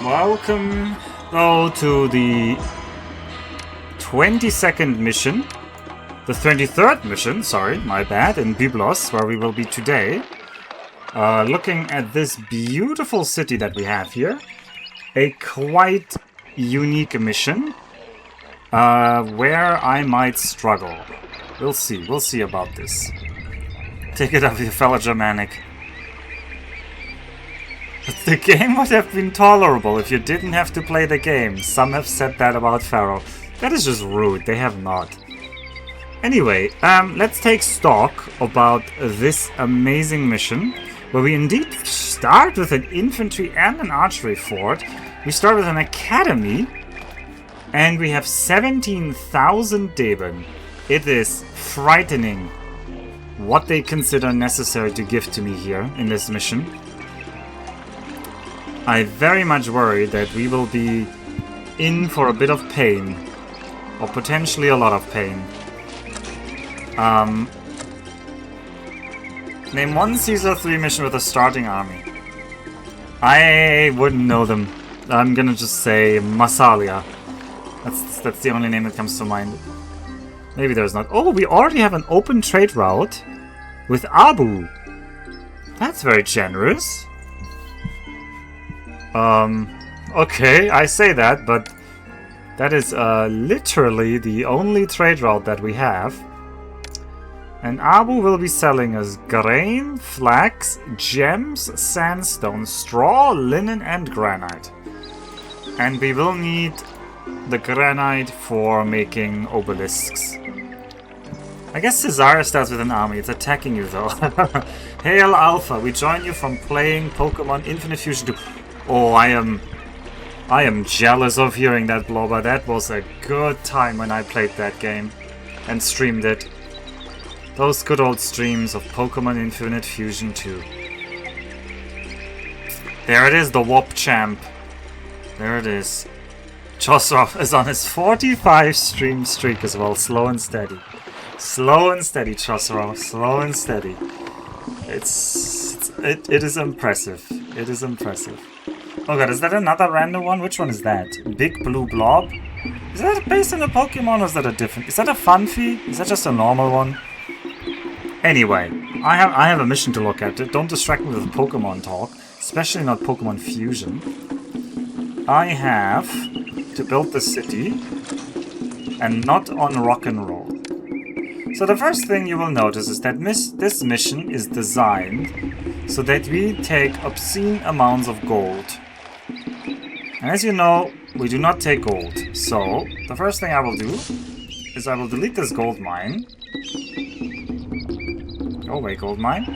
Welcome, though, to the 22nd mission. The 23rd mission, sorry, my bad, in Byblos, where we will be today. Looking at this beautiful city that we have here. A quite unique mission. Where I might struggle. We'll see about this. Take it up with your fellow Germanic. The game would have been tolerable if you didn't have to play the game. Some have said that about Pharaoh. That is just rude, they have not. Anyway, let's take stock about this amazing mission, where we indeed start with an infantry and an archery fort. We start with an academy, and we have 17,000 Deben. It is frightening what they consider necessary to give to me here in this mission. I very much worry that we will be in for a bit of pain, or potentially a lot of pain. Name one Caesar 3 mission with a starting army. I wouldn't know them. I'm gonna just say Massalia. That's the only name that comes to mind. Maybe there's not. Oh, we already have an open trade route with Abu. That's very generous. Okay, I say that, but that is literally the only trade route that we have. And Abu will be selling us grain, flax, gems, sandstone, straw, linen, and granite. And we will need the granite for making obelisks. I guess Caesar starts with an army. It's attacking you, though. Hail Alpha, we join you from playing Pokemon Infinite Fusion 2. Oh, I am jealous of hearing that, Blobber. That was a good time when I played that game and streamed it. Those good old streams of Pokemon Infinite Fusion 2. There it is, the WOP champ. There it is. Chosrov is on his 45 stream streak as well. Slow and steady. Slow and steady, Chosrov. Slow and steady. It is impressive. It is impressive. Oh god, is that another random one? Which one is that? Big Blue Blob? Is that based on a Pokemon or is that a different... Is that a Funfi? Is that just a normal one? Anyway, I have a mission to look at. Don't distract me with Pokemon talk. Especially not Pokemon Fusion. I have to build the city. And not on rock and roll. So the first thing you will notice is that this mission is designed so that we take obscene amounts of gold. And as you know, we do not take gold. So, the first thing I will do is I will delete this gold mine. Go away, gold mine.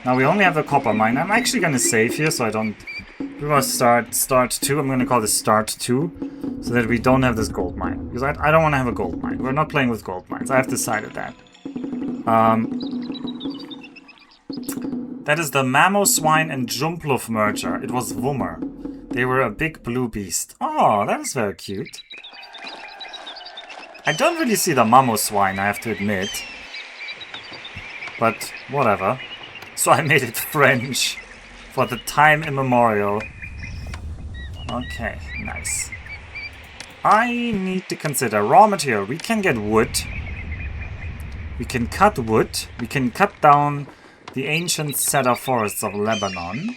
Now we only have the copper mine. I'm actually going to save here so I don't... We must start 2. I'm going to call this start 2 so that we don't have this gold mine. Because I don't want to have a gold mine. We're not playing with gold mines. I have decided that. That is the Mamoswine and Jumpluff merger. It was Wummer. They were a big blue beast. Oh, that is very cute. I don't really see the Mamoswine, I have to admit. But, whatever. So I made it French. For the time immemorial. Okay, nice. I need to consider raw material. We can get wood. We can cut wood. We can cut down the ancient cedar forests of Lebanon.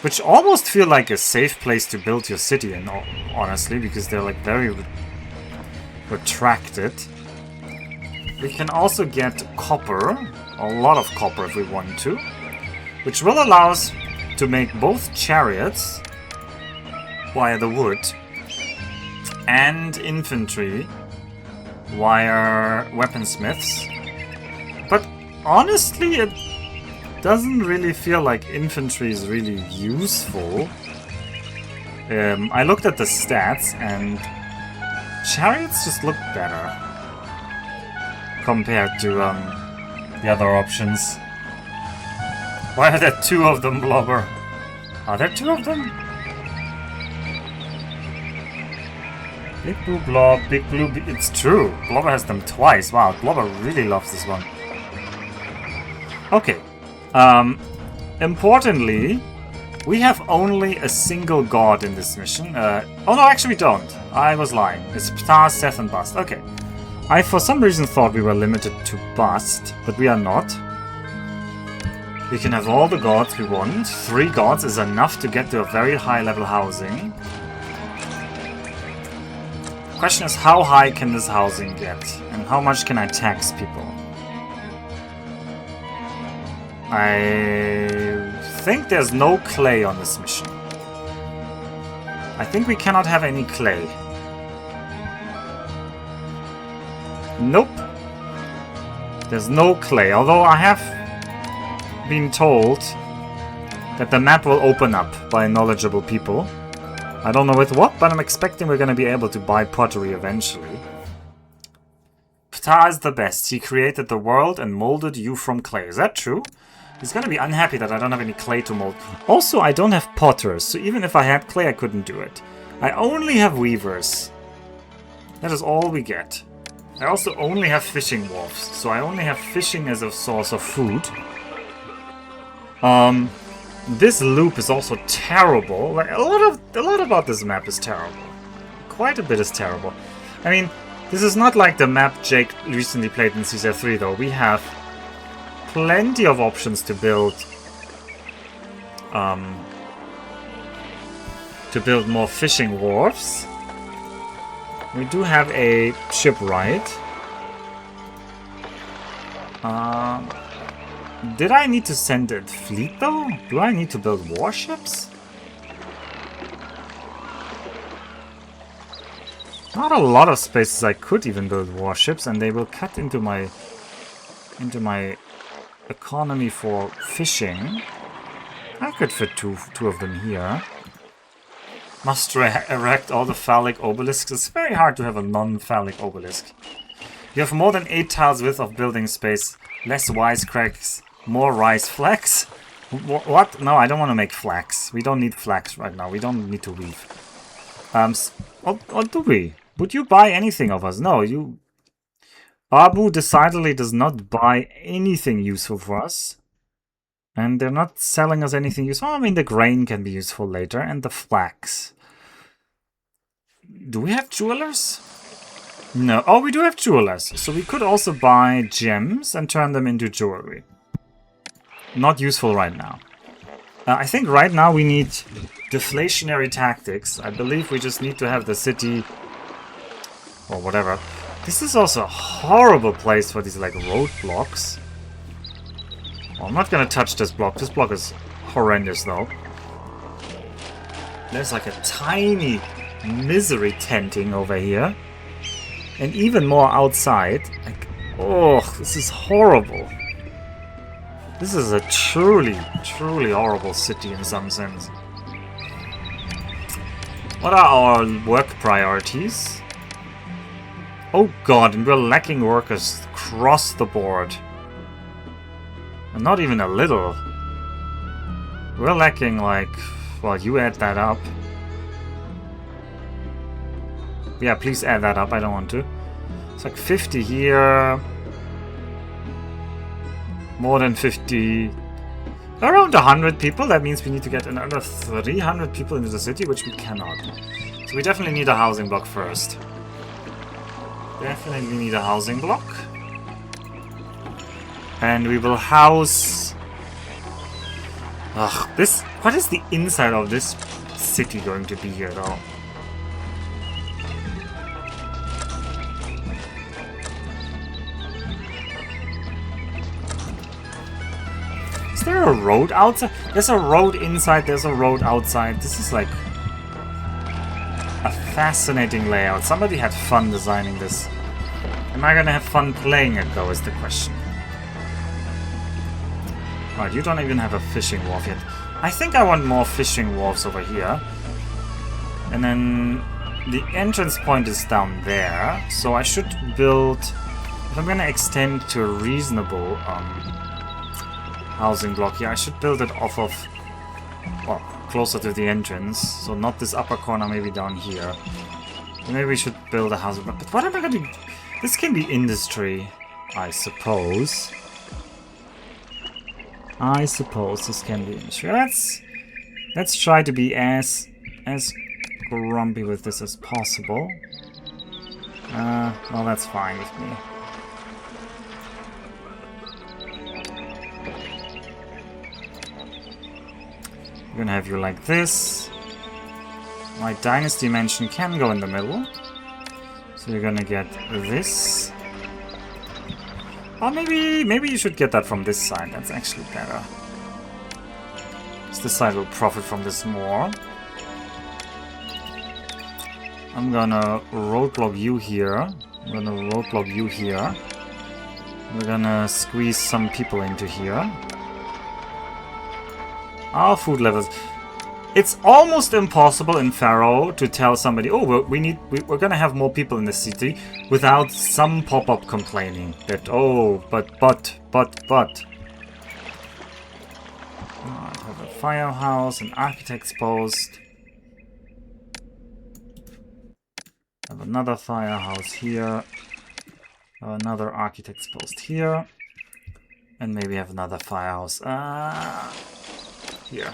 Which almost feel like a safe place to build your city in, honestly, because they're like very retracted. We can also get copper. A lot of copper if we want to. Which will allow us to make both chariots via the wood and infantry via weaponsmiths. But honestly, it doesn't really feel like infantry is really useful. I looked at the stats and chariots just look better compared to the other options. Why are there 2 of them, Blobber? Are there 2 of them? Big Blue Blob, Big Blue... It's true. Blobber has them twice. Wow, Blobber really loves this one. Okay. importantly, we have only a single god in this mission. Oh no, actually we don't. I was lying. It's Ptah, Seth, and Bast. Okay. I for some reason thought we were limited to Bast, but we are not. We can have all the gods we want. 3 gods is enough to get to a very high level housing. Question is, how high can this housing get? And how much can I tax people? I think there's no clay on this mission. I think we cannot have any clay. Nope. There's no clay, although I have been told that the map will open up by knowledgeable people. I don't know with what, but I'm expecting we're going to be able to buy pottery eventually. Ptah is the best. He created the world and molded you from clay. Is that true? He's going to be unhappy that I don't have any clay to mold. Also, I don't have potters, so even if I had clay, I couldn't do it. I only have weavers. That is all we get. I also only have fishing wharfs, so I only have fishing as a source of food. This loop is also terrible. Like a lot about this map is terrible. Quite a bit is terrible. I mean, this is not like the map Jake recently played in CZ3 though. We have plenty of options to build more fishing wharfs. We do have a shipwright. Did I need to send a fleet though? Do I need to build warships? Not a lot of spaces I could even build warships, and they will cut into my economy for fishing. I could fit two of them here. Must erect all the phallic obelisks. It's very hard to have a non-phallic obelisk. You have more than 8 tiles width of building space, less wisecracks, more rice flax. What? No, I don't want to make flax. We don't need flax right now. We don't need to weave. Or do we? Would you buy anything of us? No, you... Abu decidedly does not buy anything useful for us. And they're not selling us anything useful. I mean, the grain can be useful later, and the flax. Do we have jewelers? No. Oh, we do have jewelers. So we could also buy gems and turn them into jewelry. Not useful right now. I think right now we need deflationary tactics. I believe we just need to have the city... or whatever. This is also a horrible place for these, like, roadblocks. Well, I'm not gonna touch this block. This block is horrendous, though. There's like a tiny misery tenting over here. And even more outside. Like, oh, this is horrible. This is a truly, truly horrible city in some sense. What are our work priorities? Oh god, and we're lacking workers across the board. And not even a little. We're lacking like... well, you add that up. Yeah, please add that up, I don't want to. It's like 50 here. More than 50. Around 100 people, that means we need to get another 300 people into the city, which we cannot. So we definitely need a housing block first. Definitely need a housing block. And we will house... ugh, this... what is the inside of this city going to be here, though? Is there a road outside? There's a road inside, there's a road outside. This is like... a fascinating layout. Somebody had fun designing this. Am I gonna have fun playing it, though, is the question. Right, you don't even have a fishing wharf yet. I think I want more fishing wharfs over here. And then the entrance point is down there. So I should build... if I'm gonna extend to a reasonable housing block here, I should build it off of... well, closer to the entrance. So not this upper corner, maybe down here. Maybe we should build a housing block. But what am I gonna do? This can be industry, I suppose. I suppose this can be an issue. Let's try to be as grumpy with this as possible. Well, that's fine with me. I'm gonna have you like this. My dynasty mansion can go in the middle. So you're gonna get this. Or maybe you should get that from this side. That's actually better. Because this side will profit from this more. I'm gonna roadblock you here. I'm gonna roadblock you here. We're gonna squeeze some people into here. Our food levels. It's almost impossible in Pharaoh to tell somebody, oh, we're gonna have more people in the city without some pop-up complaining that, oh, but. I have a firehouse, an architect's post. I have another firehouse here. Another architect's post here. And maybe have another firehouse here.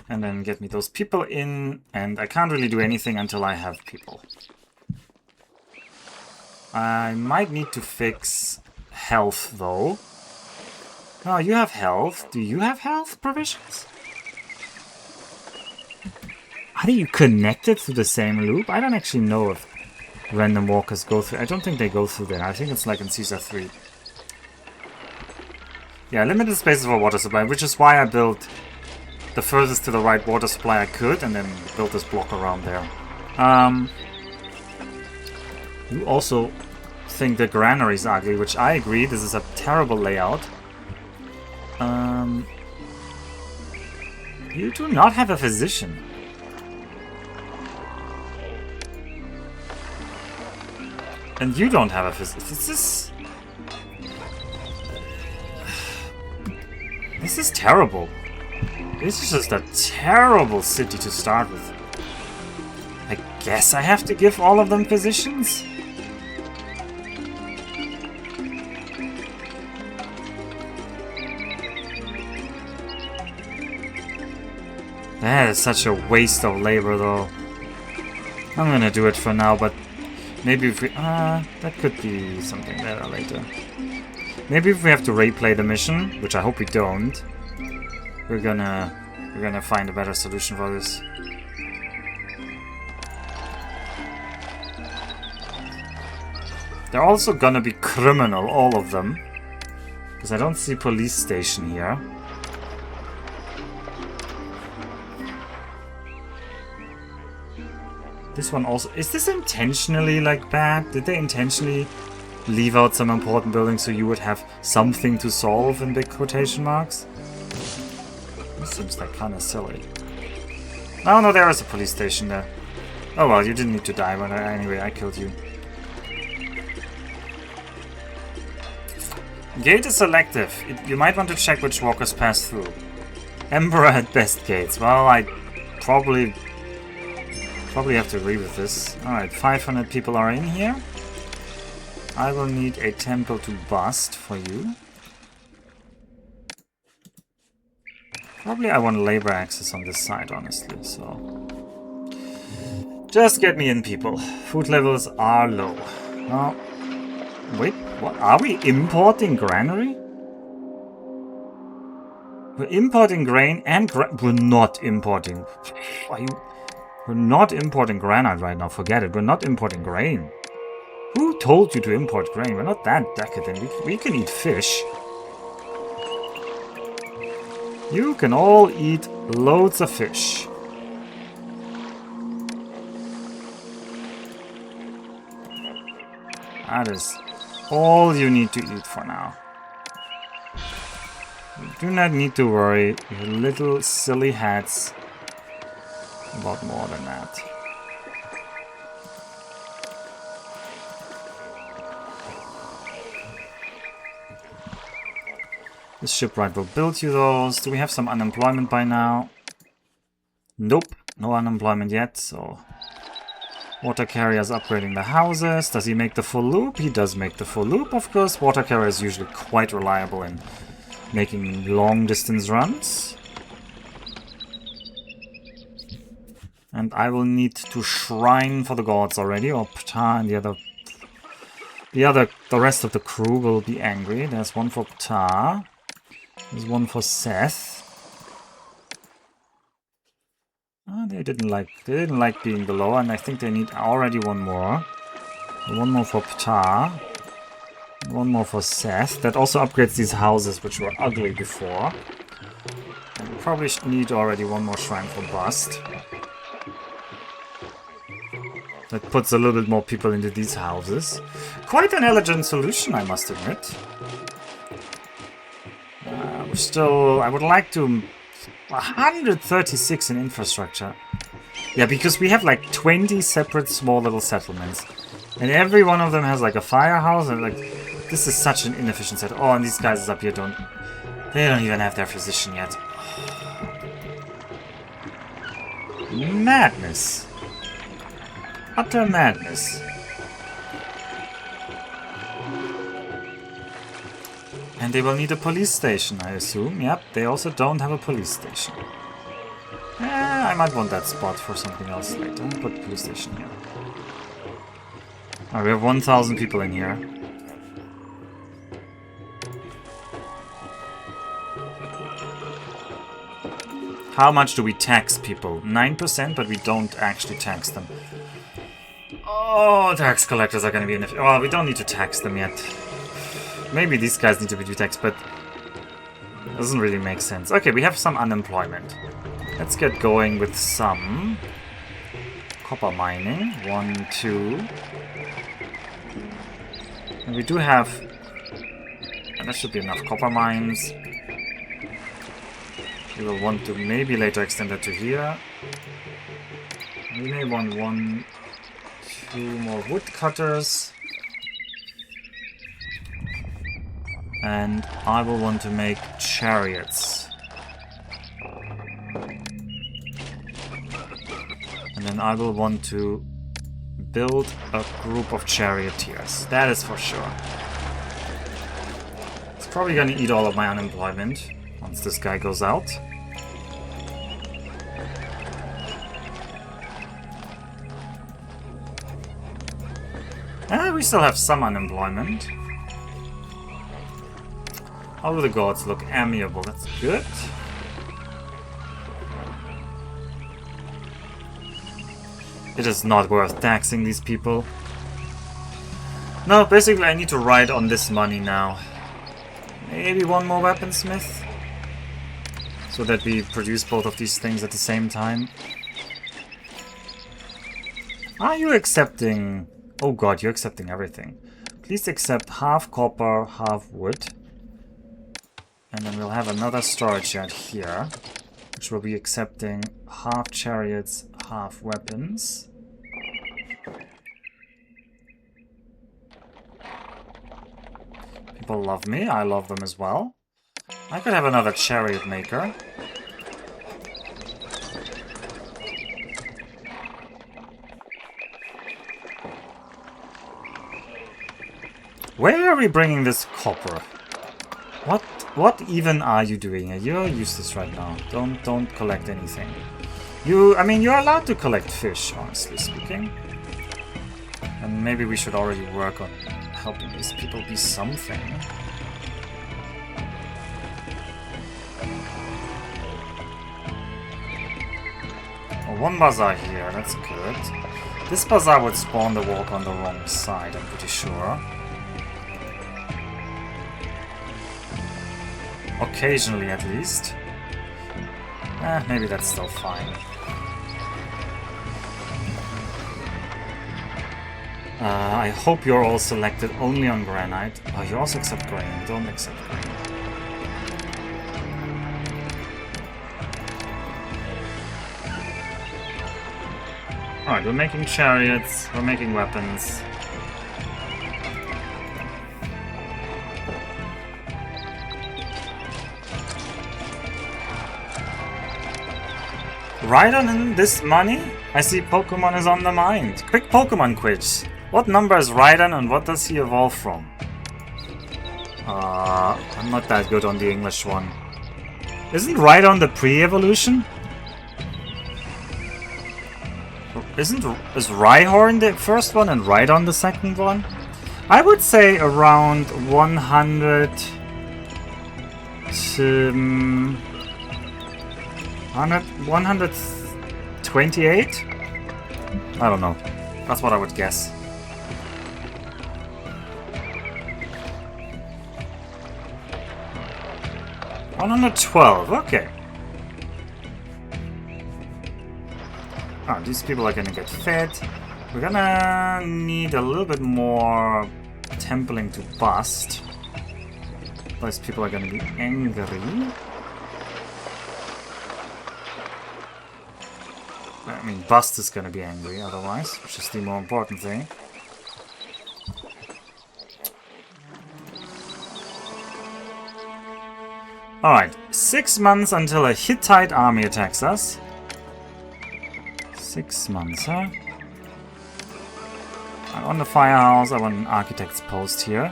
And then get me those people in, and I can't really do anything until I have people. I might need to fix health, though. Oh, you have health. Do you have health provisions? Are you connected to the same loop? I don't actually know if random walkers go through. I don't think they go through there. I think it's like in Caesar 3. Yeah, limited spaces for water supply, which is why I built the furthest to the right water supply I could, and then built this block around there. You also think the granary is ugly, which I agree. This is a terrible layout. You do not have a physician. And you don't have a physician. This is terrible. This is just a terrible city to start with. I guess I have to give all of them physicians? That is such a waste of labor, though. I'm gonna do it for now, but maybe if we... that could be something better later. Maybe if we have to replay the mission, which I hope we don't, we're gonna find a better solution for this. They're also gonna be criminal, all of them. Because I don't see police station here. This one also... Is this intentionally, like, bad? Did they intentionally leave out some important buildings so you would have something to solve in big quotation marks? This seems like kind of silly. Oh no, there is a police station there. Oh well, you didn't need to die, but anyway, I killed you. Gate is selective. You might want to check which walkers pass through. Emperor at best gates. Well, I probably have to agree with this. Alright, 500 people are in here. I will need a temple to bust for you. Probably I want labor access on this side, honestly, so... Just get me in, people. Food levels are low. Oh. Wait, what? Are we importing granary? We're importing grain and we're not importing... We're not importing granite right now, forget it. We're not importing grain. Who told you to import grain? We're not that decadent. We can eat fish. You can all eat loads of fish. That is all you need to eat for now. You do not need to worry, your little silly heads, about more than that. This shipwright will build you those. Do we have some unemployment by now? Nope, no unemployment yet, so... Water carriers upgrading the houses. Does he make the full loop? He does make the full loop, of course. Water carrier is usually quite reliable in making long distance runs. And I will need to shrine for the gods already, or Ptah and the rest of the crew will be angry. There's one for Ptah. There's one for Seth. They didn't like being below, and I think they need already one more. One more for Ptah. One more for Seth. That also upgrades these houses, which were ugly before. And we probably need already one more shrine for Bust. That puts a little bit more people into these houses. Quite an elegant solution, I must admit. I would like to... 136 in infrastructure. Yeah, because we have like 20 separate small little settlements. And every one of them has like a firehouse, and like... This is such an inefficient set. Oh, and these guys up here don't... They don't even have their physician yet. Madness. Utter madness. And they will need a police station, I assume. Yep, they also don't have a police station. I might want that spot for something else later. Put the police station here. Alright, we have 1,000 people in here. How much do we tax people? 9%, but we don't actually tax them. Oh, tax collectors are going to be inefficient. Well, we don't need to tax them yet. Maybe these guys need to be taxed, but it doesn't really make sense. Okay, we have some unemployment. Let's get going with some copper mining. 1, 2. And we do have... And that should be enough copper mines. We will want to maybe later extend that to here. We may want 1, 2 more woodcutters. And I will want to make chariots. And then I will want to build a group of charioteers. That is for sure. It's probably gonna eat all of my unemployment once this guy goes out. We still have some unemployment. How do the gods look? Amiable, that's good. It is not worth taxing these people. No, basically I need to ride on this money now. Maybe one more weaponsmith. So that we produce both of these things at the same time. Are you accepting... Oh god, you're accepting everything. Please accept half copper, half wood. And then we'll have another storage yard here, which will be accepting half chariots, half weapons. People love me, I love them as well. I could have another chariot maker. Where are we bringing this copper? What even are you doing here? You're useless right now. Don't collect anything. I mean, you're allowed to collect fish, honestly speaking. And maybe we should already work on helping these people be something. Oh, one bazaar here, that's good. This bazaar would spawn the walk on the wrong side, I'm pretty sure. Occasionally, at least. Maybe that's still fine. I hope you're all selected only on granite. Oh, you also accept grain. Don't accept grain. Alright, we're making chariots. We're making weapons. Rhydon in this money? I see Pokemon is on the mind. Quick Pokemon quiz. What number is Rhydon and what does he evolve from? I'm not that good on the English one. Isn't Rhydon the pre-evolution? Is Rhyhorn the first one and Rhydon the second one? I would say around 100 to 128? I don't know. That's what I would guess. 112, okay. Oh, these people are gonna get fed. We're gonna need a little bit more templing to bust. Otherwise people are gonna be angry. I mean, bust is gonna be angry otherwise, which is the more important thing. Alright, 6 months until a Hittite army attacks us. 6 months, huh? I want a firehouse, I want an architect's post here.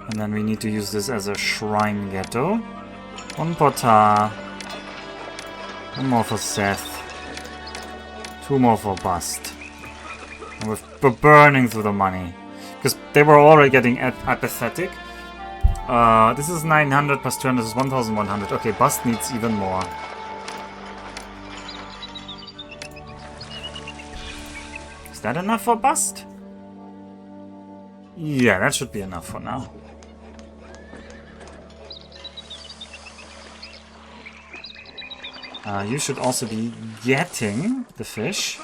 And then we need to use this as a shrine ghetto. 1 Portar. 1 more for Seth. 2 more for Bust. And we're burning through the money. Because they were already getting apathetic. This is 900 plus 200, this is 1100. Okay, Bust needs even more. Is that enough for Bust? Yeah, that should be enough for now. You should also be getting the fish.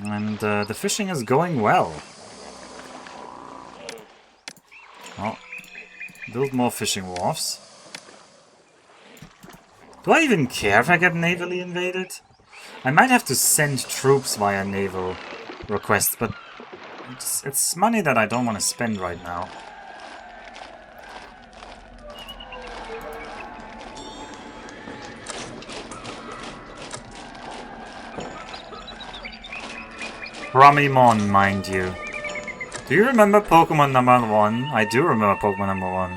And the fishing is going well. Oh, build more fishing wharfs. Do I even care if I get navally invaded? I might have to send troops via naval requests, but it's money that I don't want to spend right now. Ramimon, mind you. Do you remember Pokemon number 1? I do remember Pokemon number 1.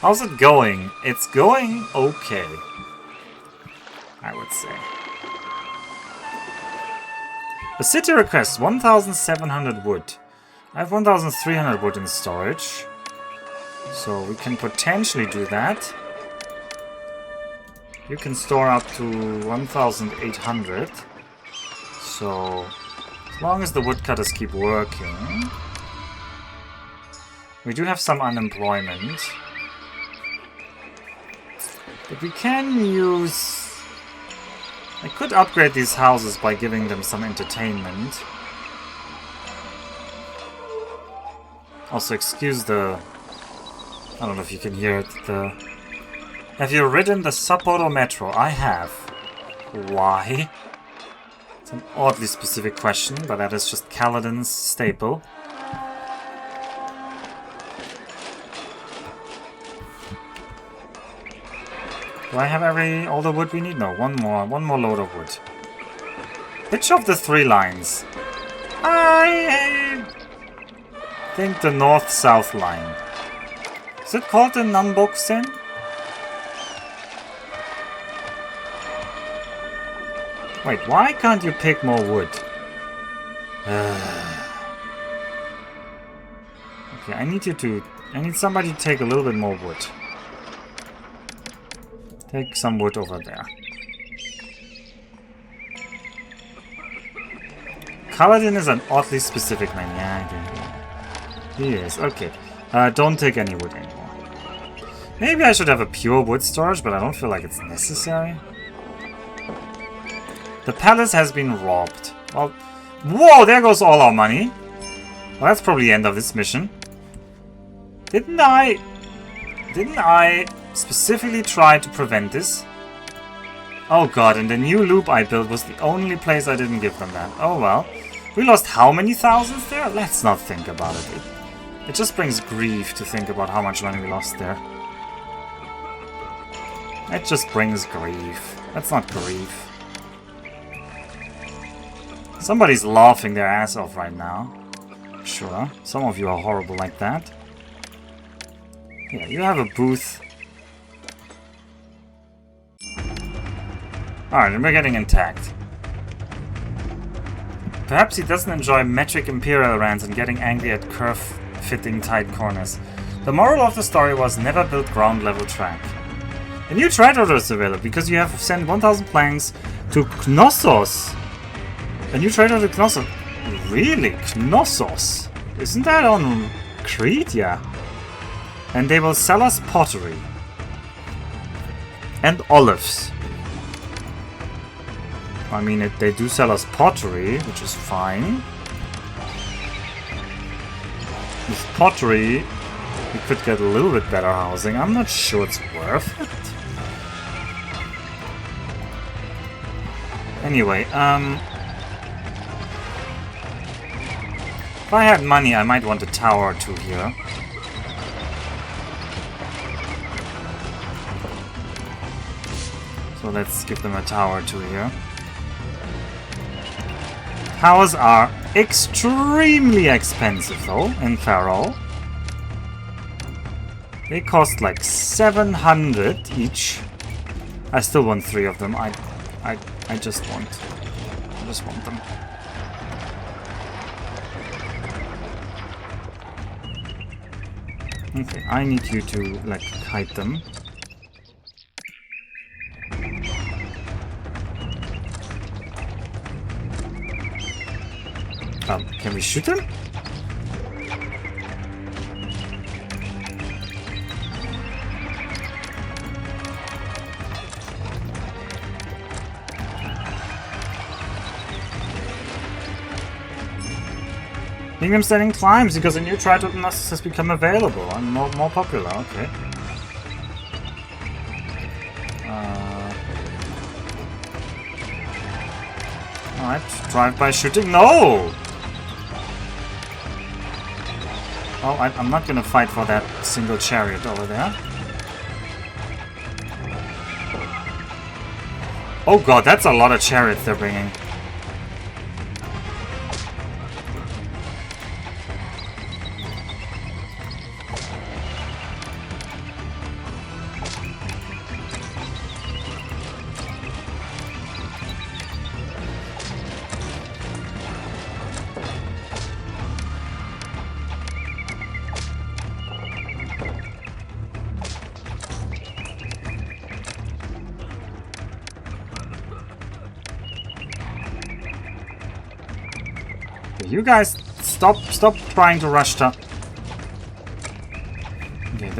How's it going? It's going okay, I would say. The city requests 1,700 wood. I have 1,300 wood in storage. So we can potentially do that. You can store up to 1,800. So, as long as the woodcutters keep working. We do have some unemployment. But we can use... I could upgrade these houses by giving them some entertainment. Also, excuse the... I don't know if you can hear it. Have you ridden the Sapporo Metro? I have. Why? It's an oddly specific question, but that is just Kaladin's staple. Do I have all the wood we need? No, one more load of wood. Which of the 3 lines? I think the north-south line. Is it called the Nanboksen? Wait, why can't you pick more wood? Okay, I need somebody to take a little bit more wood. Take some wood over there. Kaladin is an oddly specific man. Yeah, he is. Okay. Don't take any wood anymore. Maybe I should have a pure wood storage, but I don't feel like it's necessary. The palace has been robbed. Well, whoa, there goes all our money. Well, that's probably the end of this mission. Didn't I specifically try to prevent this? Oh god, and the new loop I built was the only place I didn't give them that. Oh well. We lost how many thousands there? Let's not think about it. It just brings grief to think about how much money we lost there. It just brings grief. That's not grief. Somebody's laughing their ass off right now. Sure, some of you are horrible like that. Yeah, you have a booth. Alright, and we're getting intact. Perhaps he doesn't enjoy metric imperial rants and getting angry at curve-fitting tight corners. The moral of the story was never build ground-level track. A new trade order is available because you have sent 1000 planks to Knossos. A new trade order to Knossos. Really? Knossos? Isn't that on Crete? Yeah. And they will sell us pottery. And olives. I mean, they do sell us pottery, which is fine. With pottery, we could get a little bit better housing. I'm not sure it's worth it. Anyway, if I had money, I might want a tower or two here. So let's give them a tower or two here. Towers are extremely expensive though in Pharaoh. They cost like 700 each. I still want 3 of them. I just want them. Okay, I need you to like hide them. Can we shoot him? Kingdom standing climbs because a new triad of Knossos has become available and more popular. Okay. Alright, drive-by shooting. No! Oh, I'm not gonna fight for that single chariot over there. Oh god, that's a lot of chariots they're bringing. You guys, stop trying to rush to... Okay,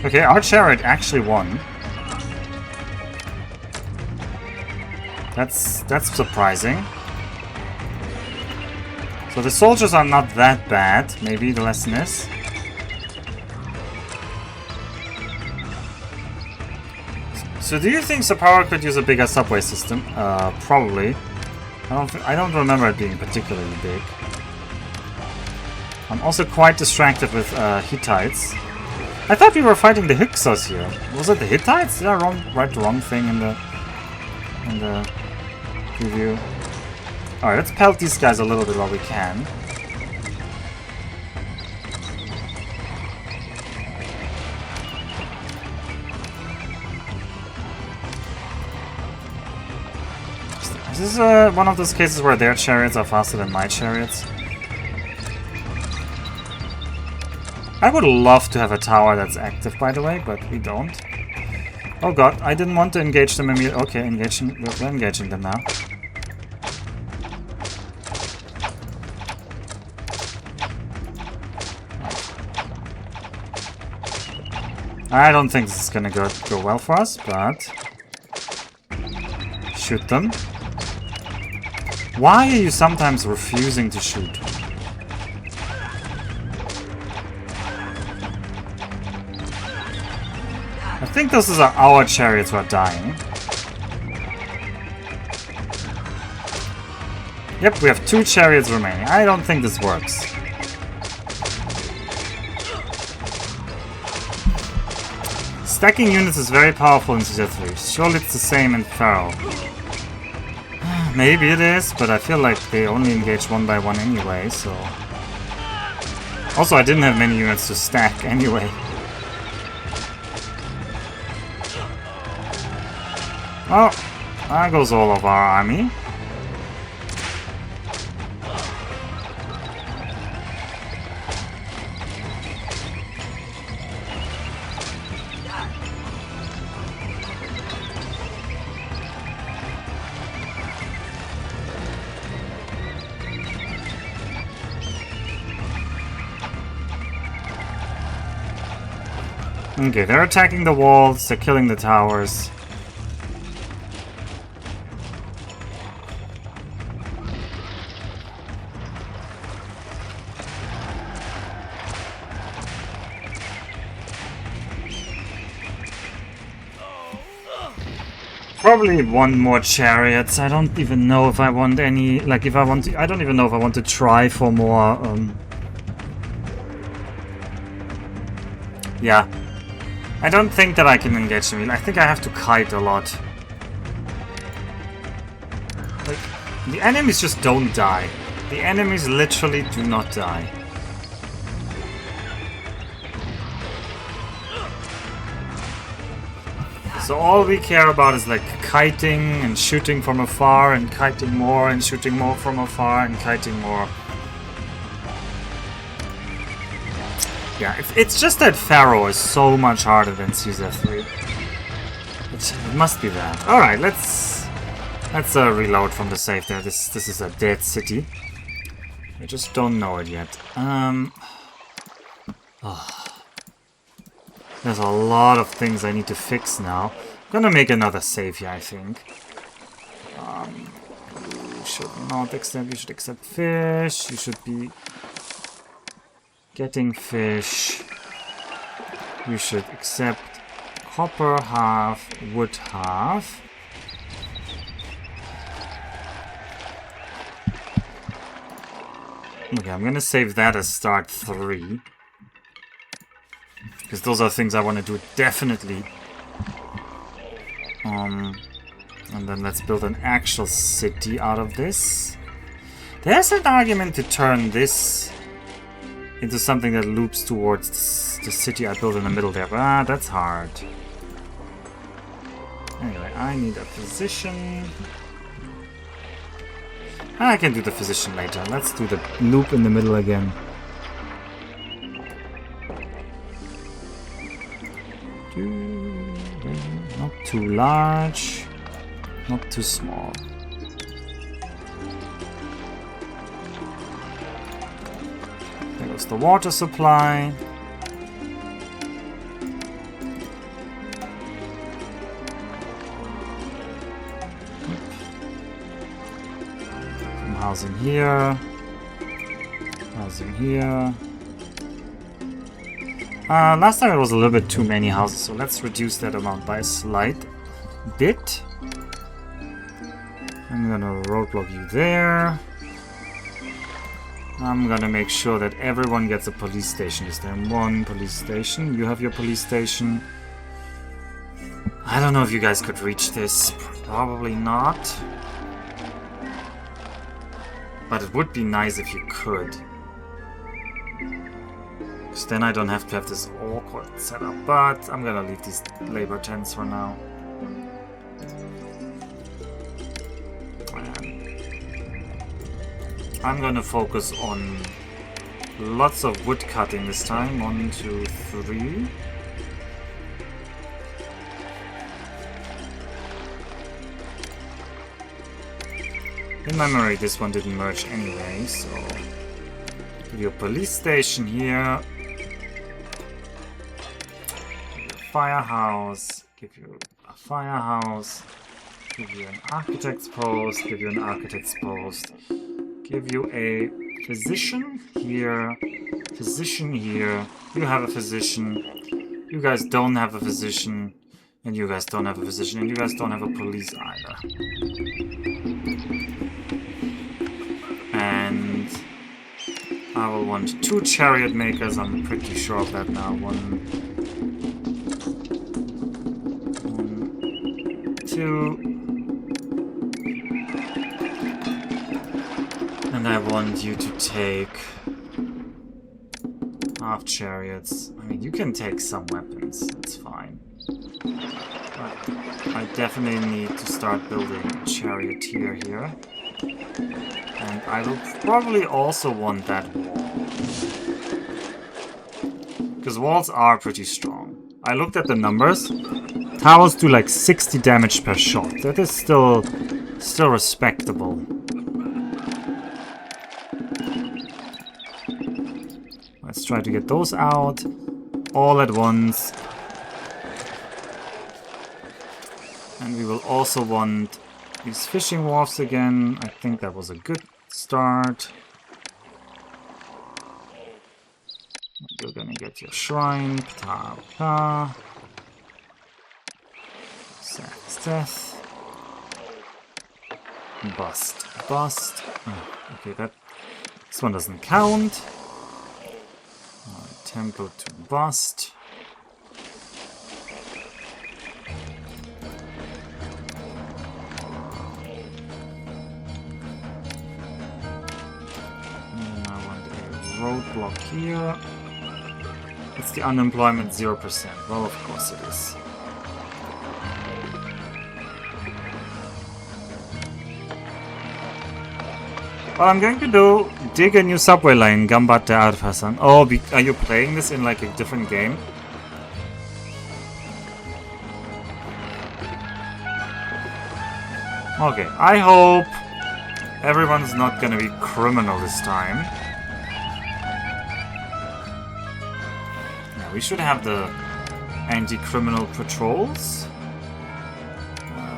okay, our chariot actually won. That's surprising. So the soldiers are not that bad, maybe the lesson is. So do you think Pharaoh could use a bigger subway system? Probably. I don't remember it being particularly big. I'm also quite distracted with Hittites. I thought we were fighting the Hyksos here. Was it the Hittites? Did I write the wrong thing in the preview? Alright, let's pelt these guys a little bit while we can. This is one of those cases where their chariots are faster than my chariots. I would love to have a tower that's active, by the way, but we don't. Oh god, I didn't want to engage them immediately. Okay, we're engaging them now. I don't think this is gonna go well for us, but... Shoot them. Why are you sometimes refusing to shoot? I think those are our chariots who are dying. Yep, we have 2 chariots remaining. I don't think this works. Stacking units is very powerful in Caesar 3. Surely it's the same in Pharaoh. Maybe it is, but I feel like they only engage one by one anyway, so... Also, I didn't have many units to stack anyway. Oh, there goes all of our army. Okay, they're attacking the walls, they're killing the towers. Probably one more chariots. I don't even know if I want any, like if I want to, I don't even know if I want to try for more, yeah. I don't think that I can engage them. I think I have to kite a lot. Like, the enemies just don't die. The enemies literally do not die. So all we care about is like kiting and shooting from afar and kiting more and shooting more from afar and kiting more. Yeah, it's just that Pharaoh is so much harder than Caesar 3. It must be that. Alright, let's reload from the save there. This is a dead city. We just don't know it yet. There's a lot of things I need to fix now. I'm gonna make another save here, I think. You should not accept, you should accept fish. You should be getting fish. You should accept copper half, wood half. Okay, I'm gonna save that as start 3. Because those are things I want to do definitely. And then let's build an actual city out of this. There's an argument to turn this into something that loops towards the city I built in the middle there. But that's hard. Anyway, I need a physician. I can do the physician later. Let's do the loop in the middle again. Not too large, not too small. There goes the water supply. Some housing here. Housing here. Last time it was a little bit too many houses, so let's reduce that amount by a slight bit. I'm gonna roadblock you there. I'm gonna make sure that everyone gets a police station. Is there one police station? You have your police station. I don't know if you guys could reach this. Probably not. But it would be nice if you could. Because then I don't have to have this awkward setup. But I'm gonna leave these labor tents for now. I'm gonna focus on lots of wood cutting this time. 1, 2, 3. In memory, this one didn't merge anyway, so give you a police station here. Give you a firehouse. Give you a firehouse. Give you an architect's post, give you an architect's post. Give you a physician here, physician here. You have a physician. You guys don't have a physician. And you guys don't have a physician. And you guys don't have a police either. And I will want 2 chariot makers. I'm pretty sure of that now. 1, 2. And I want you to take half chariots. I mean, you can take some weapons. It's fine. But I definitely need to start building a charioteer here. And I will probably also want that wall. Because walls are pretty strong. I looked at the numbers. Towers do like 60 damage per shot. That is still respectable. Let's try to get those out all at once. And we will also want these fishing wharfs again. I think that was a good start. You're gonna get your shrine. Ptah, ptah. Death. Bust. Bust. Oh, okay, this one doesn't count. Temple to bust. And I want a roadblock here. It's the unemployment 0%. Well, of course it is. What I'm going to do, dig a new subway line, Gambatte Arfasan. Oh, are you playing this in like a different game? Okay, I hope everyone's not gonna be criminal this time. Yeah, we should have the anti-criminal patrols.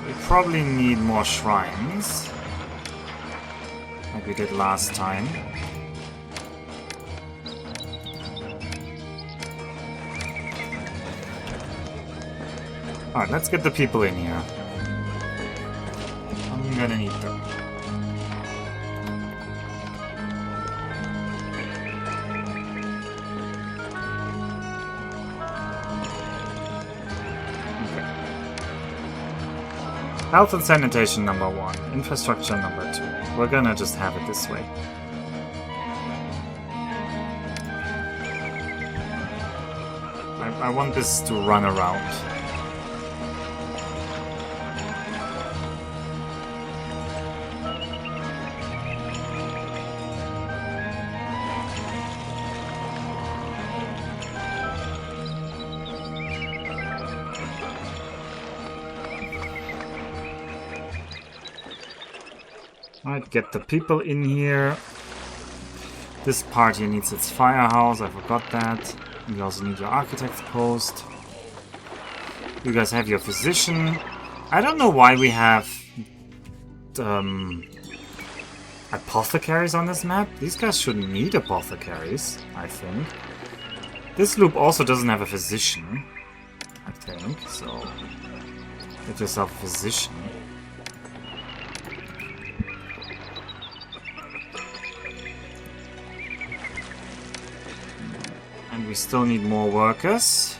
We probably need more shrines. Like we did last time. Alright, let's get the people in here. I'm gonna need them. Okay. Health and sanitation number 1. Infrastructure number 2. We're gonna just have it this way. I want this to run around. Alright, get the people in here. This part here needs its firehouse, I forgot that. You also need your architect's post. You guys have your physician. I don't know why we have apothecaries on this map. These guys shouldn't need apothecaries, I think. This loop also doesn't have a physician, I think, so get yourself a physician. And we still need more workers.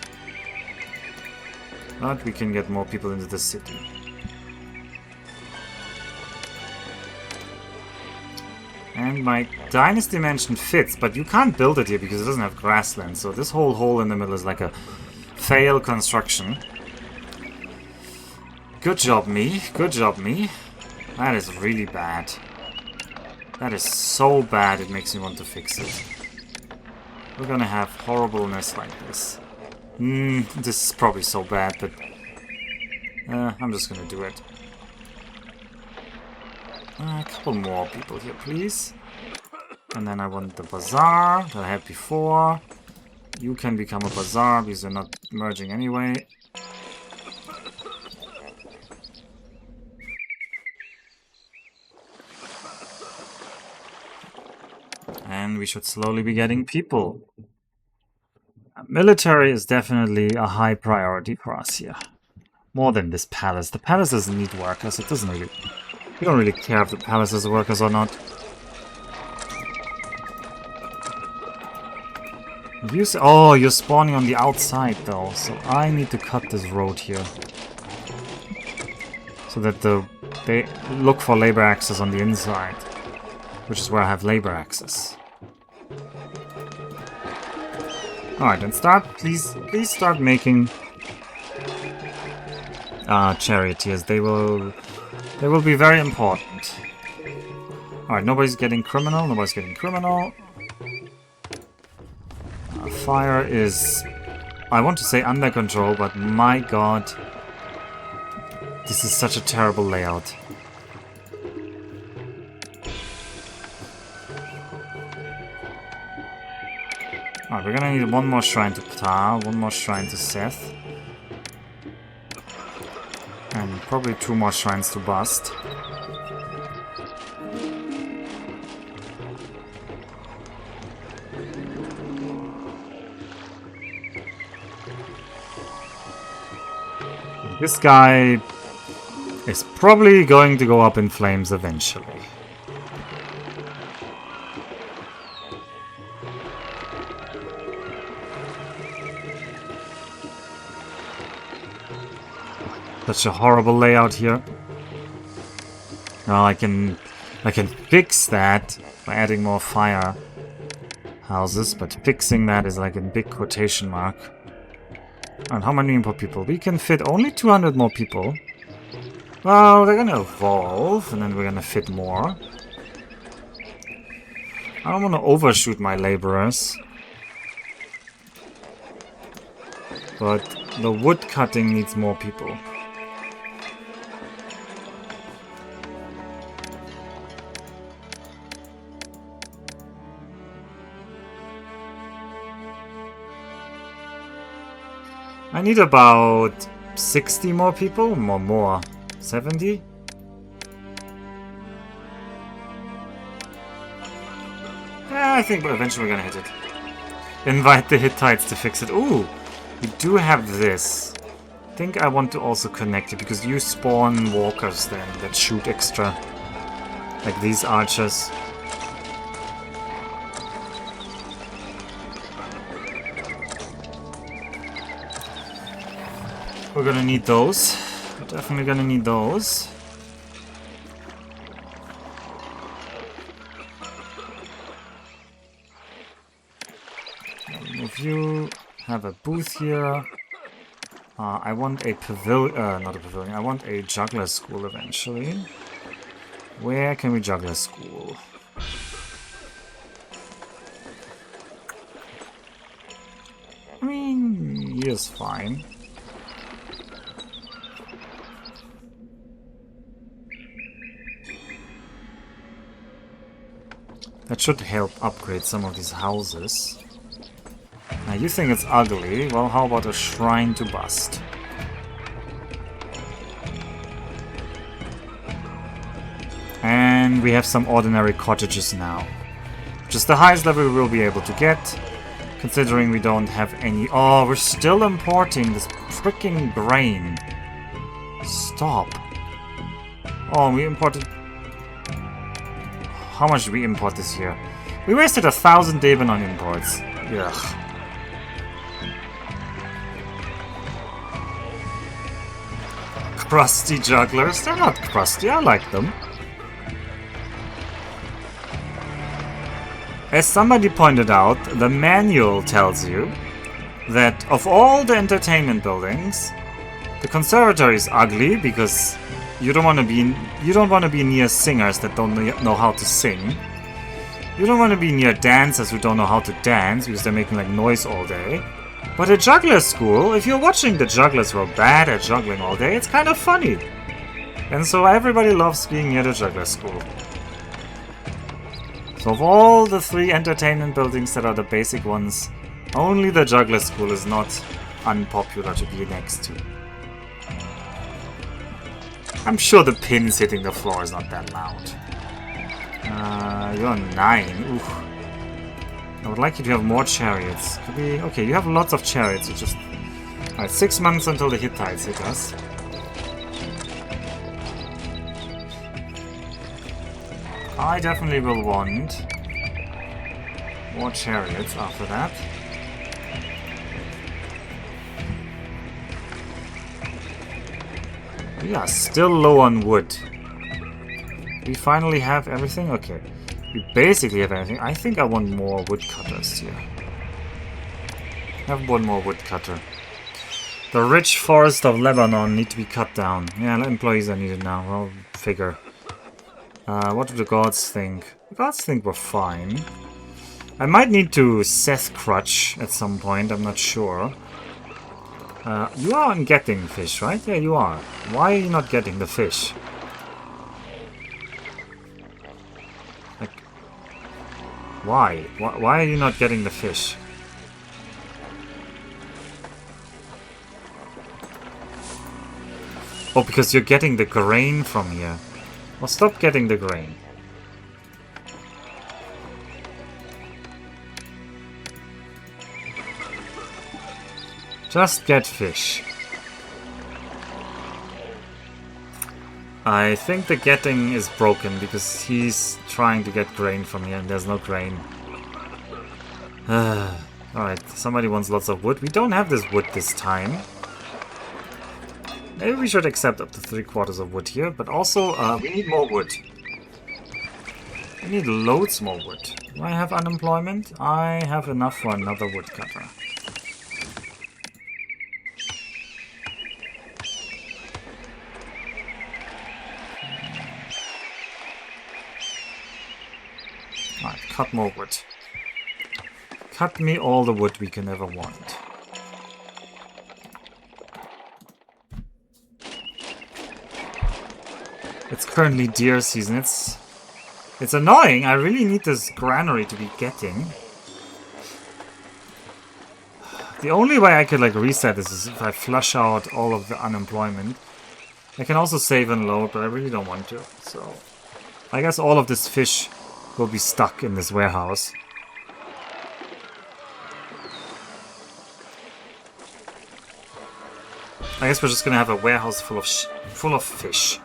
But we can get more people into the city. And my dynasty mansion fits, but you can't build it here because it doesn't have grassland. So this whole hole in the middle is like a fail construction. Good job, me. Good job, me. That is really bad. That is so bad it makes me want to fix it. We're gonna have horribleness like this. This is probably so bad, but I'm just gonna do it. A couple more people here, please. And then I want the bazaar that I had before. You can become a bazaar because you're not merging anyway. And we should slowly be getting people. Military is definitely a high priority for us here. More than this palace. The palace doesn't need workers. It doesn't really... We don't really care if the palace has workers or not. Oh, you're spawning on the outside though. So I need to cut this road here. So that they look for labor access on the inside. Which is where I have labor access. Alright, then please start making charioteers. They will be very important. Alright, nobody's getting criminal. Fire is, I want to say under control, but my god, this is such a terrible layout. Alright, we're gonna need one more shrine to Ptah, one more shrine to Seth. And probably 2 more shrines to Bust. This guy is probably going to go up in flames eventually. Such a horrible layout here. Well, I can fix that by adding more fire houses, but fixing that is like a big quotation mark. And how many more people? We can fit only 200 more people. Well, they're gonna evolve, and then we're gonna fit more. I don't want to overshoot my laborers. But the wood cutting needs more people. I need about 60 more people, more. 70? Yeah, I think eventually we're gonna hit it. Invite the Hittites to fix it. Ooh, we do have this. I think I want to also connect it, because you spawn walkers then that shoot extra. Like these archers. We're gonna need those. We're definitely gonna need those. If you have a booth here, I want a pavilion, not a pavilion, I want a juggler school eventually. Where can we juggler school? I mean, here's fine. That should help upgrade some of these houses. Now you think it's ugly, well how about a shrine to Bust? And we have some ordinary cottages now. Just the highest level we will be able to get, considering we don't have any... Oh, we're still importing this freaking grain. Stop. Oh, we imported... How much did we import this year? We wasted 1,000 Deben on imports. Ugh. Crusty jugglers? They're not crusty, I like them. As somebody pointed out, the manual tells you that of all the entertainment buildings, the conservatory is ugly because you don't want to be near singers that don't know how to sing. You don't want to be near dancers who don't know how to dance because they're making like noise all day. But a juggler school, if you're watching the jugglers who are bad at juggling all day, it's kind of funny. And so everybody loves being near the juggler school. So of all the 3 entertainment buildings that are the basic ones, only the juggler school is not unpopular to be next to. I'm sure the pins hitting the floor is not that loud. You're 9. Oof. I would like you to have more chariots. Could be... Okay, you have lots of chariots. You just... Alright, 6 months until the Hittites hit us. I definitely will want more chariots after that. We are still low on wood. We finally have everything? Okay. We basically have everything. I think I want more woodcutters here. Have one more woodcutter. The rich forest of Lebanon need to be cut down. Yeah, employees are needed now. I'll figure. What do the gods think? The gods think we're fine. I might need to Seth Crutch at some point, I'm not sure. You aren't getting fish, right? Yeah, you are. Why are you not getting the fish? Like, why? Why are you not getting the fish? Oh, because you're getting the grain from here. Well, stop getting the grain. Just get fish. I think the getting is broken because he's trying to get grain from here and there's no grain. Alright, somebody wants lots of wood. We don't have this wood this time. Maybe we should accept up to 3/4 of wood here, but also we need more wood. We need loads more wood. Do I have unemployment? I have enough for another woodcutter. Alright, cut more wood. Cut me all the wood we can ever want. It's currently deer season. It's annoying. I really need this granary to be getting. The only way I could like reset this is if I flush out all of the unemployment. I can also save and load, but I really don't want to. So I guess all of this fish will be stuck in this warehouse. I guess we're just gonna have a warehouse full of fish.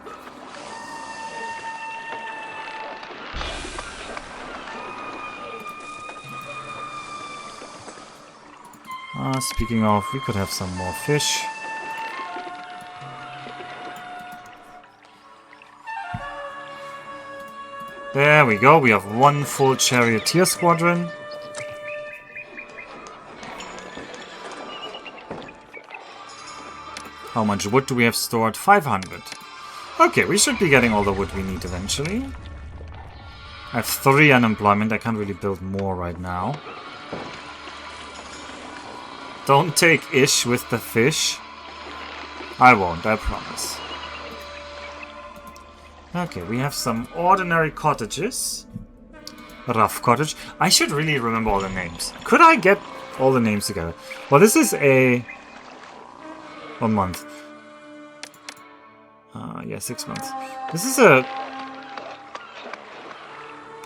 Speaking of, we could have some more fish. There we go, we have one full charioteer squadron. How much wood do we have stored? 500. Okay, we should be getting all the wood we need eventually. I have 3 unemployment, I can't really build more right now. Don't take ish with the fish. I won't, I promise. Okay, we have some ordinary cottages. Rough cottage. I should really remember all the names. Could I get all the names together? Well, this is a... 1 month. Yeah, 6 months. This is a...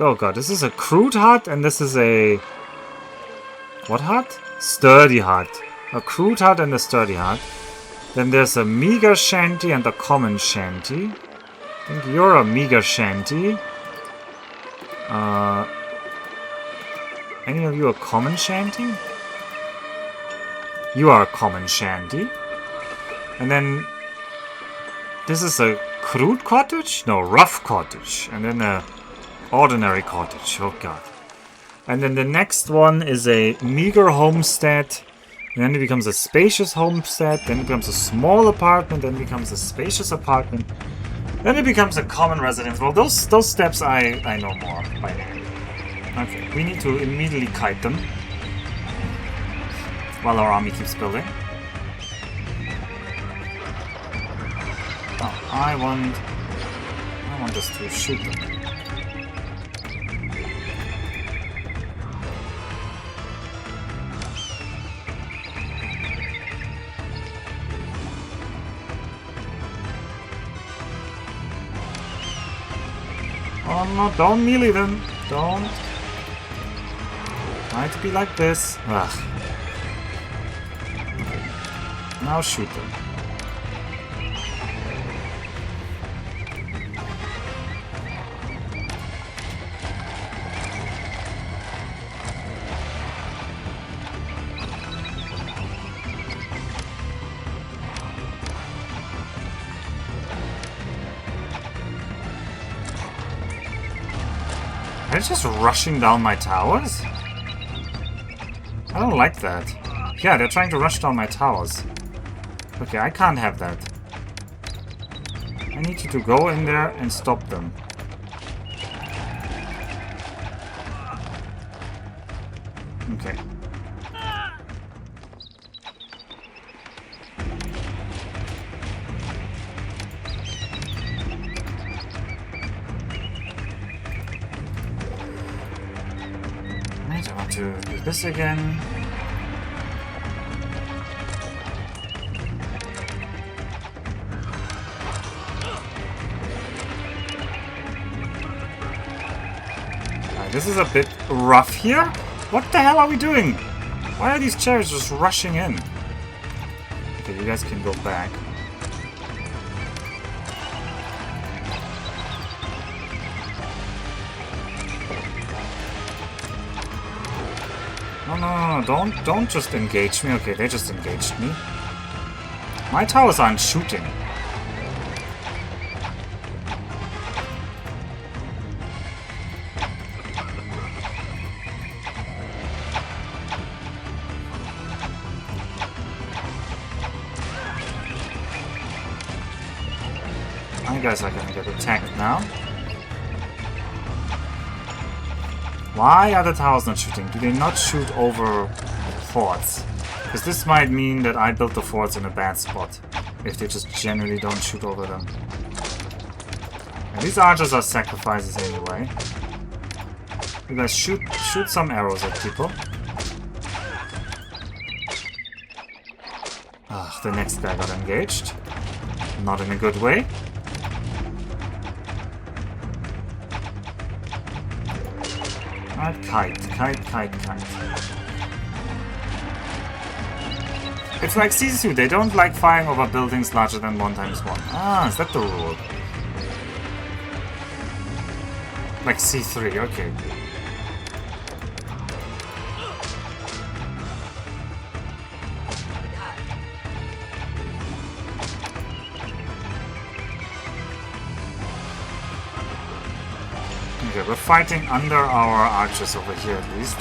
Oh god, this is a crude hut and this is a... What hut? Sturdy hut. A crude hut and a sturdy hut. Then there's a meager shanty and a common shanty. I think you're a meager shanty. Any of you a common shanty? You are a common shanty. And then this is a crude cottage? No, rough cottage. And then a ordinary cottage. Oh god. And then the next one is a meager homestead. And then it becomes a spacious homestead. Then it becomes a small apartment. Then it becomes a spacious apartment. Then it becomes a common residence. Well, those steps I know more by now. Okay, we need to immediately kite them while our army keeps building. Oh, I want us to shoot them. Oh no, don't melee them. Don't. Try to be like this. Ugh. Now shoot them. They're just rushing down my towers? I don't like that. Yeah, they're trying to rush down my towers. Okay, I can't have that. I need you to go in there and stop them. Okay. Right, I want to do this again. This is a bit rough here. What the hell are we doing? Why are these chariots just rushing in? Okay, you guys can go back. No, don't just engage me. Okay, they just engaged me. My towers aren't shooting. You guys are gonna get attacked now. Why are the towers not shooting? Do they not shoot over forts? Because this might mean that I built the forts in a bad spot. If they just generally don't shoot over them. And these archers are sacrifices anyway. You guys shoot some arrows at people. Ah, the next guy got engaged. Not in a good way. Kite. It's like C2, they don't like firing over buildings larger than 1x1. Ah, is that the rule? Like C3, okay. Okay, we're fighting under our archers over here at least.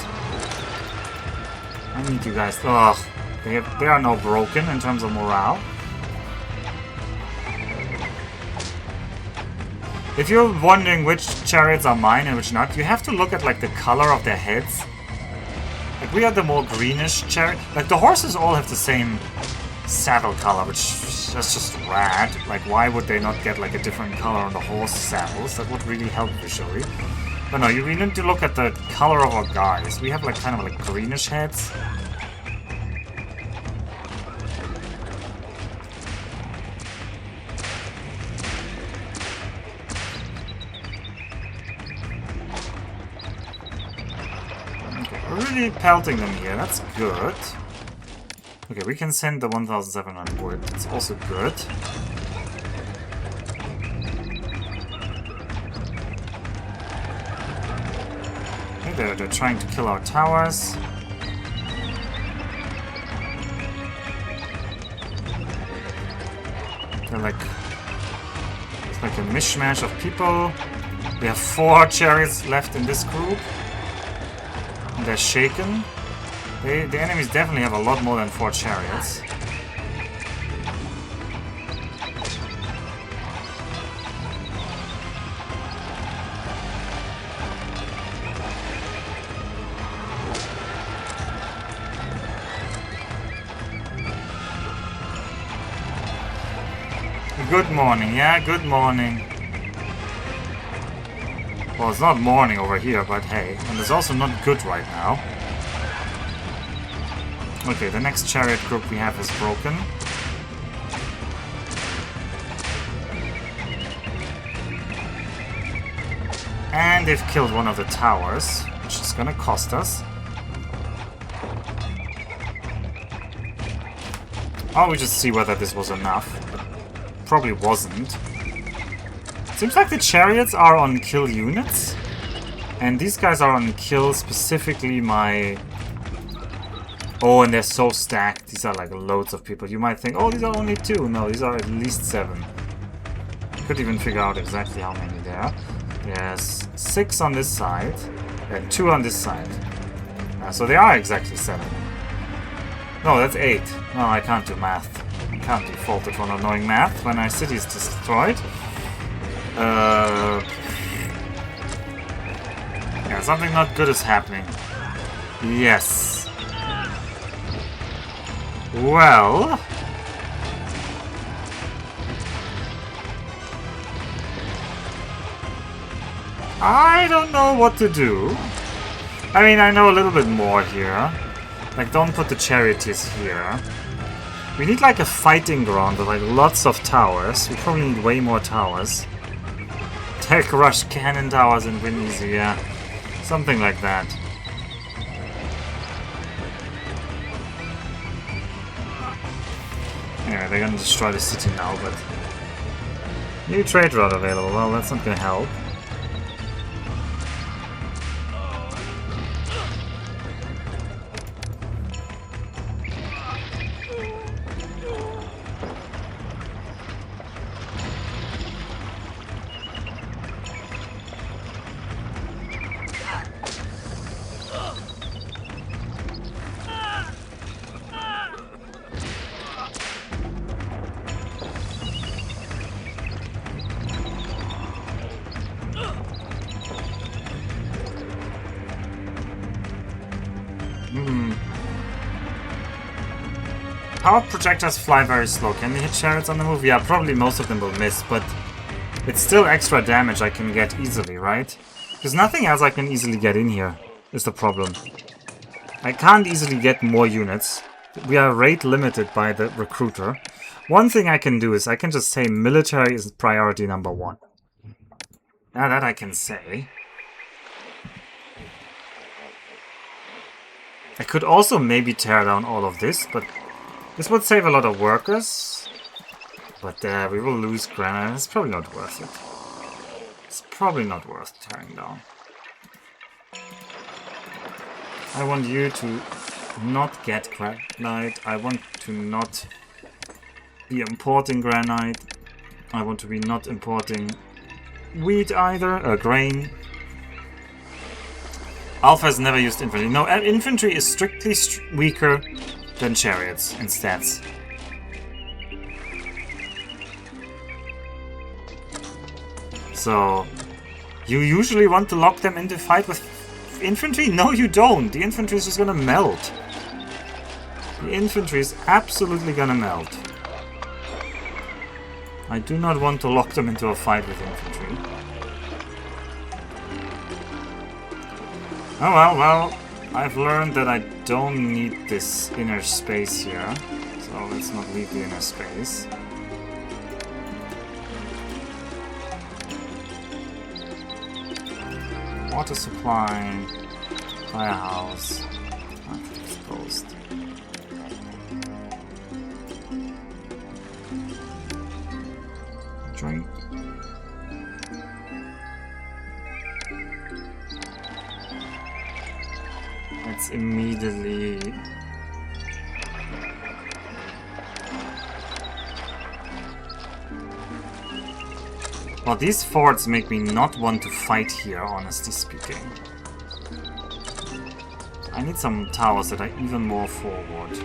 I need you guys. Ugh, they are now broken in terms of morale. If you're wondering which chariots are mine and which not, you have to look at like the color of their heads. Like we are the more greenish chariot. Like the horses all have the same saddle color, which that's just rad. Like why would they not get like a different color on the horse saddles? That would really help visually. But no, you really need to look at the color of our guys. We have like kind of like greenish heads. Okay, we're really pelting them here. That's good. Okay, we can send the 1,700 wood. That's also good. Okay, they're trying to kill our towers. They're like... It's like a mishmash of people. We have 4 chariots left in this group. And they're shaken. The enemies definitely have a lot more than 4 chariots. Good morning, yeah, good morning. Well, it's not morning over here, but hey. And it's also not good right now. Okay, the next chariot group we have is broken. And they've killed one of the towers, which is gonna cost us. Oh, we just see whether this was enough. Probably wasn't. Seems like the chariots are on kill units. And these guys are on kill specifically my... Oh, and they're so stacked. These are like loads of people. You might think, oh, these are only 2. No, these are at least 7. Could even figure out exactly how many there are. There's 6 on this side and 2 on this side. So they are exactly 7. No, that's 8. No, I can't do math. I can't be faulted for not knowing math when our city is destroyed. Yeah, something not good is happening. Yes. Well... I don't know what to do. I mean, I know a little bit more here. Like, don't put the charioteers here. We need like a fighting ground with like lots of towers. We probably need way more towers. Tech rush cannon towers and win easy, yeah. Something like that. Anyway, they're gonna destroy the city now, but... New trade route available. Well, that's not gonna help. Power projectiles fly very slow. Can they hit chariots on the move? Yeah, probably most of them will miss, but it's still extra damage I can get easily, right? Because nothing else I can easily get in here is the problem. I can't easily get more units. We are rate limited by the recruiter. One thing I can do is I can just say military is priority number 1. Now that I can say. I could also maybe tear down all of this, but this would save a lot of workers. But we will lose granite. It's probably not worth it. It's probably not worth tearing down. I want you to not get granite. I want to not be importing granite. I want to be not importing wheat either, grain. Alpha has never used infantry. No, infantry is strictly weaker than chariots in stats. So, you usually want to lock them into fight with infantry? No, you don't. The infantry is just gonna melt. The infantry is absolutely gonna melt. I do not want to lock them into a fight with infantry. Oh well, I've learned that I don't need this inner space here. So let's not leave the inner space. Water supply, firehouse, exposed. Drink. Let's immediately... Well, these forts make me not want to fight here, honestly speaking. I need some towers that are even more forward.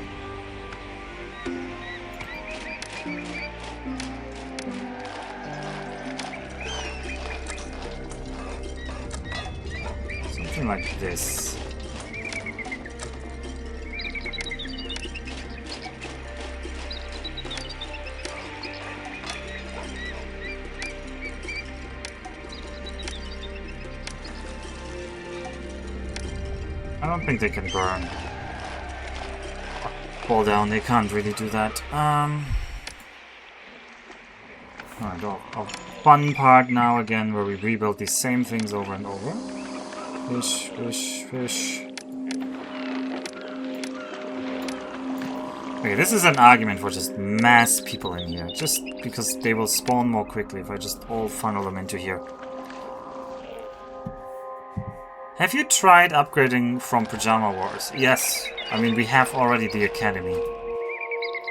Something like this. I don't think they can burn. Fall down, they can't really do that. Alright, a fun part now again where we rebuild these same things over and over. Fish, fish, fish. Okay, this is an argument for just mass people in here. Just because they will spawn more quickly if I just all funnel them into here. Have you tried upgrading from Pajama Wars? Yes. I mean, we have already the Academy.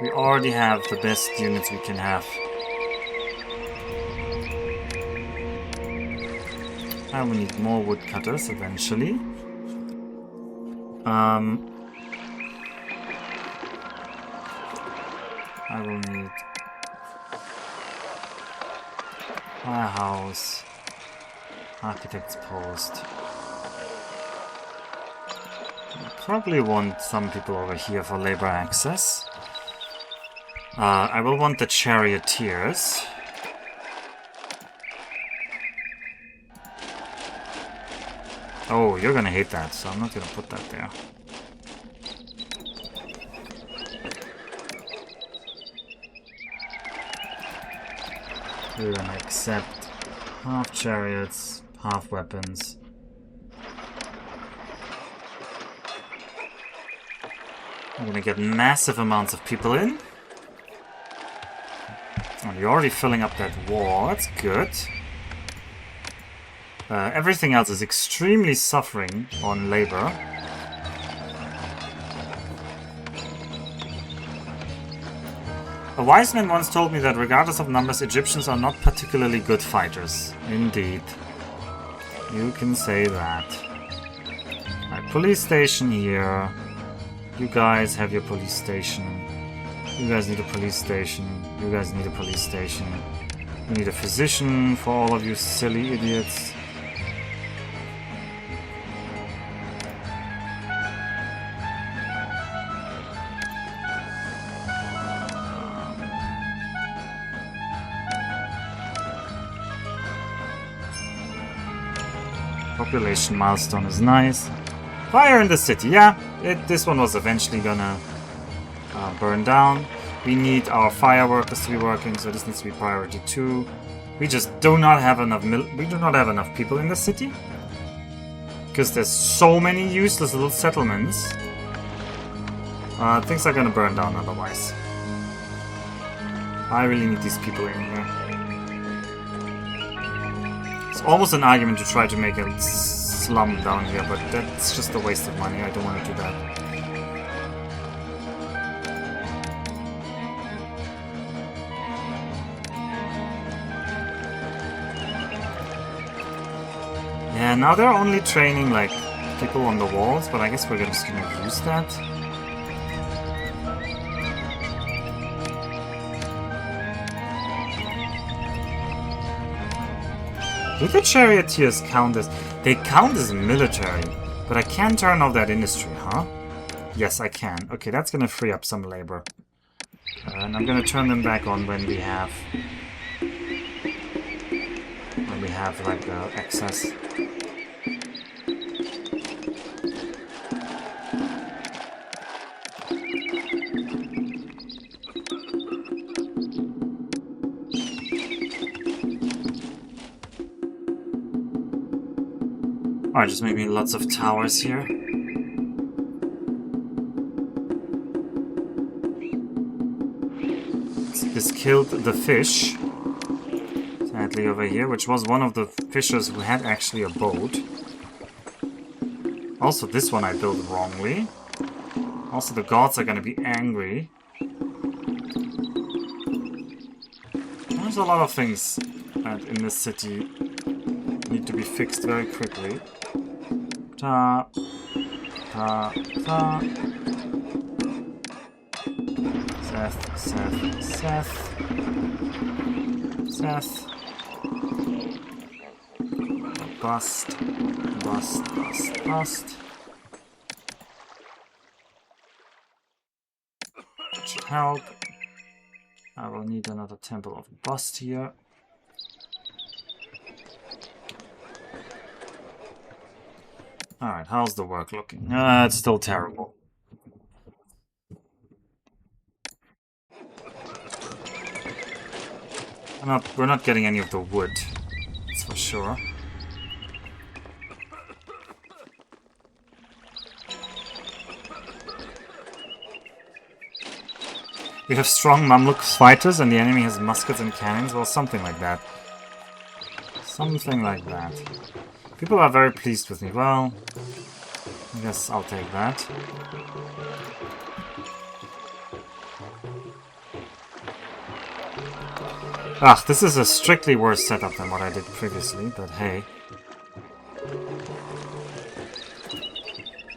We already have the best units we can have. I will need more woodcutters eventually. I will need firehouse, architect's post. I probably want some people over here for labor access. I will want the charioteers. Oh, you're gonna hate that, so I'm not gonna put that there. We're gonna accept half chariots, half weapons. I'm gonna get massive amounts of people in. Oh, you're already filling up that wall, that's good. Everything else is extremely suffering on labor. A wise man once told me that regardless of numbers, Egyptians are not particularly good fighters. Indeed. You can say that. Right, police station here. You guys have your police station. You guys need a police station. You guys need a police station. You need a physician for all of you silly idiots. Population milestone is nice. Fire in the city, yeah. This one was eventually gonna burn down. We need our fire workers to be working, so this needs to be priority 2. We just do not have enough people in the city. Because there's so many useless little settlements. Things are gonna burn down otherwise. I really need these people in here. It's almost an argument to try to make a slum down here, but that's just a waste of money. I don't want to do that. Yeah, now they're only training like people on the walls, but I guess we're just gonna use that. Do the charioteers count as... They count as military, but I can turn off that industry, huh? Yes, I can. Okay, that's gonna free up some labor. And I'm gonna turn them back on when we have... like, excess. Alright, just maybe lots of towers here. This killed the fish. Sadly over here, which was one of the fishers who had actually a boat. Also, this one I built wrongly. Also, the gods are gonna be angry. There's a lot of things that in this city need to be fixed very quickly. Ta, ta, ta. Seth, Seth, Seth. Seth. Bust, bust, bust, bust. That should help. I will need another temple of bust here. Alright, how's the work looking? It's still terrible. We're not getting any of the wood, that's for sure. We have strong Mamluk fighters and the enemy has muskets and cannons. Well, something like that. Something like that. People are very pleased with me. Well, I guess I'll take that. Ah, this is a strictly worse setup than what I did previously, but hey.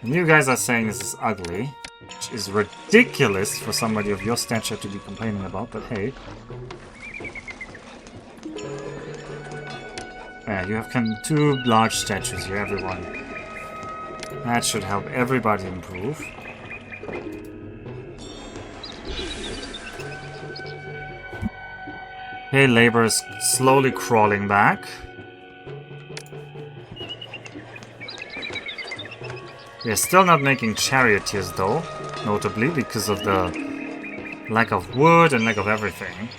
And you guys are saying this is ugly, which is ridiculous for somebody of your stature to be complaining about, but hey. Yeah, you have two large statues here, everyone. That should help everybody improve. Okay, labor is slowly crawling back. We are still not making charioteers though, notably because of the lack of wood and lack of everything.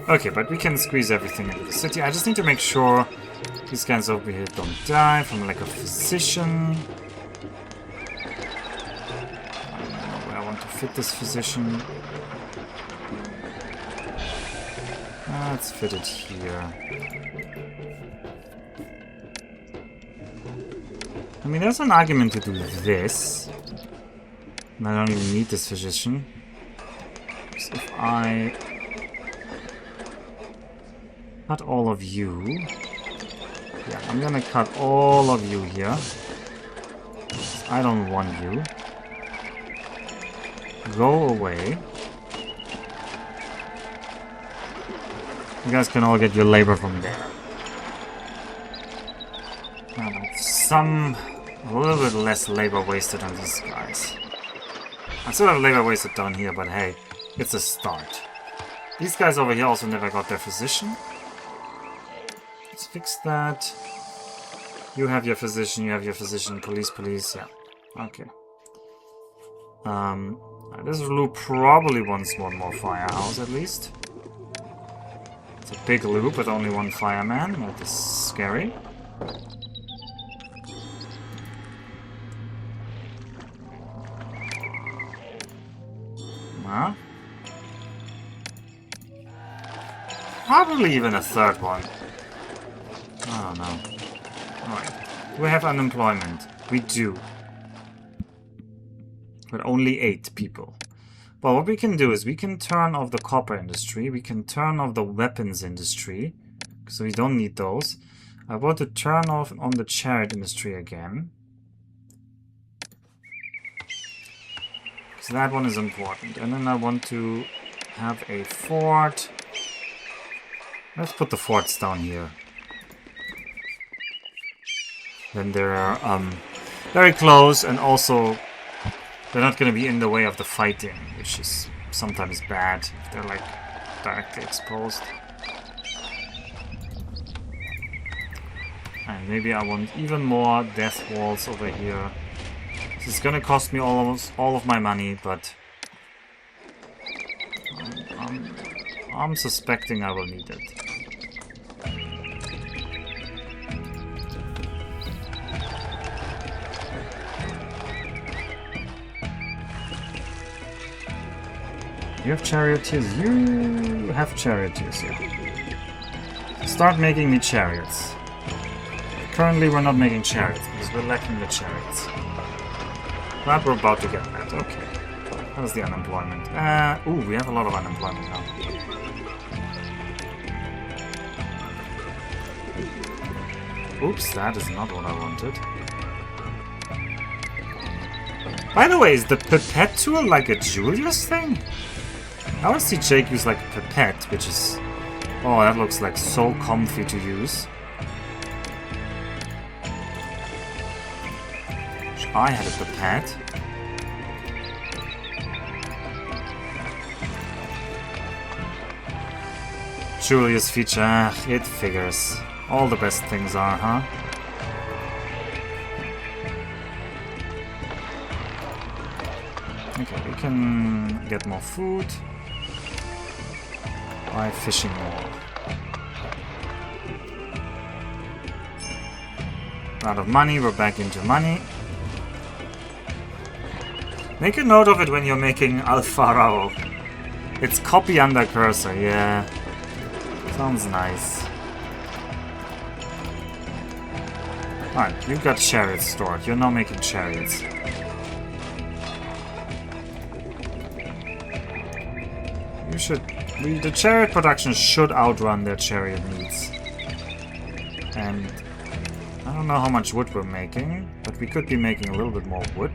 Okay, but we can squeeze everything into the city. I just need to make sure these guys over here don't die from lack of physician. I don't know where I want to fit this physician. Let's fit it here. I mean, there's an argument to do this. And I don't even need this physician. So if I cut all of you. Yeah, I'm gonna cut all of you here. I don't want you. Go away. You guys can all get your labor from there. A little bit less labor wasted on these guys. I still have labor wasted down here, but hey, it's a start. These guys over here also never got their physician. Let's fix that. You have your physician, police, yeah. Okay. This loop probably wants one more firehouse at least. It's a big loop with only one fireman, that is scary. Huh? Probably even a third one. I don't know. Alright. Do we have unemployment? We do. But only 8 people. Well, what we can do is we can turn off the copper industry. We can turn off the weapons industry. So we don't need those. I want to turn off on the chariot industry again. So that one is important. And then I want to have a fort. Let's put the forts down here. Then they're very close, and also they're not going to be in the way of the fighting, which is sometimes bad if they're like directly exposed. And maybe I want even more death walls over here. This is going to cost me almost all of my money, but I'm suspecting I will need it. You have charioteers? You have charioteers, yeah. Start making me chariots. Currently we're not making chariots because we're lacking the chariots. But we're about to get that, okay. That was the unemployment. Ooh, we have a lot of unemployment now. Oops, that is not what I wanted. By the way, is the pipette tool like a Julius thing? I always see Jake use like a pipette, which is... Oh, that looks like so comfy to use. Wish I had a pipette. Julius feature, it figures. All the best things are, huh? Okay, we can get more food by fishing more. Out of money, we're back into money. Make a note of it when you're making Pharaoh. It's copy under cursor, yeah. Sounds nice. Alright, you've got chariots stored. You're now making chariots. You should... the chariot production should outrun their chariot needs. And... I don't know how much wood we're making, but we could be making a little bit more wood.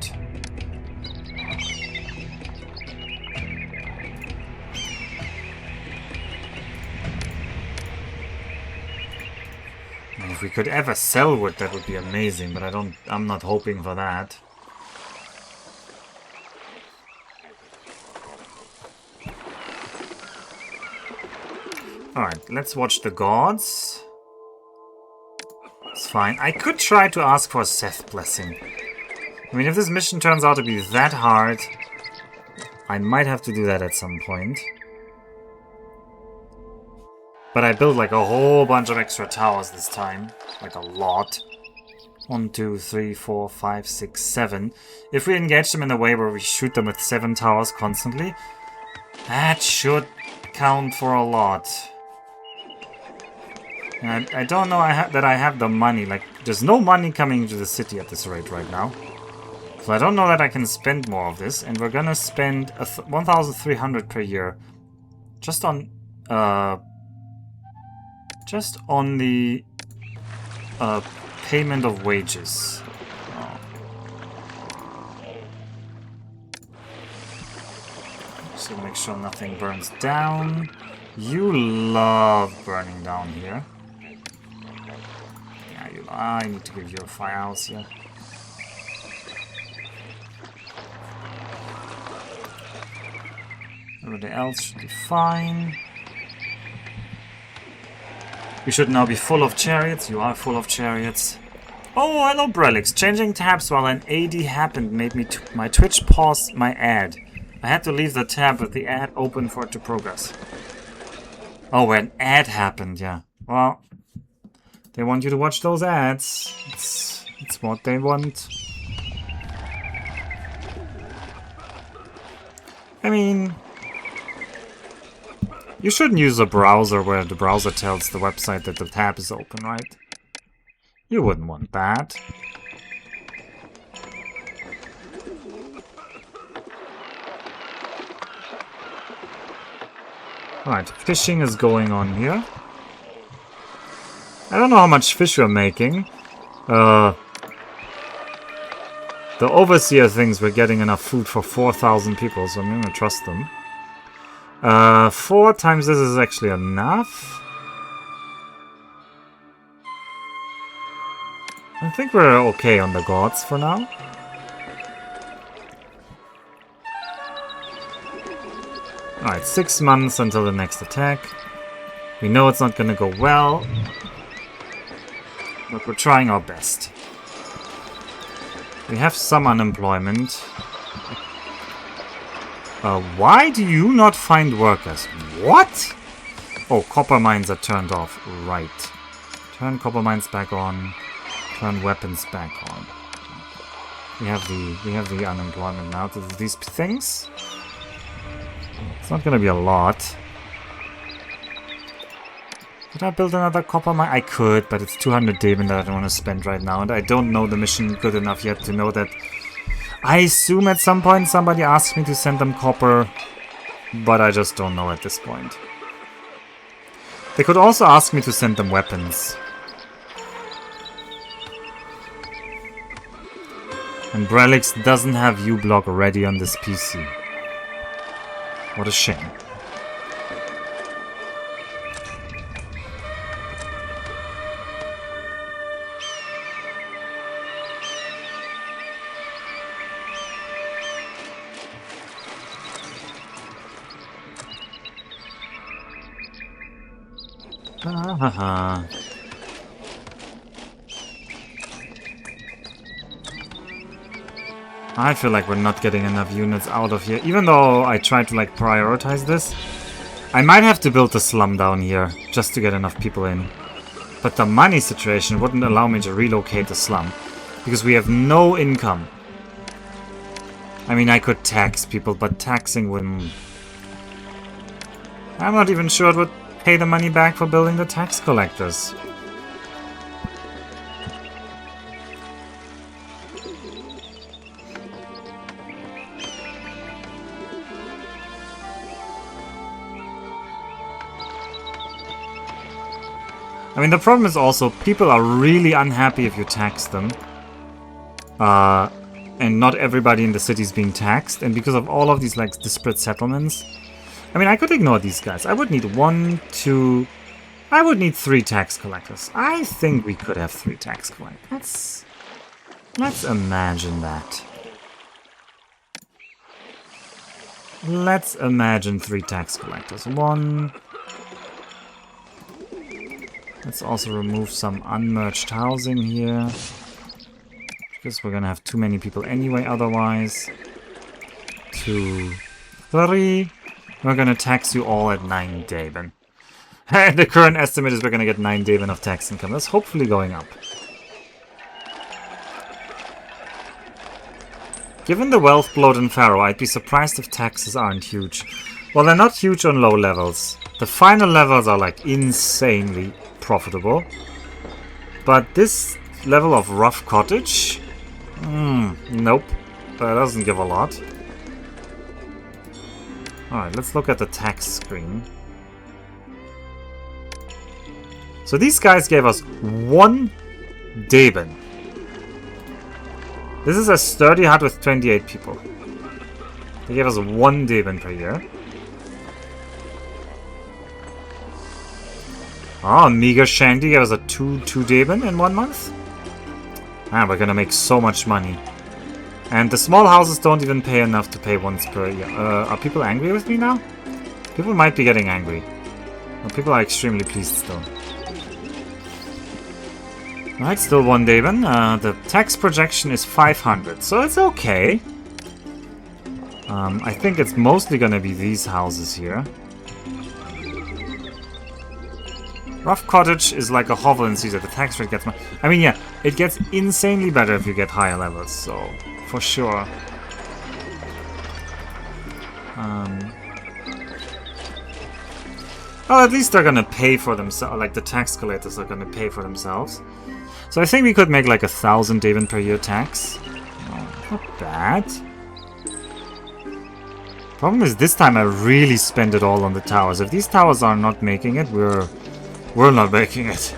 If we could ever sell wood, that would be amazing, but I'm not hoping for that. Alright, let's watch the gods. It's fine. I could try to ask for a Seth blessing. I mean, if this mission turns out to be that hard, I might have to do that at some point. But I built like a whole bunch of extra towers this time. Like a lot. 1, 2, 3, 4, 5, 6, 7. If we engage them in a way where we shoot them with 7 towers constantly, that should count for a lot. And I don't know that I have the money. Like, there's no money coming into the city at this rate right now. So I don't know that I can spend more of this. And we're gonna spend 1,300 per year just on the payment of wages. Oh. So make sure nothing burns down. You love burning down here. Yeah, I need to give you a firehouse here. Everything else should be fine. We should now be full of chariots. You are full of chariots. Oh, hello, Brelix. Changing tabs while an AD happened made me my Twitch pause my ad. I had to leave the tab with the ad open for it to progress. Oh, where an ad happened, yeah. Well, they want you to watch those ads. It's what they want. I mean... you shouldn't use a browser where the browser tells the website that the tab is open, right? You wouldn't want that. Alright, fishing is going on here. I don't know how much fish we're making. The overseer thinks we're getting enough food for 4,000 people, so I'm gonna trust them. 4 times this is actually enough. I think we're okay on the gods for now. Alright, 6 months until the next attack. We know it's not gonna go well, but we're trying our best. We have some unemployment. Why do you not find workers? What? Oh, copper mines are turned off. Right. Turn copper mines back on. Turn weapons back on. We have the unemployment now to these things. It's not gonna be a lot. Could I build another copper mine? I could, but it's 200 Daemon that I don't want to spend right now, and I don't know the mission good enough yet to know that. I assume at some point somebody asks me to send them copper, but I just don't know at this point. They could also ask me to send them weapons. And Brelix doesn't have uBlock ready on this PC. What a shame. Haha. I feel like we're not getting enough units out of here. Even though I tried to like prioritize this. I might have to build a slum down here just to get enough people in. But the money situation wouldn't allow me to relocate the slum. Because we have no income. I mean, I could tax people, but taxing wouldn't... I'm not even sure it would pay the money back for building the tax collectors. I mean, the problem is also people are really unhappy if you tax them. And not everybody in the city is being taxed. And because of all of these, like, disparate settlements... I mean, I could ignore these guys. I would need 1, 2... I would need 3 tax collectors. I think we could have 3 tax collectors. Let's imagine that. Let's imagine 3 tax collectors. 1... Let's also remove some unmerged housing here. Because we're gonna have too many people anyway otherwise. 2, 3. We're gonna tax you all at 9 Daben. And the current estimate is we're gonna get 9 Daben of tax income. That's hopefully going up. Given the wealth bloat in Pharaoh, I'd be surprised if taxes aren't huge. Well, they're not huge on low levels. The final levels are like insanely profitable. But this level of rough cottage? Nope. That doesn't give a lot. Alright, let's look at the tax screen. So these guys gave us 1 Daben. This is a sturdy hut with 28 people. They gave us 1 Daben per year. Oh, meager shanty gave us a 2 Daben in 1 month. Ah, we're gonna make so much money. And the small houses don't even pay enough to pay once per year. Are people angry with me now? People might be getting angry. Well, people are extremely pleased still. Right, still 1 Daben. The tax projection is 500, so it's okay. I think it's mostly gonna be these houses here. Rough cottage is like a hovel in Caesar. The tax rate gets... I mean, yeah, it gets insanely better if you get higher levels, so... For sure. Well, at least they're gonna pay for themselves. Like, the tax collectors are gonna pay for themselves. So I think we could make like 1,000 Daven per year tax. Oh, not bad. Problem is, this time I really spend it all on the towers. If these towers are not making it, we're not making it.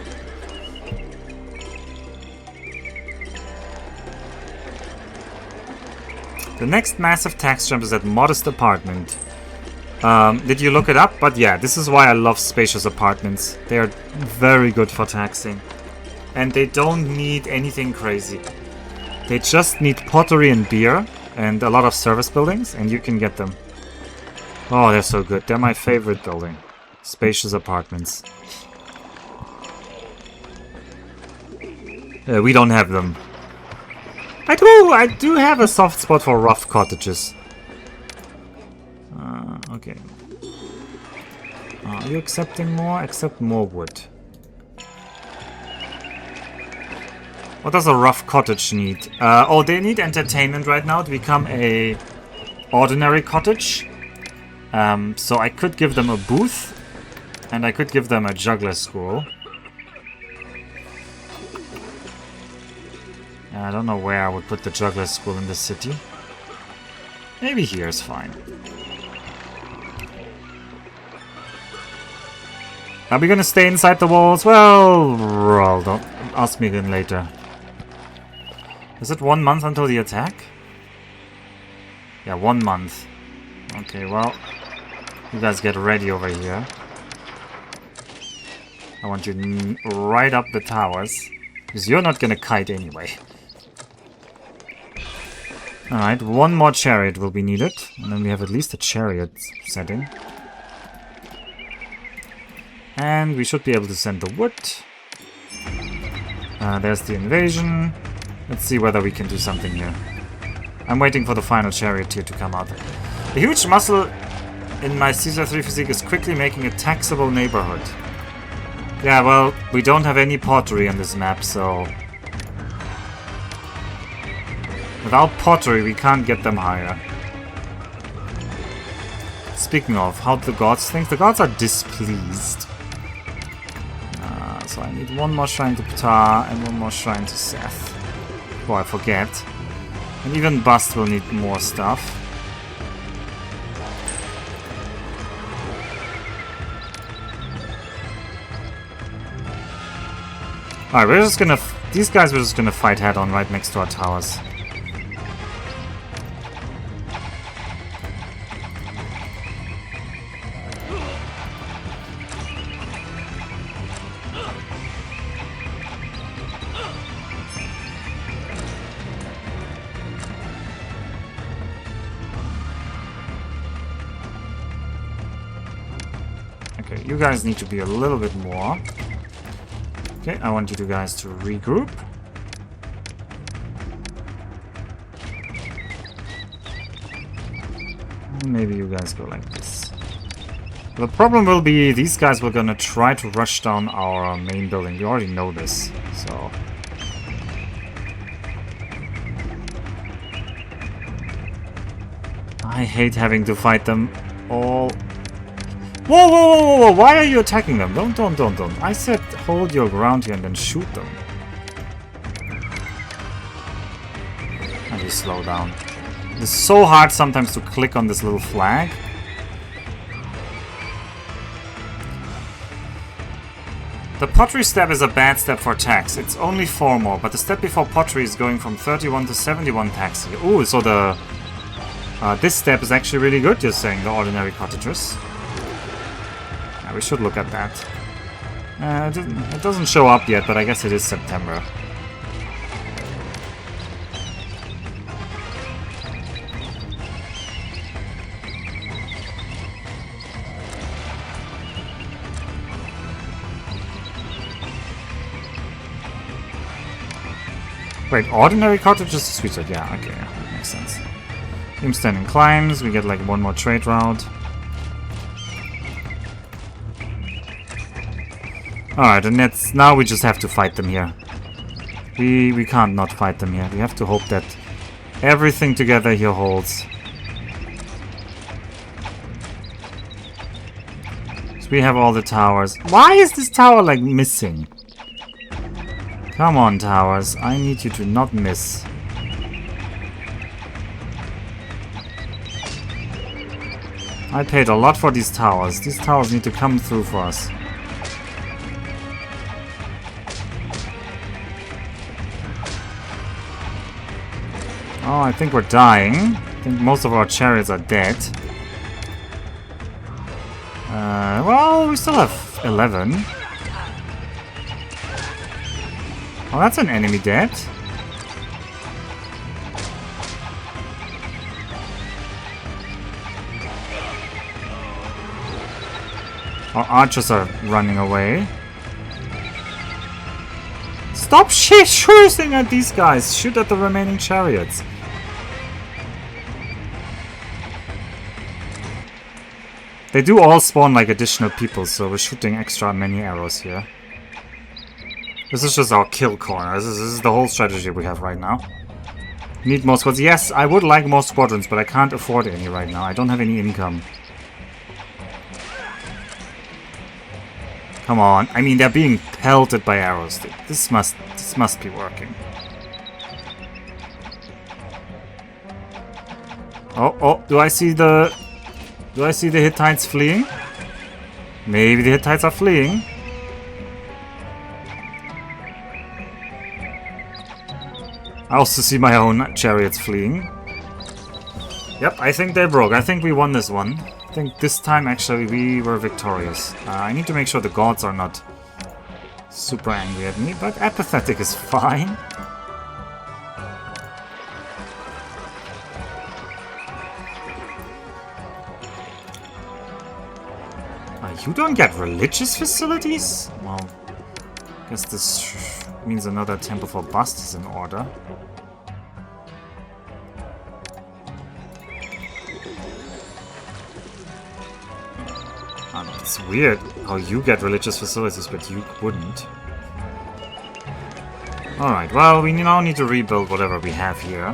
The next massive tax jump is at Modest Apartment. Did you look it up? But yeah, this is why I love spacious apartments. They are very good for taxing. And they don't need anything crazy. They just need pottery and beer and a lot of service buildings, and you can get them. Oh, they're so good. They're my favorite building. Spacious apartments. We don't have them. I do have a soft spot for rough cottages. Okay. Are you accepting more? Accept more wood. What does a rough cottage need? Oh, they need entertainment right now to become a ordinary cottage. So I could give them a booth, and I could give them a juggler school. I don't know where I would put the juggler school in the city. Maybe here is fine. Are we gonna stay inside the walls? Well, don't ask me again later. Is it 1 month until the attack? Yeah, 1 month. Okay, well, you guys get ready over here. I want you right up the towers, because you're not gonna kite anyway. Alright, 1 more chariot will be needed, and then we have at least a chariot setting. And we should be able to send the wood. There's the invasion. Let's see whether we can do something here. I'm waiting for the final charioteer to come out. The huge muscle in my Caesar 3 physique is quickly making a taxable neighborhood. Yeah, well, we don't have any pottery on this map, so... Without pottery, we can't get them higher. Speaking of, how do the gods think? The gods are displeased. So I need one more shrine to Ptah and one more shrine to Seth. Before I forget. And even Bust will need more stuff. Alright, we're just gonna... These guys we're just gonna fight head on right next to our towers. Okay, you guys need to be a little bit more. Okay, I want you guys to regroup. Maybe you guys go like this. The problem will be these guys were gonna try to rush down our main building. We already know this, so... I hate having to fight them all... Whoa, whoa, whoa, whoa, whoa, why are you attacking them? Don't. I said hold your ground here and then shoot them. And you slow down. It's so hard sometimes to click on this little flag. The pottery step is a bad step for tax. It's only 4 more, but the step before pottery is going from 31 to 71 tax. Ooh, so the... this step is actually really good, you're saying, the ordinary cottagers. Yeah, we should look at that. It doesn't show up yet, but I guess it is September. Wait, ordinary cottages? Sweet, yeah, okay, yeah, that makes sense. Team standing climbs, we get like 1 more trade route. Alright, and that's now we just have to fight them here. We can't not fight them here. We have to hope that everything together here holds. So we have all the towers. Why is this tower like missing? Come on, towers. I need you to not miss. I paid a lot for these towers. These towers need to come through for us. Oh, I think we're dying. I think most of our chariots are dead. Well, we still have 11. Oh, that's an enemy dead. Our archers are running away. Stop shooting at these guys! Shoot at the remaining chariots. They do all spawn like additional people, so we're shooting extra many arrows here. This is just our kill corner. This is the whole strategy we have right now. Need more squads. Yes, I would like more squadrons, but I can't afford any right now. I don't have any income. Come on. I mean, they're being pelted by arrows. This must be working. Oh, do I see the Hittites fleeing? Maybe the Hittites are fleeing. I also see my own chariots fleeing. Yep, I think they broke. I think we won this one. I think this time actually we were victorious. I need to make sure the gods are not super angry at me, but apathetic is fine. You don't get religious facilities? Well, I guess this means another temple for Bust is in order. It's weird how you get religious facilities, but you wouldn't. Alright, well, we now need to rebuild whatever we have here.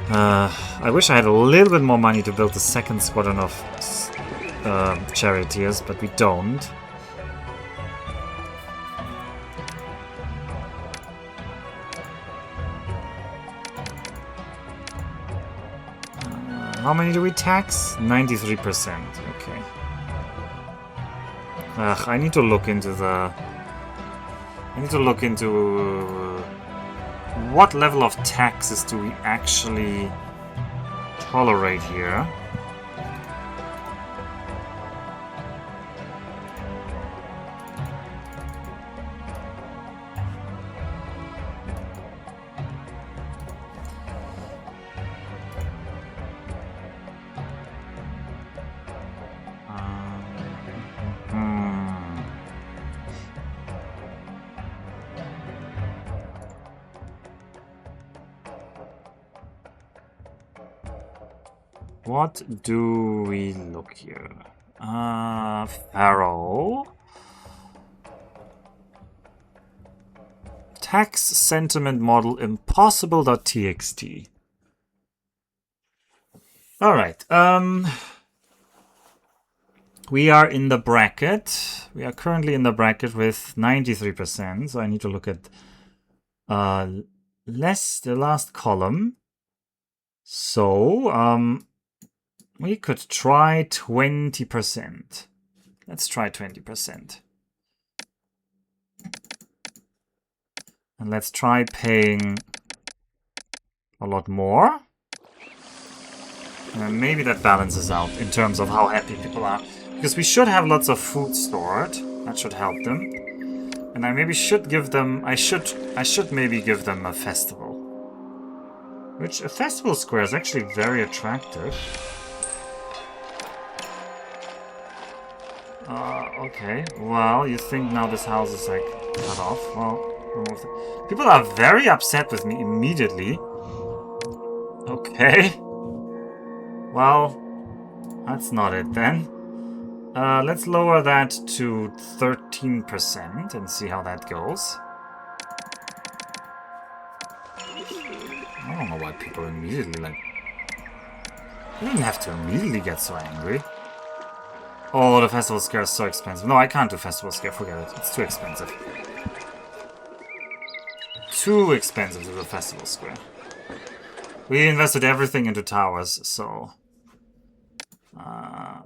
I wish I had a little bit more money to build the second squadron of charioteers, but we don't. How many do we tax? 93%. Okay. I need to look into the... I need to look into... what level of taxes do we actually tolerate here? What do we look here? Pharaoh. Tax sentiment model impossible.txt. Alright, we are in the bracket. We are currently in the bracket with 93%, so I need to look at the last column. So, we could try 20%. Let's try 20%. And let's try paying a lot more. And maybe that balances out in terms of how happy people are. Because we should have lots of food stored. That should help them. And I maybe should give them... I should maybe give them a festival. Which, a festival square is actually very attractive. Okay. Well, you think now this house is like cut off. Well, people are very upset with me immediately. Okay. Well, that's not it then. Let's lower that to 13% and see how that goes. I don't know why people immediately like... You didn't have to immediately get so angry. Oh, the festival scare is so expensive. No, I can't do festival scare, forget it. It's too expensive. Too expensive to do festival square. We invested everything into towers, so...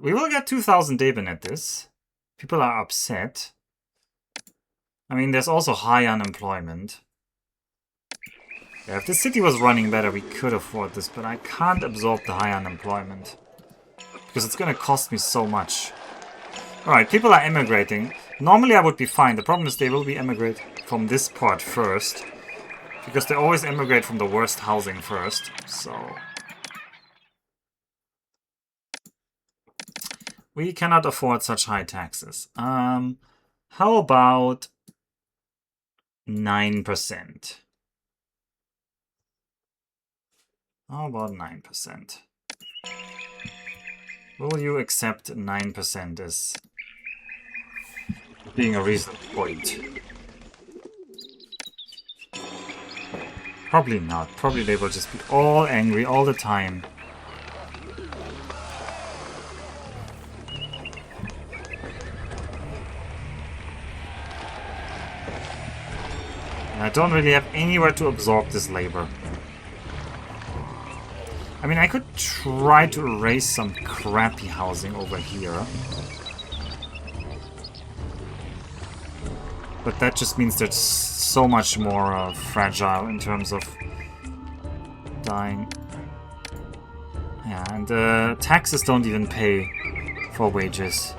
we will get 2,000 Deben at this. People are upset. I mean, there's also high unemployment. Yeah, if the city was running better, we could afford this, but I can't absorb the high unemployment. Because it's gonna cost me so much. Alright, people are emigrating. Normally I would be fine. The problem is they will be emigrate from this part first. Because they always emigrate from the worst housing first. So... we cannot afford such high taxes. How about 9%? How about 9%? Will you accept 9% as being a reasonable point? Probably not. Probably they will just be all angry all the time. I don't really have anywhere to absorb this labor. I mean, I could try to raise some crappy housing over here. But that just means there's so much more fragile in terms of dying. Yeah, and taxes don't even pay for wages.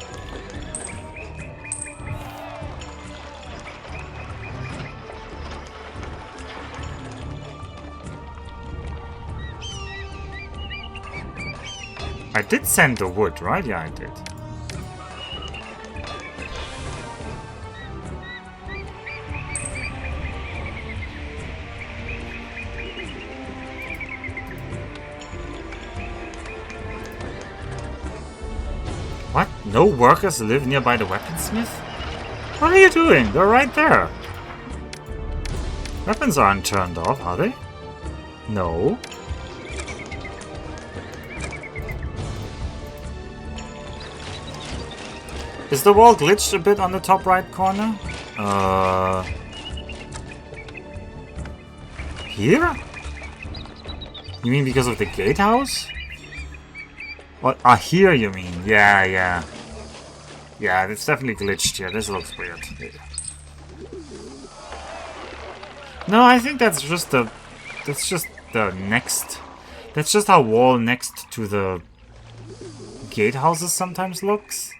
I did send the wood, right? Yeah, I did. What? No workers live nearby the weaponsmith? What are you doing? They're right there. Weapons aren't turned off, are they? No. Is the wall glitched a bit on the top right corner? Here? You mean because of the gatehouse? What? Ah, here you mean? Yeah, yeah. Yeah, it's definitely glitched here. This looks weird. No, I think that's just the... That's just the next... That's just how wall next to the gatehouses sometimes looks.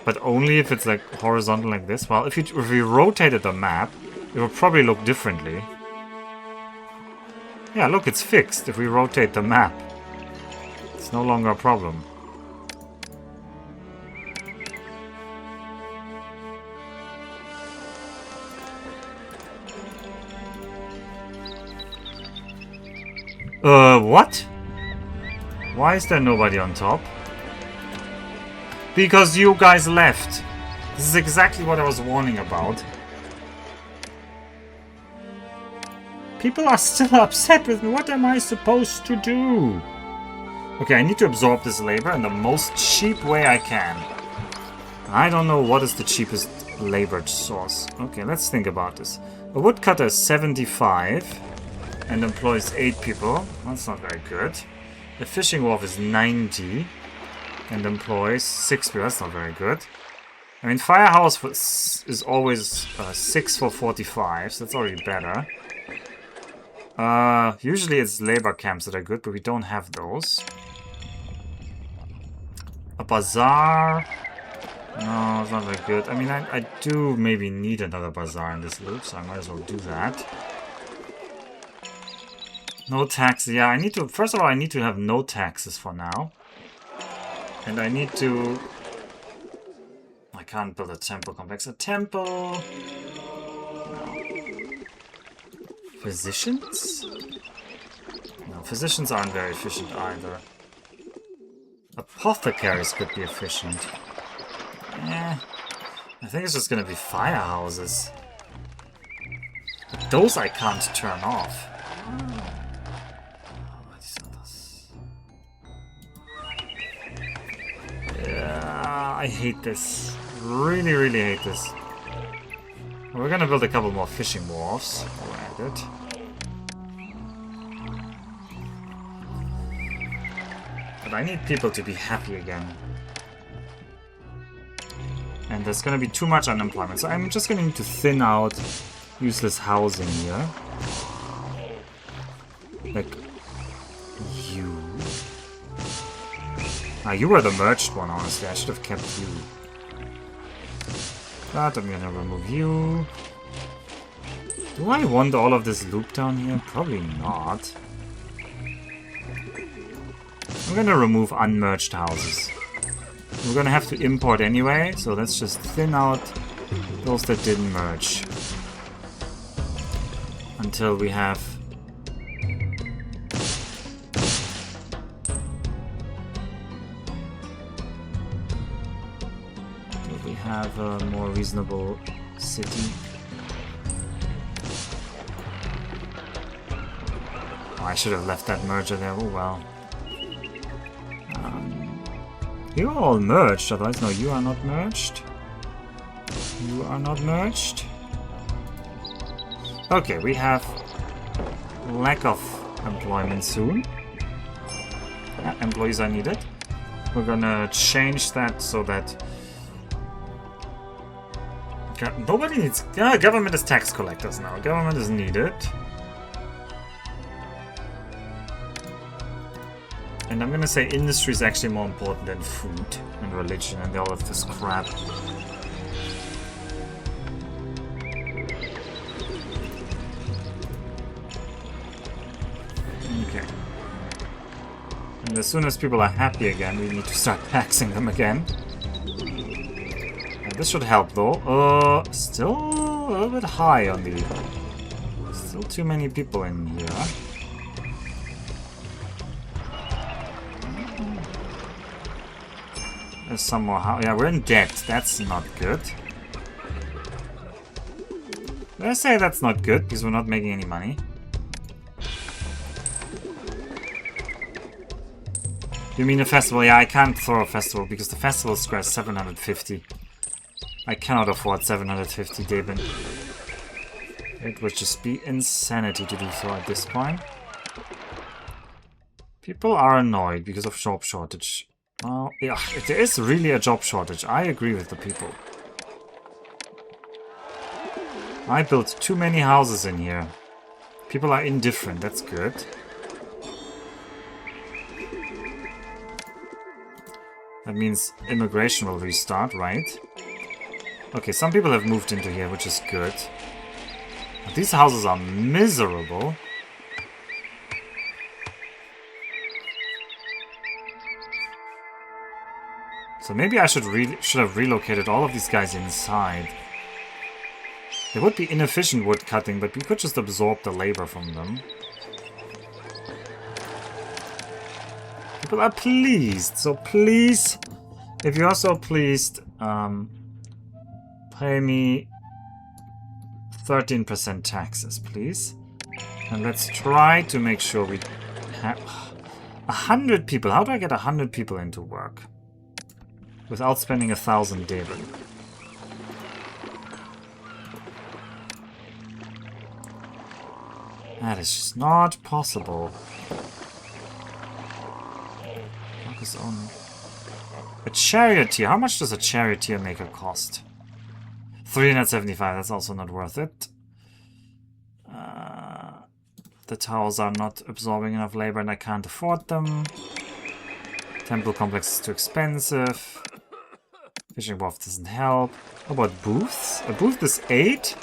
But only if it's like horizontal like this. Well, if we rotated the map, it would probably look differently. Yeah, look, it's fixed if we rotate the map. It's no longer a problem. What? Why is there nobody on top? Because you guys left. This is exactly what I was warning about. People are still upset with me. What am I supposed to do? Okay, I need to absorb this labor in the most cheap way I can. I don't know what is the cheapest labor source. Okay, let's think about this. A woodcutter is 75 and employs 8 people. That's not very good. A fishing wharf is 90 and employs 6 people. That's not very good. I mean, firehouse is always 6 for 45, so that's already better. Usually it's labor camps that are good, but we don't have those. A bazaar. No, it's not very good. I mean, I do maybe need another bazaar in this loop, so I might as well do that. No taxes. Yeah, I need to... First of all, I need to have no taxes for now. And I need to... I can't build a temple complex. A temple... No. Physicians? No, physicians aren't very efficient either. Apothecaries could be efficient. Eh, I think it's just gonna be firehouses. But those I can't turn off. Yeah, I hate this. Really, really hate this. We're gonna build a couple more fishing wharfs. I'll add it. But I need people to be happy again. And there's gonna be too much unemployment, so I'm just gonna need to thin out useless housing here. Like you. Ah, you were the merged one, honestly. I should have kept you. But I'm gonna remove you. Do I want all of this loop down here? Probably not. I'm gonna remove unmerged houses. We're gonna have to import anyway, so let's just thin out those that didn't merge. Until we have... have a more reasonable city. Oh, I should have left that merger there. Oh well. You are all merged, otherwise no, you are not merged. You are not merged. Okay, we have lack of employment soon. Employees are needed. We're gonna change that so that nobody needs... government is tax collectors now. Government is needed. And I'm gonna say industry is actually more important than food and religion and all of this crap. Okay. And as soon as people are happy again, we need to start taxing them again. This should help though. Still a little bit high on the... Still too many people in here. There's some more. Yeah, we're in debt. That's not good. Let's say that's not good because we're not making any money. You mean a festival? Yeah, I can't throw a festival because the festival square is 750. I cannot afford 750 Deben. It would just be insanity to do so at this point. People are annoyed because of job shortage. Well, yeah, there is really a job shortage. I agree with the people. I built too many houses in here. People are indifferent, that's good. That means immigration will restart, right? Okay, some people have moved into here, which is good. But these houses are miserable. So maybe I should have relocated all of these guys inside. There would be inefficient wood cutting, but we could just absorb the labor from them. People are pleased, so please, if you are so pleased, pay me 13% taxes, please. And let's try to make sure we have 100 people. How do I get 100 people into work without spending 1,000 Deben? That is just not possible. Focus on a charioteer. How much does a charioteer maker cost? 375. That's also not worth it. The towers are not absorbing enough labor and I can't afford them. Temple complex is too expensive. Fishing wharf doesn't help. How about booths? A booth is 8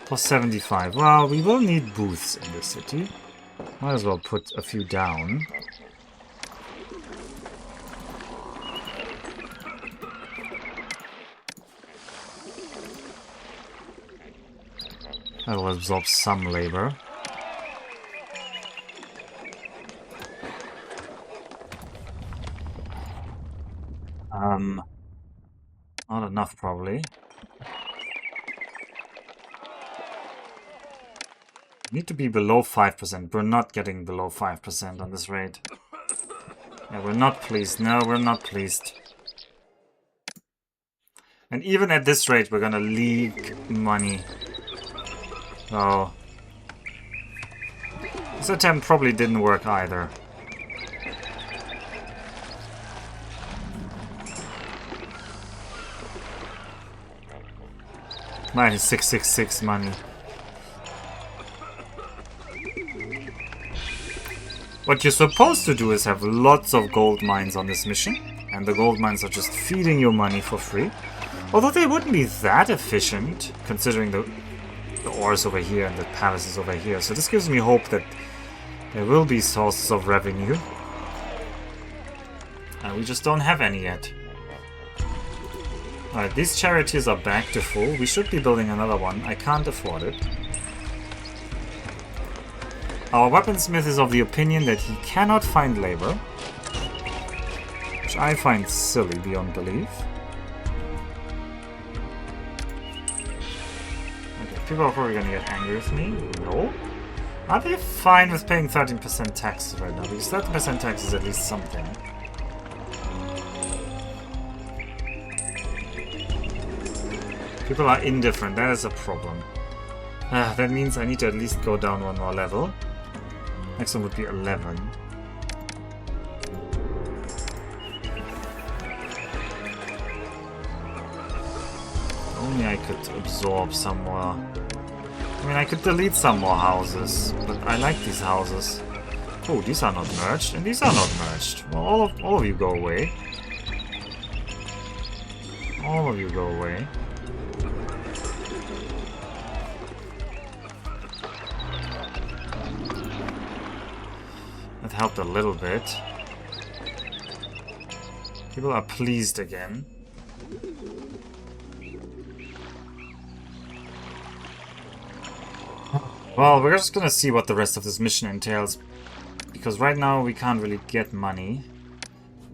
or 75. Well, we will need booths in the city. Might as well put a few down. That will absorb some labor. Not enough, probably. Need to be below 5%. We're not getting below 5% on this rate. Yeah, we're not pleased. No, we're not pleased. And even at this rate, we're gonna leak money. So this attempt probably didn't work either. Minus 666 money. What you're supposed to do is have lots of gold mines on this mission, and the gold mines are just feeding you money for free. Although they wouldn't be that efficient, considering the ores over here and the palaces over here. So this gives me hope that there will be sources of revenue. And we just don't have any yet. Alright, these charioteers are back to full. We should be building another one. I can't afford it. Our weaponsmith is of the opinion that he cannot find labor, which I find silly beyond belief. Okay, people are probably gonna get angry with me. No. Are they fine with paying 13% tax right now? Because 13% tax is at least something. People are indifferent, that is a problem. That means I need to at least go down one more level. Next one would be 11. Only I could absorb some more. I mean, I could delete some more houses, but I like these houses. Oh, these are not merged, and these are not merged. Well, all of you go away. All of you go away. That helped a little bit. People are pleased again. Well, we're just gonna see what the rest of this mission entails. Because right now we can't really get money.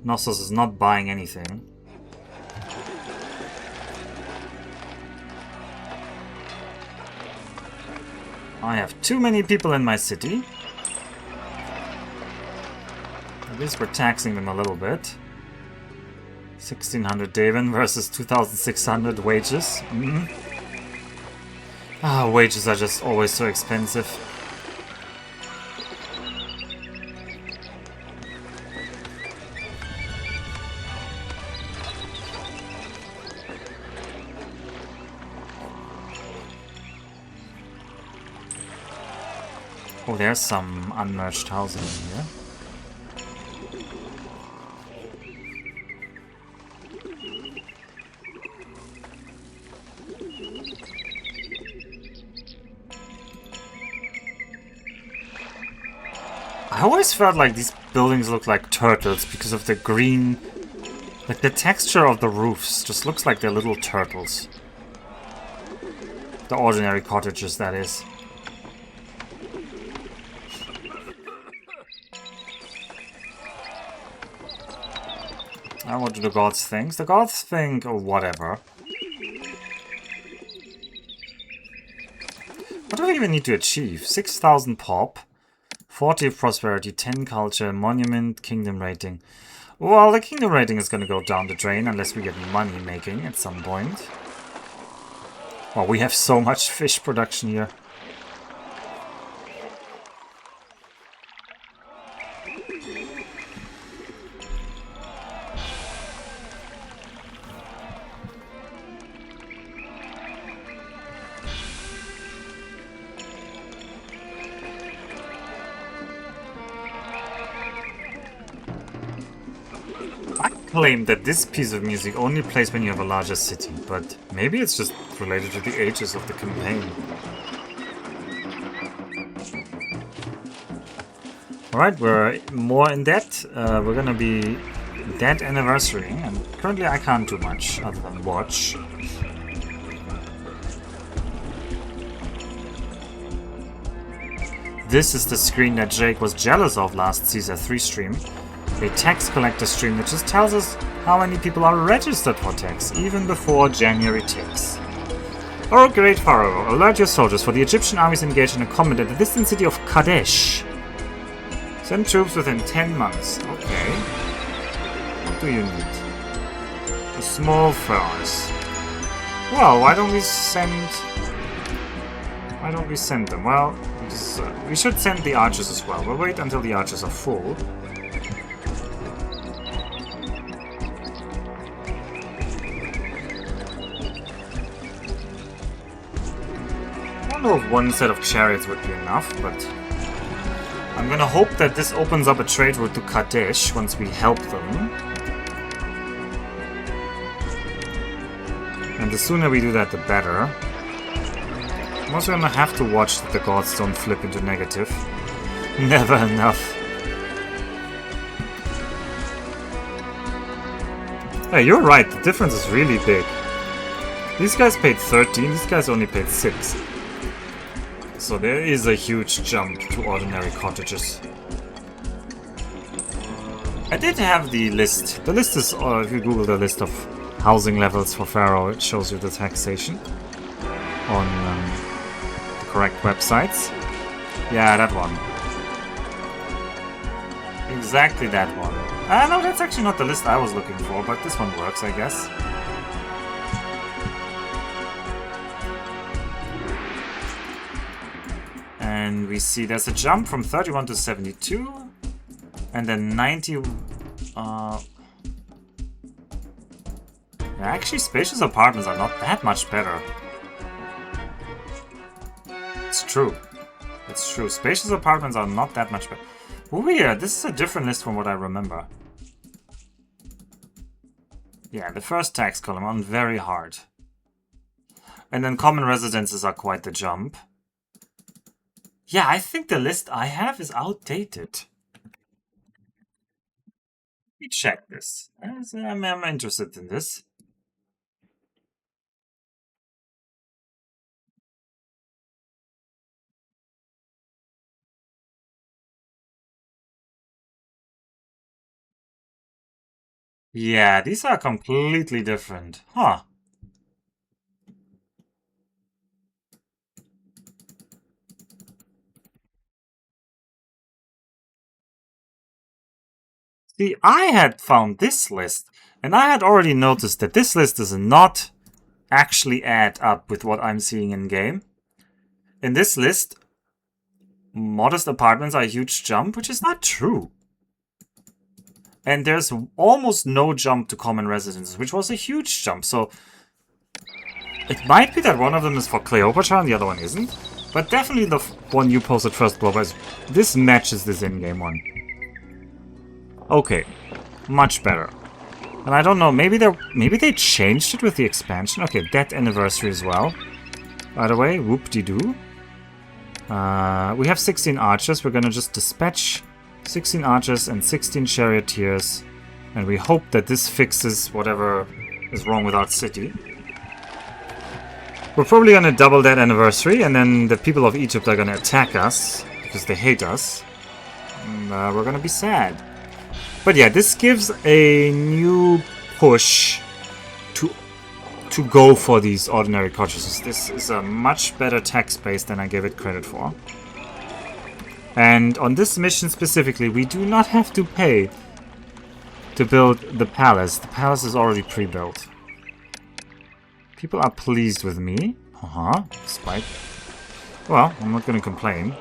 Knossos is not buying anything. I have too many people in my city. At least we're taxing them a little bit. 1600 Devon versus 2600 wages. Wages are just always so expensive. Oh, there's some unmerged housing in here. I always felt like these buildings look like turtles because of the green... Like the texture of the roofs just looks like they're little turtles. The ordinary cottages, that is. What do the gods think? The gods think, oh, whatever. What do I even need to achieve? 6,000 pop, 40 prosperity, 10 culture, monument, kingdom rating. Well, the kingdom rating is going to go down the drain unless we get money making at some point. Well, we have so much fish production here. Claim that this piece of music only plays when you have a larger city, but maybe it's just related to the ages of the campaign. Alright, we're more in debt. We're gonna be debt anniversary, and currently I can't do much other than watch. This is the screen that Jake was jealous of last Caesar 3 stream. A tax collector stream that just tells us how many people are registered for tax, even before January ticks. Oh, great Pharaoh, alert your soldiers, for the Egyptian army is engaged in a combat at the distant city of Kadesh. Send troops within 10 months. Okay. What do you need? A small force. Well, why don't we send them? Well, we should send the archers as well. We'll wait until the archers are full. I don't know if one set of chariots would be enough, but I'm gonna hope that this opens up a trade route to Kadesh once we help them. And the sooner we do that, the better. I'm also gonna have to watch that the gods don't flip into negative. Never enough. Hey, you're right, the difference is really big. These guys paid 13, these guys only paid 6. So there is a huge jump to ordinary cottages. I did have the list. The list is, if you Google the list of housing levels for Pharaoh, it shows you the taxation on the correct websites. Yeah, that one. Exactly that one. No, that's actually not the list I was looking for, but this one works, I guess. And we see there's a jump from 31 to 72, and then 90. Actually, spacious apartments are not that much better. It's true. It's true. Spacious apartments are not that much better. Weird. This is a different list from what I remember. Yeah, the first tax column on very hard. And then common residences are quite the jump. Yeah, I think the list I have is outdated. Let me check this. I'm interested in this. Yeah, these are completely different. Huh. See, I had found this list, and I had already noticed that this list does not actually add up with what I'm seeing in game. In this list, modest apartments are a huge jump, which is not true. And there's almost no jump to common residences, which was a huge jump. So it might be that one of them is for Cleopatra and the other one isn't. But definitely the one you posted first, Global, this matches this in-game one. Okay, much better. And I don't know, maybe they changed it with the expansion. Okay, that anniversary as well. By the way, whoop-de-doo. We have 16 archers. We're gonna just dispatch 16 archers and 16 charioteers. And we hope that this fixes whatever is wrong with our city. We're probably gonna double that anniversary, and then the people of Egypt are gonna attack us because they hate us. And we're gonna be sad. But yeah, this gives a new push to go for these ordinary purchases. This is a much better tax base than I gave it credit for. And on this mission specifically, we do not have to pay to build the palace. The palace is already pre-built. People are pleased with me. Despite... Well, I'm not going to complain.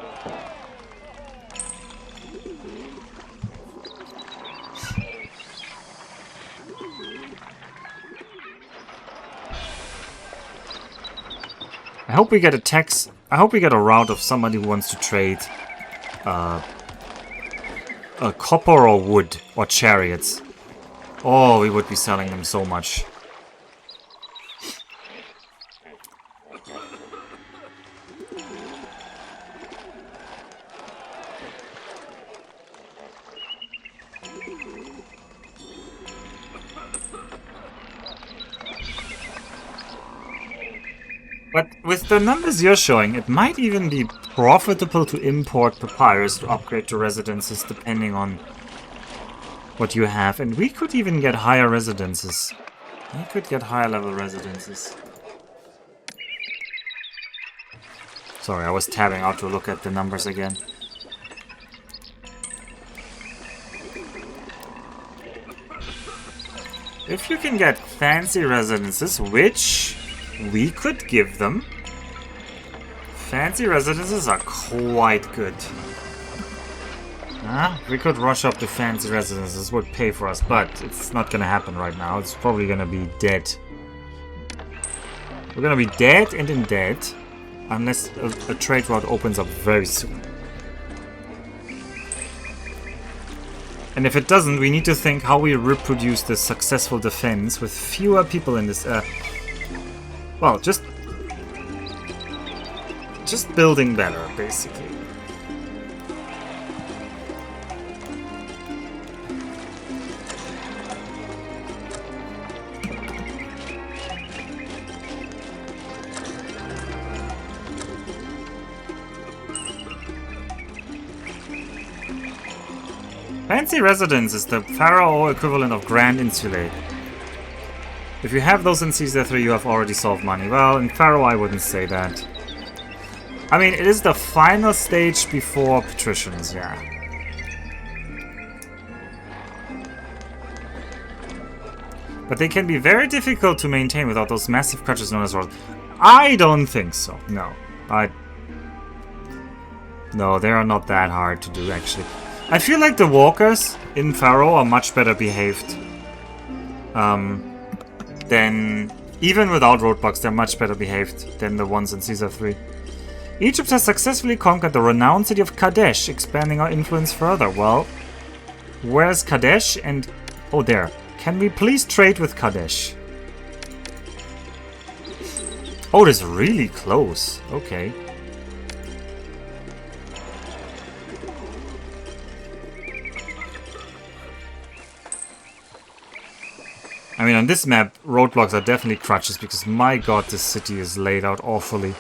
I hope we get a tax... I hope we get a route of somebody who wants to trade a copper or wood or chariots. Oh, we would be selling them so much. But with the numbers you're showing, it might even be profitable to import papyrus to upgrade to residences depending on what you have. And we could even get higher residences. We could get higher level residences. Sorry, I was tabbing out to look at the numbers again. If you can get fancy residences, which we could give them. Fancy residences are quite good. We could rush up to fancy residences, would pay for us, but it's not gonna happen right now. It's probably gonna be dead. We're gonna be dead and in debt, unless a trade route opens up very soon. And if it doesn't, we need to think how we reproduce this successful defense with fewer people in this... well, just building better, basically. Fancy residence is the Pharaoh equivalent of Grand Insulae. If you have those in Caesar 3, you have already solved money. Well, in Pharaoh, I wouldn't say that. I mean, it is the final stage before patricians, yeah. But they can be very difficult to maintain without those massive crutches known as rods. I don't think so. No. No, they are not that hard to do, actually. I feel like the walkers in Pharaoh are much better behaved. Then, even without roadblocks, they're much better behaved than the ones in Caesar 3. Egypt has successfully conquered the renowned city of Kadesh, expanding our influence further. Well, where's Kadesh? And... oh, there. Can we please trade with Kadesh? Oh, it is really close. Okay. I mean, on this map, roadblocks are definitely crutches because, my god, this city is laid out awfully.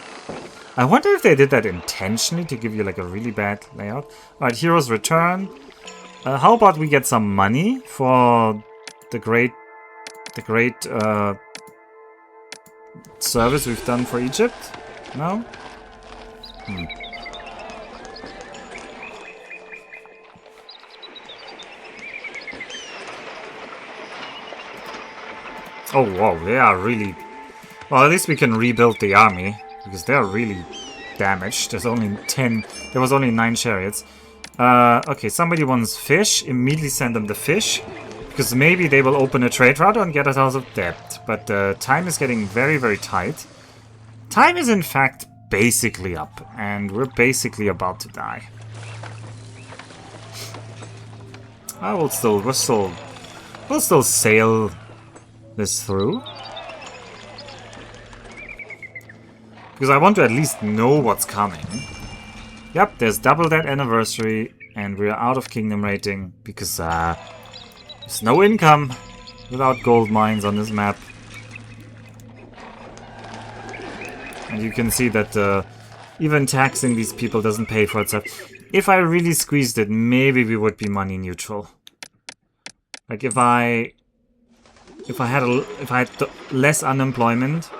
I wonder if they did that intentionally to give you, like, a really bad layout. Alright, heroes return. How about we get some money for the great service we've done for Egypt? No? Oh, whoa, they are really... Well, at least we can rebuild the army, because they are really damaged. There's only 10... There was only 9 chariots. Okay, somebody wants fish. Immediately send them the fish, because maybe they will open a trade route and get us out of debt. But time is getting very, very tight. Time is, in fact, basically up, and we're basically about to die. We'll still sail this through. Because I want to at least know what's coming. Yep, there's double that anniversary, and we're out of kingdom rating, because there's no income without gold mines on this map. And you can see that even taxing these people doesn't pay for itself. If I really squeezed it, maybe we would be money neutral. Like if I had less unemployment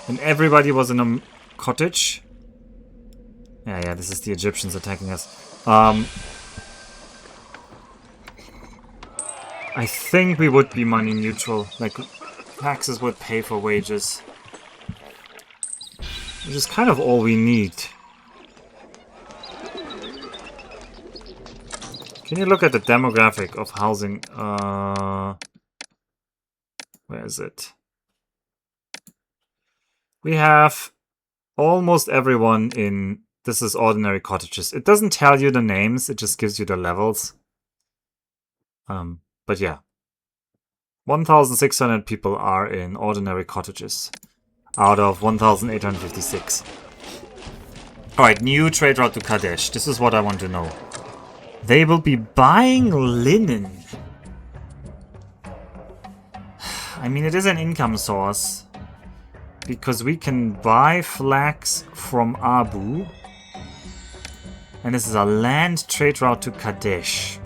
and everybody was in a cottage. Yeah, this is the Egyptians attacking us. I think we would be money neutral. Like taxes would pay for wages, which is kind of all we need. Can you look at the demographic of housing? Where is it? We have almost everyone in... This is ordinary cottages. It doesn't tell you the names, it just gives you the levels. But yeah. 1,600 people are in ordinary cottages out of 1,856. Alright, new trade route to Kadesh. This is what I want to know. They will be buying linen. I mean, it is an income source, because we can buy flax from Abu. And this is a land trade route to Kadesh.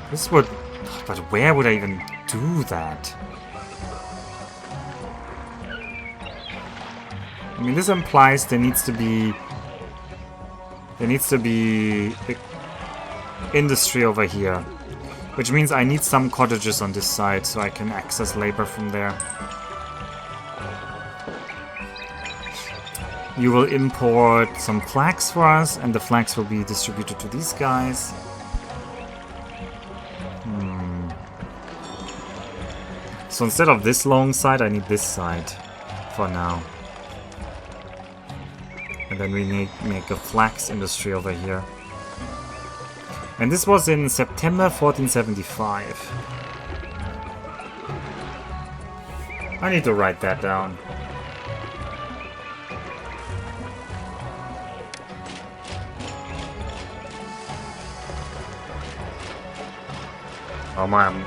This would... But where would I even do that? I mean, this implies there needs to be industry over here, which means I need some cottages on this side so I can access labor from there. You will import some flax for us, and the flax will be distributed to these guys. So instead of this long side, I need this side for now. And then we make a flax industry over here. And this was in September 1475. I need to write that down. Oh man.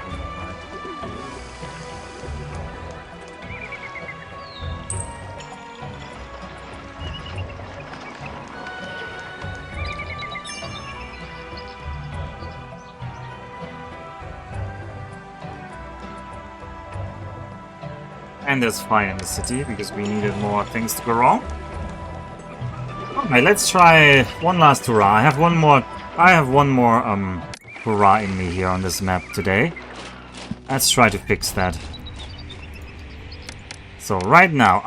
And there's fire in the city, because we needed more things to go wrong. Alright, let's try one last hurrah. I have one more hurrah in me here on this map today. Let's try to fix that. So right now,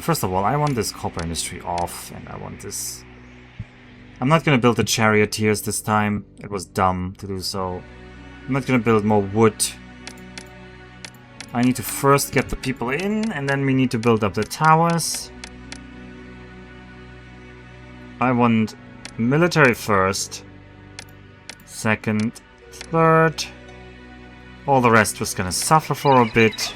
first of all, I want this copper industry off, and I want this... I'm not gonna build the charioteers this time. It was dumb to do so. I'm not gonna build more wood. I need to first get the people in, and then we need to build up the towers. I want military first, second, third. All the rest was gonna suffer for a bit.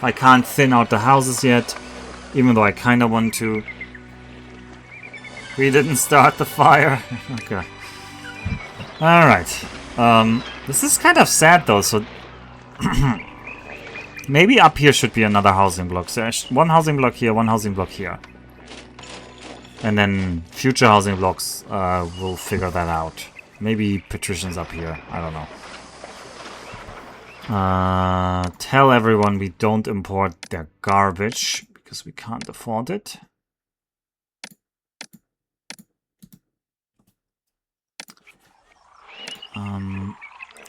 I can't thin out the houses yet, even though I kinda want to. We didn't start the fire. Okay. Alright. This is kind of sad though, so... Maybe up here should be another housing block. So one housing block here, one housing block here. And then future housing blocks will figure that out. Maybe patricians up here. I don't know. Tell everyone we don't import their garbage, because we can't afford it.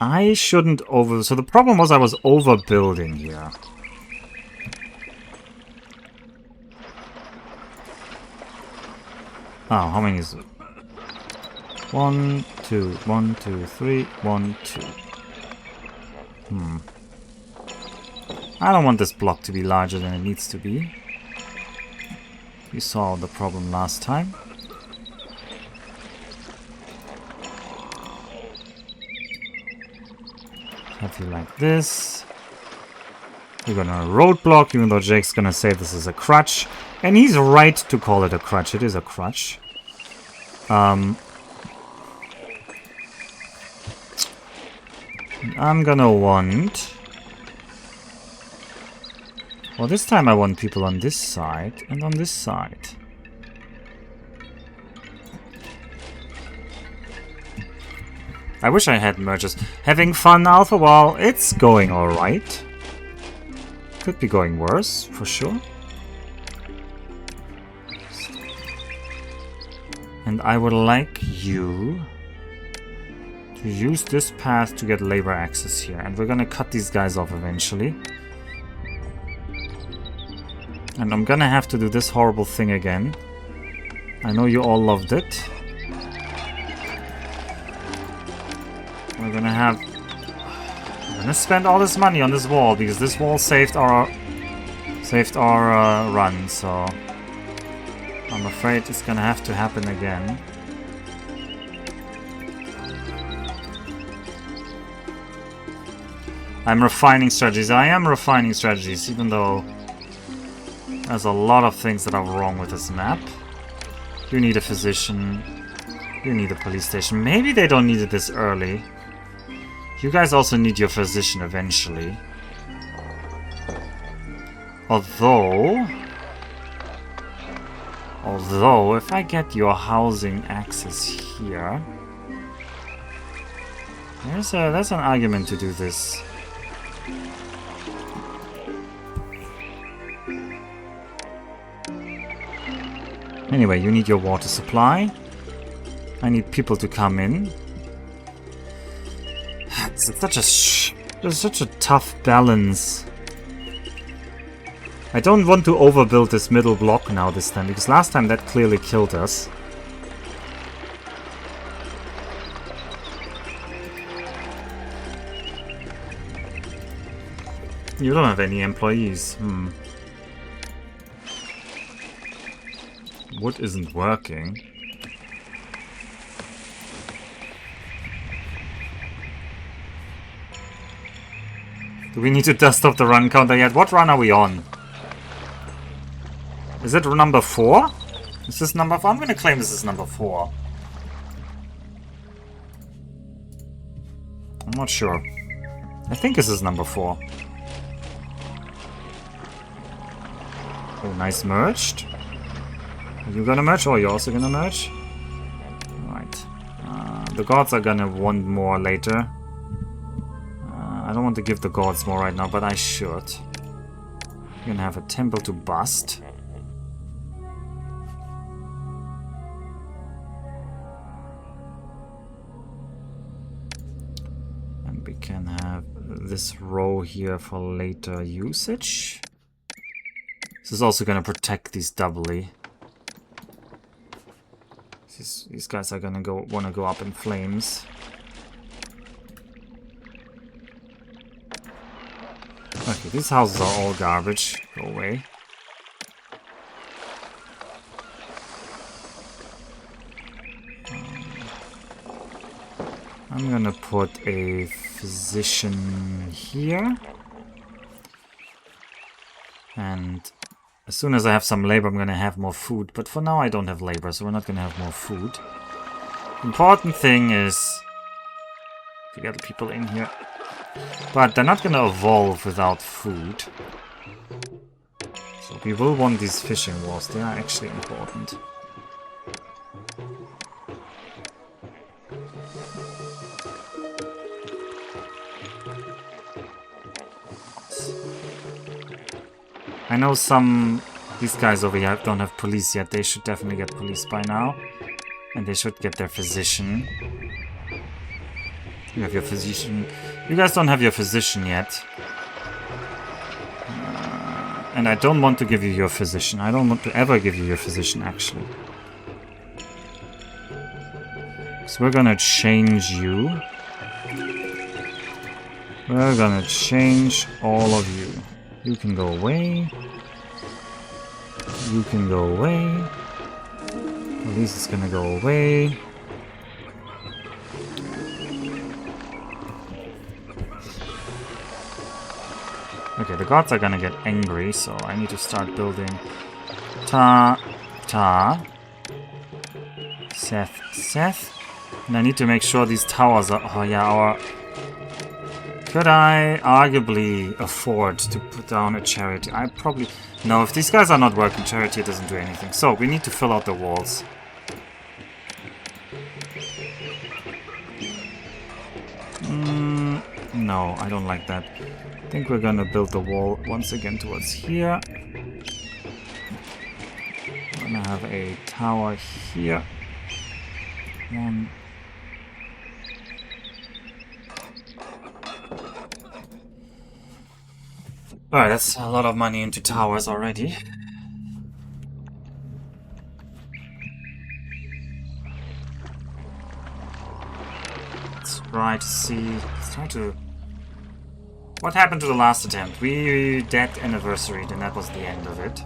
I shouldn't over... So the problem was I was overbuilding here. Oh, how many is it? 1, 2, 1, 2, 3, 1, 2. I don't want this block to be larger than it needs to be. You saw the problem last time. Have you like this. We're gonna roadblock, even though Jake's gonna say this is a crutch. And he's right to call it a crutch. It is a crutch. I'm gonna want... Well, this time I want people on this side and on this side. I wish I had mergers. Having fun, Alpha? Well, it's going alright. Could be going worse, for sure. And I would like you to use this path to get labor access here. And we're gonna cut these guys off eventually. And I'm gonna have to do this horrible thing again. I know you all loved it. We're gonna have... I'm gonna spend all this money on this wall, because this wall saved our run, so... I'm afraid it's gonna have to happen again. I'm refining strategies. I am refining strategies, even though there's a lot of things that are wrong with this map. You need a physician. You need a police station. Maybe they don't need it this early. You guys also need your physician eventually. Although, if I get your housing access here, there's an argument to do this. Anyway, you need your water supply. I need people to come in. It's such a tough balance. I don't want to overbuild this middle block now this time, because last time that clearly killed us. You don't have any employees. Wood isn't working. Do we need to dust off the run counter yet? What run are we on? Is it number 4? Is this number 4? I'm gonna claim this is number 4. I'm not sure. I think this is number 4. Oh, nice merged. Are you gonna merge? Oh, you're also gonna merge? Alright. The gods are gonna want more later. I don't want to give the gods more right now, but I should. You're gonna have a temple to bust. And we can have this row here for later usage. This is also gonna protect these doubly. These guys are gonna wanna go up in flames. Okay, these houses are all garbage. Go away. I'm gonna put a physician here. And as soon as I have some labor, I'm gonna have more food. But for now, I don't have labor, so we're not gonna have more food. Important thing is to get the people in here. But they're not gonna evolve without food. So we will want these fishing walls. They are actually important. I know these guys over here don't have police yet. They should definitely get police by now. And they should get their physician. You have your physician. You guys don't have your physician yet. And I don't want to give you your physician. I don't want to ever give you your physician, actually. So we're gonna change you. We're gonna change all of you. You can go away. You can go away. At least it's gonna go away. Okay, the gods are gonna get angry, so I need to start building Ta. Seth. And I need to make sure these towers are... Oh yeah, could I arguably afford to put down a charity? I probably... No, if these guys are not working, charity doesn't do anything. So, we need to fill out the walls. No, I don't like that. I think we're gonna build the wall once again towards here. We're gonna have a tower here. One. Alright, that's a lot of money into towers already. Let's try to see... Let's try to... What happened to the last attempt? We dead anniversaried and that was the end of it.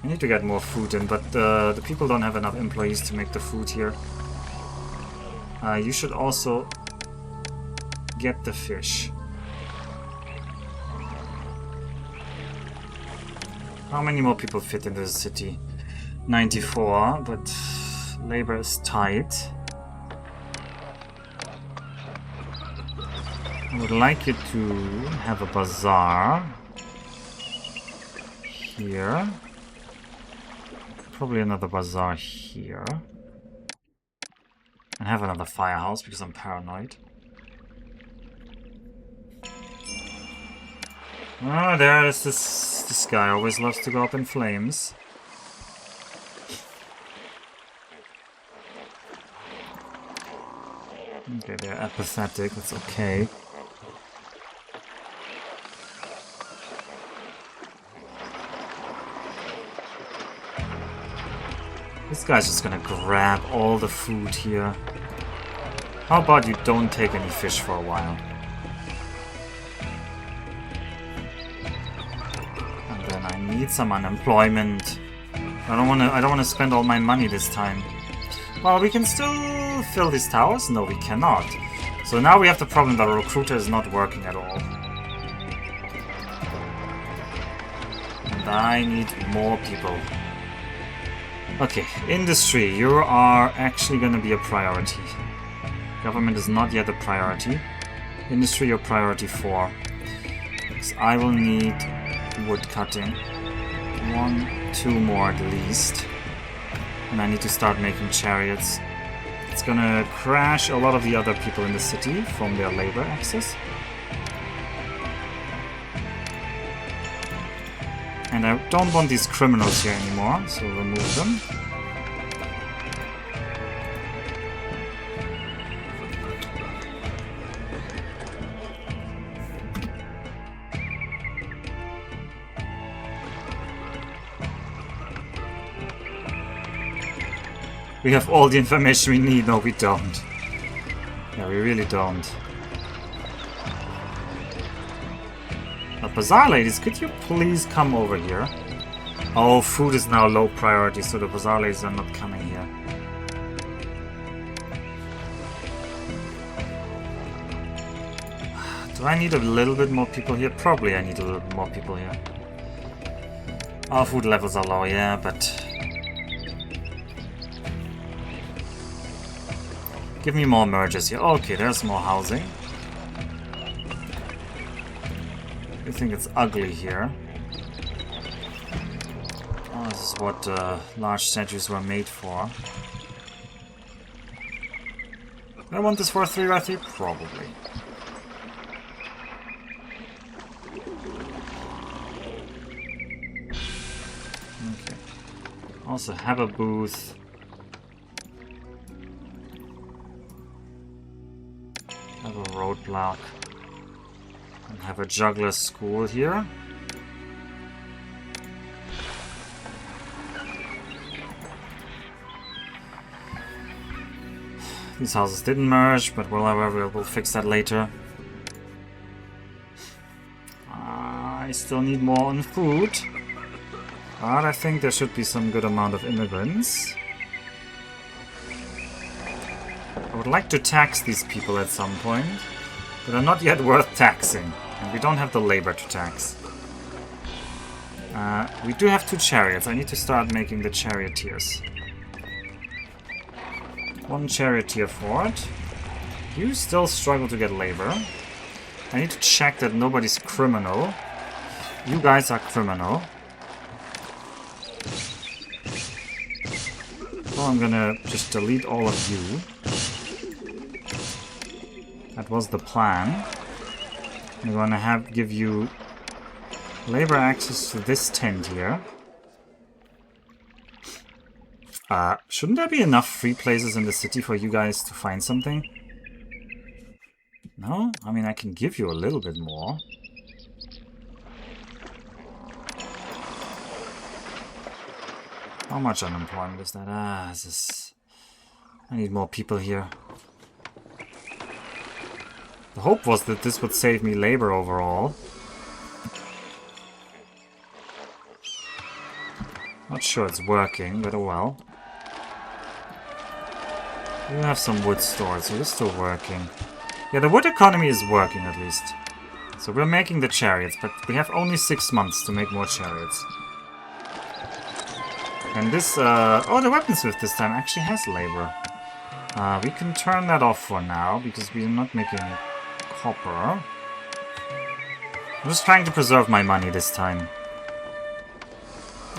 I need to get more food in, but the people don't have enough employees to make the food here. You should also get the fish. How many more people fit in this city? 94, but labor is tight. I would like you to have a bazaar here. Probably another bazaar here. And have another firehouse because I'm paranoid. Oh, there is this guy. Always loves to go up in flames. Okay, they're apathetic. That's okay. This guy's just gonna grab all the food here. How about you don't take any fish for a while? And then I need some unemployment. I don't wanna spend all my money this time. Well, we can still fill these towers? No, we cannot. So now we have the problem that our recruiter is not working at all. And I need more people. Okay, industry, you are actually going to be a priority. Government is not yet a priority. Industry, you're priority 4. Because I will need wood cutting. 1, 2 more at least. And I need to start making chariots. It's going to crash a lot of the other people in the city from their labor access. And I don't want these criminals here anymore, so we'll remove them. We have all the information we need. No, we don't. Yeah, we really don't. Bazaar ladies, could you please come over here? Oh, food is now low priority, so the bazaar ladies are not coming here. Do I need a little bit more people here? Probably I need a little bit more people here. Our food levels are low, yeah, but... Give me more mergers here. Okay, there's more housing. I think it's ugly here. Oh, this is what large statues were made for. Do I want this for a 3x3? Probably. Okay. Also have a booth. block. And have a juggler school here. These houses didn't merge, but whatever, we'll fix that later. I still need more on food. But I think there should be some good amount of immigrants. I would like to tax these people at some point, but they're not yet worth taxing. And we don't have the labor to tax. We do have 2 chariots. I need to start making the charioteers. 1 charioteer fort. You still struggle to get labor. I need to check that nobody's criminal. You guys are criminal. So I'm gonna just delete all of you. That was the plan. I'm gonna give you labor access to this tent here. Shouldn't there be enough free places in the city for you guys to find something? No? I mean, I can give you a little bit more. How much unemployment is that? This is... I need more people here. The hope was that this would save me labor overall. Not sure it's working, but oh well. We have some wood stored, so it's still working. Yeah, the wood economy is working at least. So we're making the chariots, but we have only 6 months to make more chariots. And this, oh, the weaponsmith this time actually has labor. We can turn that off for now, because we're not making copper. I'm just trying to preserve my money this time.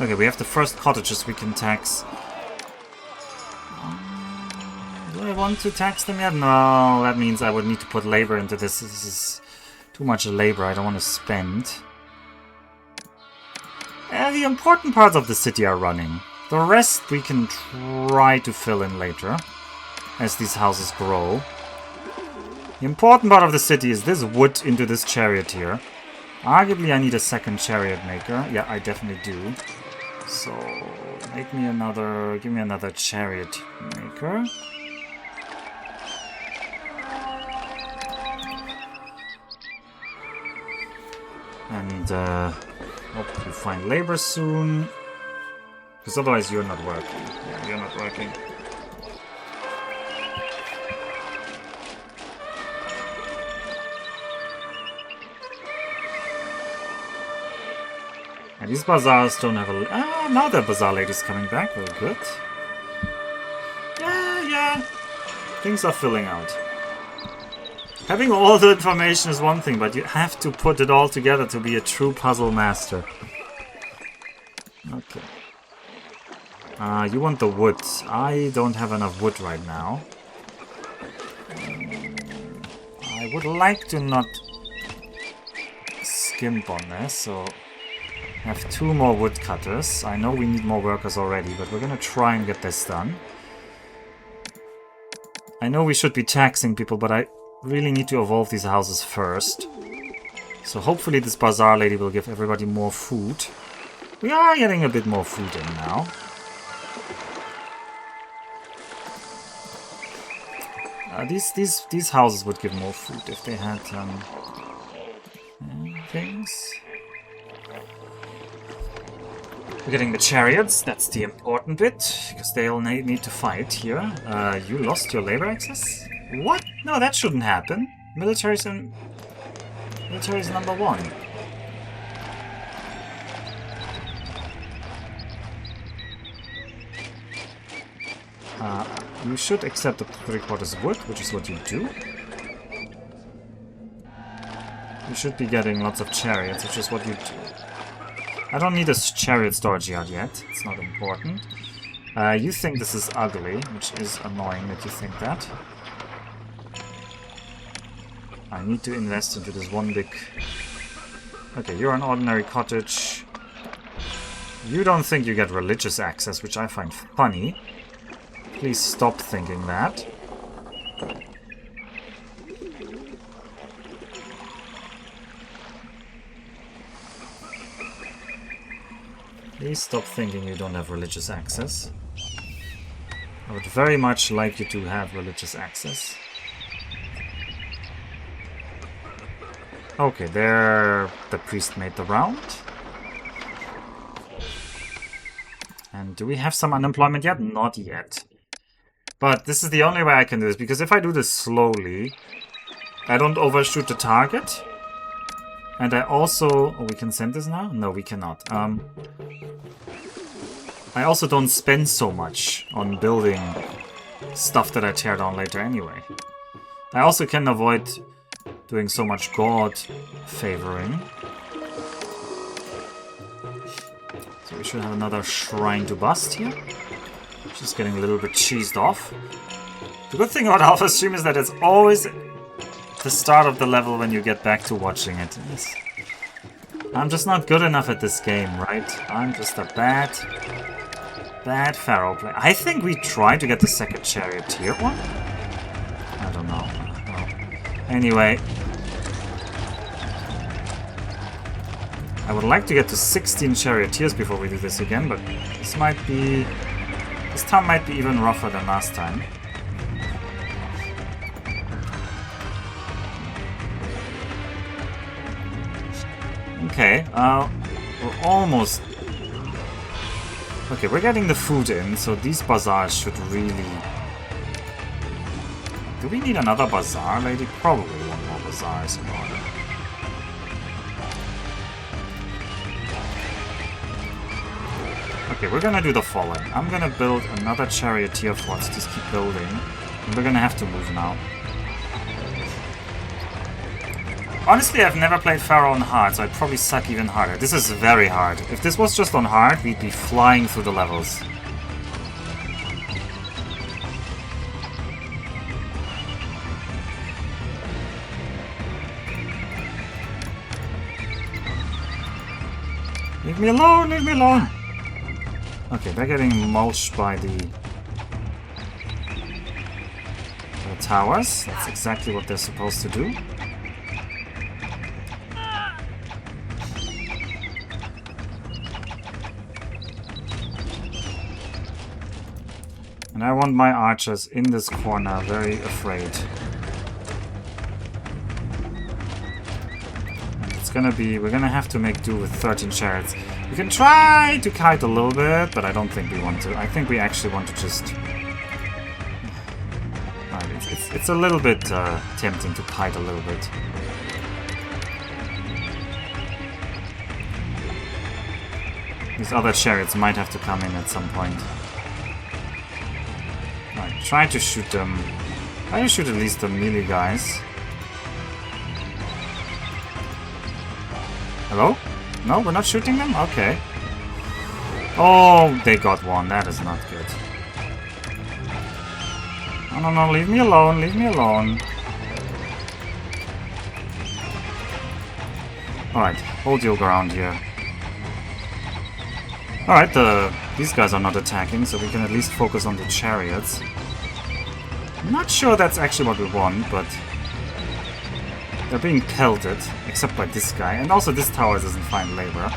Okay, we have the first cottages we can tax. Do I want to tax them yet? No, that means I would need to put labor into this. This is too much labor I don't want to spend. The important parts of the city are running. The rest we can try to fill in later, as these houses grow. The important part of the city is this wood into this chariot here. Arguably I need a second chariot maker. Yeah, I definitely do. So, give me another chariot maker. And, hope you find labor soon. Because otherwise you're not working. Yeah, you're not working. And these bazaars don't have a... Ah, now the bazaar lady's coming back. Very good. Yeah. Things are filling out. Having all the information is one thing, but you have to put it all together to be a true puzzle master. Okay. You want the wood. I don't have enough wood right now. I would like to not skimp on this, so... have 2 more woodcutters. I know we need more workers already, but we're gonna try and get this done. I know we should be taxing people, but I really need to evolve these houses first. So hopefully this bazaar lady will give everybody more food. We are getting a bit more food in now. These houses would give more food if they had things. We're getting the chariots, that's the important bit, because they'll need to fight here. You lost your labor access? What? No, that shouldn't happen. Military's number 1. You should accept the 3/4 wood, which is what you do. You should be getting lots of chariots, which is what you do. I don't need a chariot storage yard yet. It's not important. You think this is ugly, which is annoying that you think that. I need to invest into this one big... Okay, you're an ordinary cottage. You don't think you get religious access, which I find funny. Please stop thinking that. Please stop thinking you don't have religious access. I would very much like you to have religious access. Okay, there the priest made the round. And do we have some unemployment yet? Not yet. But this is the only way I can do this, because if I do this slowly, I don't overshoot the target. And I also... Oh, we can send this now? No, we cannot. I also don't spend so much on building stuff that I tear down later anyway. I also can avoid doing so much god favoring. So we should have another shrine to bust here. Just getting a little bit cheesed off. The good thing about Alpha Stream is that it's always the start of the level when you get back to watching it. I'm just not good enough at this game, right? I'm just a bad Pharaoh player. I think we tried to get the second charioteer one. I don't know. Anyway. I would like to get to 16 charioteers before we do this again, but this might be... This time might be even rougher than last time. Okay, we're almost... Okay, we're getting the food in, so these bazaars should really... Do we need another bazaar, lady? Probably one more bazaar is in order. Okay, we're gonna do the following. I'm gonna build another charioteer fort, just keep building. And we're gonna have to move now. Honestly, I've never played Pharaoh on hard, so I'd probably suck even harder. This is very hard. If this was just on hard, we'd be flying through the levels. Leave me alone, leave me alone! Okay, they're getting mulched by the towers. That's exactly what they're supposed to do. And I want my archers in this corner, very afraid. And it's gonna be... We're gonna have to make do with 13 chariots. We can try to kite a little bit, but I don't think we want to. I think we actually want to just... It's a little bit tempting to kite a little bit. These other chariots might have to come in at some point. Right, try to shoot them. Try to shoot at least the melee guys. Hello? No, we're not shooting them? Okay. Oh, they got one. That is not good. No, no, no, leave me alone, leave me alone. Alright, hold your ground here. Alright, these guys are not attacking, so we can at least focus on the chariots. I'm not sure that's actually what we want, but... They're being pelted, except by this guy. And also this tower doesn't find labor.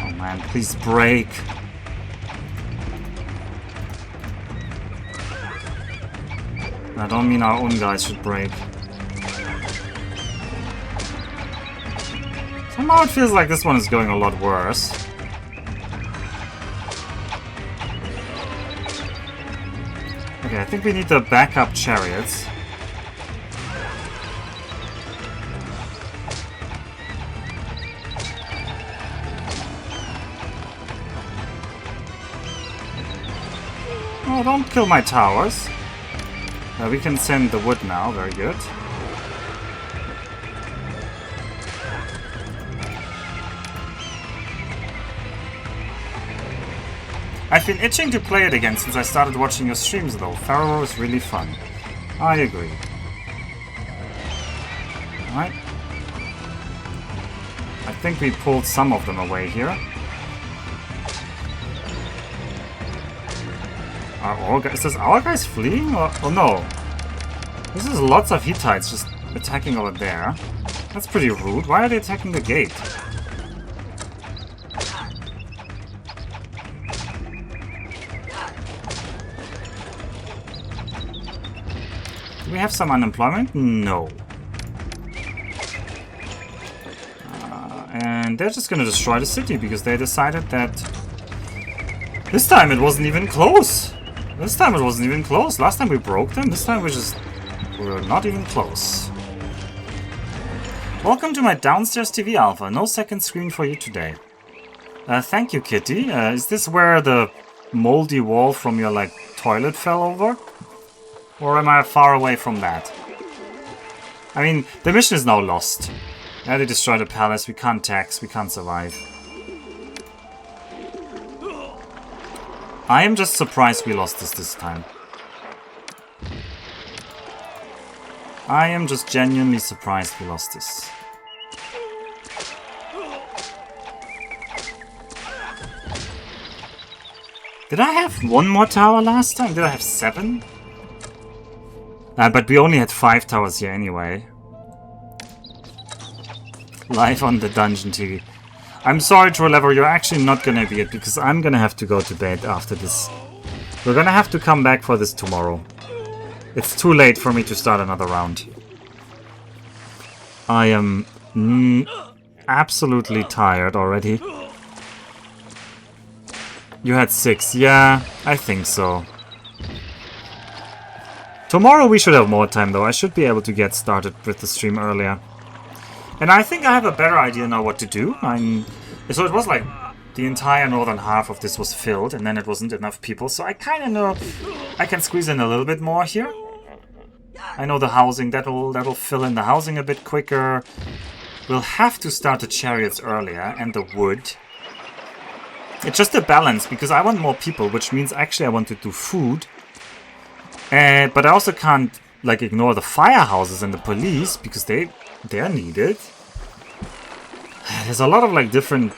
Oh man, please break. I don't mean our own guys should break. Somehow it feels like this one is going a lot worse. Okay, I think we need the backup chariots. Oh, don't kill my towers. We can send the wood now, very good. I've been itching to play it again since I started watching your streams though. Pharaoh is really fun. I agree. I think we pulled some of them away here. Is this our guys fleeing? Or, oh no. This is lots of Hittites just attacking over there. That's pretty rude. Why are they attacking the gate? Do we have some unemployment? No. And they're just gonna destroy the city because they decided that... This time it wasn't even close! This time it wasn't even close. Last time we broke them. This time we were not even close. Welcome to my downstairs TV, Alpha. No second screen for you today. Thank you, Kitty. Is this where the moldy wall from your, like, toilet fell over? Or am I far away from that? I mean, the mission is now lost. Yeah, they destroyed the palace. We can't tax. We can't survive. I am just surprised we lost this time. I am just genuinely surprised we lost this. Did I have one more tower last time? Did I have 7? But we only had 5 towers here anyway. Live on the dungeon TV. I'm sorry, Trollever, you're actually not gonna be it because I'm gonna have to go to bed after this. We're gonna have to come back for this tomorrow. It's too late for me to start another round. I am absolutely tired already. You had 6. Yeah, I think so. Tomorrow we should have more time though. I should be able to get started with the stream earlier. And I think I have a better idea now what to do. So it was like the entire northern half of this was filled and then it wasn't enough people. So I kind of know I can squeeze in a little bit more here. I know the housing, that'll fill in the housing a bit quicker. We'll have to start the chariots earlier and the wood. It's just a balance because I want more people, which means actually I want to do food. But I also can't like ignore the firehouses and the police because they're needed. There's a lot of like different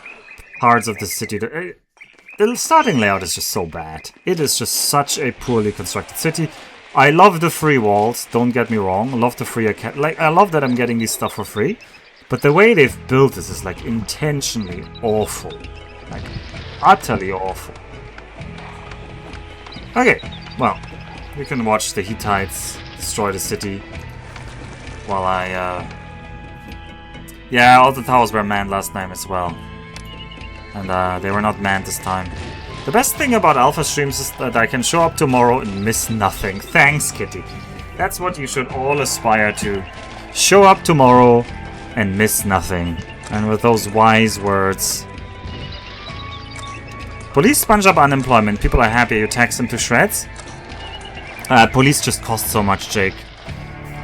parts of the city. The starting layout is just so bad. It is just such a poorly constructed city. I love the free walls, don't get me wrong. I love the free I love that I'm getting this stuff for free. But the way they've built this is like intentionally awful. Like utterly awful. Okay, well, we can watch the Hittites destroy the city while yeah, all the towers were manned last time as well. And they were not manned this time. The best thing about Alpha streams is that I can show up tomorrow and miss nothing. Thanks, Kitty. That's what you should all aspire to. Show up tomorrow and miss nothing. And with those wise words... Police sponge up unemployment. People are happy you tax them to shreds. Police just cost so much, Jake.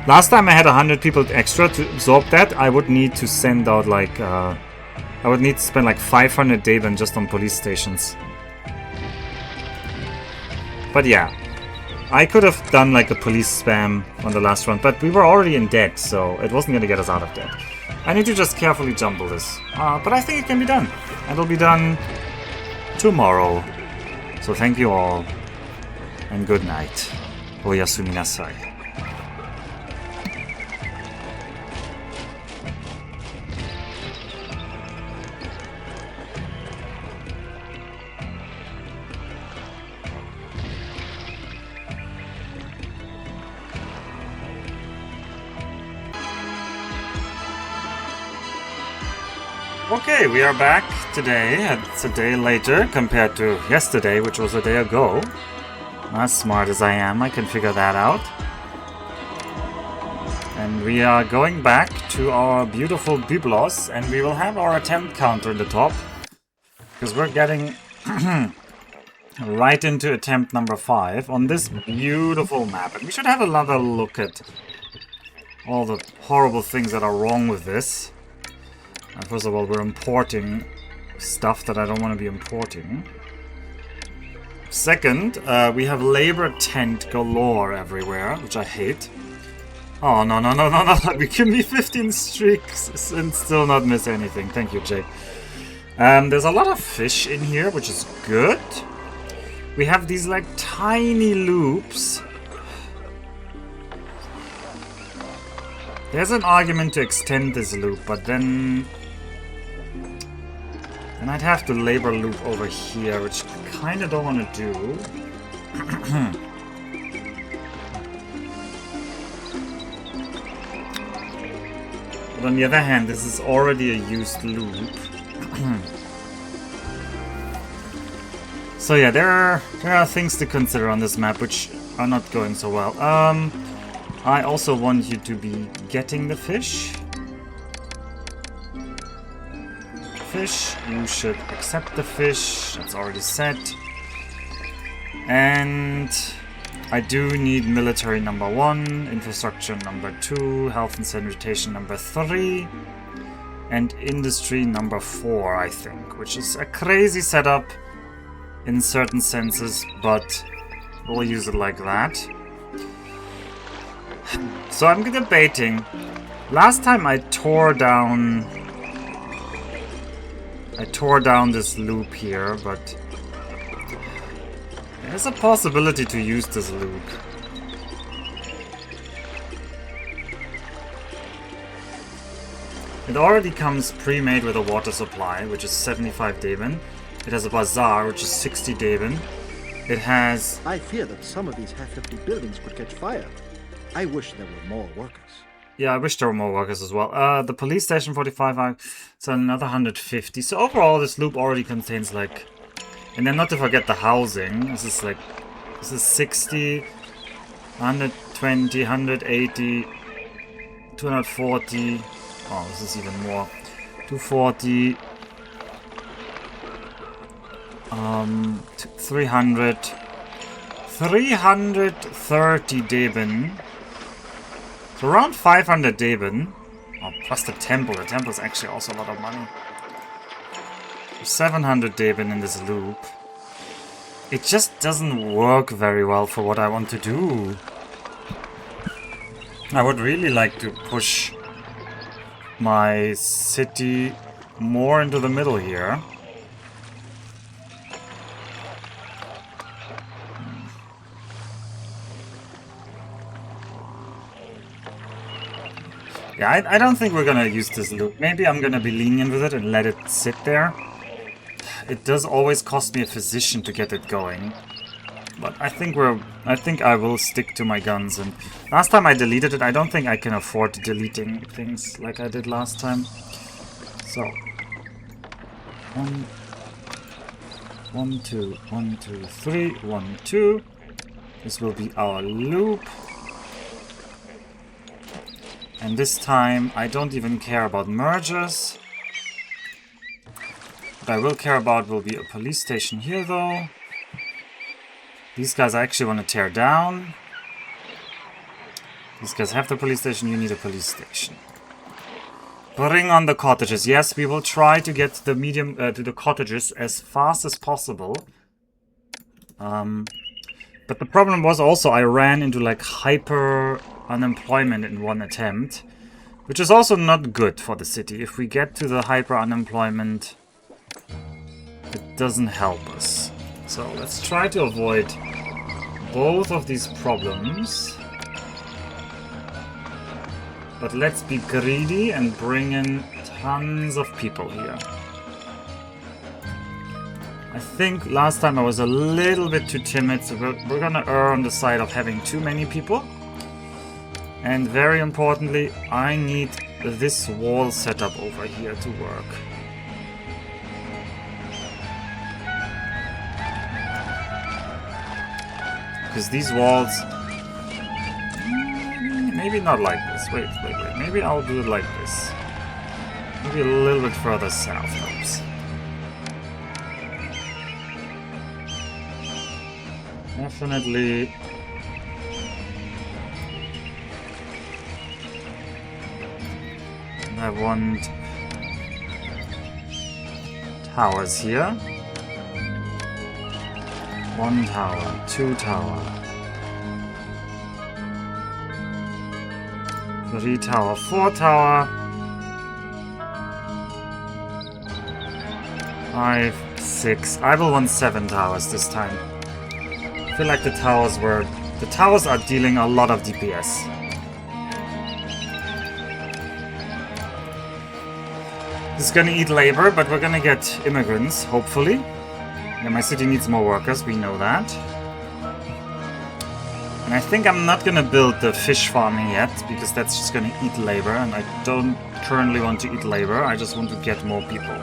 Last time I had 100 people extra to absorb that. I would need to send out like... I would need to spend like 500 Daven just on police stations. But yeah, I could have done like a police spam on the last one, but we were already in debt, so it wasn't going to get us out of debt. I need to just carefully jumble this. But I think it can be done. It'll be done tomorrow. So thank you all, and good night. Oyasumi nasai. Okay, we are back today. It's a day later compared to yesterday, which was a day ago. As smart as I am, I can figure that out. And we are going back to our beautiful Byblos, and we will have our attempt counter in the top. Because we're getting right into attempt number 5 on this beautiful map. And we should have another look at all the horrible things that are wrong with this. First of all, we're importing stuff that I don't want to be importing. Second, we have labor tent galore everywhere, which I hate. Oh, no, no, no, no, no. We can be 15 streaks and still not miss anything. Thank you, Jake. There's a lot of fish in here, which is good. We have these, like, tiny loops. There's an argument to extend this loop, but then I'd have to labor loop over here, which I kind of don't want to do. But on the other hand, this is already a used loop. So yeah, there are things to consider on this map which are not going so well. I also want you to be getting the fish. You should accept the fish. That's already set. And I do need military number 1, infrastructure number 2, health and sanitation number 3, and industry number 4, I think, which is a crazy setup in certain senses, but we'll use it like that. So I'm debating. Last time I tore down this loop here, but there's a possibility to use this loop. It already comes pre-made with a water supply, which is 75 Deben. It has a bazaar, which is 60 Deben. It has... I fear that some of these half-empty buildings could catch fire. I wish there were more workers. Yeah, I wish there were more workers as well. The police station 45, so another 150. So overall, this loop already contains like... And then not to forget the housing. This is 60, 120, 180, 240. Oh, this is even more. 240. 300. 330 Deben. So around 500 Deben. Oh, plus the temple. The temple is actually also a lot of money. 700 Deben in this loop. It just doesn't work very well for what I want to do. I would really like to push my city more into the middle here. Yeah, I don't think we're gonna use this loop. Maybe I'm gonna be lenient with it and let it sit there. It does always cost me a physician to get it going. But I think I will stick to my guns. And last time I deleted it, I don't think I can afford deleting things like I did last time. So 1, 2, 1, 2, 3, 1, 2. This will be our loop. And this time, I don't even care about mergers. What I will care about will be a police station here, though. These guys I actually want to tear down. These guys have the police station, you need a police station. Bring on the cottages. Yes, we will try to get the to the cottages as fast as possible. But the problem was also I ran into like hyper unemployment in one attempt, which is also not good for the city. If we get to the hyper unemployment, it doesn't help us. So let's try to avoid both of these problems. But let's be greedy and bring in tons of people here. I think last time I was a little bit too timid, so we're gonna err on the side of having too many people. And very importantly, I need this wall setup over here to work. Because these walls... Maybe not like this. Wait. Maybe I'll do it like this. Maybe a little bit further south helps. Definitely... I want towers here. 1 tower, 2 tower. 3 tower, 4 tower. 5, 6. I will want 7 towers this time. I feel like the towers are dealing a lot of DPS. This is gonna eat labor, but we're gonna get immigrants, hopefully. Yeah, my city needs more workers, we know that. And I think I'm not gonna build the fish farming yet, because that's just gonna eat labor, and I don't currently want to eat labor, I just want to get more people.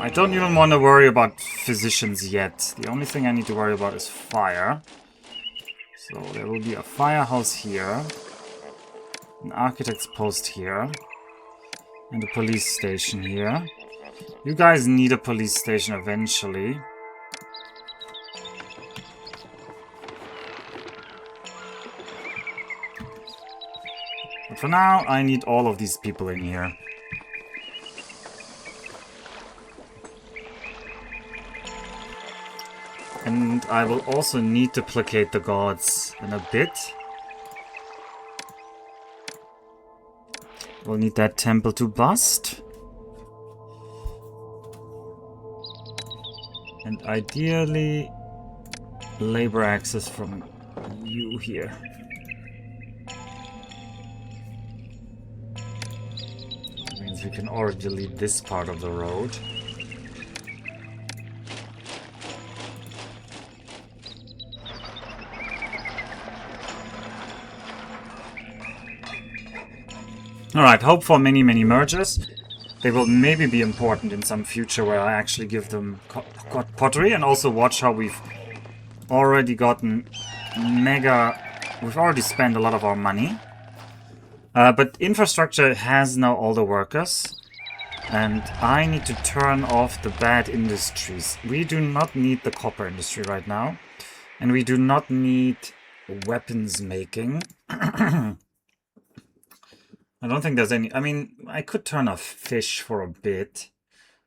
I don't even want to worry about physicians yet. The only thing I need to worry about is fire. So there will be a firehouse here, an architect's post here, and a police station here. You guys need a police station eventually. But for now, I need all of these people in here. And I will also need to placate the gods in a bit. We'll need that temple to bust. And ideally, labor access from you here. That means we can already delete this part of the road. Alright, hope for many, many mergers. They will maybe be important in some future where I actually give them pottery, and also watch how we've already gotten we've already spent a lot of our money. But infrastructure has now all the workers, and I need to turn off the bad industries. We do not need the copper industry right now, and we do not need weapons making. I don't think there's any... I mean, I could turn off fish for a bit,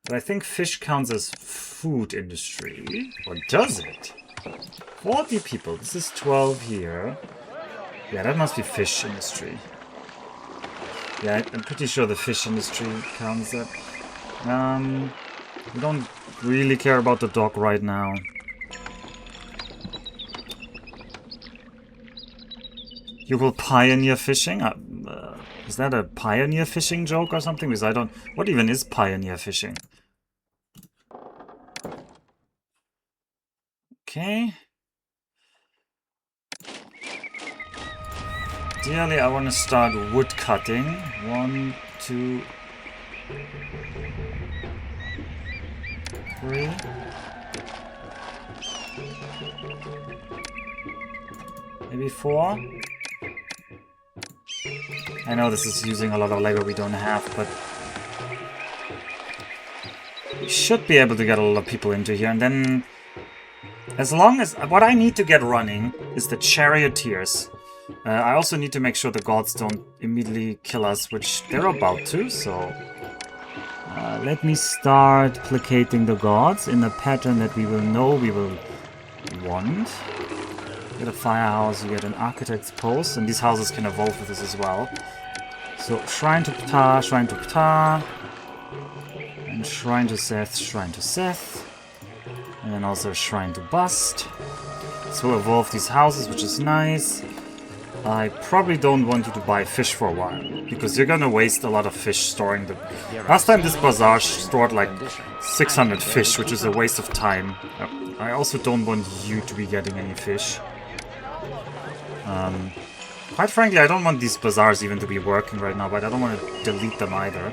but I think fish counts as food industry. Or does it? 40 people. This is 12 here. Yeah, that must be fish industry. Yeah, I'm pretty sure the fish industry counts that. We don't really care about the dog right now. You will pioneer fishing? Is that a pioneer fishing joke or something? Because I don't... What even is pioneer fishing? Okay. Ideally, I want to start wood cutting. 1, 2, 3. Maybe 4. I know this is using a lot of labor we don't have, but we should be able to get a lot of people into here. And then, as long as... What I need to get running is the charioteers. I also need to make sure the gods don't immediately kill us, which they're about to, so... let me start placating the gods in a pattern that we will know we will want. You get a firehouse, you get an architect's post, and these houses can evolve with this as well. So, Shrine to Ptah, and Shrine to Seth, and then also Shrine to Bust. So evolve these houses, which is nice. I probably don't want you to buy fish for a while, because you're gonna waste a lot of fish storing the... Last time this bazaar stored like 600 fish, which is a waste of time. I also don't want you to be getting any fish. Quite frankly, I don't want these bazaars even to be working right now, but I don't want to delete them either.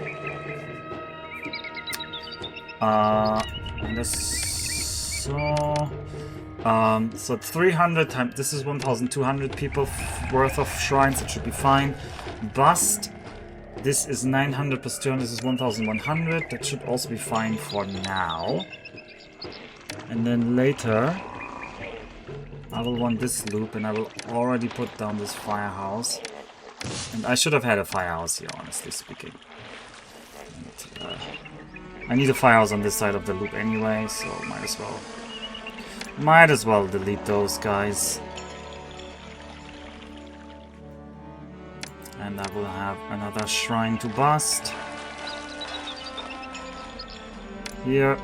And so 300 times, this is 1,200 people worth of shrines, that should be fine. Bust, this is 900 plus 200, this is 1,100, that should also be fine for now. And then later, I will want this loop, and I will already put down this firehouse. And I should have had a firehouse here, honestly speaking. And, I need a firehouse on this side of the loop anyway, so might as well delete those guys. And I will have another shrine to bust. Here.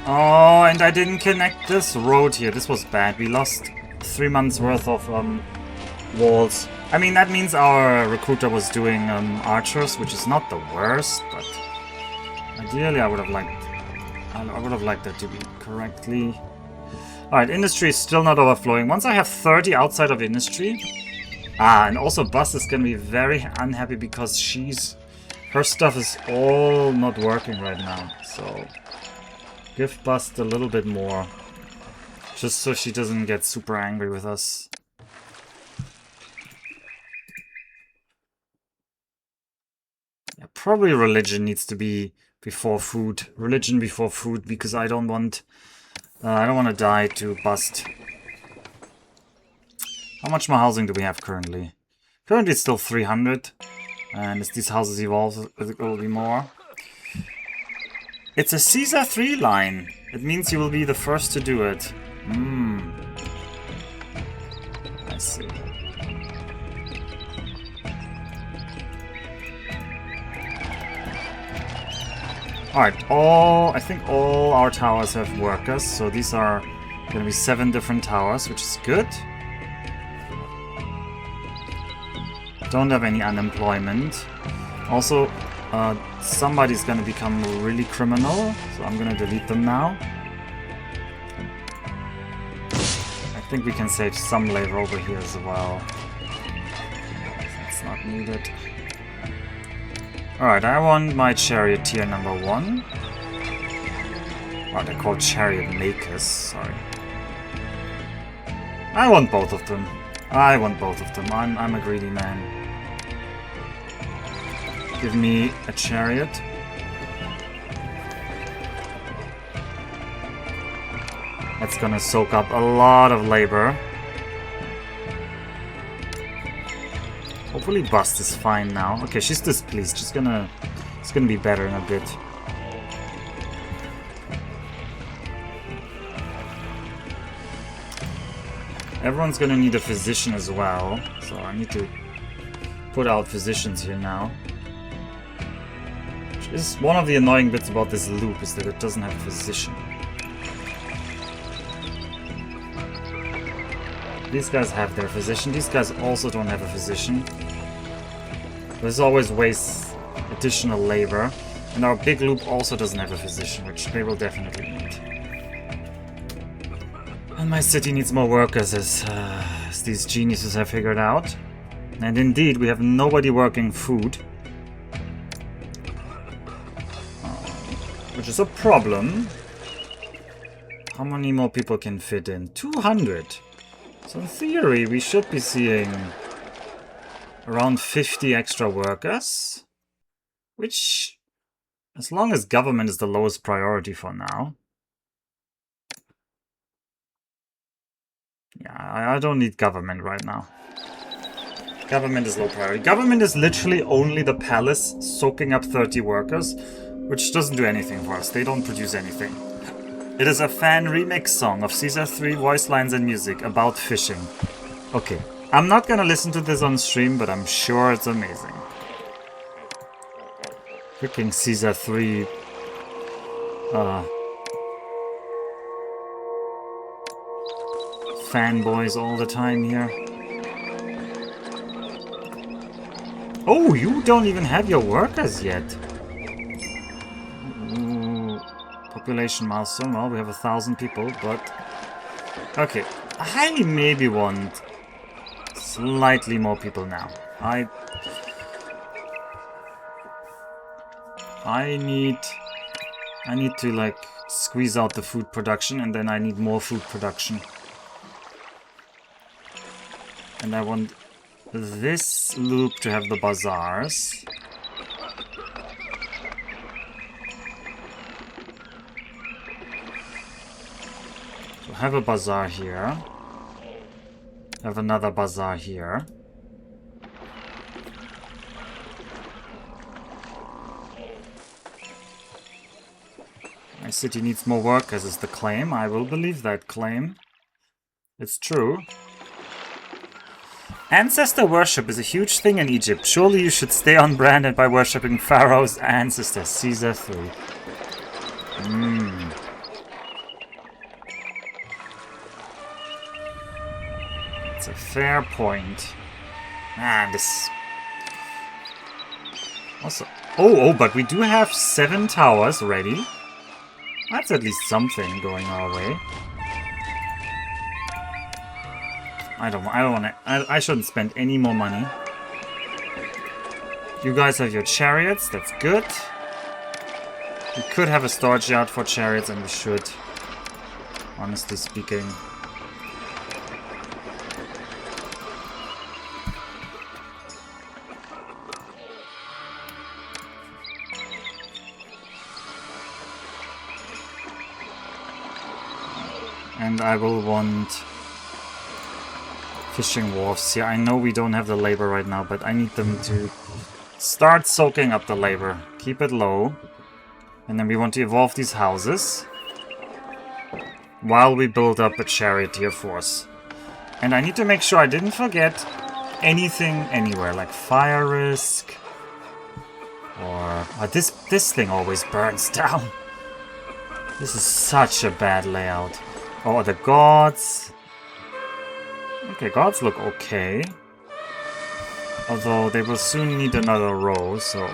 Oh, and I didn't connect this road here. This was bad. We lost 3 months worth of walls. I mean, that means our recruiter was doing archers, which is not the worst, but ideally I would have liked that to be correctly. Alright, industry is still not overflowing. Once I have 30 outside of industry. And also Bust is gonna be very unhappy because her stuff is all not working right now. So give Bust a little bit more. Just so she doesn't get super angry with us. Yeah, probably religion needs to be before food. Religion before food, because I don't want to die to Bust. How much more housing do we have currently? Currently it's still 300. And as these houses evolve, it will be more. It's a Caesar 3 line. It means you will be the first to do it. I see. Alright, I think all our towers have workers, so these are going to be 7 different towers, which is good. Don't have any unemployment. Also, somebody's going to become really criminal, so I'm going to delete them now. I think we can save some labor over here as well. That's not needed. Alright, I want my charioteer number 1. Oh, they're called chariot makers, sorry. I want both of them. I'm a greedy man. Give me a chariot. That's gonna soak up a lot of labor. Hopefully Bust is fine now. Okay, she's displeased. It's gonna be better in a bit. Everyone's gonna need a physician as well, so I need to put out physicians here now. Which is one of the annoying bits about this loop, is that it doesn't have a physician. These guys have their physician. These guys also don't have a physician. This always wastes additional labor. And our big loop also doesn't have a physician, which they will definitely need. And my city needs more workers, as these geniuses have figured out. And indeed, we have nobody working food. Which is a problem. How many more people can fit in? 200! So in theory, we should be seeing around 50 extra workers. Which, as long as government is the lowest priority for now. Yeah, I don't need government right now. Government is low priority. Government is literally only the palace soaking up 30 workers, which doesn't do anything for us. They don't produce anything. It is a fan remix song of Caesar 3 voice lines and music about fishing. Okay, I'm not gonna listen to this on stream, but I'm sure it's amazing. Freaking Caesar 3... fanboys all the time here. Oh, you don't even have your workers yet. Population milestone. Well, we have 1,000 people, but... Okay, I maybe want slightly more people now. I need to, like, squeeze out the food production, and then I need more food production. And I want this loop to have the bazaars. So have a bazaar here. Have another bazaar here. I My city needs more workers is the claim. I will believe that claim. It's true. Ancestor worship is a huge thing in Egypt. Surely you should stay on brand by worshipping Pharaoh's ancestors. Caesar 3. It's a fair point. And this... Also... Oh, but we do have 7 towers ready. That's at least something going our way. I don't want to... I shouldn't spend any more money. You guys have your chariots. That's good. We could have a storage yard for chariots, and we should. Honestly speaking. And I will want fishing wharfs here. I know we don't have the labor right now, but I need them to start soaking up the labor. Keep it low. And then we want to evolve these houses while we build up a charioteer force. And I need to make sure I didn't forget anything anywhere, like fire risk. Or this thing always burns down. This is such a bad layout. Oh, the gods. Okay, gods look okay. Although they will soon need another row, so...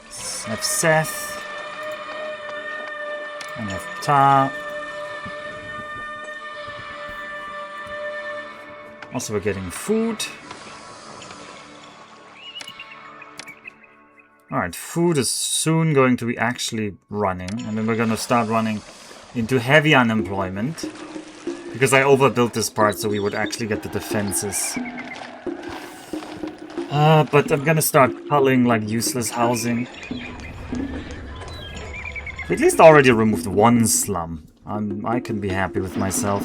Let's have Seth. And have Ta. Also, we're getting food. Alright, food is soon going to be actually running. And then we're going to start running into heavy unemployment. Because I overbuilt this part so we would actually get the defenses. But I'm gonna start culling like useless housing. We at least already removed one slum. I can be happy with myself.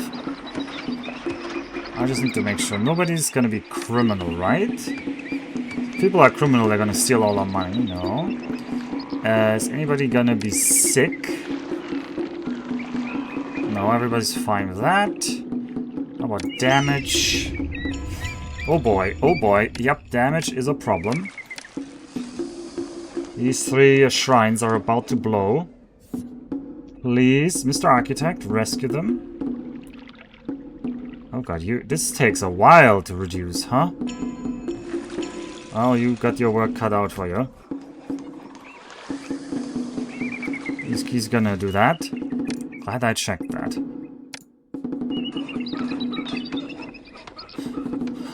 I just need to make sure nobody's gonna be criminal, right? If people are criminal, they're gonna steal all our money. No. Is anybody gonna be sick? No, everybody's fine with that. How about damage? Oh boy, oh boy. Yep, damage is a problem. These 3 shrines are about to blow. Please, Mr. Architect, rescue them. Oh god, this takes a while to reduce, huh? Oh, you got your work cut out for you. He's gonna do that. Glad I checked that.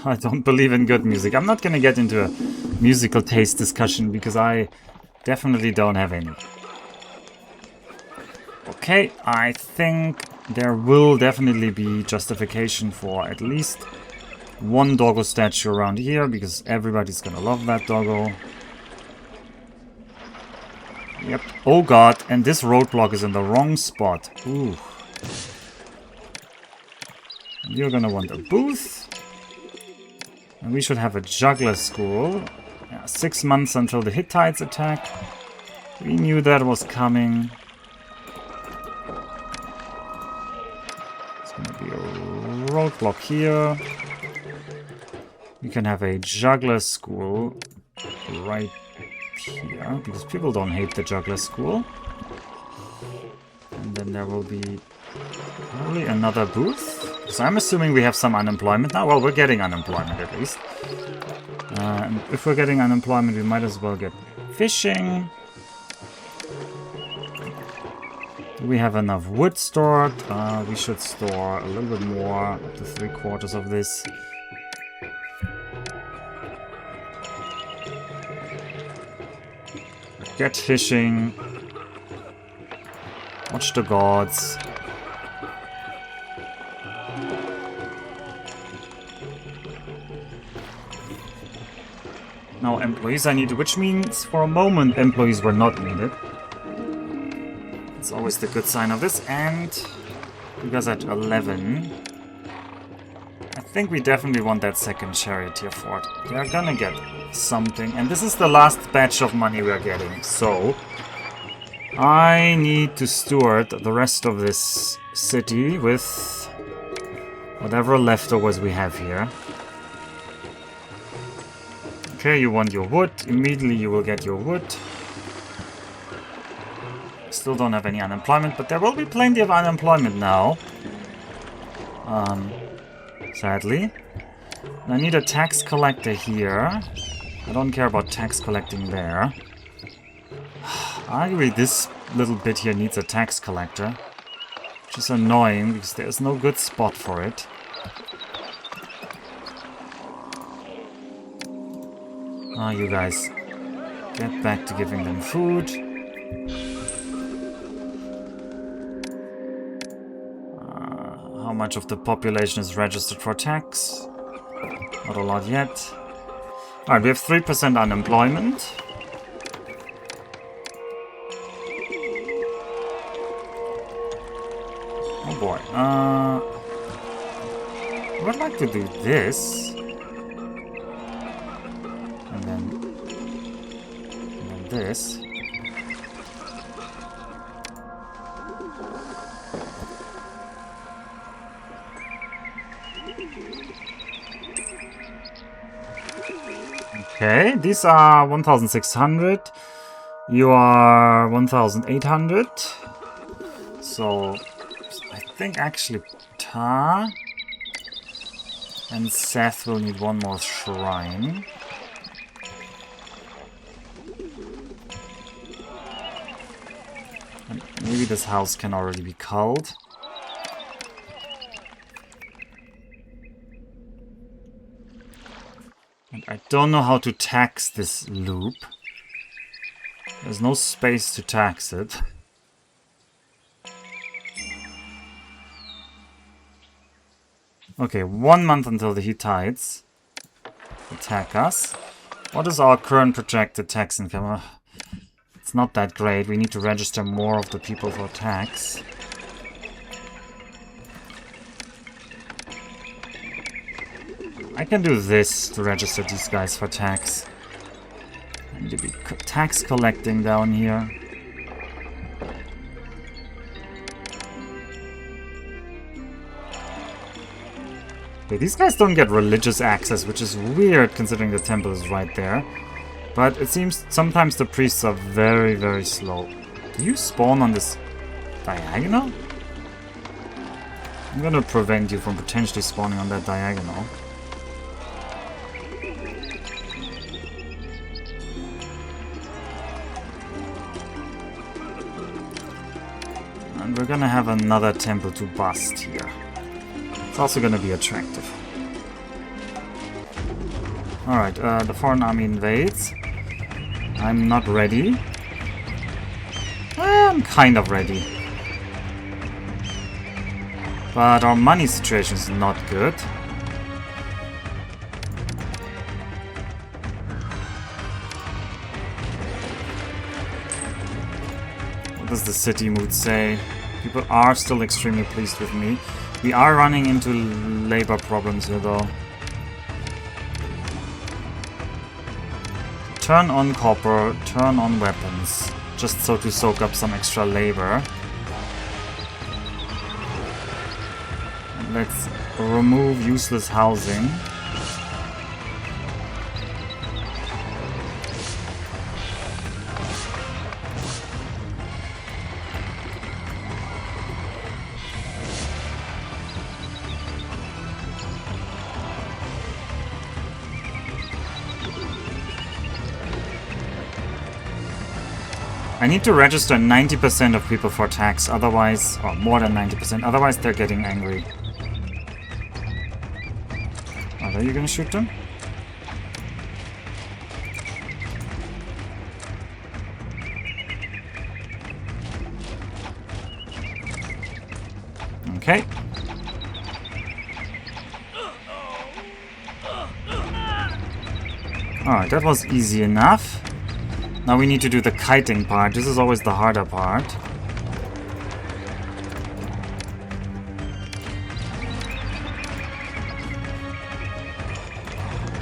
I don't believe in good music. I'm not gonna get into a musical taste discussion because I definitely don't have any. Okay, I think there will definitely be justification for at least one doggo statue around here because everybody's gonna love that doggo. Yep. Oh god, and this roadblock is in the wrong spot. Ooh. You're gonna want a booth. And we should have a juggler school. Yeah, 6 months until the Hittites attack. We knew that was coming. It's gonna be a roadblock here. We can have a juggler school right here, because people don't hate the juggler school. And then there will be probably another booth. So I'm assuming we have some unemployment now. Well, we're getting unemployment at least. And if we're getting unemployment, we might as well get fishing. We have enough wood stored. We should store a little bit more, up to 3/4 of this. Get fishing. Watch the gods. Now employees I need, which means for a moment employees were not needed. It's always the good sign of this. And you guys at 11. I think we definitely want that second charioteer fort. They're gonna get something. And this is the last batch of money we're getting. So I need to steward the rest of this city with whatever leftovers we have here. Okay, you want your wood. Immediately you will get your wood. Still don't have any unemployment, but there will be plenty of unemployment now. Sadly. I need a tax collector here. I don't care about tax collecting there. Arguably this little bit here needs a tax collector. Which is annoying because there's no good spot for it. Ah, you guys. Get back to giving them food. How much of the population is registered for tax? Not a lot yet. Alright, we have 3% unemployment. Oh boy. I would like to do this. And then this. Okay, these are 1,600. You are 1,800. So, I think actually Ta and Seth will need one more shrine. And maybe this house can already be culled. And I don't know how to tax this loop. There's no space to tax it. Okay, 1 month until the Hittites attack us. What is our current projected tax income? It's not that great. We need to register more of the people for tax. I can do this to register these guys for tax. I need to be tax collecting down here. Okay, these guys don't get religious access, which is weird considering the temple is right there. But it seems sometimes the priests are very, very slow. Do you spawn on this diagonal? I'm gonna prevent you from potentially spawning on that diagonal. And we're gonna have another temple to bust here. It's also gonna be attractive. Alright, the foreign army invades. I'm not ready. I'm kind of ready. But our money situation is not good. What does the city mood say? People are still extremely pleased with me. We are running into labor problems here though. Turn on copper, turn on weapons. Just so to soak up some extra labor. And let's remove useless housing. I need to register 90% of people for tax, otherwise, or more than 90%, otherwise they're getting angry. Are you gonna shoot them? Okay. Alright, that was easy enough. Now we need to do the kiting part. This is always the harder part.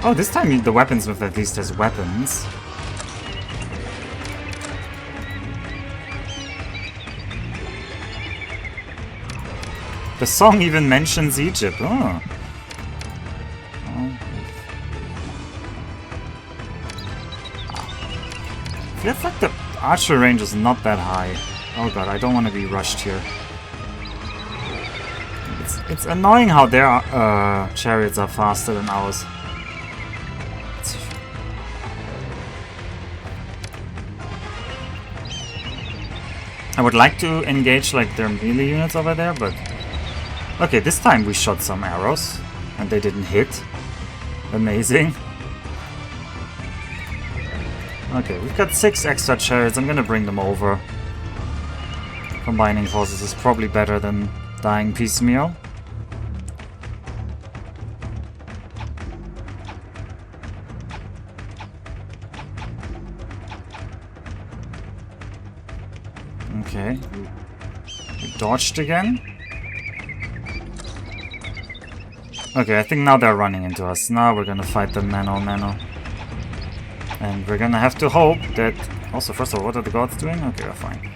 Oh, this time the weaponsmith at least has weapons. The song even mentions Egypt. Oh. I feel like the archer range is not that high. Oh god, I don't want to be rushed here. It's annoying how their chariots are faster than ours. I would like to engage like their melee units over there, but... Okay, this time we shot some arrows, and they didn't hit. Amazing. Okay, we've got 6 extra chariots, I'm gonna bring them over. Combining forces is probably better than dying piecemeal. Okay, we dodged again. Okay, I think now they're running into us. Now we're gonna fight them mano-mano. And we're gonna have to hope that... Also, first of all, what are the gods doing? Okay, we're fine.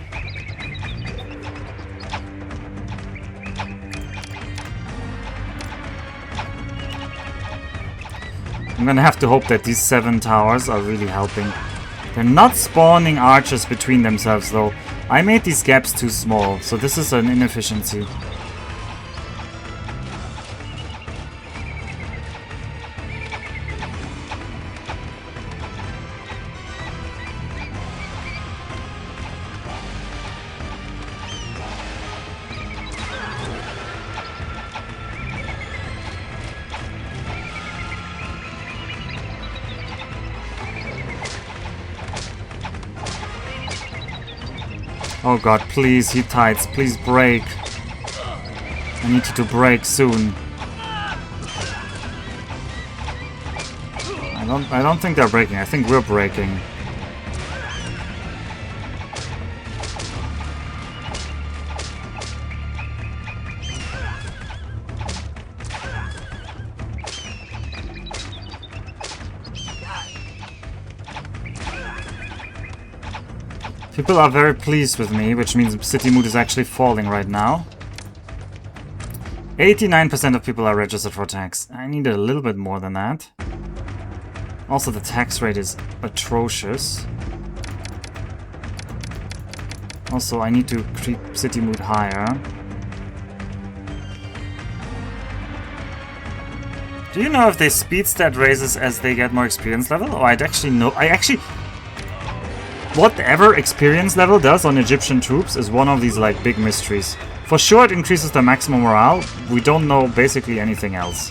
I'm gonna have to hope that these 7 towers are really helping. They're not spawning archers between themselves, though. I made these gaps too small, so this is an inefficiency. Oh god, please, Hittites, please break. I need you to break soon. I don't think they're breaking, I think we're breaking. People are very pleased with me, which means city mood is actually falling right now. 89% of people are registered for tax. I need a little bit more than that. Also, the tax rate is atrocious. Also, I need to creep city mood higher. Do you know if they speed stat raises as they get more experience level? Oh, I'd actually know. Whatever experience level does on Egyptian troops is one of these like big mysteries. For sure it increases their maximum morale. We don't know basically anything else.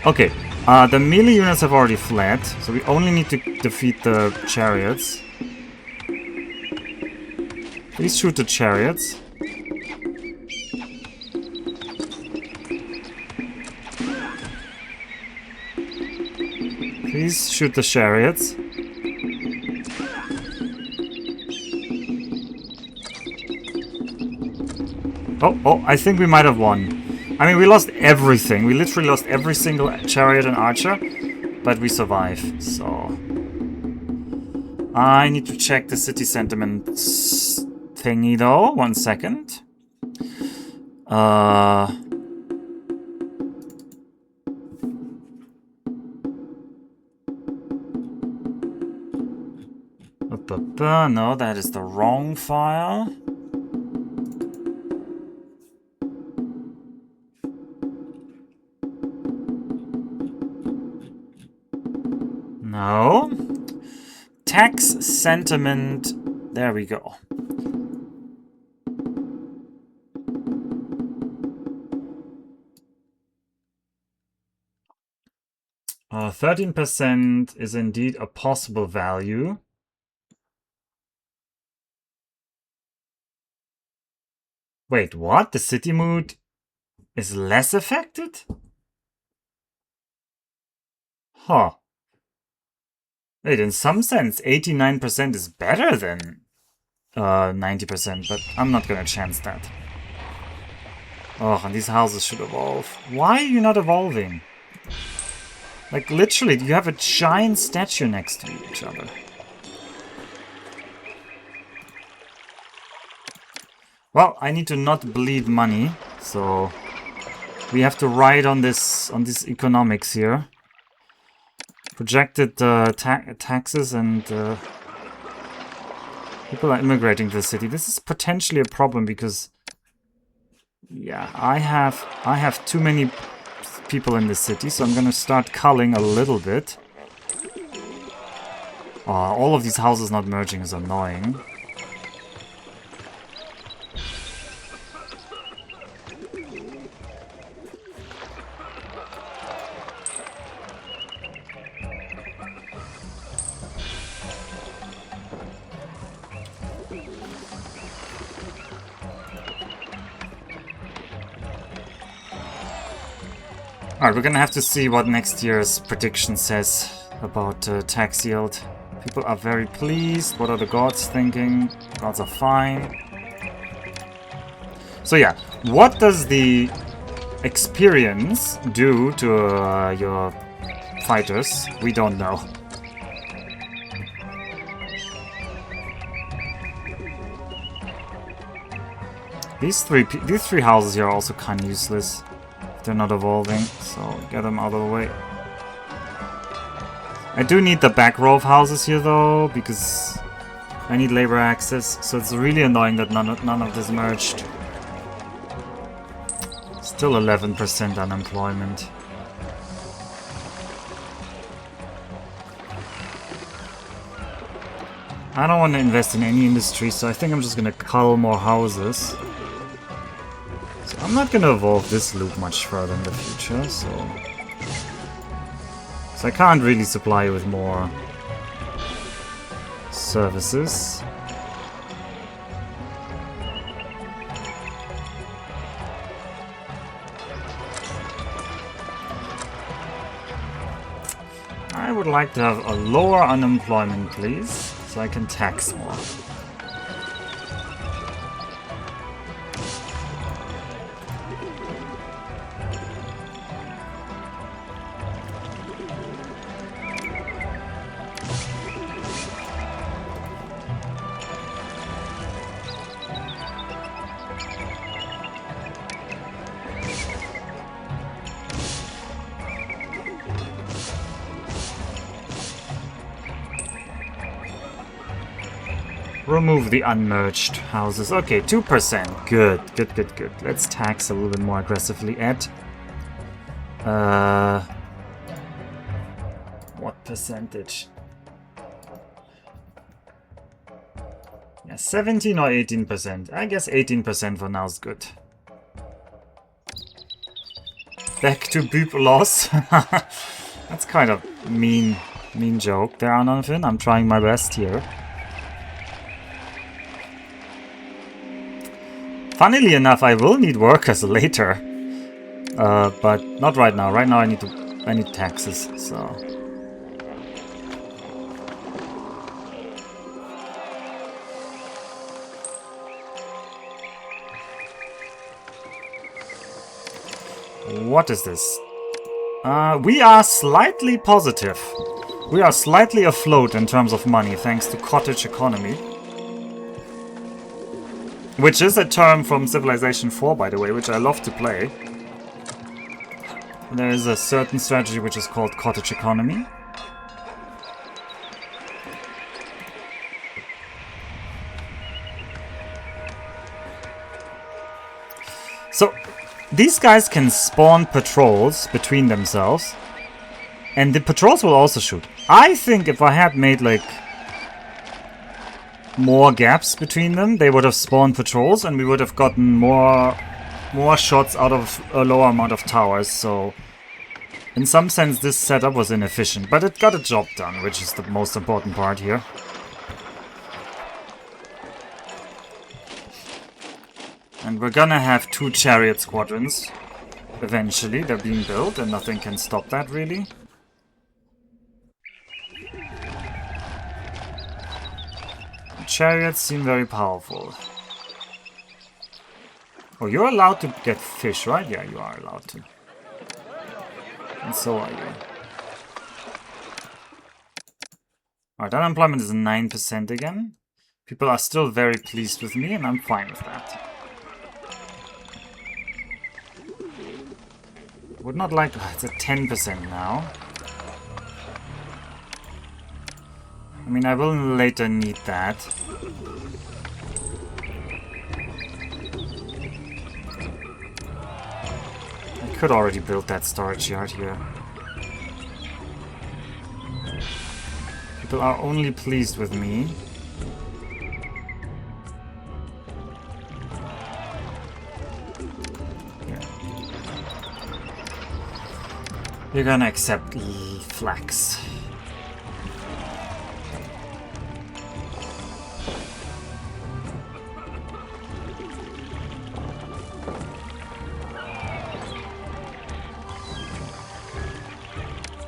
Okay, the melee units have already fled, so we only need to defeat the chariots. Please shoot the chariots. Please shoot the chariots. Oh, I think we might have won. I mean, we lost everything. We literally lost every single chariot and archer, but we survive, so... I need to check the city sentiment thingy, though. 1 second. No, that is the wrong file. No. Tax sentiment. There we go. Oh, 13% is indeed a possible value. Wait, what? The city mood is less affected? Huh. Wait, in some sense, 89% is better than 90%, but I'm not gonna chance that. Oh, and these houses should evolve. Why are you not evolving? Like, literally, you have a giant statue next to each other. Well, I need to not bleed money, so we have to ride on this economics here. Projected taxes and people are immigrating to the city. This is potentially a problem because, yeah, I have too many people in the city, so I'm gonna start culling a little bit. All of these houses not merging is annoying. Alright, we're gonna have to see what next year's prediction says about tax yield. People are very pleased. What are the gods thinking? Gods are fine. So yeah, what does the experience do to your fighters? We don't know. These three houses here are also kind of useless. They're not evolving, so get them out of the way. I do need the back row of houses here though, because I need labor access, so it's really annoying that none of this merged. Still 11% unemployment. I don't want to invest in any industry, so I think I'm just gonna cull more houses. So I'm not gonna evolve this loop much further in the future, so I can't really supply you with more services. I would like to have a lower unemployment, please, so I can tax more. Remove the unmerged houses. Okay, 2%. Good, good, good, good. Let's tax a little bit more aggressively at... what percentage? Yeah, 17 or 18%. I guess 18% for now is good. Back to Byblos. That's kind of mean joke there, Anonfin. I'm trying my best here. Funnily enough, I will need workers later, but not right now. Right now, I need taxes. So what is this? We are slightly positive. We are slightly afloat in terms of money, thanks to cottage economy. Which is a term from Civilization 4, by the way, which I love to play. There is a certain strategy which is called cottage economy. So, these guys can spawn patrols between themselves. And the patrols will also shoot. I think if I had made, like, more gaps between them, they would have spawned patrols and we would have gotten more shots out of a lower amount of towers. So in some sense this setup was inefficient, but it got a job done, which is the most important part here. And we're gonna have 2 chariot squadrons eventually. They're being built and nothing can stop that really. Chariots seem very powerful. Oh, you're allowed to get fish, right? Yeah, you are allowed to. And so are you. Alright, unemployment is 9% again. People are still very pleased with me, and I'm fine with that. Would not like... it's at 10% now. I mean, I will later need that. I could already build that storage yard here. People are only pleased with me. You're gonna accept flax.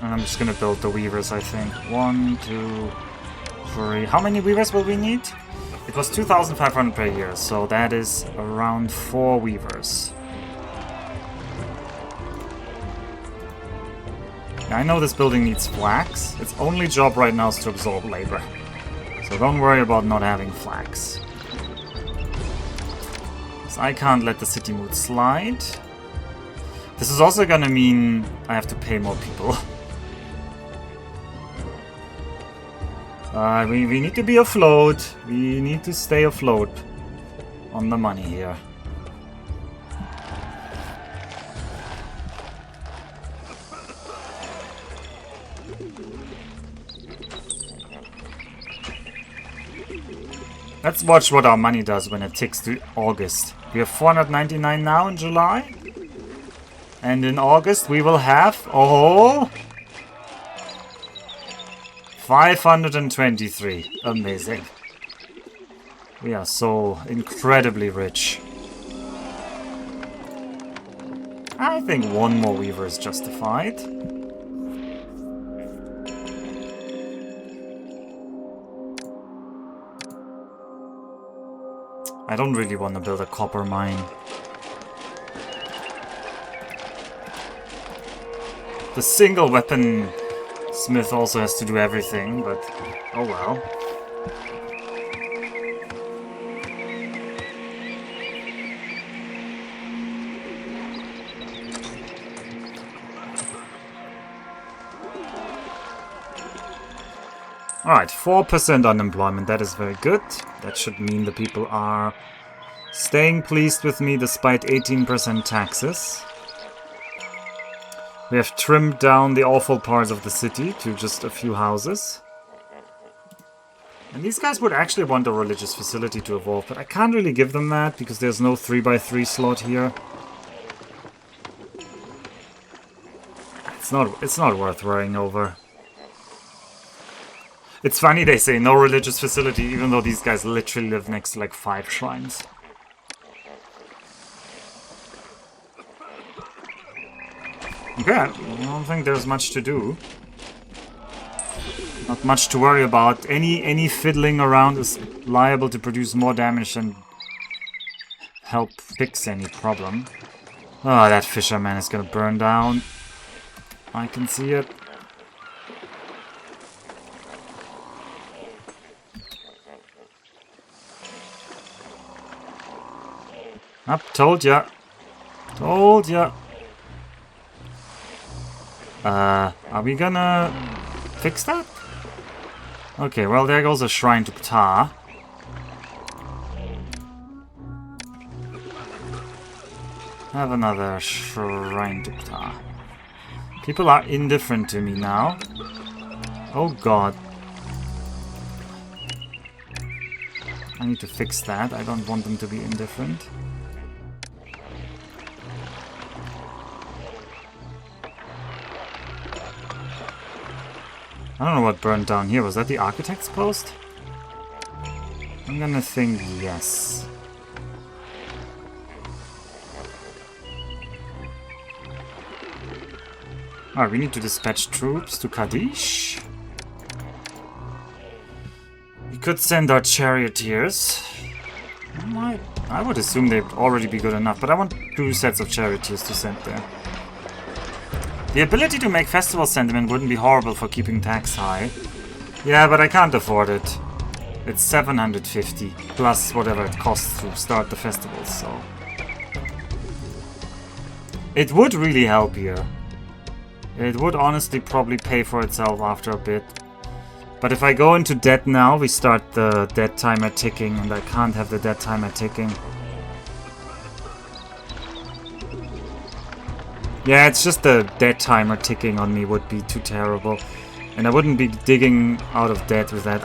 And I'm just gonna build the weavers, I think. 1, 2, 3. How many weavers will we need? It was 2,500 per year, so that is around 4 weavers. I know this building needs flax. Its only job right now is to absorb labor. So don't worry about not having flax. So I can't let the city mood slide. This is also gonna mean I have to pay more people. We need to be afloat. We need to stay afloat on the money here. Let's watch what our money does when it ticks to August. We have 499 now in July. And in August we will have... oh! 523. Amazing. We are so incredibly rich. I think one more weaver is justified. I don't really want to build a copper mine. The single weapon smith also has to do everything, but oh well. Alright, 4% unemployment, that is very good. That should mean the people are staying pleased with me despite 18% taxes. We have trimmed down the awful parts of the city to just a few houses. And these guys would actually want a religious facility to evolve, but I can't really give them that because there's no 3x3 slot here. It's not worth worrying over. It's funny they say no religious facility, even though these guys literally live next to like 5 shrines. Okay, I don't think there's much to do. Not much to worry about. Any fiddling around is liable to produce more damage than help fix any problem. Oh, that fisherman is gonna burn down. I can see it. Up, told ya. Told ya. Are we gonna fix that? Okay, well there goes a shrine to Ptah. Have another shrine to Ptah. People are indifferent to me now. Oh god. I need to fix that. I don't want them to be indifferent. I don't know what burned down here. Was that the architect's post? I'm gonna think yes. Alright, we need to dispatch troops to Kadish. We could send our charioteers. I would assume they'd already be good enough, but I want 2 sets of charioteers to send there. The ability to make festival sentiment wouldn't be horrible for keeping tax high. Yeah, but I can't afford it. It's 750 plus whatever it costs to start the festivals, so... It would really help here. It would honestly probably pay for itself after a bit. But if I go into debt now, we start the debt timer ticking, and I can't have the debt timer ticking. Yeah, it's just the debt timer ticking on me would be too terrible. And I wouldn't be digging out of debt with that.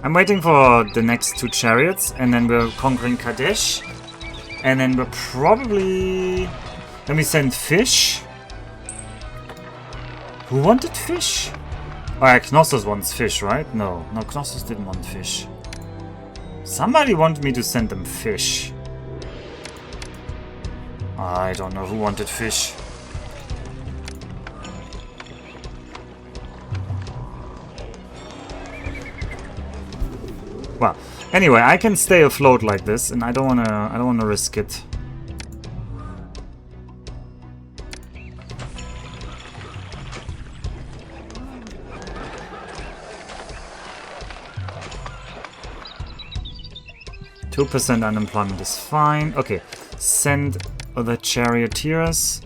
I'm waiting for the next 2 chariots, and then we're conquering Kadesh. And then we're probably... Let me send fish. Who wanted fish? Oh yeah, Knossos wants fish, right? No, Knossos didn't want fish. Somebody wanted me to send them fish. I don't know who wanted fish. Well, anyway, I can stay afloat like this, and I don't wanna risk it. %2 unemployment is fine. Okay, send the charioteers.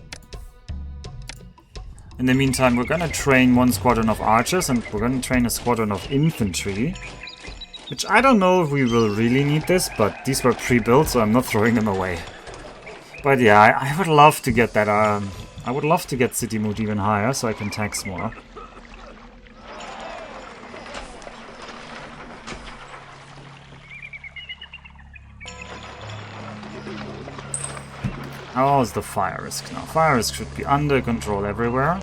In the meantime, we're gonna train 1 squadron of archers, and we're gonna train a squadron of infantry. Which I don't know if we will really need this, but these were pre-built, so I'm not throwing them away. But yeah, I would love to get that. I would love to get city mood even higher, so I can tax more. How's the fire risk now? Fire risk should be under control everywhere.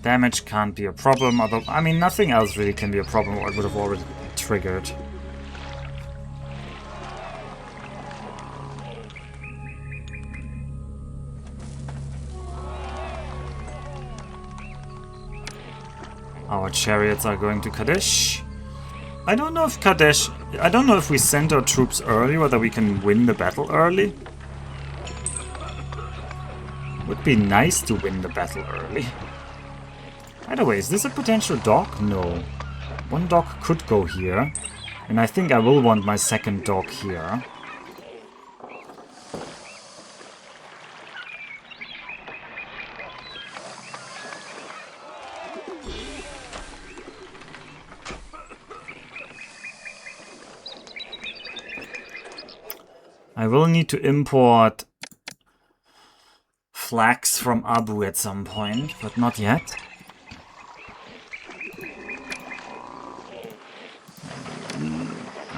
Damage can't be a problem, although, I mean, nothing else really can be a problem, or it would have already triggered. Our chariots are going to Kadesh. I don't know if Kadesh... I don't know if we send our troops early, whether we can win the battle early. Would be nice to win the battle early. By the way, is this a potential dock? No. 1 dock could go here. And I think I will want my 2nd dock here. I will need to import flax from Abu at some point, but not yet.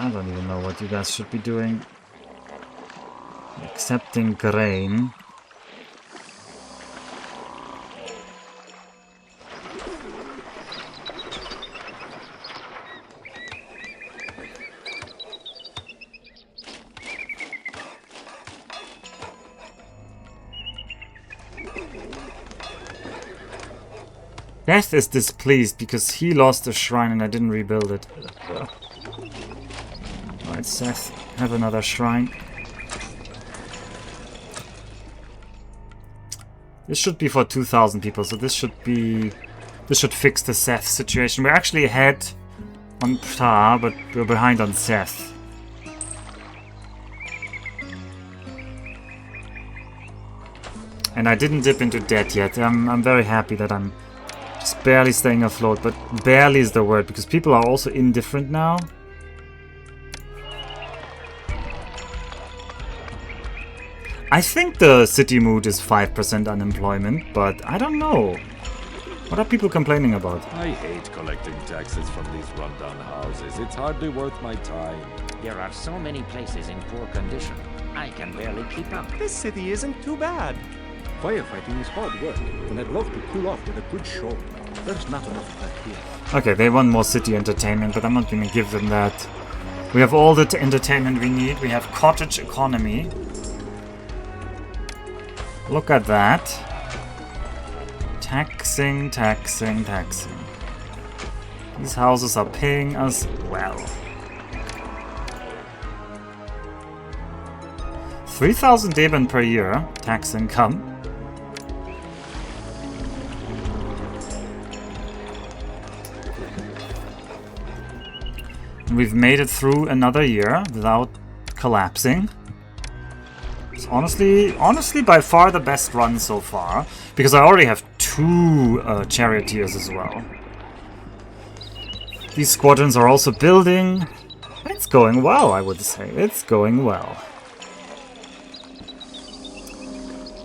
I don't even know what you guys should be doing. Accepting grain. Death is displeased because he lost a shrine and I didn't rebuild it. Alright, Seth, have another shrine. This should be for 2,000 people, so this should fix the Seth situation. We're actually ahead on Ptah, but we're behind on Seth. And I didn't dip into debt yet. I'm very happy that I'm just barely staying afloat, but barely is the word, because people are also indifferent now. I think the city mood is 5% unemployment, but I don't know. What are people complaining about? I hate collecting taxes from these rundown houses. It's hardly worth my time. There are so many places in poor condition. I can barely keep up. This city isn't too bad. Firefighting is hard work, and I'd love to cool off with a good show. There's not enough of that here. Okay, they want more city entertainment, but I'm not going to give them that. We have all the entertainment we need. We have cottage economy. Look at that. Taxing, taxing, taxing. These houses are paying us well. 3,000 Deben per year, tax income. We've made it through another year without collapsing. It's honestly by far the best run so far, because I already have 2 charioteers as well. These squadrons are also building. It's going well, I would say. It's going well.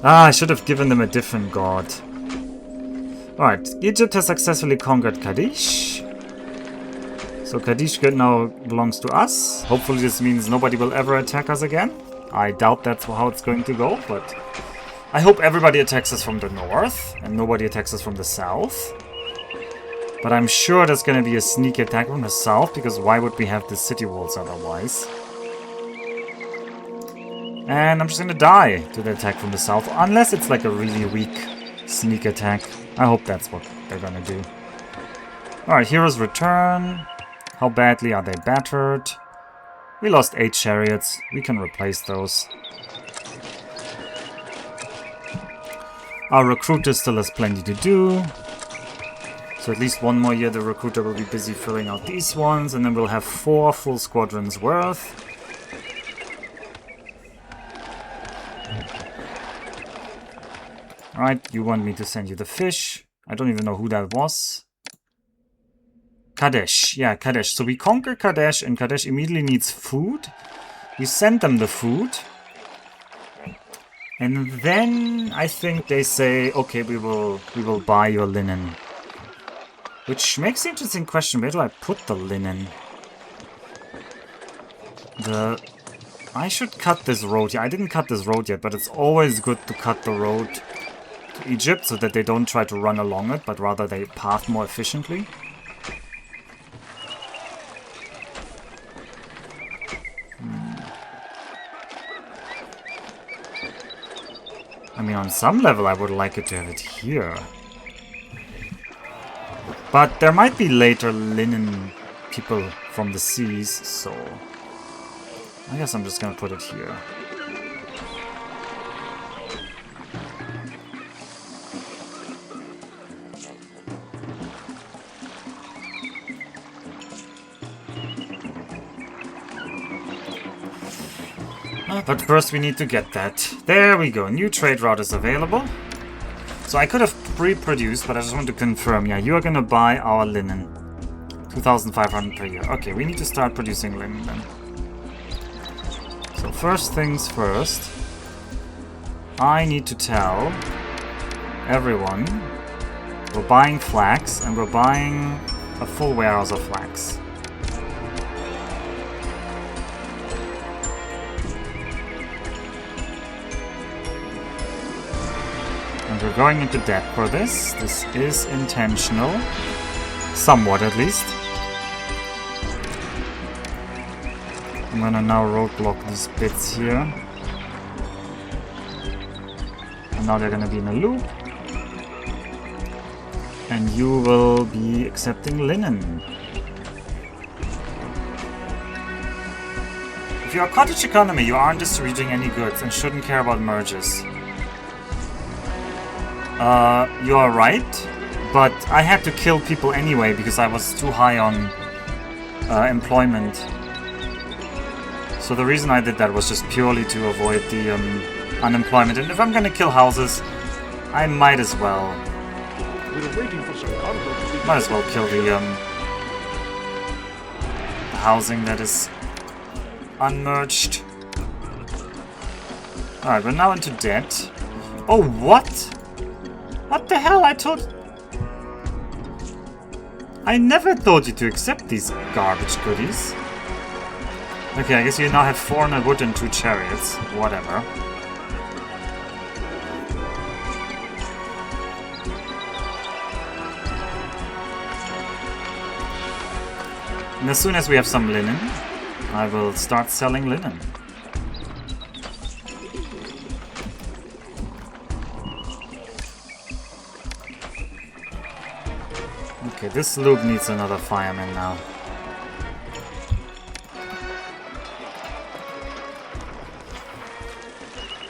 Ah, I should have given them a different god. Alright, Egypt has successfully conquered Kadesh. So Kadesh now belongs to us. Hopefully this means nobody will ever attack us again. I doubt that's how it's going to go, but I hope everybody attacks us from the north and nobody attacks us from the south. But I'm sure there's going to be a sneak attack from the south, because why would we have the city walls otherwise? And I'm just going to die to the attack from the south, unless it's like a really weak sneak attack. I hope that's what they're going to do. Alright, heroes return. How badly are they battered? We lost 8 chariots. We can replace those. Our recruiter still has plenty to do. So at least 1 more year the recruiter will be busy filling out these ones, and then we'll have 4 full squadrons worth. Alright, you want me to send you the fish. I don't even know who that was. Kadesh. Yeah, Kadesh. So we conquer Kadesh, and Kadesh immediately needs food. We send them the food. And then I think they say, okay, we will buy your linen. Which makes the interesting question, where do I put the linen? I should cut this road here. I didn't cut this road yet, but it's always good to cut the road to Egypt so that they don't try to run along it, but rather they path more efficiently. I mean, on some level I would like it to have it here. But there might be later linen people from the seas, so I guess I'm just gonna put it here. But first we need to get that. There we go, new trade route is available. So I could have pre-produced, but I just want to confirm. Yeah, you are gonna buy our linen. 2,500 per year. Okay, we need to start producing linen then. So first things first, I need to tell everyone we're buying flax, and we're buying a full warehouse of flax. And we're going into debt for this. This is intentional. Somewhat, at least. I'm gonna now roadblock these bits here. And now they're gonna be in a loop. And you will be accepting linen. If you're a cottage economy, you aren't distributing any goods and shouldn't care about merges. You are right, but I had to kill people anyway because I was too high on employment. So the reason I did that was just purely to avoid the unemployment. And if I'm gonna kill houses, I might as well. Might as well kill the housing that is unmerged. Alright, we're now into debt. Oh, what? What the hell? I never told you to accept these garbage goodies. Okay, I guess you now have 400 wood and 2 chariots. Whatever. And as soon as we have some linen, I will start selling linen. Okay, this loop needs another fireman now.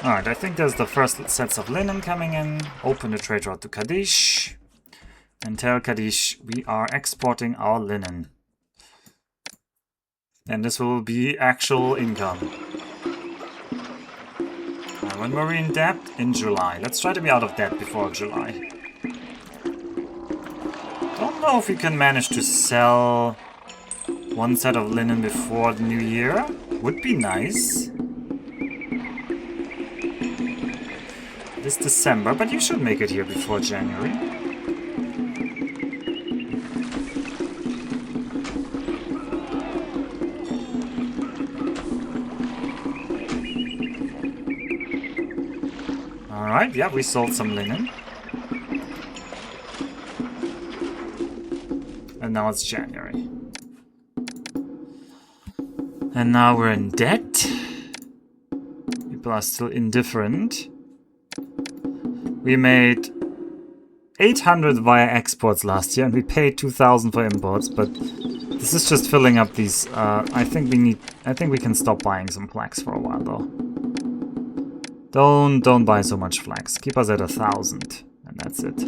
Alright, I think there's the first sets of linen coming in. Open the trade route to Kadesh. And tell Kadesh we are exporting our linen. And this will be actual income. When were we in debt? In July. Let's try to be out of debt before July. Don't know if we can manage to sell one set of linen before the new year. Would be nice. This December, but you should make it here before January. Alright, yeah, we sold some linen. And now it's January. And now we're in debt. People are still indifferent. We made 800 via exports last year, and we paid 2,000 for imports, but this is just filling up these. I think we can stop buying some flax for a while, though. Don't buy so much flax. Keep us at 1,000, and that's it.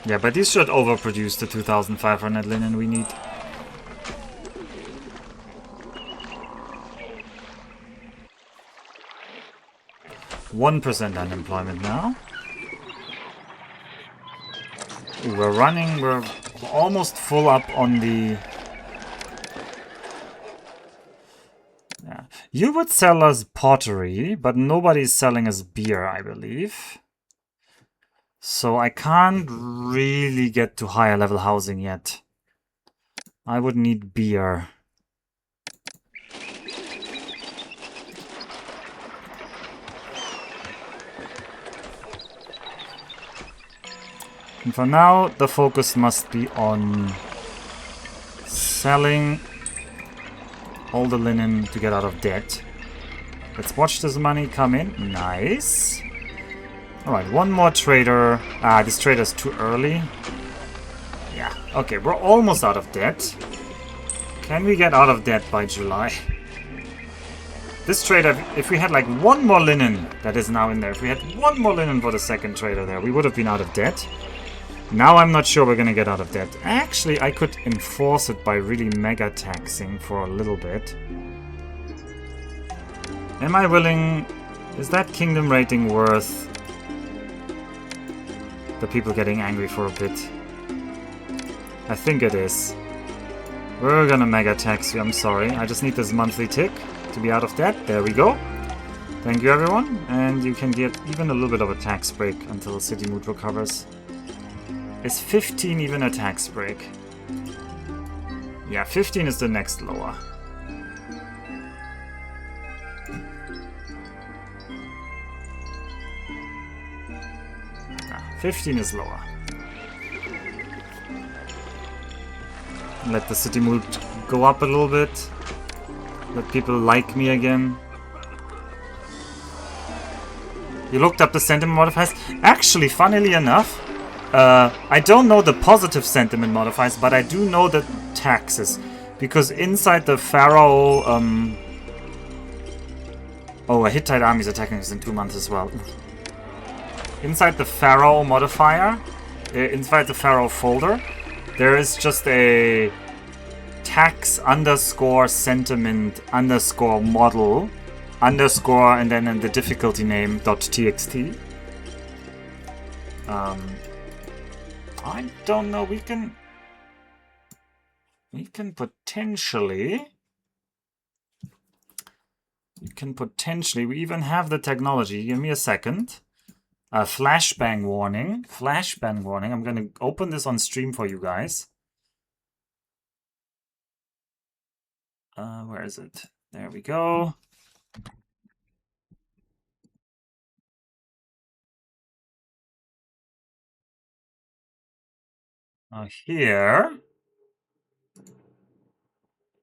Yeah, but these should overproduce the 2,500 linen we need. %1 unemployment now. Ooh, we're almost full up on the... Yeah. You would sell us pottery, but nobody's selling us beer, I believe. So I can't really get to higher level housing yet. I would need beer. And for now, the focus must be on selling all the linen to get out of debt. Let's watch this money come in. Nice. Alright, one more trader. This trader's too early. Yeah, okay, we're almost out of debt. Can we get out of debt by July? This trader, if we had like one more linen that is now in there, if we had one more linen for the second trader there, we would have been out of debt. Now I'm not sure we're gonna get out of debt. Actually, I could enforce it by really mega taxing for a little bit. Am I willing... Is that kingdom rating worth... the people getting angry for a bit? I think it is. We're gonna mega tax you, I'm sorry. I just need this monthly tick to be out of debt. There we go. Thank you, everyone. And you can get even a little bit of a tax break until city mood recovers. Is 15 even a tax break? Yeah, 15 is the next lower. 15 is lower. Let the city mood go up a little bit. Let people like me again. You looked up the sentiment modifiers? Actually, funnily enough, I don't know the positive sentiment modifiers, but I do know the taxes. Because inside the Pharaoh... Oh, a Hittite army is attacking us in 2 months as well. Inside the Pharaoh modifier, inside the Pharaoh folder, there is just a tax underscore sentiment underscore model underscore and then in the difficulty name .txt. I don't know, we can potentially... we even have the technology. Give me a second. Flashbang warning. Flashbang warning. I'm going to open this on stream for you guys. Where is it? There we go. Here.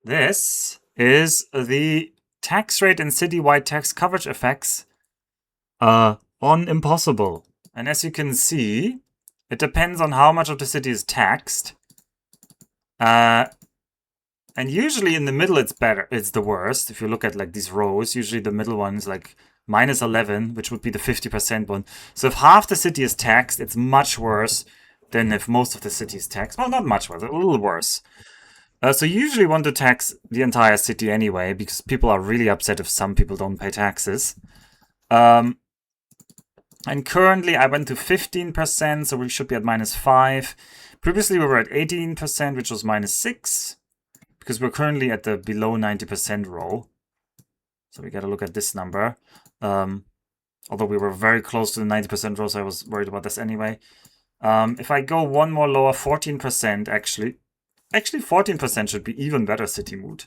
This is the tax rate and citywide tax coverage effects on Impossible. And as you can see, it depends on how much of the city is taxed. And usually in the middle it's better, it's the worst. If you look at like these rows, usually the middle one is like minus 11, which would be the 50% one. So if half the city is taxed, it's much worse than if most of the city is taxed. Well, not much worse, a little worse. So you usually want to tax the entire city anyway, because people are really upset if some people don't pay taxes. And currently I went to 15%, so we should be at minus 5. Previously we were at 18%, which was minus 6. Because we're currently at the below 90% row. So we gotta look at this number. Although we were very close to the 90% row, so I was worried about this anyway. If I go one more lower, 14% actually. Actually, 14% should be even better city mood.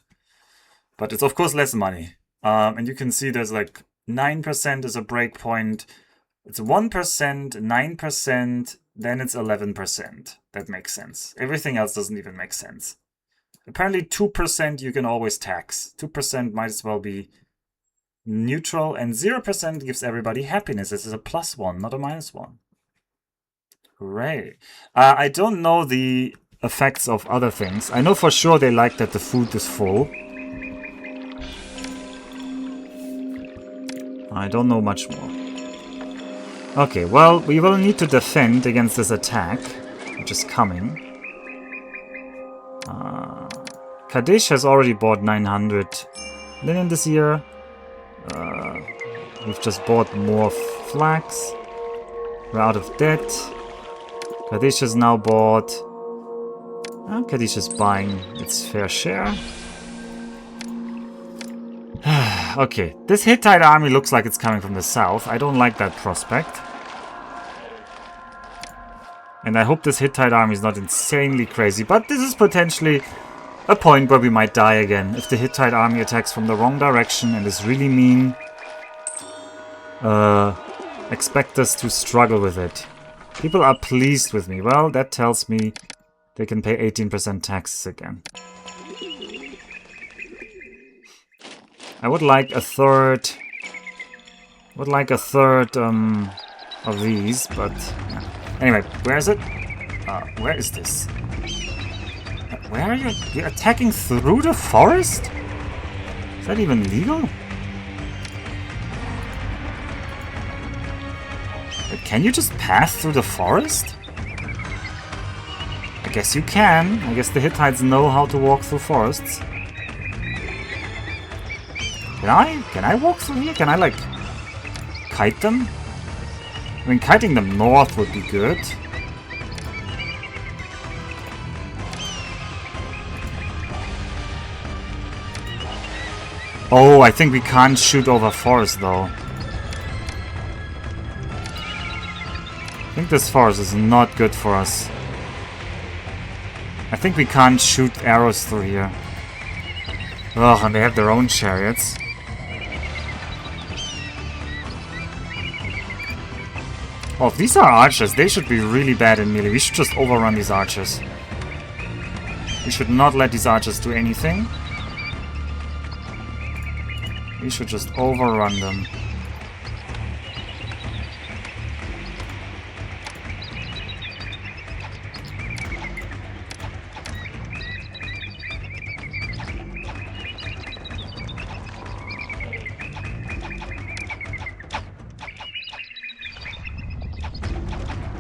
But it's of course less money. And you can see there's like 9% is a breakpoint. It's 1%, 9%, then it's 11%. That makes sense. Everything else doesn't even make sense. Apparently 2% you can always tax. 2% might as well be neutral. And 0% gives everybody happiness. This is a +1, not a -1. Hooray. I don't know the effects of other things. I know for sure they like that the food is full. I don't know much more. Okay, well, we will need to defend against this attack, which is coming. Kadesh has already bought 900 linen this year. We've just bought more flax. We're out of debt. Kadesh has now bought... Kadesh is buying its fair share. Okay, this Hittite army looks like it's coming from the south. I don't like that prospect. And I hope this Hittite army is not insanely crazy, but this is potentially a point where we might die again. If the Hittite army attacks from the wrong direction and is really mean, expect us to struggle with it. People are pleased with me. Well, that tells me they can pay 18% taxes again. I would like a third... of these, but... Yeah. Anyway, where is it? Where is this? Where are you? You're attacking through the forest? Is that even legal? But can you just pass through the forest? I guess you can. I guess the Hittites know how to walk through forests. Can I walk through here? Can I, like, kite them? I mean, kiting them north would be good. Oh, I think we can't shoot over forest, though. I think this forest is not good for us. I think we can't shoot arrows through here. Ugh, and they have their own chariots. Oh, if these are archers, they should be really bad in melee. We should just overrun these archers. We should not let these archers do anything. We should just overrun them.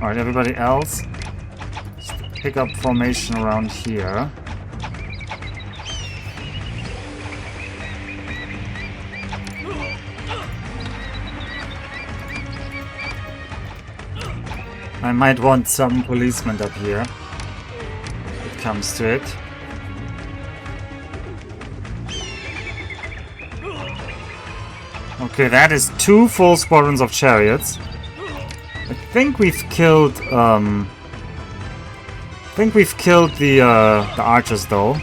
Alright, everybody else, just pick up formation around here. I might want some policemen up here, if it comes to it. Okay, that is 2 full squadrons of chariots. I think we've killed the archers, though.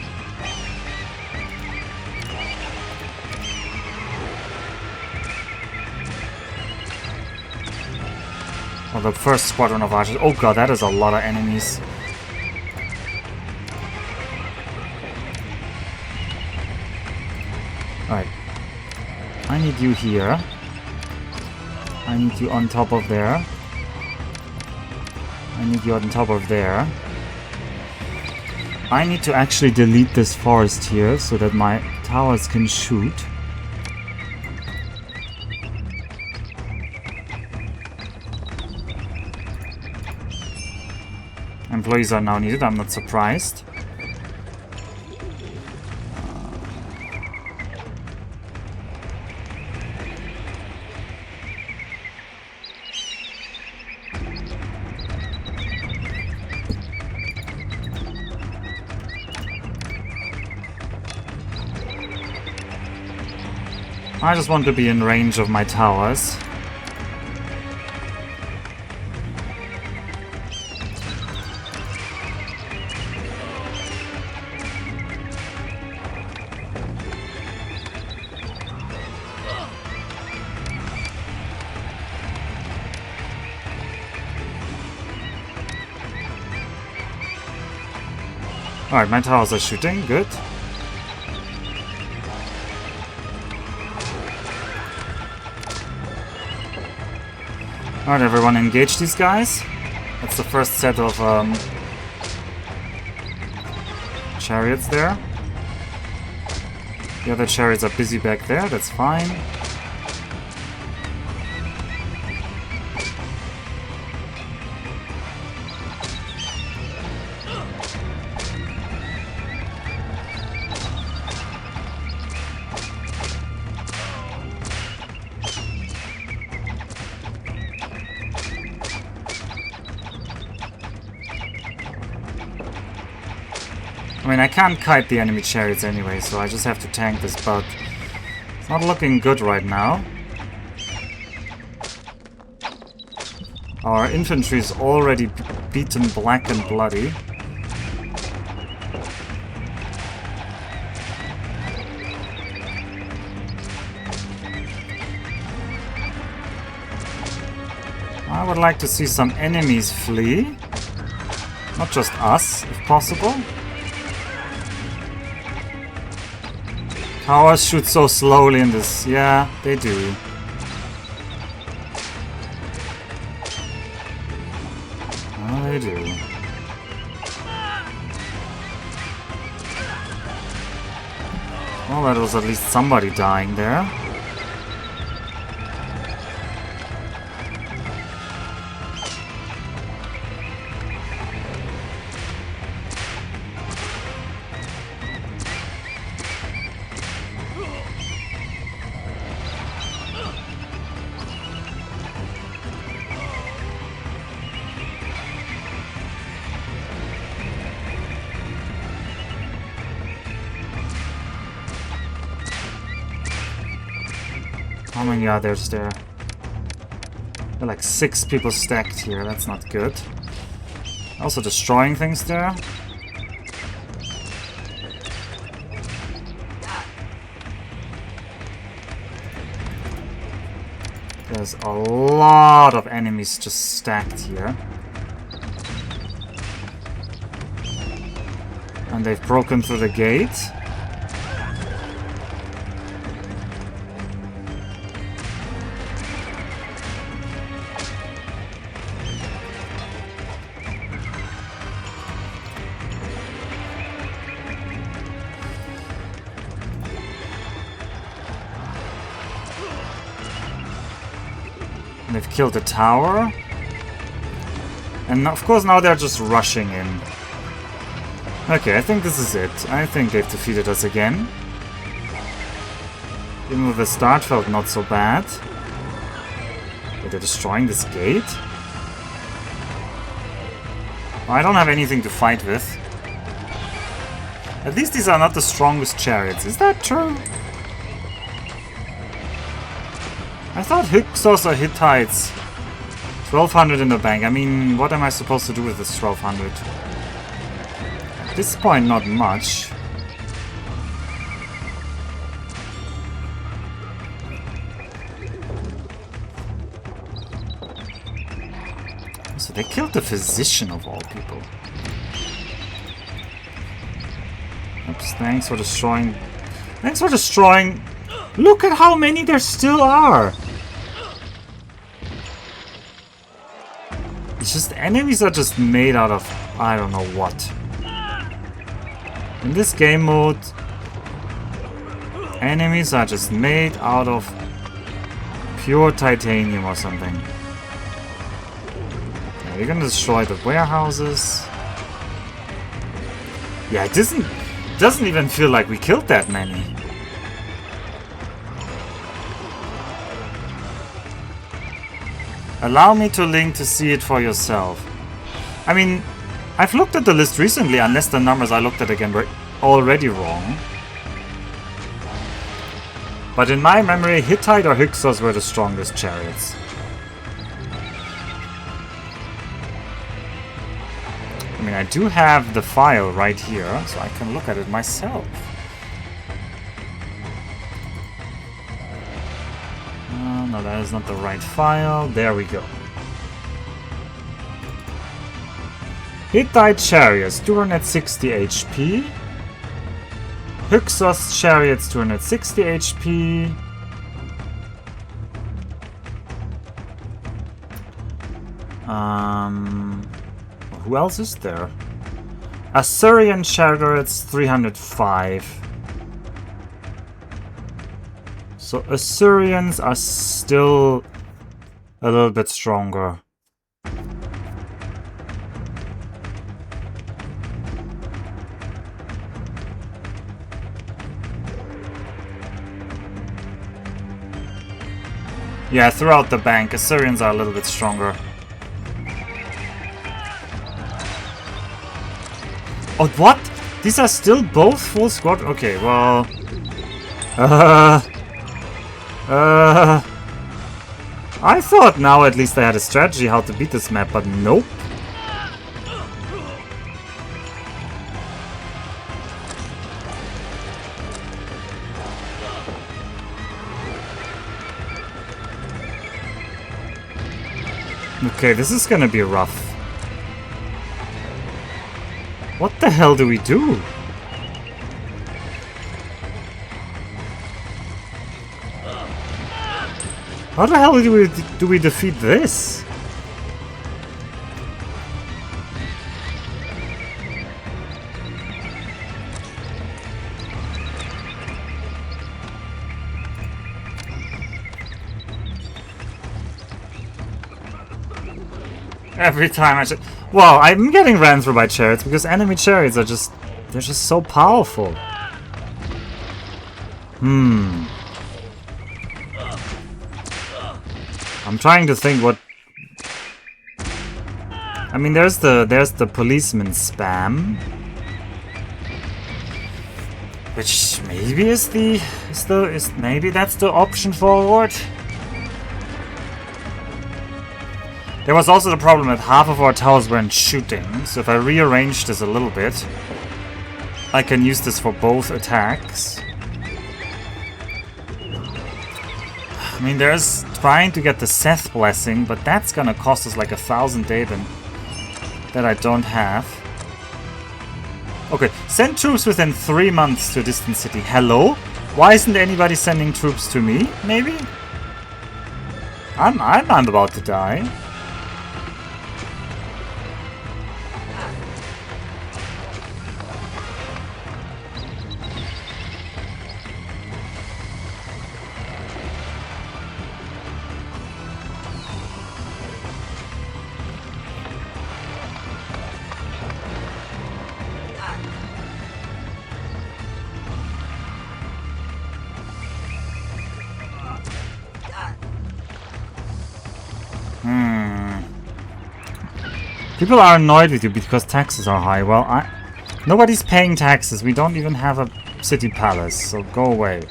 Oh, the first squadron of archers. Oh god, that is a lot of enemies. Alright. I need you here. I need you on top of there. I need you on top of there. I need to actually delete this forest here so that my towers can shoot. Employees are now needed, I'm not surprised. I just want to be in range of my towers. Alright, my towers are shooting, good. Alright, everyone, engage these guys. That's the first set of chariots there. The other chariots are busy back there, that's fine. I mean, I can't kite the enemy chariots anyway, so I just have to tank this, but it's not looking good right now. Our infantry is already beaten black and bloody. I would like to see some enemies flee. Not just us, if possible. Towers shoot so slowly in this. Yeah, they do. Oh, they do. Well, that was at least somebody dying there. How many others there? There are like 6 people stacked here, that's not good. Also destroying things there. There's a lot of enemies just stacked here. And they've broken through the gate. They've killed the tower. And of course now they're just rushing in. Okay, I think this is it. I think they've defeated us again. Even though the start felt not so bad. But they're destroying this gate? Well, I don't have anything to fight with. At least these are not the strongest chariots. Is that true? I thought Hyksos or Hittites. 1200 in the bank. I mean, what am I supposed to do with this 1200? At this point, not much. So they killed the physician of all people. Oops, thanks for destroying... Thanks for destroying... Look at how many there still are! It's just enemies are just made out of I don't know what. In this game mode, enemies are just made out of pure titanium or something. Yeah, we're gonna destroy the warehouses. Yeah, it doesn't even feel like we killed that many. Allow me to link to see it for yourself. I mean, I've looked at the list recently, unless the numbers I looked at again were already wrong. But in my memory, Hittite or Hyksos were the strongest chariots. I mean, I do have the file right here, so I can look at it myself. No, that is not the right file. There we go. Hittite chariots, 260 HP. Hyksos chariots, 260 HP. Who else is there? Assyrian chariots, 305. So Assyrians are still a little bit stronger. Yeah, throughout the bank, Assyrians are a little bit stronger. Oh, what? These are still both full squad? Okay, well... I thought now at least I had a strategy how to beat this map, but nope. Okay, this is gonna be rough. What the hell do we do? How the hell do we defeat this? Every time I should... Well, I'm getting ran through by chariots because enemy chariots are just... They're just so powerful. I'm trying to think what... I mean, there's the policeman spam, which maybe maybe that's the option forward. There was also the problem that half of our towers weren't shooting, so if I rearrange this a little bit, I can use this for both attacks. I mean, there's trying to get the Seth blessing, but that's gonna cost us like 1,000 Daben that I don't have. Okay, send troops within 3 months to a distant city. Hello? Why isn't anybody sending troops to me? Maybe? I'm about to die. People are annoyed with you because taxes are high. Well, nobody's paying taxes. We don't even have a city palace, so go away.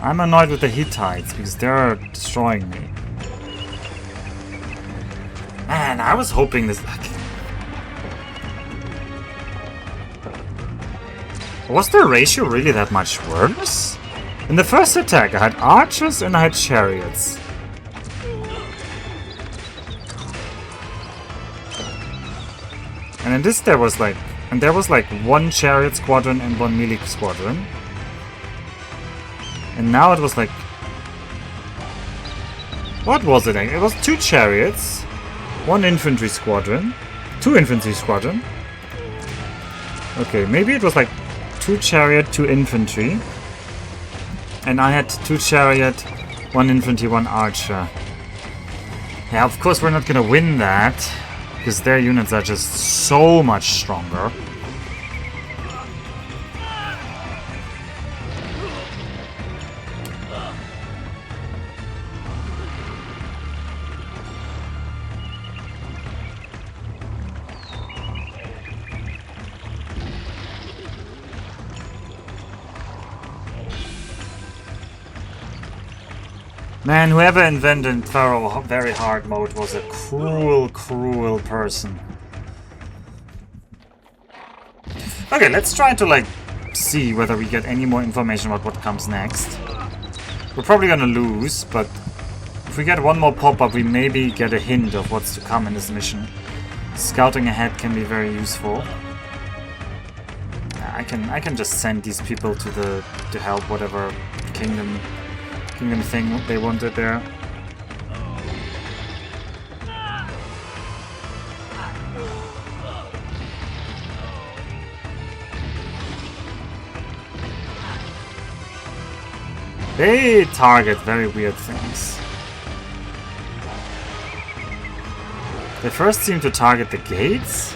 I'm annoyed with the Hittites because they're destroying me. Man, I was hoping this... Was the ratio really that much worse? In the first attack I had archers and I had chariots. And in this there was like one chariot squadron and one melee squadron. And now it was like... What was it? It was 2 chariots, 1 infantry squadron, 2 infantry squadron. Okay, maybe it was like 2 chariot, 2 infantry. And I had 2 chariot, 1 infantry, 1 archer. Yeah, of course we're not gonna win that, because their units are just so much stronger. Man, whoever invented Pharaoh very hard mode was a cruel, cruel person. Okay, let's try to like see whether we get any more information about what comes next. We're probably gonna lose, but if we get one more pop-up, we maybe get a hint of what's to come in this mission. Scouting ahead can be very useful. I can just send these people to help whatever kingdom thing they wanted there. They target very weird things. They first seem to target the gates.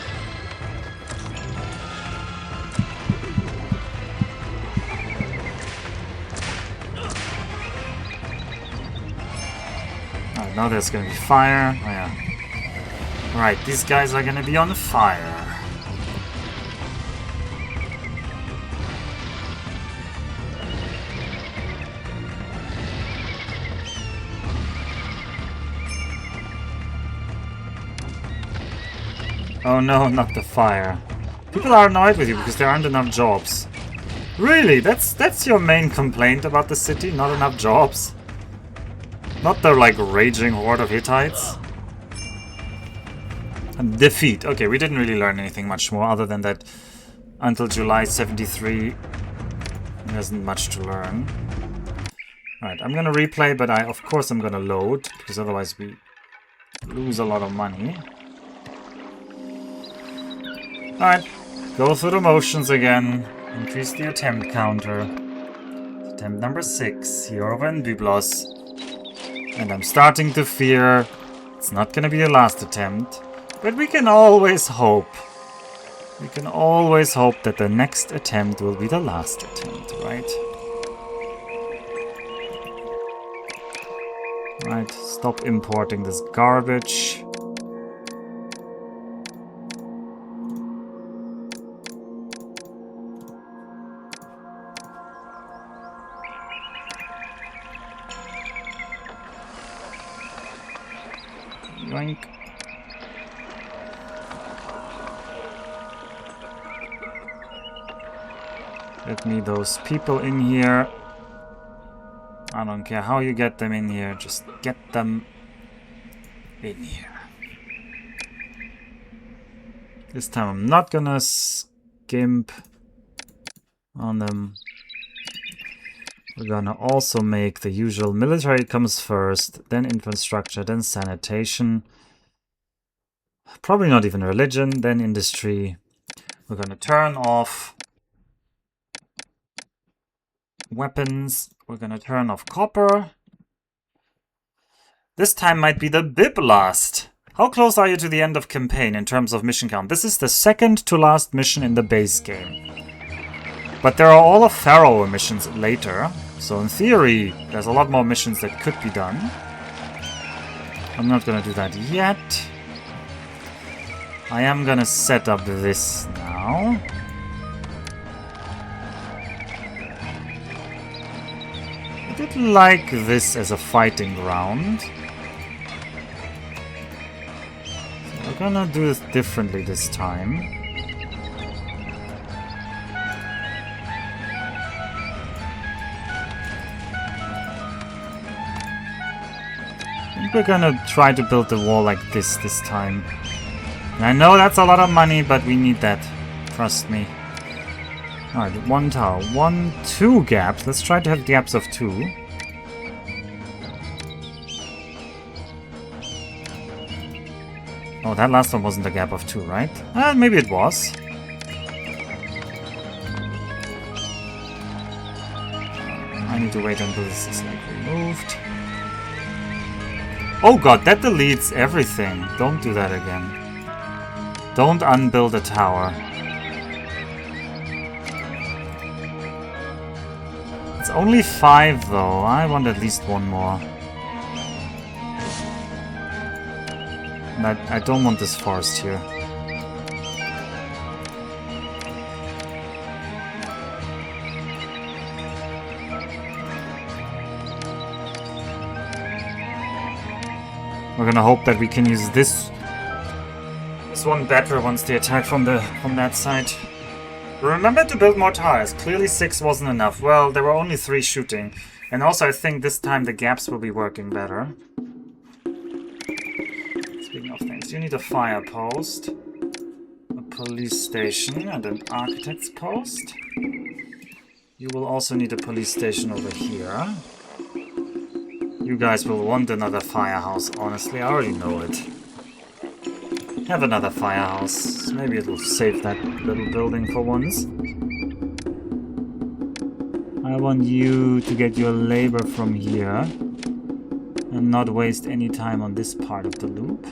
Alright, now there's gonna be fire. Oh yeah. Alright, these guys are gonna be on fire. Oh no, not the fire. People are annoyed with you because there aren't enough jobs. Really? That's your main complaint about the city? Not enough jobs? Not the, like, raging horde of Hittites? Defeat. Okay, we didn't really learn anything much more other than that until July 73 there isn't much to learn. Alright, I'm gonna replay, but of course I'm gonna load, because otherwise we lose a lot of money. Alright, go through the motions again. Increase the attempt counter. Attempt number 6, here over in Byblos. And I'm starting to fear it's not gonna be the last attempt. But we can always hope. We can always hope that the next attempt will be the last attempt, right? Right, stop importing this garbage. Yoink. Get me those people in here. I don't care how you get them in here, just get them in here. This time I'm not gonna skimp on them. We're gonna also make the usual military comes first, then infrastructure, then sanitation. Probably not even religion, then industry. We're gonna turn off weapons. We're gonna turn off copper. This time might be the Byblos. How close are you to the end of campaign in terms of mission count? This is the second to last mission in the base game. But there are all of Pharaoh missions later. So in theory, there's a lot more missions that could be done. I'm not gonna do that yet. I am gonna set up this now. I did like this as a fighting ground. So we're gonna do this differently this time. I think we're gonna try to build the wall like this time. And I know that's a lot of money, but we need that. Trust me. Alright, 1 tower. 1, 2 gaps. Let's try to have gaps of 2. Oh, that last one wasn't a gap of 2, right? Maybe it was. I I need to wait until this is like removed. Oh god, that deletes everything. Don't do that again. Don't unbuild a tower. It's only 5 though. I want at least one more. And I don't want this forest here. We're gonna hope that we can use this one better once they attack from that side. Remember to build more towers. Clearly 6 wasn't enough. Well, there were only 3 shooting. And also I think this time the gaps will be working better. Speaking of things, you need a fire post, a police station, and an architect's post. You will also need a police station over here. You guys will want another firehouse, honestly, I already know it. Have another firehouse. Maybe it will save that little building for once. I want you to get your labor from here and not waste any time on this part of the loop.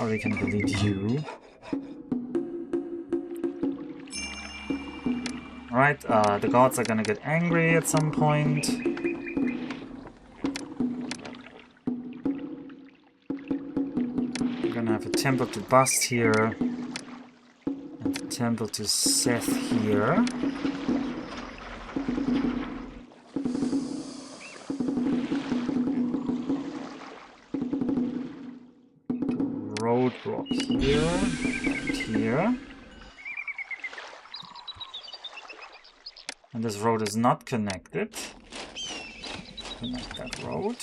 Or we can delete you. Alright, the gods are gonna get angry at some point. We're gonna have a temple to Bast here. And a temple to Seth here. Roadblock here and here. And this road is not connected. Connect that road.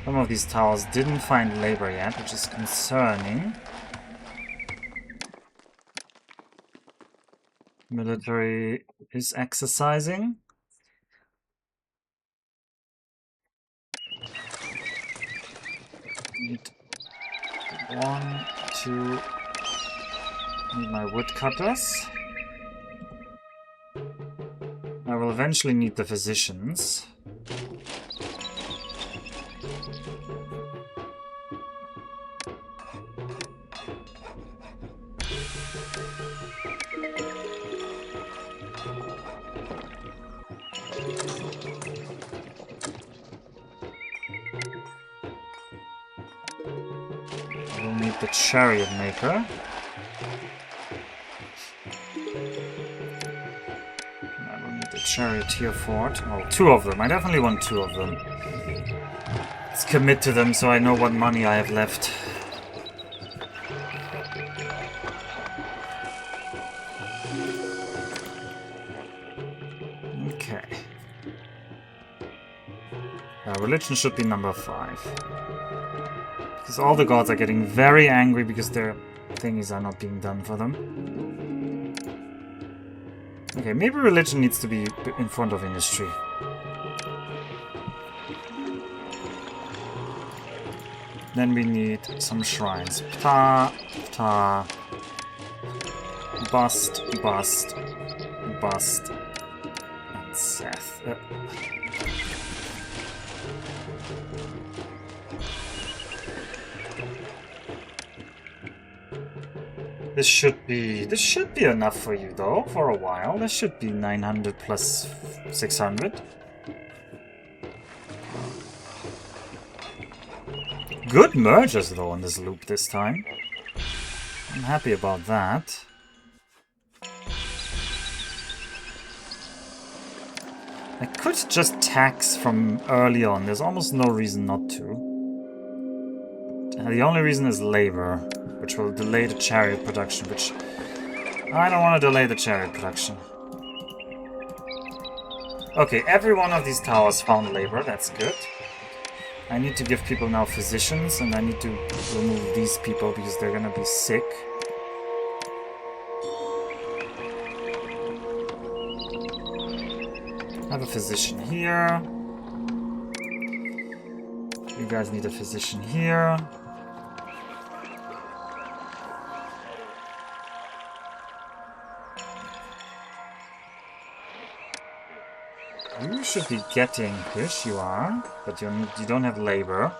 Some of these towers didn't find labor yet, which is concerning. Military is exercising. Need 1, 2. Need my woodcutters. I will eventually need the physicians. We'll need the chariot maker. I will need the charioteer fort. Oh, 2 of them. I definitely want 2 of them. Let's commit to them so I know what money I have left. Okay. Religion should be number 5. Because all the gods are getting very angry because their thingies are not being done for them. Okay, maybe religion needs to be in front of industry. Then we need some shrines. Ptah, Ptah, Bast, Bast, Bast, and Seth. This should be enough for you though, for a while. This should be 900 plus 600. Good mergers though on this loop this time. I'm happy about that. I could just tax from early on. There's almost no reason not to. The only reason is labor, which will delay the chariot production, which I don't want to delay the chariot production. Okay, every one of these towers found labor, that's good. I need to give people now physicians, and I need to remove these people because they're gonna be sick. I have a physician here. You guys need a physician here. You should be getting fish, you are, but you don't have labor.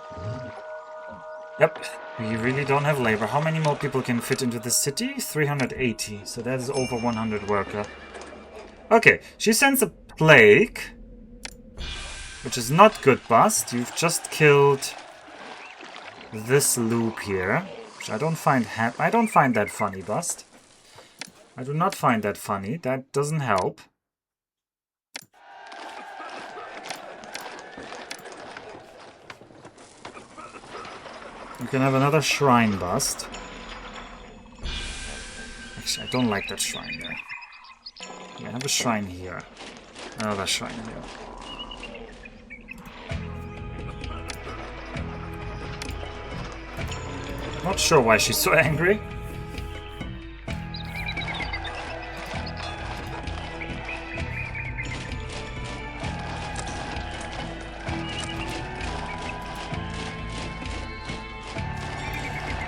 Yep, we really don't have labor. How many more people can fit into the city? 380, so that is over 100 worker. Okay, she sends a plague, which is not good, Bust. You've just killed this loop here, which I don't find that funny, Bust. I do not find that funny. That doesn't help. You can have another shrine, Bust. Actually, I don't like that shrine there. Yeah, have a shrine here. Another shrine here. Not sure why she's so angry.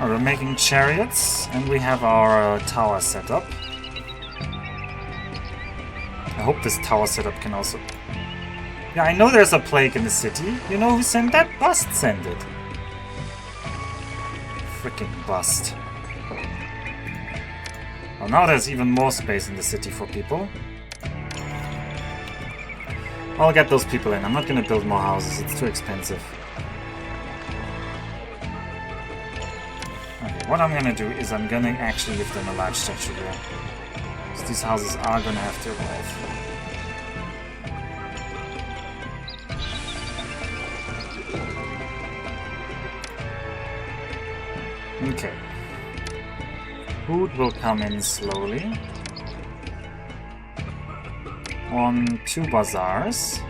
Oh, we're making chariots, and we have our tower set up. I hope this tower setup can also... Yeah, I know there's a plague in the city. You know who sent that? Bust sent it. Freaking Bust. Well, now there's even more space in the city for people. I'll get those people in. I'm not gonna build more houses. It's too expensive. Okay, what I'm gonna do is I'm gonna actually give them a large statue here. So these houses are gonna have to evolve. Okay. Food will come in slowly. On 2 bazaars.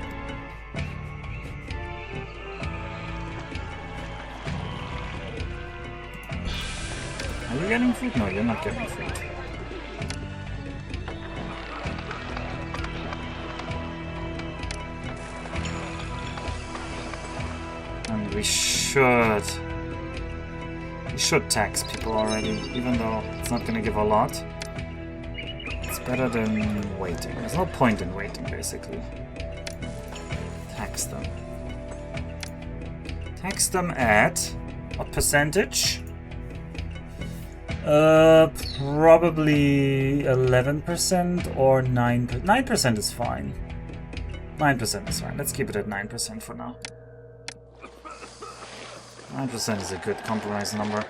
Are you getting food? No, you're not getting food. And we should tax people already, even though it's not gonna give a lot. It's better than waiting. There's no point in waiting, basically. Tax them. Tax them at what percentage? Probably 11% or 9%. 9% is fine. 9% is fine. Let's keep it at 9% for now. 9% is a good compromise number.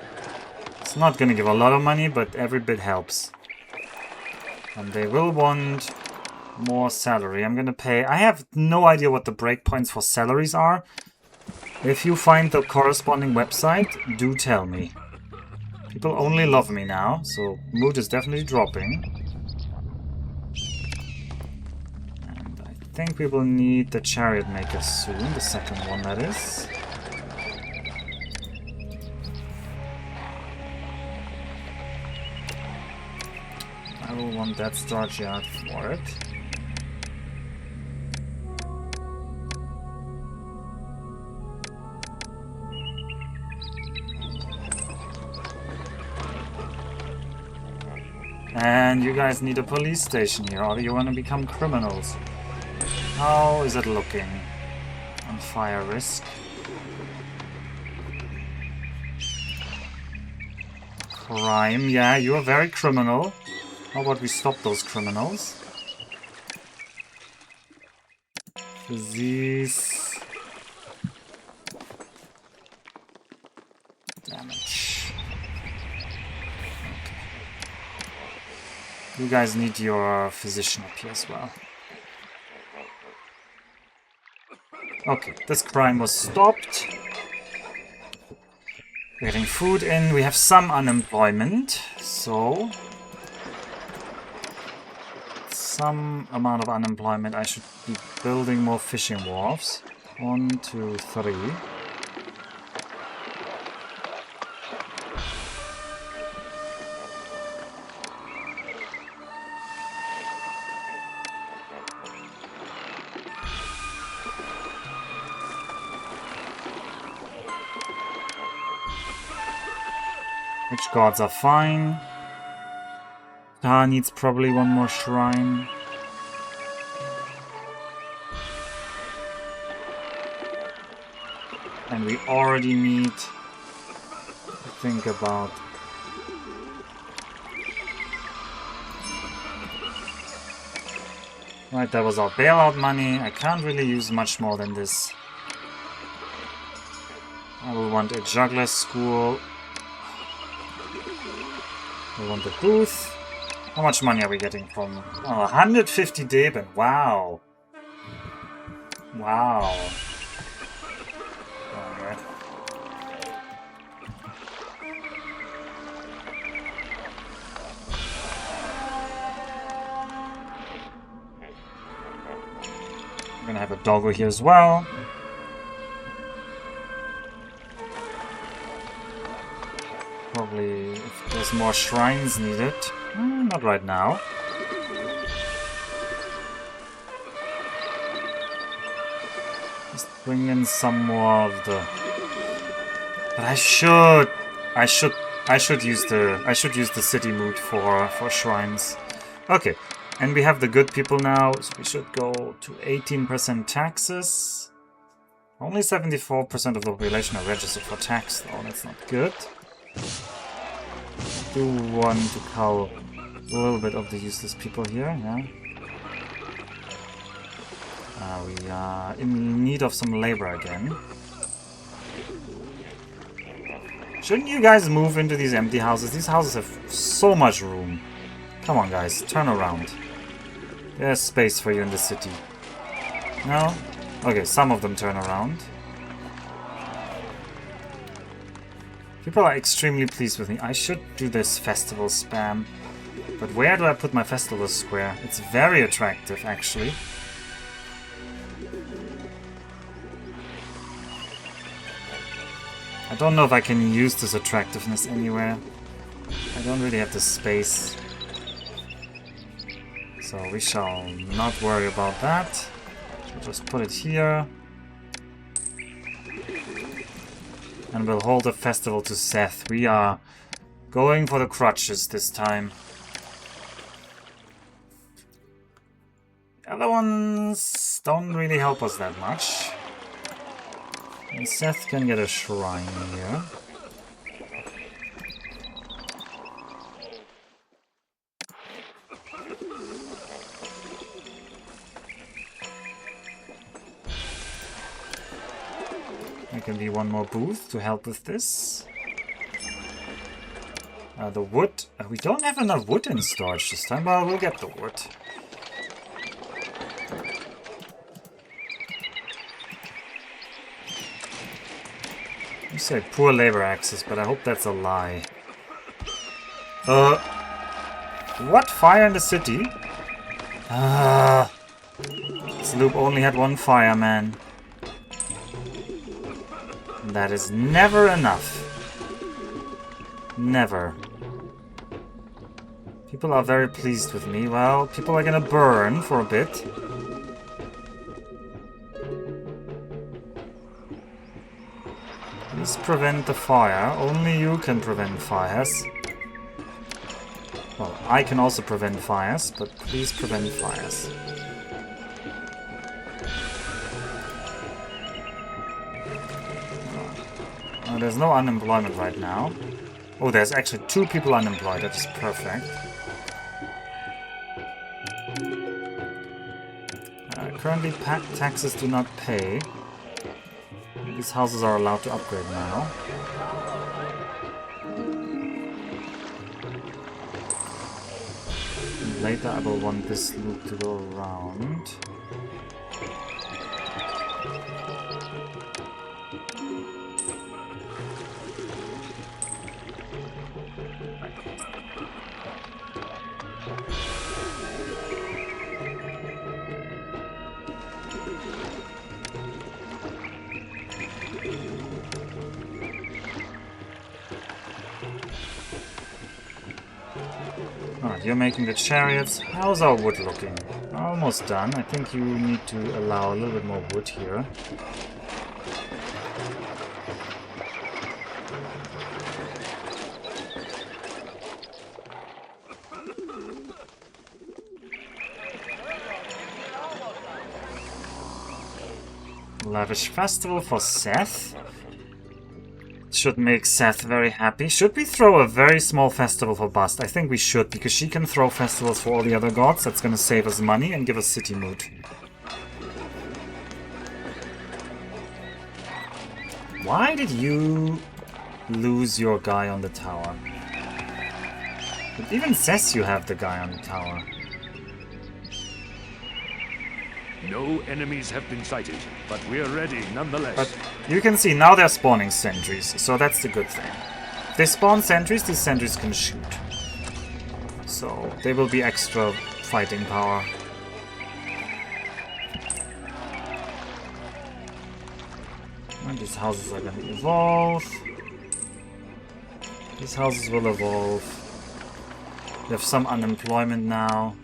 It's not gonna give a lot of money, but every bit helps. And they will want more salary. I'm gonna pay... I have no idea what the breakpoints for salaries are. If you find the corresponding website, do tell me. People only love me now, so mood is definitely dropping. And I think we will need the chariot maker soon, the second one that is. I will want that storage yard for it. And you guys need a police station here, or you want to become criminals. How is it looking? On fire risk. Crime, yeah, you are very criminal. How about we stop those criminals? Disease. Damage. Okay. You guys need your physician up here as well. Okay, this crime was stopped. We're getting food in. We have some unemployment, so... some amount of unemployment. I should be building more fishing wharves. 1, 2, 3. Which gods are fine? Needs probably one more shrine. And we already need to think about... Right, that was our bailout money. I can't really use much more than this. I will want a juggler school. I want the booth. How much money are we getting from... Oh, 150 Deben. Wow. Wow. Okay. I'm gonna have a doggo here as well. Probably if there's more shrines needed. Not right now. Just bring in some more of the... But I should use the city mood for shrines. Okay. And we have the good people now, so we should go to 18% taxes. Only 74% of the population are registered for tax, though. That's not good. Do want to cull a little bit of the useless people here, yeah. We are in need of some labor again. Shouldn't you guys move into these empty houses? These houses have so much room. Come on, guys, turn around. There's space for you in the city. No? Okay, some of them turn around. People are extremely pleased with me. I should do this festival spam. But where do I put my festival square? It's very attractive, actually. I don't know if I can use this attractiveness anywhere. I don't really have the space. So we shall not worry about that. We'll just put it here. And we'll hold a festival to Seth. We are going for the crutches this time. The other ones don't really help us that much. And Seth can get a shrine here. There can be one more booth to help with this. The wood. We don't have enough wood in storage this time, but we'll get the wood. You say poor labor access, but I hope that's a lie. What? Fire in the city? This loop only had one fireman. That is never enough. Never. People are very pleased with me. Well, people are gonna burn for a bit. Please prevent the fire. Only you can prevent fires. Well, I can also prevent fires, but please prevent fires. There's no unemployment right now. Oh, there's actually 2 people unemployed. That is perfect. Currently, taxes do not pay. These houses are allowed to upgrade now. And later, I will want this loop to go around. Alright, you're making the chariots. How's our wood looking? Almost done. I think you need to allow a little bit more wood here. Lavish festival for Seth. should make Seth very happy. Should we throw a very small festival for Bast? I think we should, because she can throw festivals for all the other gods. That's gonna save us money and give us city mood. Why did you lose your guy on the tower? It even says you have the guy on the tower. No enemies have been sighted, but we are ready nonetheless. But you can see now they're spawning sentries, so that's the good thing. If they spawn sentries, these sentries can shoot. So they will be extra fighting power. And these houses are going to evolve. These houses will evolve. We have some unemployment now.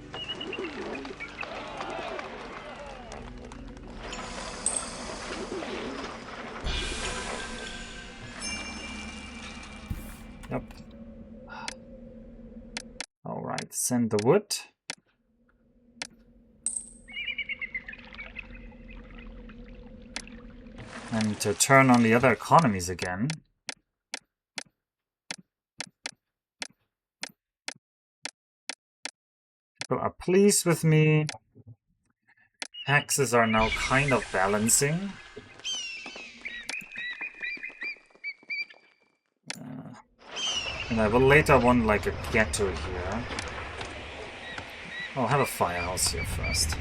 Yep. Alright, send the wood. And to turn on the other economies again. People are pleased with me. Taxes are now kind of balancing. And I will later want like a ghetto here. I'll have a firehouse here first.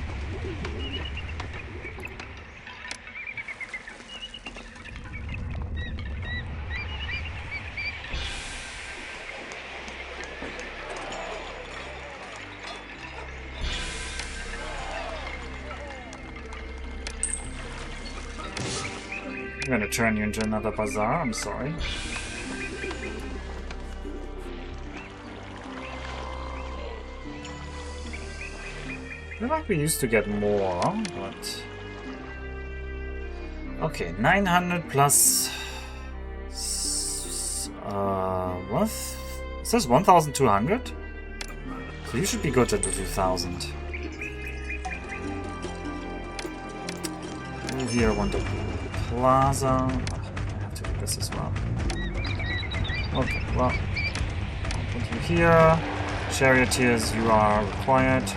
I'm gonna turn you into another bazaar, I'm sorry. I feel like we used to get more, but... Okay, 900 plus... what? It says 1,200? So you should be good at the 2,000. Ooh, here I want a plaza. Oh, I have to do this as well. Okay, well... I'll put you here. Charioteers, you are required.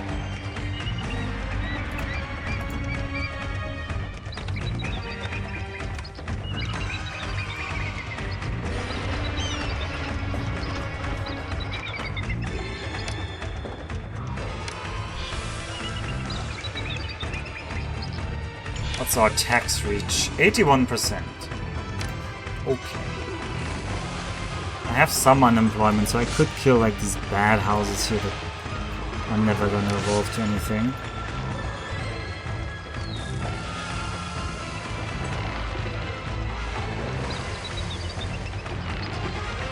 What's our tax reach? 81%. Okay. I have some unemployment, so I could kill like these bad houses here that are never gonna evolve to anything.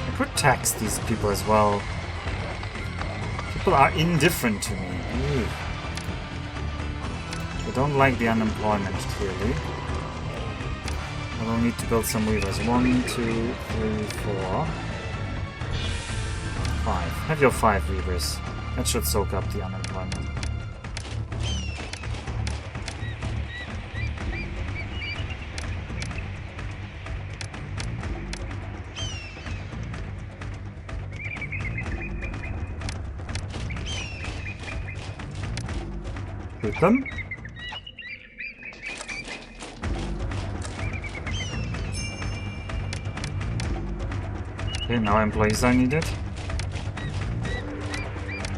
I could tax these people as well. People are indifferent to me. Ew. I don't like the unemployment, clearly. I will need to build some weavers. 1, 2, 3, 4, 5. Have your 5 weavers. That should soak up the unemployment. Shoot them. Okay, now employees are needed.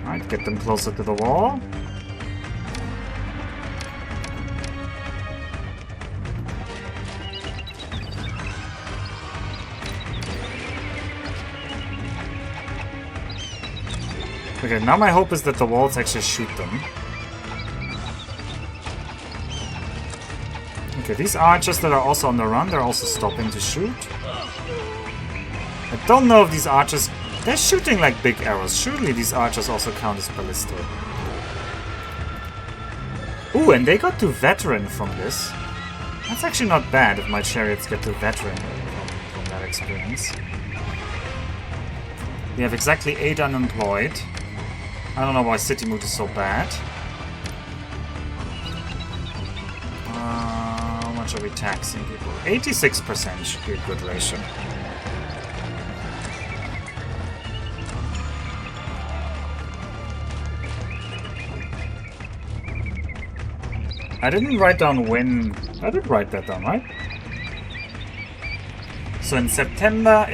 Alright, get them closer to the wall. Okay, now my hope is that the walls actually shoot them. Okay, these archers that are also on the run, they're also stopping to shoot. I don't know if these archers... They're shooting like big arrows. Surely these archers also count as ballistic. Ooh, and they got to veteran from this. That's actually not bad if my chariots get to veteran from that experience. We have exactly 8 unemployed. I don't know why city mood is so bad. How much are we taxing people? 86% should be a good ratio. I didn't write down when. I did write that down, right? So in September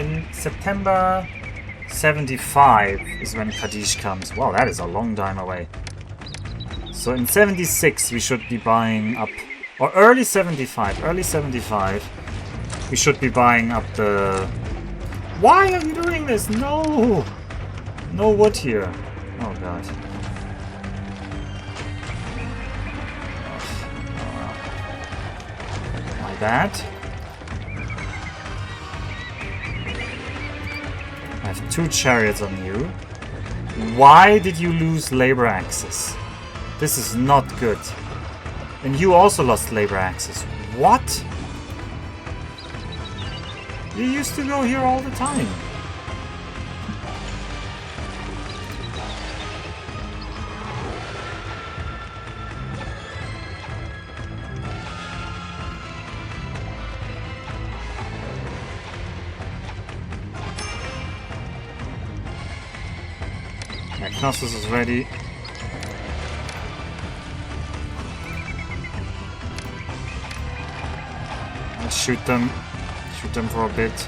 75 is when Kadish comes. Wow, that is a long time away. So in 76 we should be buying up, or early 75, we should be buying up the... Why are you doing this? No! No wood here. Oh god. My bad. I have 2 chariots on you. Why did you lose labor access? This is not good. And you also lost labor access. What? You used to go here all the time. Knossos is ready. Let's shoot them. Shoot them for a bit.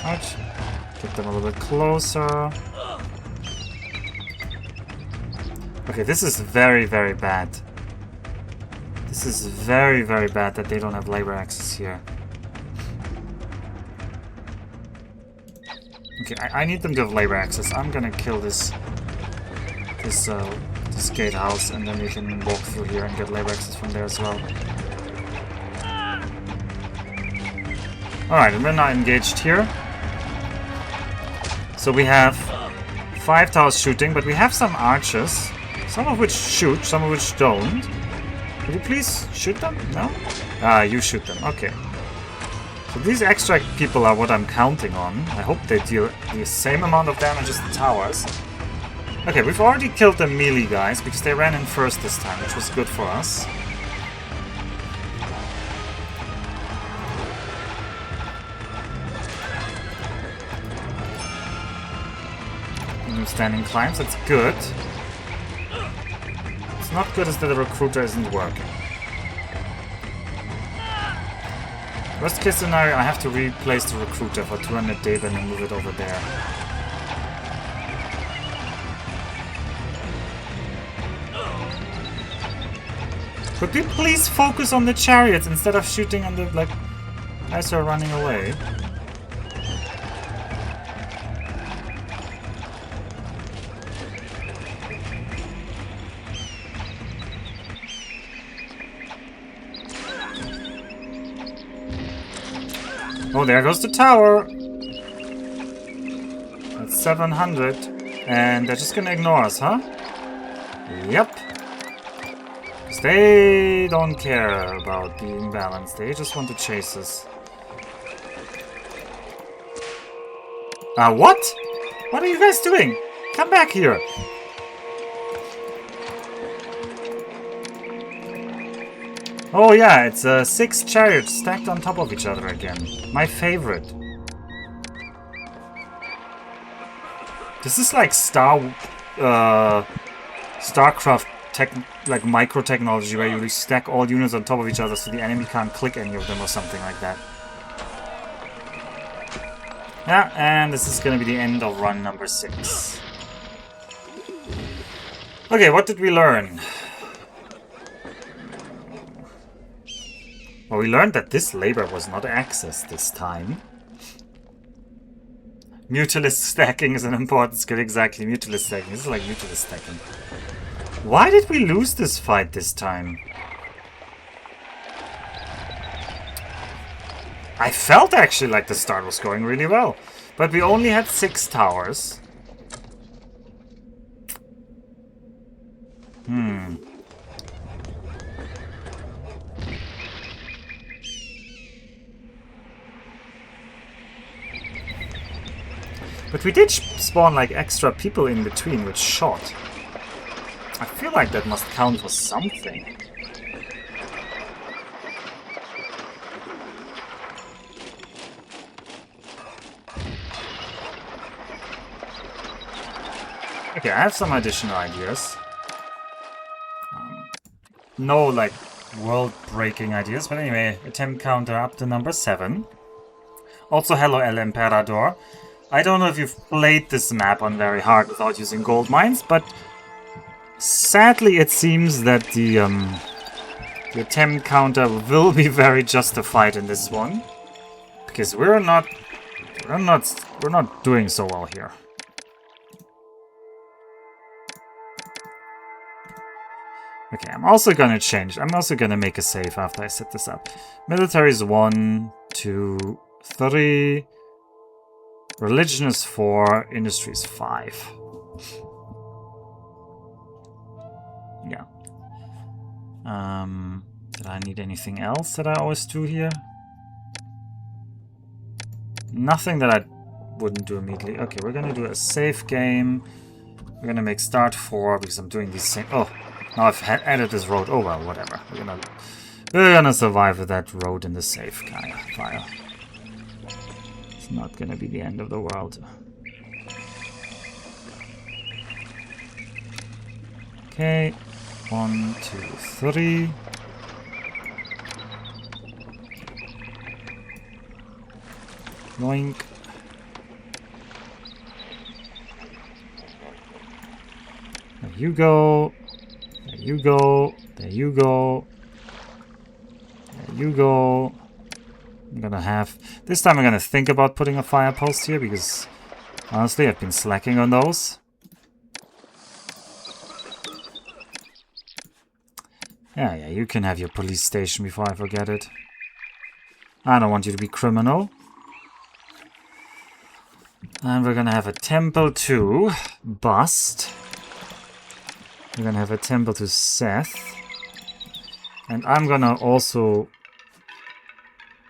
Ouch. Get them a little bit closer. Okay, this is very, very bad. This is very, very bad that they don't have labor access here. Okay, I need them to have labor access. I'm gonna kill this gatehouse, and then we can walk through here and get labor access from there as well. Alright, and we're now engaged here. So we have 5 towers shooting, but we have some archers. Some of which shoot, some of which don't. Could you please shoot them? No? Ah, you shoot them. Okay. So these extra people are what I'm counting on. I hope they deal the same amount of damage as the towers. Okay, we've already killed the melee guys because they ran in first this time, which was good for us. Standing climbs, that's good. It's not good as that the recruiter isn't working. Worst case scenario, I have to replace the recruiter for 200 Daven and move it over there. Could we please focus on the chariots instead of shooting on the, like, guys who are running away? Oh, there goes the tower. That's 700. And they're just gonna ignore us, huh? Yep. Because they don't care about the imbalance. They just want to chase us. What? What are you guys doing? Come back here. Oh yeah, it's 6 chariots stacked on top of each other again. My favorite. This is like StarCraft like micro technology where you stack all units on top of each other so the enemy can't click any of them or something like that. Yeah, and this is gonna be the end of run number 6. Okay, what did we learn? Well, we learned that this labor was not accessed this time. Mutilist stacking is an important skill. Exactly, mutilist stacking. This is like mutilist stacking. Why did we lose this fight this time? I felt actually like the start was going really well. But we only had 6 towers. But we did spawn like extra people in between which shot. I feel like that must count for something. Okay, I have some additional ideas. No, like, world-breaking ideas, but anyway, attempt counter up to number 7. Also, hello, El Emperador. I don't know if you've played this map on very hard without using gold mines, but sadly it seems that the attempt counter will be very justified in this one, because we're not doing so well here. Okay, I'm also gonna change. I'm also gonna make a save after I set this up. Military is 1, 2, 3. Religion is 4. Industry is 5. Yeah. Did I need anything else that I always do here? Nothing that I wouldn't do immediately. Okay, we're gonna do a save game. We're gonna make start 4 because I'm doing these same. Oh, now I've added this road. Oh well, whatever. We're gonna survive with that road in the save file. It's not gonna be the end of the world. Okay, 1, 2, 3. Yoink. There you go. There you go. There you go. There you go. I'm gonna have... This time I'm gonna think about putting a fire post here, because honestly I've been slacking on those. Yeah, you can have your police station before I forget it. I don't want you to be criminal. And we're gonna have a temple to Bust. We're gonna have a temple to Seth. And I'm gonna also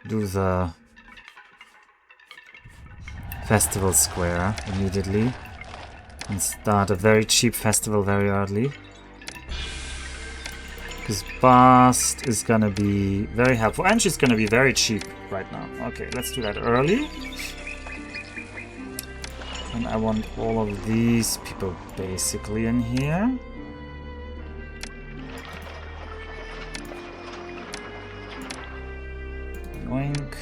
do the festival square immediately. And start a very cheap festival very early. Because Bast is gonna be very helpful. And she's gonna be very cheap right now. Okay, let's do that early. And I want all of these people basically in here. Yoink.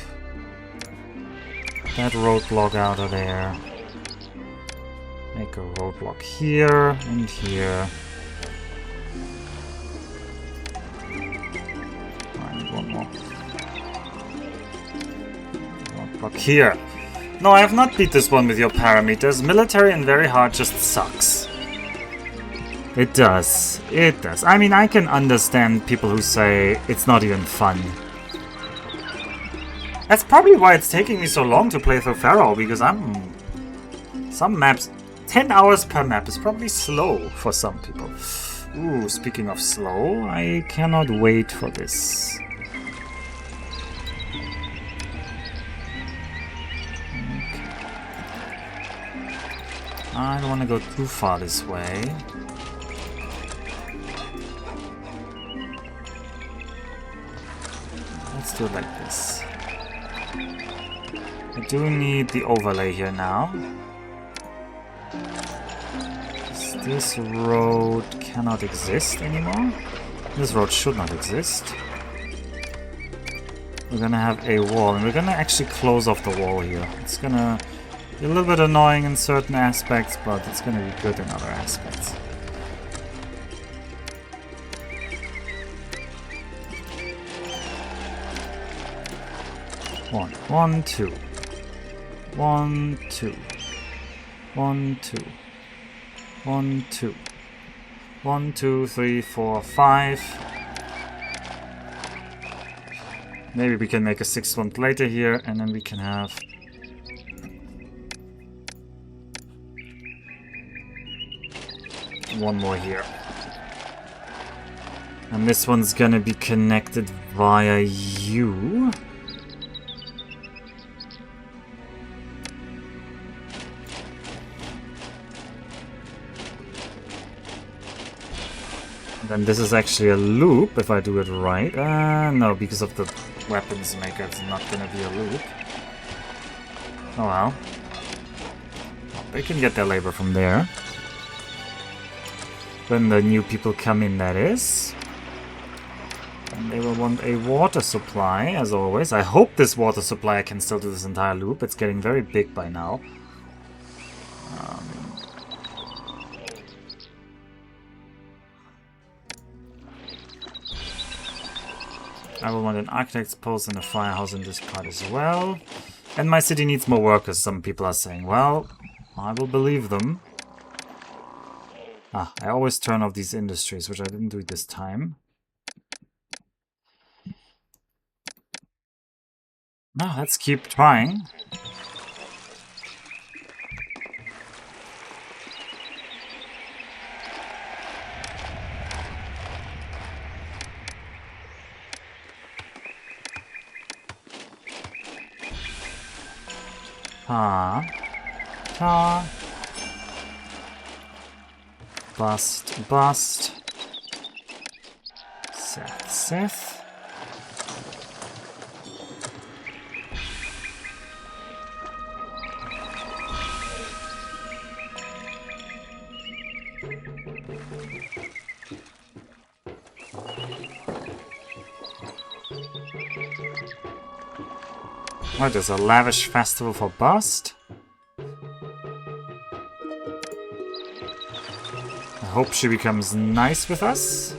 That roadblock out of there. Make a roadblock here and here. I need one more. Roadblock here. No, I have not beat this one with your parameters. Military and very hard just sucks. It does. It does. I mean, I can understand people who say it's not even fun. That's probably why it's taking me so long to play through Pharaoh, because some maps... 10 hours per map is probably slow for some people. Ooh, speaking of slow, I cannot wait for this. I don't want to go too far this way. Let's do it like this. I do need the overlay here now. This road cannot exist anymore. This road should not exist. We're gonna have a wall, and we're gonna actually close off the wall here. It's gonna be a little bit annoying in certain aspects, but it's gonna be good in other aspects. One, two. 1, 2. 1, 2. 1, 2. 1, 2, 3, 4, 5. Maybe we can make a 6th one later here, and then we can have one more here. And this one's gonna be connected via you. Then this is actually a loop, if I do it right. No, because of the weapons maker, it's not gonna be a loop. Oh well. They can get their labor from there. When the new people come in, that is. And they will want a water supply, as always. I hope this water supply can still do this entire loop. It's getting very big by now. I will want an architect's post and a firehouse in this part as well. And my city needs more workers, some people are saying. Well, I will believe them. Ah, I always turn off these industries, which I didn't do this time. Now, let's keep trying. Bust, bust. Seth. What, there's a lavish festival for bust? I hope she becomes nice with us.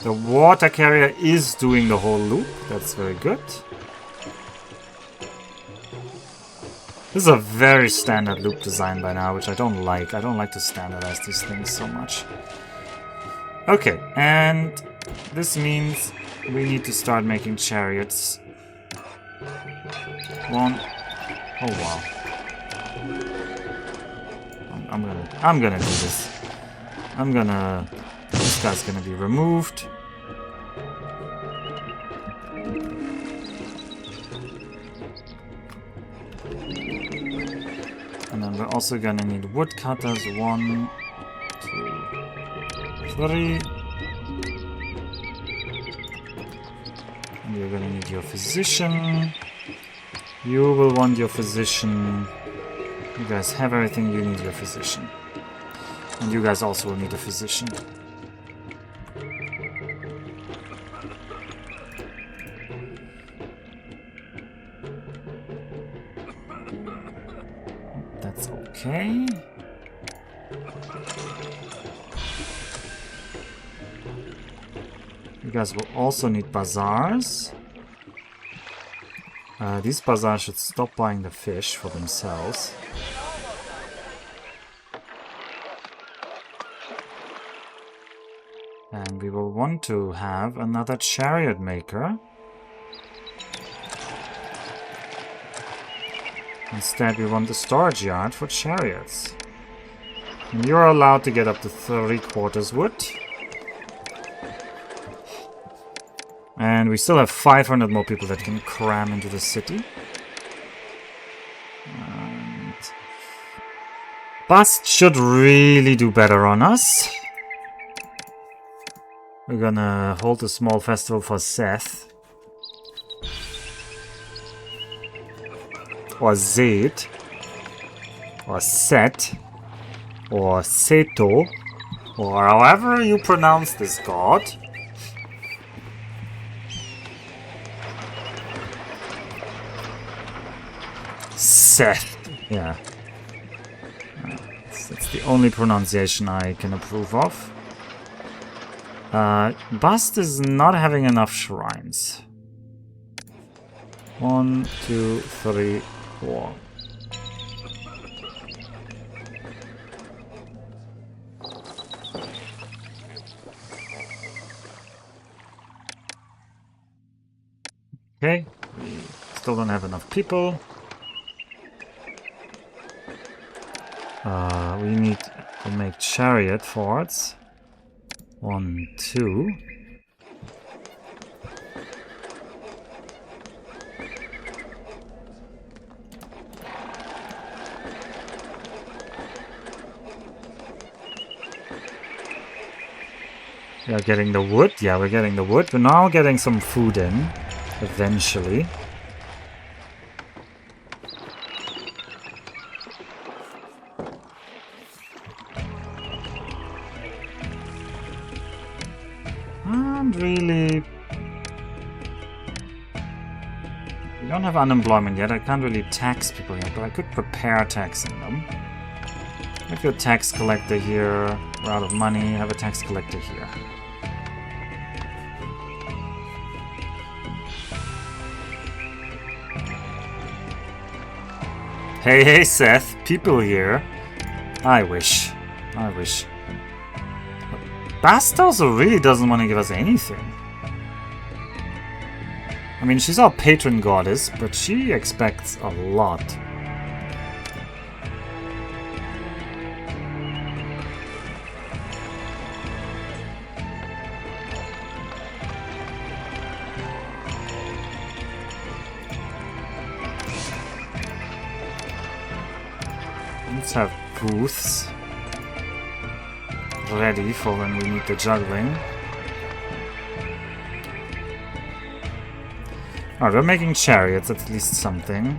The water carrier is doing the whole loop. That's very good. This is a very standard loop design by now, which I don't like. I don't like to standardize these things so much. Okay, and this means we need to start making chariots. One. Oh wow. I'm gonna do this. This guy's gonna be removed. And then we're also gonna need woodcutters. 1, 2, 3. And you're gonna need your physician. You will want your physician. You guys have everything, you need your physician. And you guys also will need a physician. That's okay. You guys will also need bazaars. These bazaars should stop buying the fish for themselves. And we will want to have another chariot maker. Instead, we want a storage yard for chariots. And you're allowed to get up to 3/4 wood. And we still have 500 more people that can cram into the city. And Bust should really do better on us. We're gonna hold a small festival for Seth. Or Zed. Or Set. Or Seto. Or however you pronounce this god. Seth. Yeah. That's the only pronunciation I can approve of. Bust is not having enough shrines. 1, 2, 3, 4. Okay, we still don't have enough people. We need to make chariot forts. 1, 2. We are getting the wood. Yeah, we're getting the wood. We're now getting some food in, eventually. can't really... We don't have unemployment yet. I can't really tax people yet, but I could prepare taxing them. Have your tax collector here. We're out of money. Have a tax collector here. Hey, hey, Seth. People here. I wish. I wish. Bast also really doesn't want to give us anything. I mean, she's our patron goddess, but she expects a lot. Let's have booths ready for when we need the juggling. Alright, we're making chariots, at least something.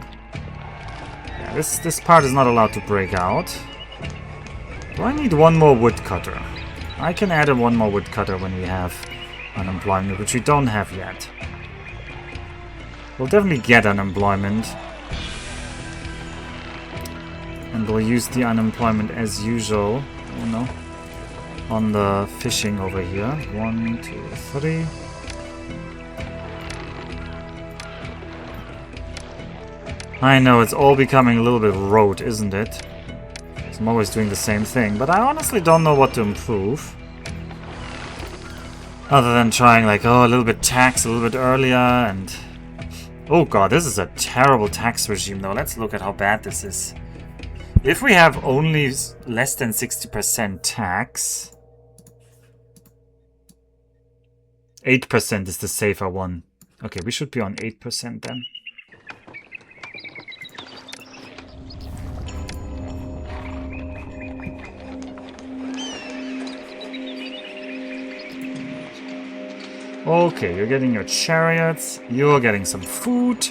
Yeah, this part is not allowed to break out. Do I need one more woodcutter? I can add one more woodcutter when we have unemployment, which we don't have yet. We'll definitely get unemployment. And we'll use the unemployment as usual. Oh no. On the fishing over here. 1, 2, 3. I know, it's all becoming a little bit rote, isn't it? I'm always doing the same thing, but I honestly don't know what to improve. Other than trying like, oh, a little bit tax a little bit earlier and... Oh god, this is a terrible tax regime though. Let's look at how bad this is. If we have only less than 60% tax... 8% is the safer one. Okay, we should be on 8% then. Okay, you're getting your chariots, you're getting some food.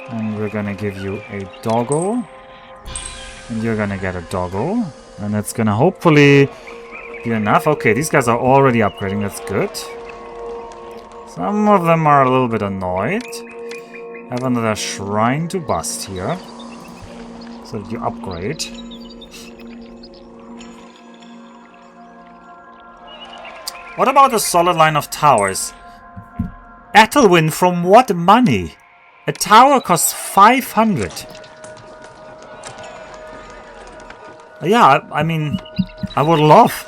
And we're gonna give you a doggo. And you're gonna get a doggo. And it's gonna hopefully be enough. Okay, these guys are already upgrading, that's good. Some of them are a little bit annoyed. Have another shrine to bust here. So that you upgrade. What about a solid line of towers? Athelwyn, from what money? A tower costs 500. Yeah, I mean, I would love.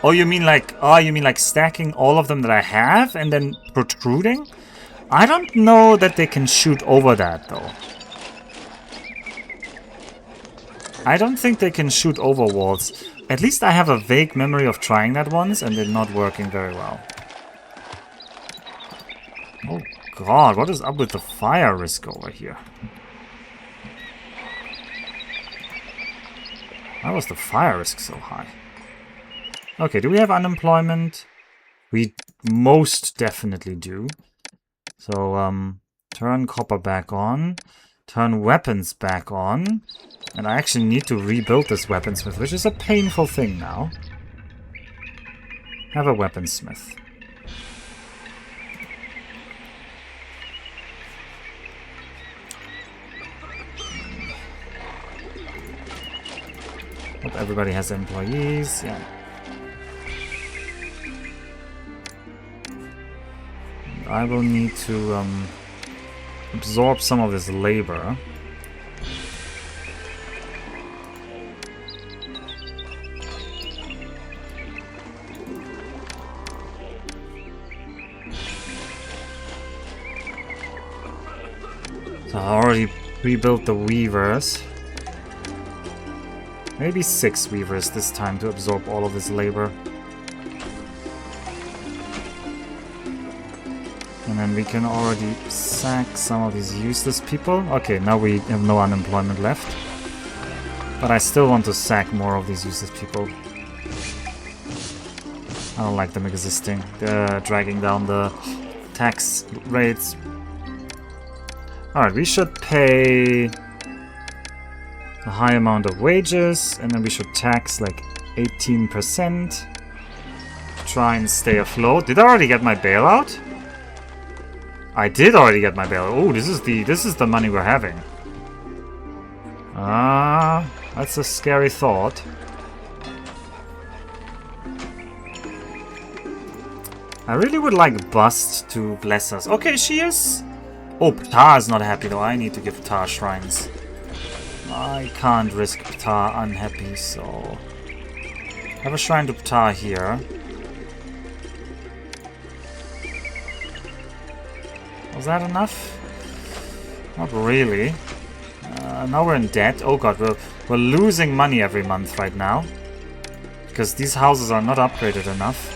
Oh, you mean like stacking all of them that I have and then protruding? I don't know that they can shoot over that though. I don't think they can shoot over walls. At least I have a vague memory of trying that once and it not working very well. Oh god, what is up with the fire risk over here? Why was the fire risk so high? Okay, do we have unemployment? We most definitely do. So, turn copper back on. Turn weapons back on. And I actually need to rebuild this weaponsmith, which is a painful thing now. Have a weaponsmith. Hope everybody has employees, yeah. And I will need to absorb some of this labor. So I already rebuilt the weavers. Maybe 6 weavers this time to absorb all of this labor. And then we can already sack some of these useless people. Okay, now we have no unemployment left. But I still want to sack more of these useless people. I don't like them existing. They're dragging down the tax rates. Alright, we should pay a high amount of wages, and then we should tax like 18%. try and stay afloat. Did I already get my bailout? I did already get my bailout. Oh, this is the money we're having. Ah, that's a scary thought. I really would like Bust to bless us. Okay, she is. Oh, Ptah is not happy though. I need to give Ptah shrines. I can't risk Ptah unhappy, so... have a shrine to Ptah here. Was that enough? Not really. Now we're in debt. Oh god, we're losing money every month right now. Because these houses are not upgraded enough.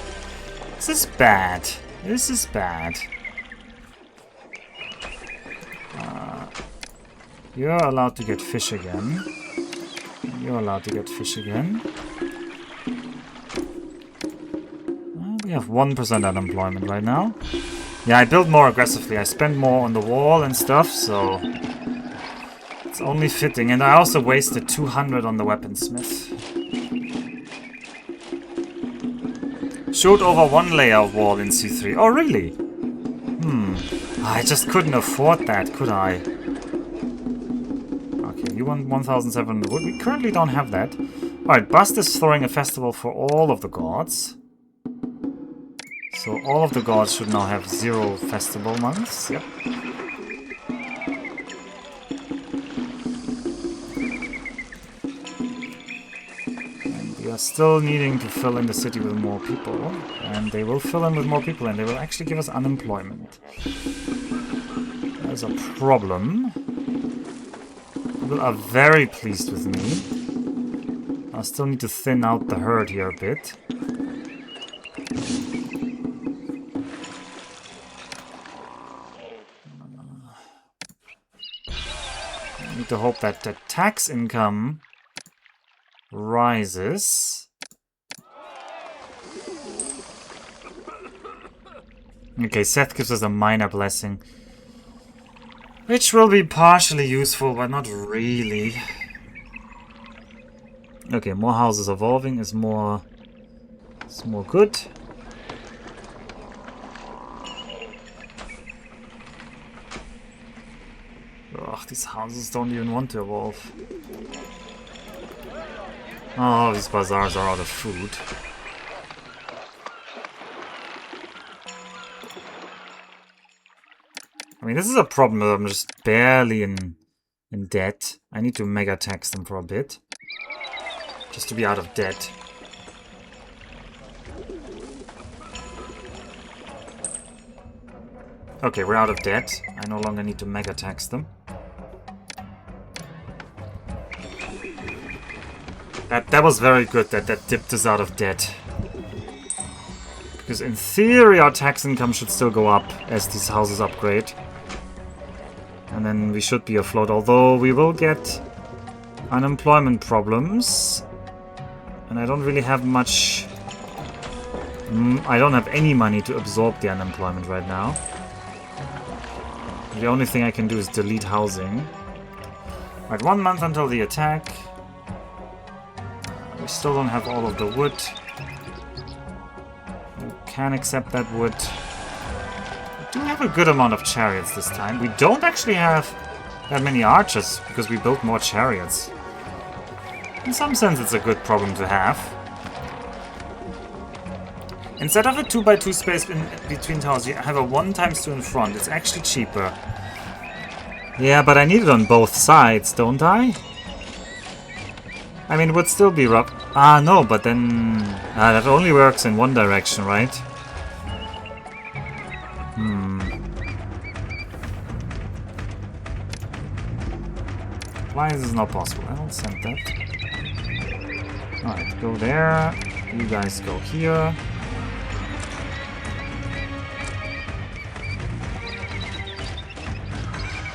This is bad. This is bad. You're allowed to get fish again. You're allowed to get fish again. We have 1% unemployment right now. Yeah, I build more aggressively. I spend more on the wall and stuff, so... it's only fitting. And I also wasted 200 on the weaponsmith. Shoot over one layer of wall in C3. Oh, really? I just couldn't afford that, could I? Okay, you want 1,700 wood. We currently don't have that. Alright, Bust is throwing a festival for all of the gods. So all of the gods should now have 0 festival months. Yep. Still needing to fill in the city with more people, and they will fill in with more people, and they will actually give us unemployment. There's a problem. People are very pleased with me. I still need to thin out the herd here a bit. I need to hope that the tax income rises. Okay, Seth gives us a minor blessing, which will be partially useful, but not really. Okay, more houses evolving is more good. Ugh, these houses don't even want to evolve. Oh, these bazaars are out of food. I mean, this is a problem that I'm just barely in debt. I need to mega tax them for a bit. Just to be out of debt. Okay, we're out of debt. I no longer need to mega tax them. That was very good that dipped us out of debt. Because in theory our tax income should still go up as these houses upgrade. And then we should be afloat, although we will get unemployment problems. And I don't really have much... I don't have any money to absorb the unemployment right now. The only thing I can do is delete housing. Right, 1 month until the attack. We still don't have all of the wood. We can accept that wood. We do have a good amount of chariots this time. We don't actually have that many archers because we built more chariots. In some sense, it's a good problem to have. Instead of a 2x2 space in between towers, you have a 1x2 in front. It's actually cheaper. Yeah, but I need it on both sides, don't I? I mean, it would still be rough. Ah, no, but then... that only works in one direction, right? Why is this not possible? I don't send that. Alright, go there. You guys go here.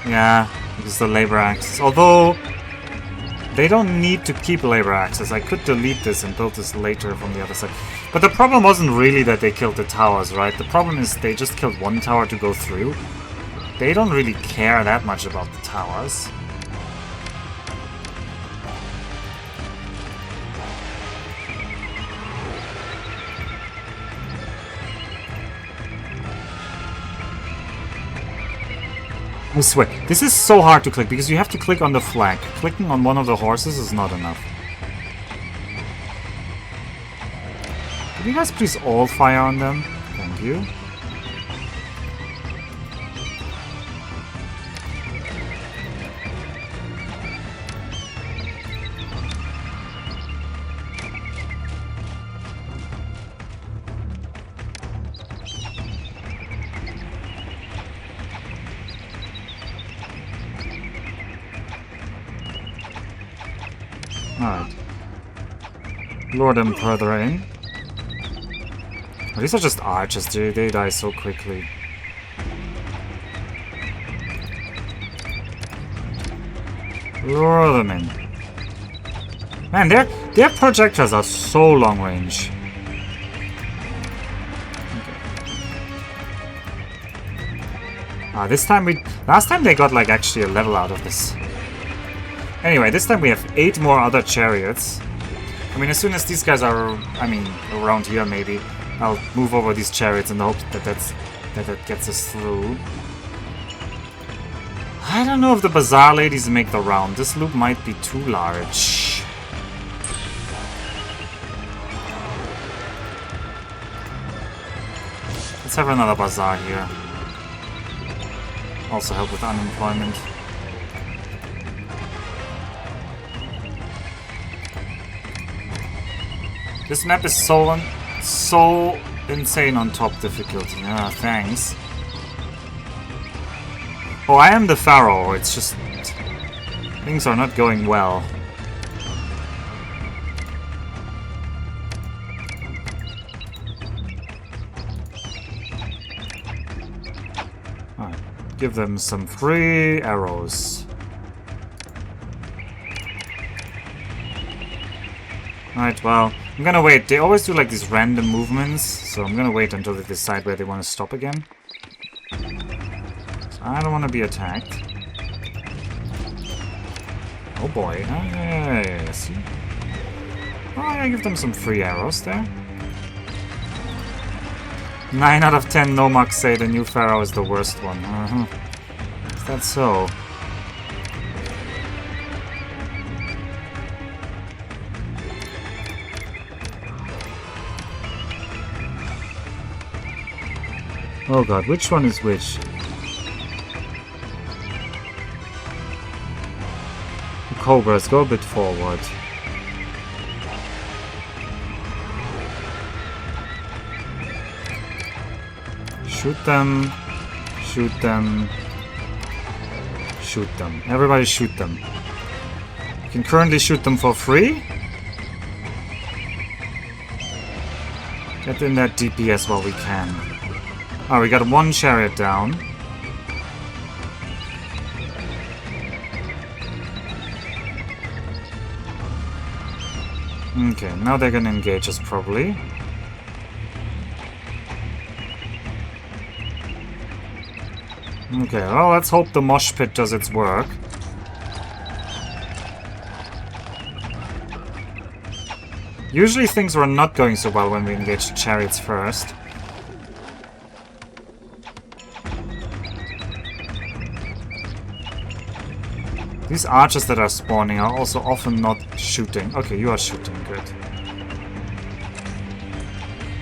Yeah, because the labor access. Although... they don't need to keep labor access. I could delete this and build this later from the other side. But the problem wasn't really that they killed the towers, right? The problem is they just killed one tower to go through. They don't really care that much about the towers. I swear, this is so hard to click because you have to click on the flag. Clicking on one of the horses is not enough. Could you guys please all fire on them? Thank you. Alright. Lure them further in. Oh, these are just archers, they die so quickly. Lure them in. Man, their projectiles are so long range. Okay. This time last time they got like actually a level out of this. Anyway, this time we have 8 more other chariots. I mean, as soon as these guys are, around here maybe, I'll move over these chariots in the hope that that gets us through. I don't know if the bazaar ladies make the round. This loop might be too large. Let's have another bazaar here. Also help with unemployment. This map is so insane on top difficulty. Ah, thanks. Oh, I am the Pharaoh. It's just things are not going well. Alright, give them some free arrows. Alright, well, I'm gonna wait. They always do like these random movements, so I'm gonna wait until they decide where they want to stop again. So I don't want to be attacked. Oh boy. Yeah, see? Oh, I give them some free arrows there. 9 out of 10 Nomax say the new Pharaoh is the worst one. Is that so? Oh god, which one is which? The Cobras, go a bit forward. Shoot them. Shoot them. Shoot them. Everybody shoot them. You can currently shoot them for free. Get in that DPS while we can. Oh, we got one chariot down. Okay, now they're gonna engage us probably. Okay, well, let's hope the mosh pit does its work. Usually things were not going so well when we engaged the chariots first. These archers that are spawning are also often not shooting. Okay, you are shooting, good.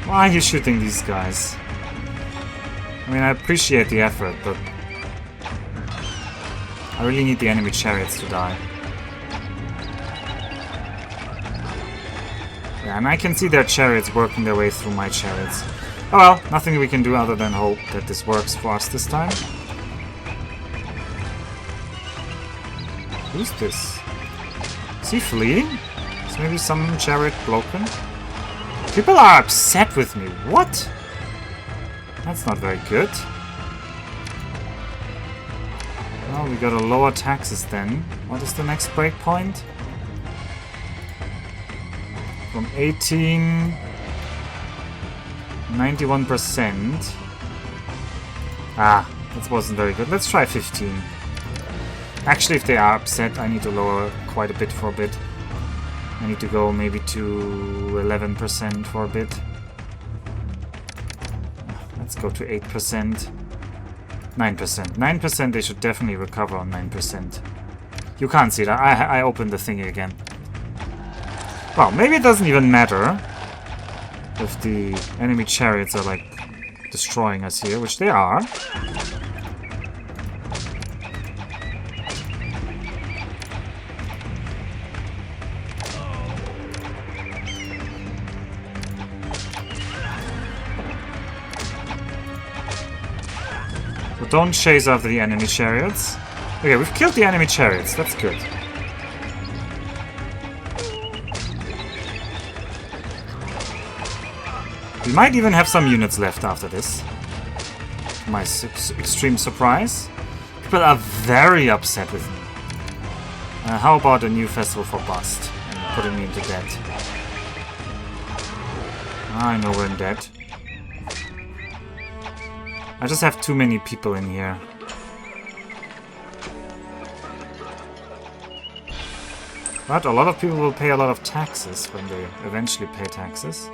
Why are you shooting these guys? I mean, I appreciate the effort, but I really need the enemy chariots to die. Yeah, and I can see their chariots working their way through my chariots. Oh well, nothing we can do other than hope that this works for us this time. Who's this? Is he fleeing? Is maybe some chariot broken? People are upset with me. What? That's not very good. Well, we gotta lower taxes then. What is the next breakpoint? From 18... 91%. Ah, that wasn't very good. Let's try 15. Actually, if they are upset, I need to lower quite a bit for a bit. I need to go maybe to 11% for a bit. Let's go to 8%. 9%. 9% they should definitely recover on 9%. You can't see that. I opened the thing again. Well, maybe it doesn't even matter if the enemy chariots are like destroying us here, which they are. So don't chase after the enemy chariots. Okay, we've killed the enemy chariots. That's good. We might even have some units left after this. To my extreme surprise. People are very upset with me. How about a new festival for Bust? And putting me into debt. I know we're in debt. I just have too many people in here. But a lot of people will pay a lot of taxes when they eventually pay taxes.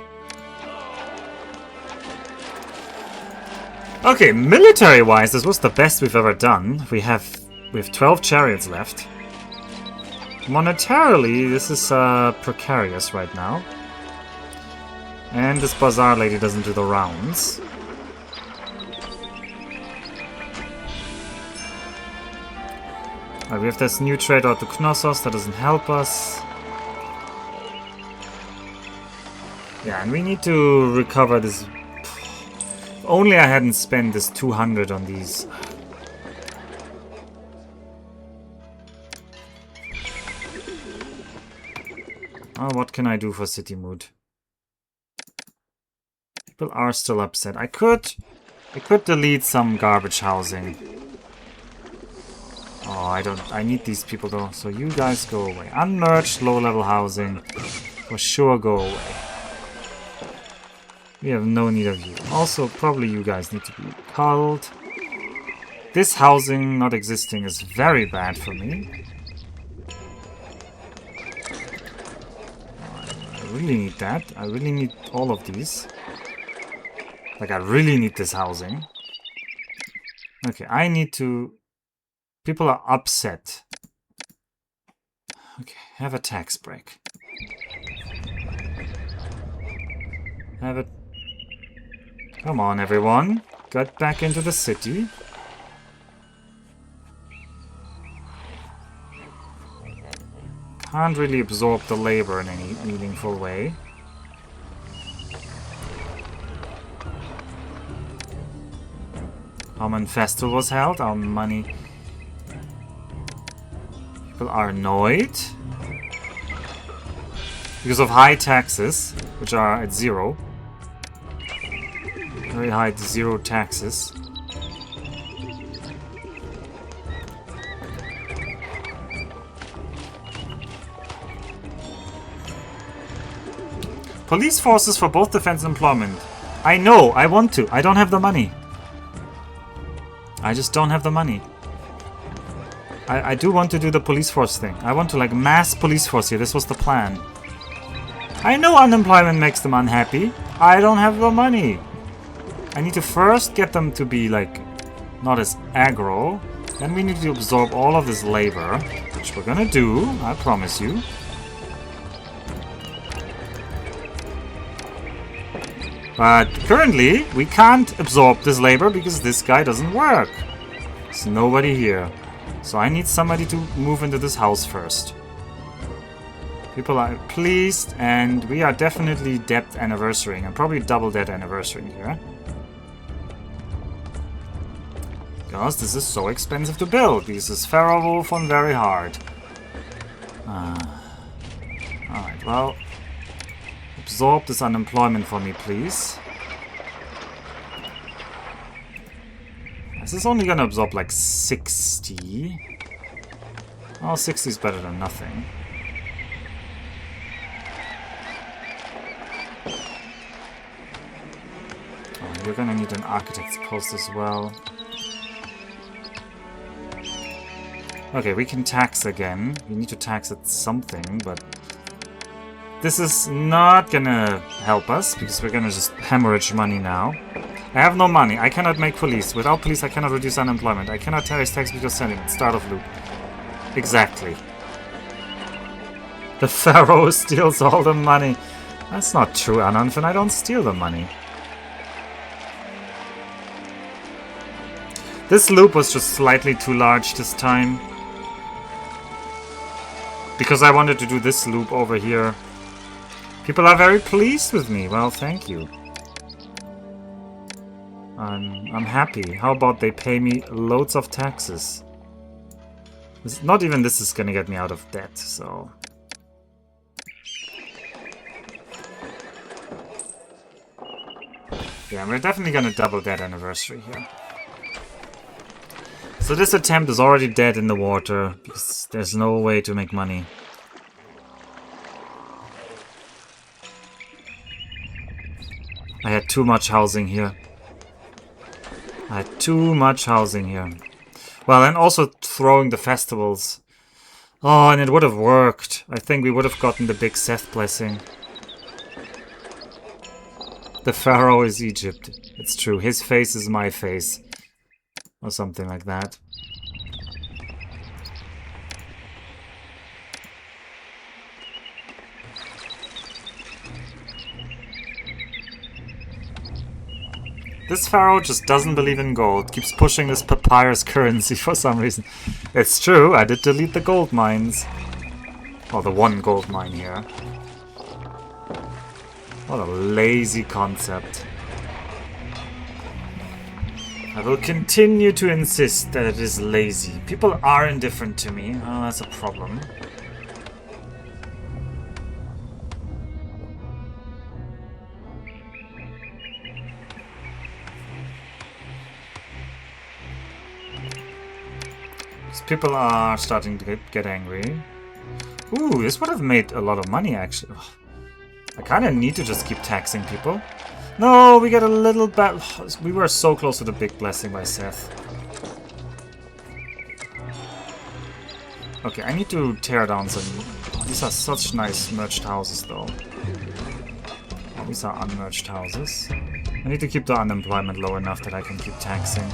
Okay, military-wise, this was the best we've ever done. We have 12 chariots left. Monetarily, this is precarious right now. And this bazaar lady doesn't do the rounds. We have this new trade route to Knossos, that doesn't help us. Yeah, and we need to recover this. If only I hadn't spent this 200 on these. Oh, what can I do for city mood? People are still upset. I could delete some garbage housing. Oh, I need these people though, so you guys go away. Unmerged low-level housing, for sure go away. We have no need of you. Also, probably you guys need to be culled. This housing not existing is very bad for me. I really need that. I really need all of these. Like, I really need this housing. Okay, I need to... People are upset. Okay, have a tax break. Have it. Come on, everyone. Get back into the city. Can't really absorb the labor in any meaningful way. Common festival was held. Our money... People are annoyed because of high taxes, which are at 0. Very high 0 taxes. Police forces for both defense and employment. I know, I want to. I don't have the money. I just don't have the money. I do want to do the police force thing. I want to like mass police force here. This was the plan. I know unemployment makes them unhappy. I don't have the money. I need to first get them to be like not as aggro. Then we need to absorb all of this labor, which we're gonna do, I promise you. But currently we can't absorb this labor because this guy doesn't work. There's nobody here. So I need somebody to move into this house first. People are pleased, and we are definitely debt anniversarying, and probably double debt anniversarying here. Because this is so expensive to build. This is Pharaoh Wolf on very hard. Alright, well... Absorb this unemployment for me, please. This is only gonna absorb like 60. Oh, 60 is better than nothing. Oh, you're gonna need an architect's post as well. Okay, we can tax again. We need to tax at something, but... This is not gonna help us, because we're gonna just hemorrhage money now. I have no money. I cannot make police. Without police, I cannot reduce unemployment. I cannot terrorist tax because sentiment. Start of loop. Exactly. The Pharaoh steals all the money. That's not true, Ananfin. I don't steal the money. This loop was just slightly too large this time. Because I wanted to do this loop over here. People are very pleased with me. Well, thank you. I'm happy. How about they pay me loads of taxes? Not even this is gonna get me out of debt, so... Yeah, we're definitely gonna double that anniversary here. So this attempt is already dead in the water, because there's no way to make money. I had too much housing here. I had too much housing here. Well, and also throwing the festivals. Oh, and it would have worked. I think we would have gotten the big Seth blessing. The Pharaoh is Egypt. It's true. His face is my face. Or something like that. This Pharaoh just doesn't believe in gold. Keeps pushing this papyrus currency for some reason. It's true, I did delete the gold mines. Or the one gold mine here. What a lazy concept. I will continue to insist that it is lazy. People are indifferent to me. Oh, that's a problem. People are starting to get angry. Ooh, this would have made a lot of money, actually. Ugh. I kind of need to just keep taxing people. No, we get a little bad. We were so close to the big blessing by Seth. Okay, I need to tear down some... Oh, these are such nice merged houses, though. Oh, these are unmerged houses. I need to keep the unemployment low enough that I can keep taxing.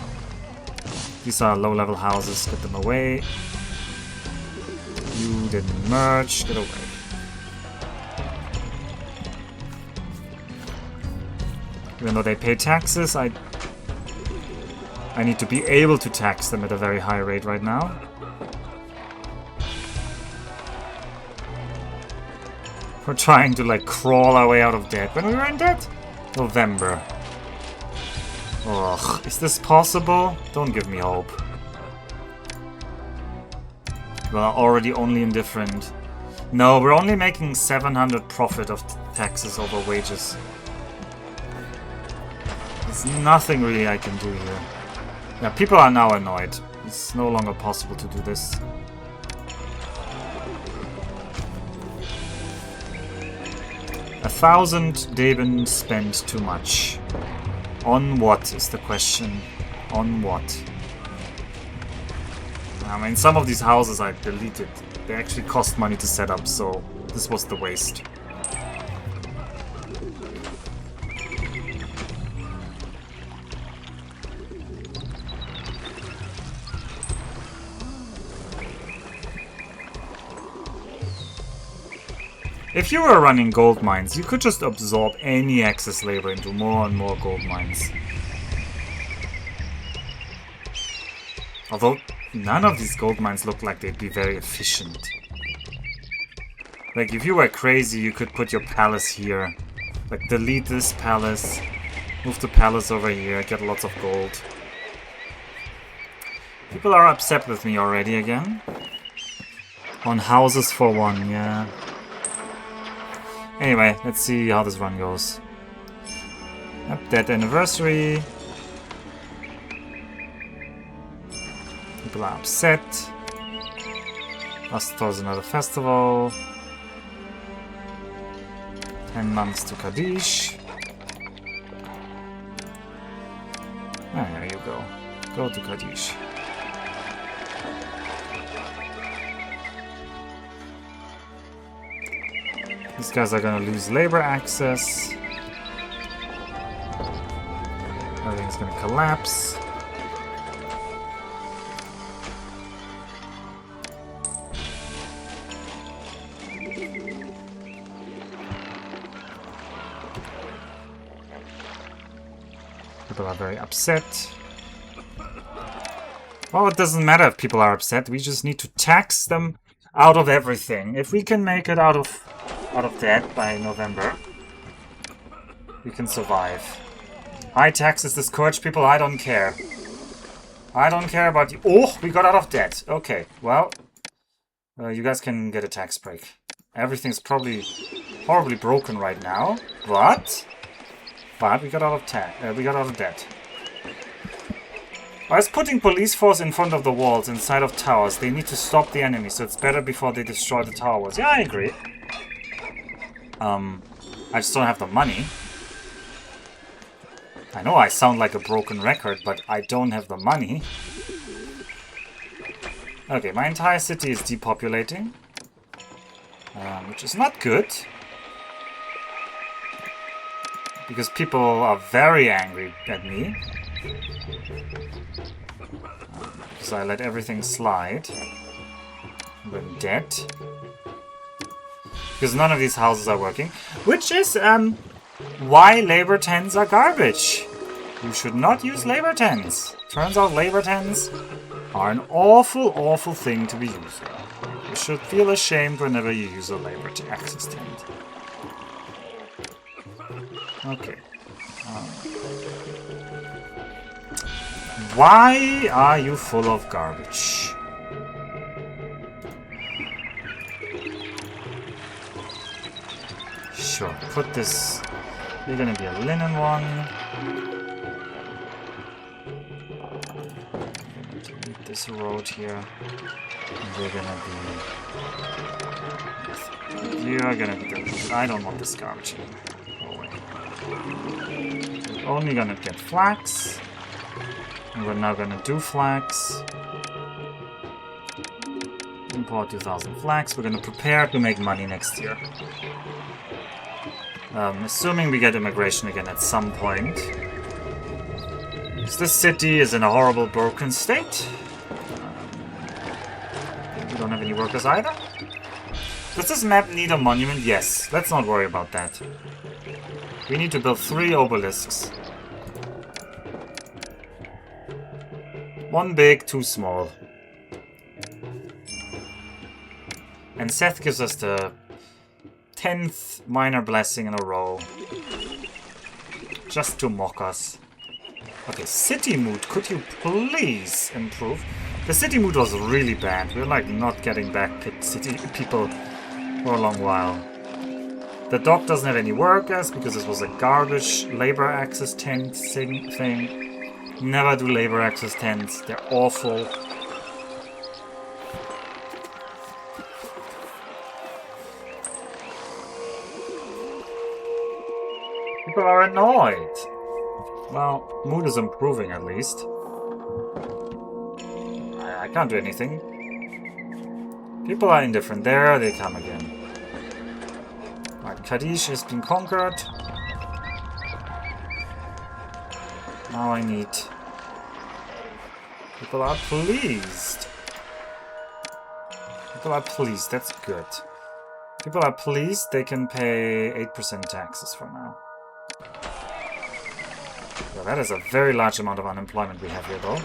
These are low-level houses. Get them away. You didn't merge. Get away. Even though they pay taxes, I need to be able to tax them at a very high rate right now. We're trying to, like, crawl our way out of debt. When we were in debt? November. Ugh, is this possible? Don't give me hope. We're already only indifferent. No, we're only making 700 profit of taxes over wages. There's nothing really I can do here. Yeah, people are now annoyed. It's no longer possible to do this. A 1,000 Deben spent too much. On what is the question? On what? I mean, some of these houses I deleted. They actually cost money to set up, so this was the waste. If you were running gold mines, you could just absorb any excess labor into more and more gold mines. Although, none of these gold mines look like they'd be very efficient. Like, if you were crazy, you could put your palace here. Like, delete this palace, move the palace over here, get lots of gold. People are upset with me already again. On houses for one, yeah. Anyway, let's see how this run goes. Yep, dead anniversary. People are upset. Last throws another festival. 10 months to Kaddish. Ah, there you go. Go to Kaddish. These guys are gonna lose labor access. It's gonna collapse. People are very upset. Well, it doesn't matter if people are upset. We just need to tax them out of everything. If we can make it out of debt by November, we can survive. High taxes discourage people. I don't care. I don't care about you. Oh, we got out of debt. Okay, well, you guys can get a tax break. Everything's probably horribly broken right now, but we got out of we got out of debt. I was putting police force in front of the walls inside of towers. They need to stop the enemy, so it's better before they destroy the towers. Yeah, I agree. I just don't have the money. I know I sound like a broken record, but I don't have the money. Okay, my entire city is depopulating, which is not good. Because people are very angry at me. Because I let everything slide. I'm in debt. Because none of these houses are working. Which is why labor tents are garbage. You should not use labor tents. Turns out labor tents are an awful, awful thing to be used. You should feel ashamed whenever you use a labor access tent. Okay. Why are you full of garbage? Sure, put this... You're gonna be a linen one. Need this road here. And we're gonna be... You're gonna be the... I don't want this garbage anymore. We're only gonna get flax. And we're now gonna do flax. Import 2000 flax. We're gonna prepare to make money next year. Assuming we get immigration again at some point. This city is in a horrible broken state. We don't have any workers either. Does this map need a monument? Yes. Let's not worry about that. We need to build 3 obelisks. 1 big, 2 small. And Seth gives us the 10th minor blessing in a row. Just to mock us. Okay, city mood, could you please improve? The city mood was really bad. We're like not getting back city people for a long while. The dock doesn't have any workers because this was a garbage labor access tent thing. Never do labor access tents, they're awful. People are annoyed. Well, mood is improving at least. I can't do anything. People are indifferent. There they come again. Right, Kadish has been conquered. Now I need... People are pleased. People are pleased, that's good. People are pleased, they can pay 8% taxes for now. Well, that is a very large amount of unemployment we have here, though.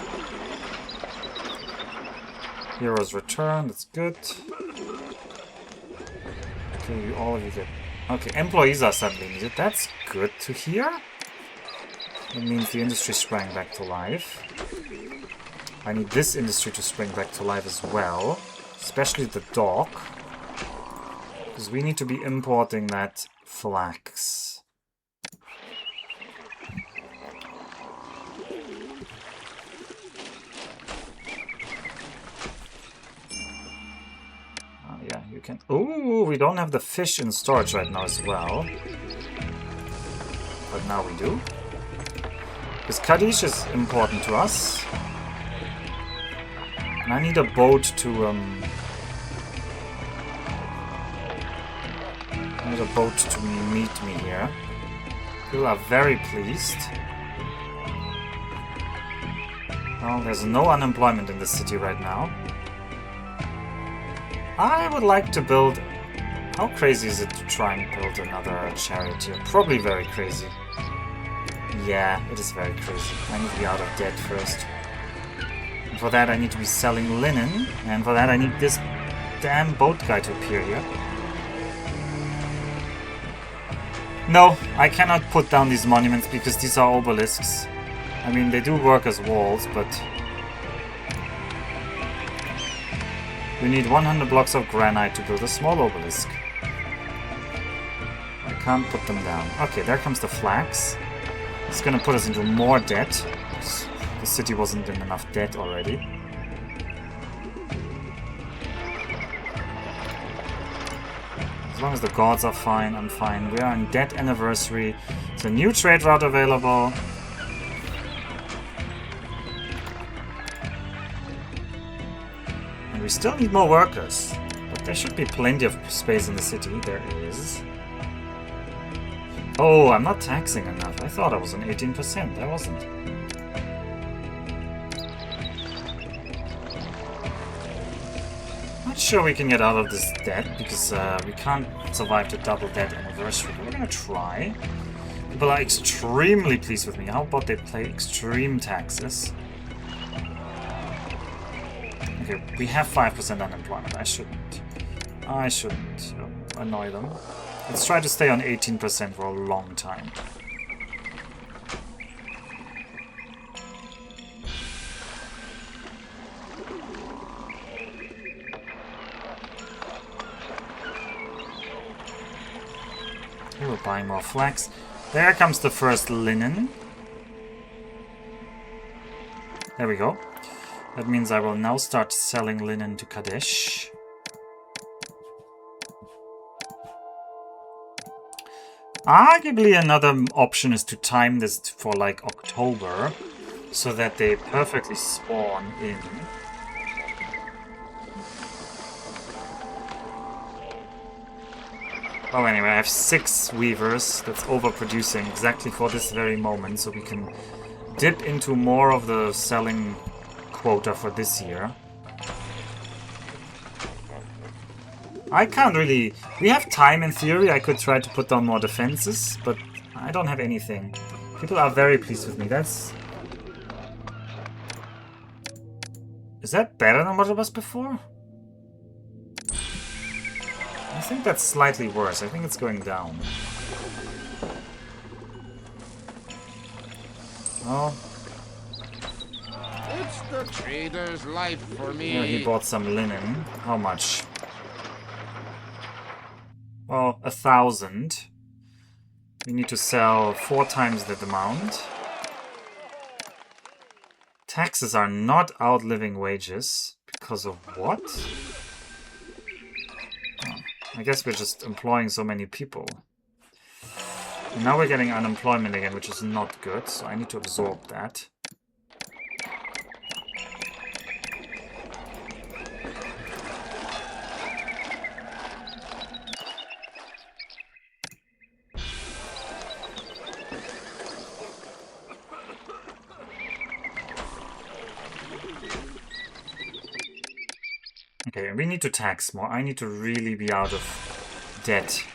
Heroes return, that's good. Okay, all of you get... Okay, employees are suddenly needed, that's good to hear. That means the industry sprang back to life. I need this industry to spring back to life as well. Especially the dock. Because we need to be importing that flax. Oh yeah, you can... Ooh, we don't have the fish in storage right now as well. But now we do. Because Kadish is important to us. And I need a boat to, I need a boat to meet me here. People are very pleased. Well, there's no unemployment in this city right now. I would like to build... How crazy is it to try and build another charity? Probably very crazy. Yeah, it is very crazy. I need to be out of debt first. And for that I need to be selling linen. And for that I need this damn boat guy to appear here. No, I cannot put down these monuments because these are obelisks. I mean, they do work as walls, but... We need 100 blocks of granite to build a small obelisk. I can't put them down. Okay, there comes the flax. It's gonna put us into more debt. The city wasn't in enough debt already. As long as the gods are fine, I'm fine. We are in debt anniversary. There's a new trade route available. And we still need more workers. But there should be plenty of space in the city. There is. Oh, I'm not taxing enough. I thought I was on 18%. I wasn't. Not sure we can get out of this debt because we can't survive the double debt anniversary. But we're gonna try. People are extremely pleased with me. How about they play extreme taxes? Okay, we have 5% unemployment. I shouldn't annoy them. Let's try to stay on 18% for a long time. We're buying more flax. There comes the first linen. There we go. That means I will now start selling linen to Kadesh. Arguably another option is to time this for like October, so that they perfectly spawn in. Oh, anyway, I have 6 weavers that's overproducing exactly for this very moment, so we can dip into more of the selling quota for this year. I can't really... We have time in theory. I could try to put down more defenses, but I don't have anything. People are very pleased with me. That's... Is that better than what it was before? I think that's slightly worse. I think it's going down. Oh. It's the trader's life for me. Yeah, he bought some linen. How much? Well, 1,000. We need to sell 4 times that amount. Taxes are not outliving wages. Because of what? Oh, I guess we're just employing so many people. And now we're getting unemployment again, which is not good, so I need to absorb that. Okay, we need to tax more. I need to really be out of debt.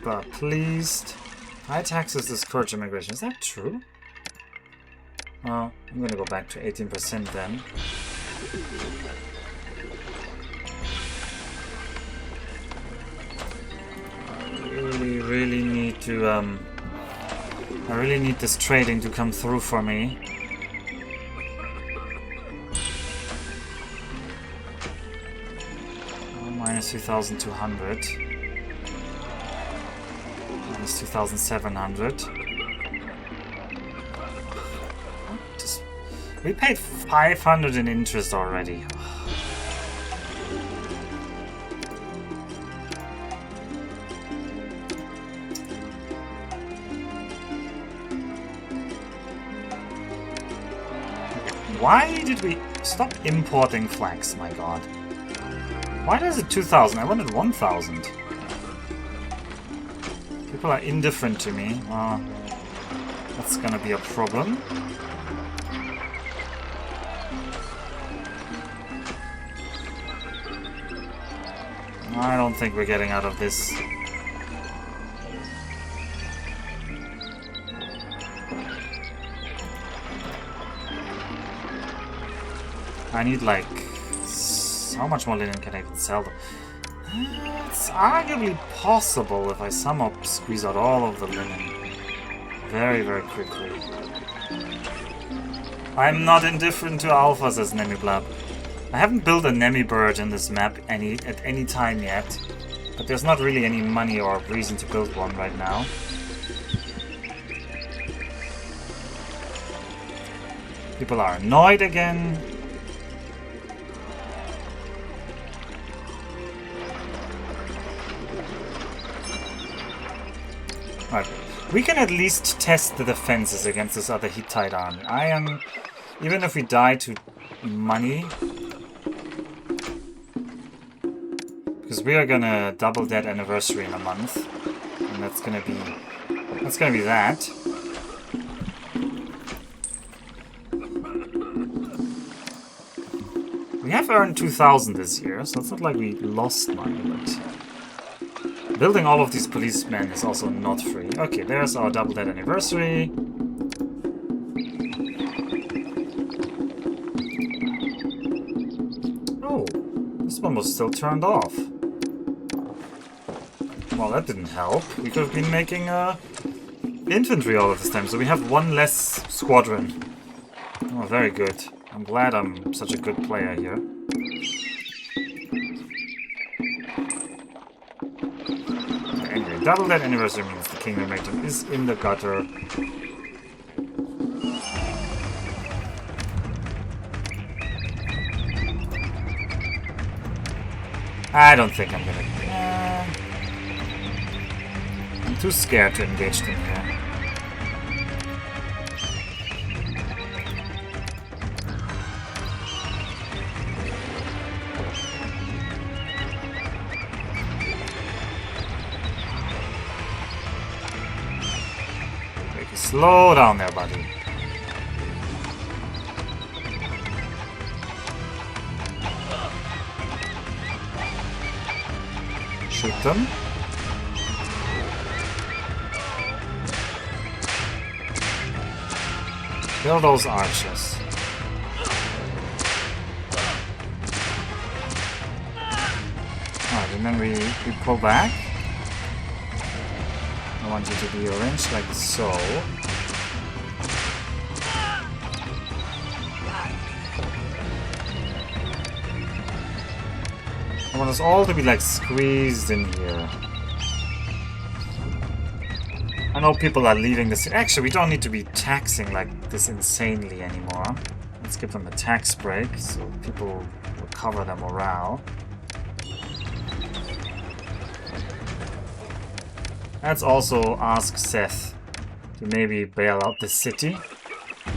But pleased. High taxes discourage immigration. Is that true? Well, I'm gonna go back to 18% then. I really need to, I really need this trading to come through for me. Minus 2,200. Minus 2,700. We paid 500 in interest already. Why did we stop importing flax? My god. Why does it 2,000? I wanted 1,000. People are indifferent to me. That's gonna be a problem. I don't think we're getting out of this. I need like... How much more linen can I even sell them? It's arguably possible if I somehow squeeze out all of the linen very, very quickly. I'm not indifferent to alpha, says Nemiblab. I haven't built a Nemi bird in this map at any time yet, but there's not really any money or reason to build one right now. People are annoyed again. Right. We can at least test the defenses against this other Hittite army. Even if we die to money, because we are gonna double that anniversary in a month, and that's gonna be that. We have earned 2,000 this year, so it's not like we lost money, but building all of these policemen is also not free. Okay, there's our double that anniversary. Oh, this one was still turned off. Well, that didn't help. We could have been making infantry all of this time, so we have one less squadron. Oh, very good. I'm glad I'm such a good player here. Anyway, double that anniversary means the Kingdom Region is in the gutter. I don't think I'm gonna... I'm too scared to engage them here. Slow down there, buddy. Shoot them. Kill those archers. Alright, and then we pull back. I want you to be arranged like so. I want us all to be like squeezed in here. I know people are leaving this. Actually, we don't need to be taxing like this insanely anymore. Let's give them a tax break so people recover their morale. Let's also ask Seth to maybe bail out the city. I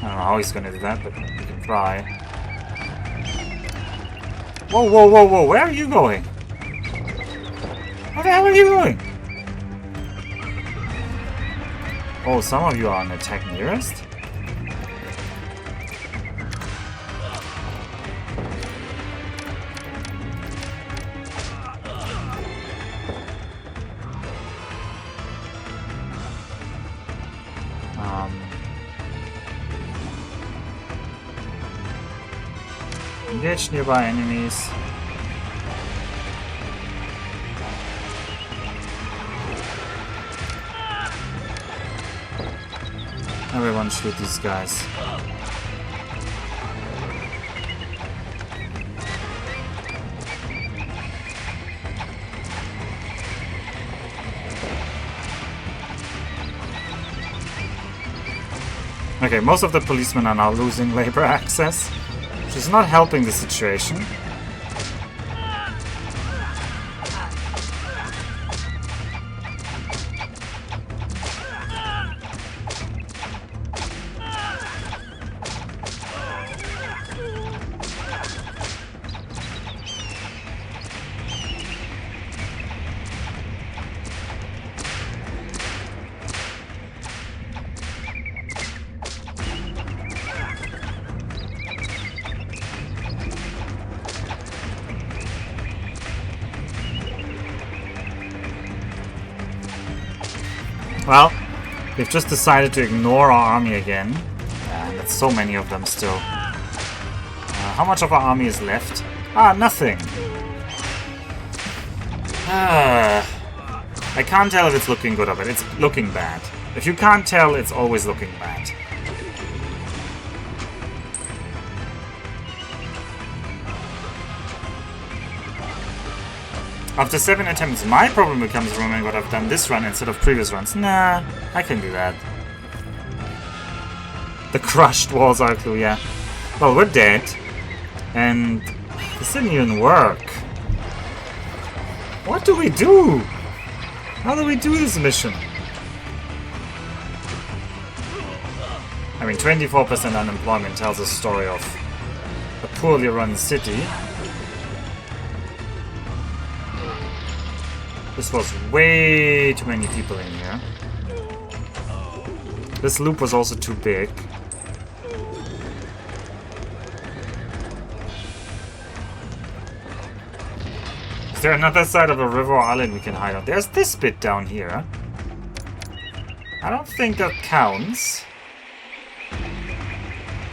don't know how he's gonna do that, but we can try. Whoa, whoa, whoa, whoa, where are you going? Where the hell are you going? Oh, some of you are on attack nearest? Engage nearby enemies. Everyone shoot these guys. Okay, most of the policemen are now losing labor access, which is not helping the situation. Well, they've just decided to ignore our army again. And that's so many of them still. How much of our army is left? Ah, nothing. I can't tell if it's looking good or bad. It's looking bad. If you can't tell, it's always looking bad. After 7 attempts, my problem becomes remembering what I've done this run instead of previous runs. Nah, I can do that. The crushed walls are a clue, yeah. Well, we're dead. And this didn't even work. What do we do? How do we do this mission? I mean, 24% unemployment tells a story of a poorly run city. This was way too many people in here. This loop was also too big. Is there another side of a river or island we can hide on? There's this bit down here. I don't think that counts.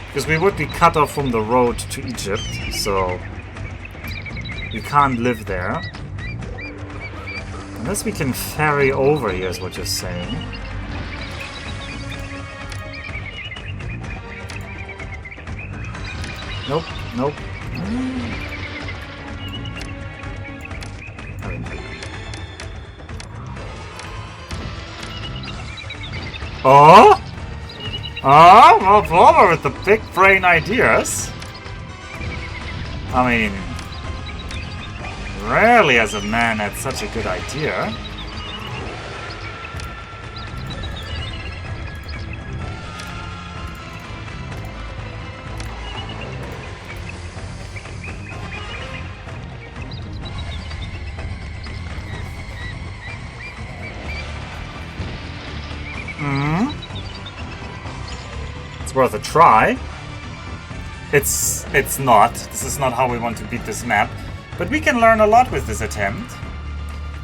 Because we would be cut off from the road to Egypt, so we can't live there. Unless we can ferry over here is what you're saying. Nope, nope. Oh? Oh, well, Bobber with the big brain ideas. I mean, rarely has a man had such a good idea. It's worth a try. It's not. This is not how we want to beat this map. But we can learn a lot with this attempt.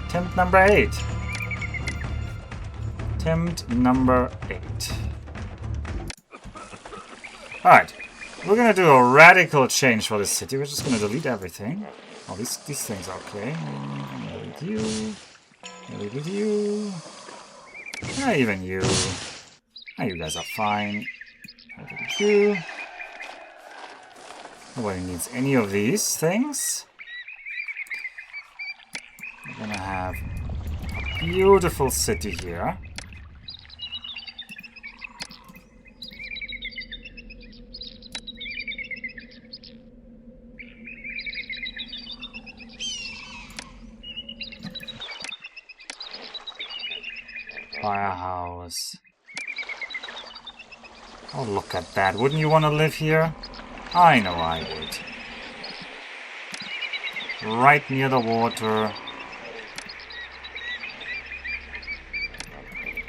Attempt number 8. Attempt number 8. Alright. We're gonna do a radical change for this city. We're just gonna delete everything. Oh, these things are okay. Delete you. Delete you. Even you. You guys are fine. Delete you. Nobody needs any of these things. We're gonna have a beautiful city here. Firehouse. Oh, look at that. Wouldn't you want to live here? I know I would. Right near the water.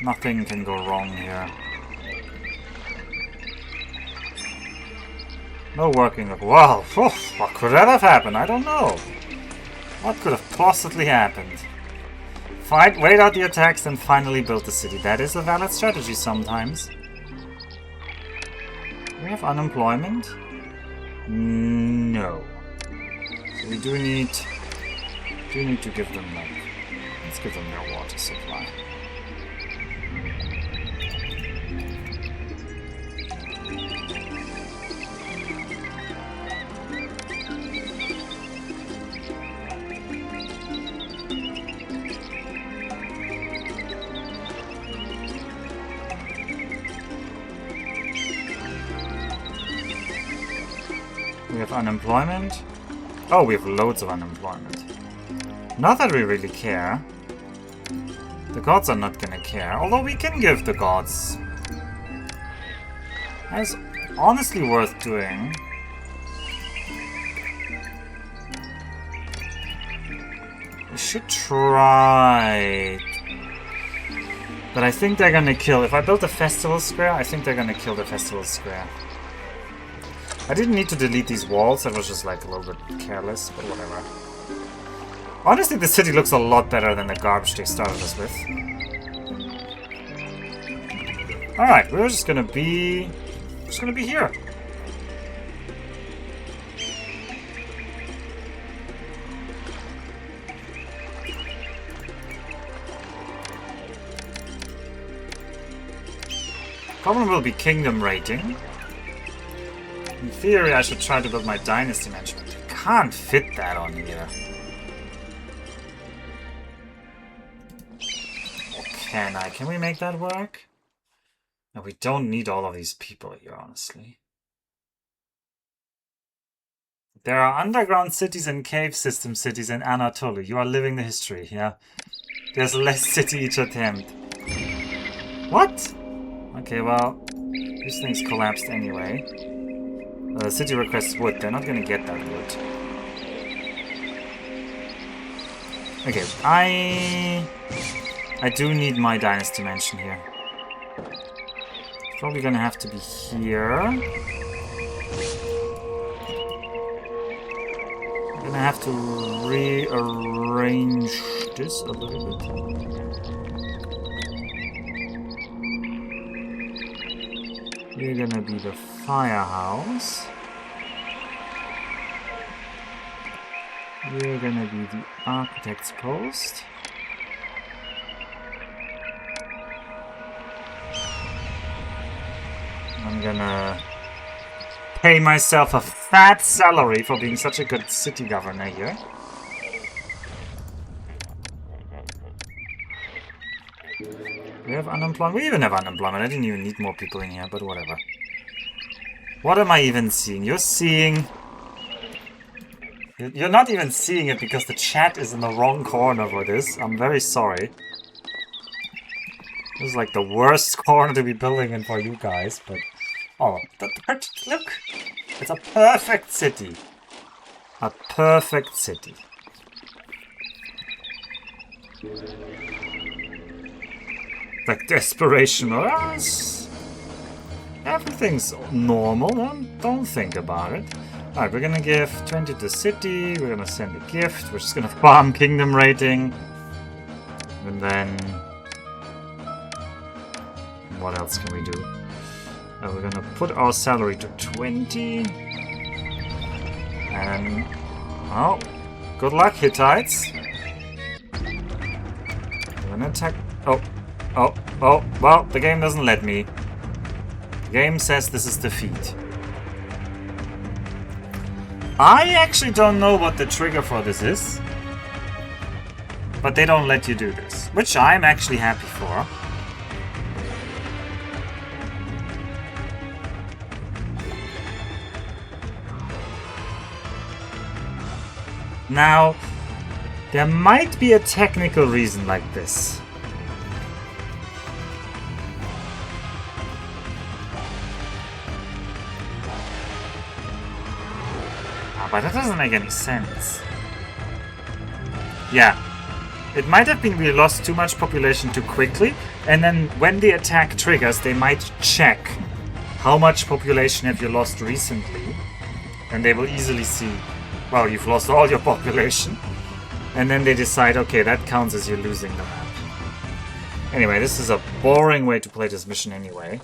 Nothing can go wrong here. No working. Wow, what could that have happened? I don't know. What could have possibly happened? Wait out the attacks, then finally build the city. That is a valid strategy sometimes. Do we have unemployment? No. So we do need to give them like, let's give them their water supply. We have unemployment. Oh, we have loads of unemployment. Not that we really care. The gods are not gonna care. Although we can give the gods. That's honestly worth doing. We should try. But I think they're gonna kill. If I build a festival square, I think they're gonna kill the festival square. I didn't need to delete these walls, that was just like a little bit careless, but whatever. Honestly, the city looks a lot better than the garbage they started us with. Alright, we're just gonna be here. Problem will be kingdom rating. In theory, I should try to build my dynasty management. I can't fit that on here. Or can I? Can we make that work? No, we don't need all of these people here, honestly. There are underground cities and cave system cities in Anatolia. You are living the history, yeah? There's less city each attempt. What? Okay, well, these things collapsed anyway. City requests wood. They're not gonna get that wood. Okay, I do need my dynasty mansion here. Probably gonna have to be here. I'm gonna have to rearrange this a little bit. You're gonna be the firehouse. You're gonna be the architect's post. I'm gonna pay myself a fat salary for being such a good city governor here. We have unemployment. We even have unemployment. I didn't even need more people in here, but whatever. What am I even seeing? You're seeing... You're not even seeing it because the chat is in the wrong corner for this. I'm very sorry. This is like the worst corner to be building in for you guys, but... Oh, look! It's a perfect city. A perfect city. Like desperation, everything's normal. Don't think about it. Alright, we're gonna give 20 to the city. We're gonna send a gift. We're just gonna farm kingdom rating. And then... what else can we do? We're gonna put our salary to 20. And... oh, good luck, Hittites. We're gonna attack... oh, well, the game doesn't let me. The game says this is defeat. I actually don't know what the trigger for this is. But they don't let you do this. Which I'm actually happy for. Now, there might be a technical reason like this. But that doesn't make any sense. Yeah. It might have been we lost too much population too quickly, and then when the attack triggers, they might check how much population have you lost recently, and they will easily see, well, you've lost all your population, and then they decide, okay, that counts as you losing the map. Anyway, this is a boring way to play this mission anyway.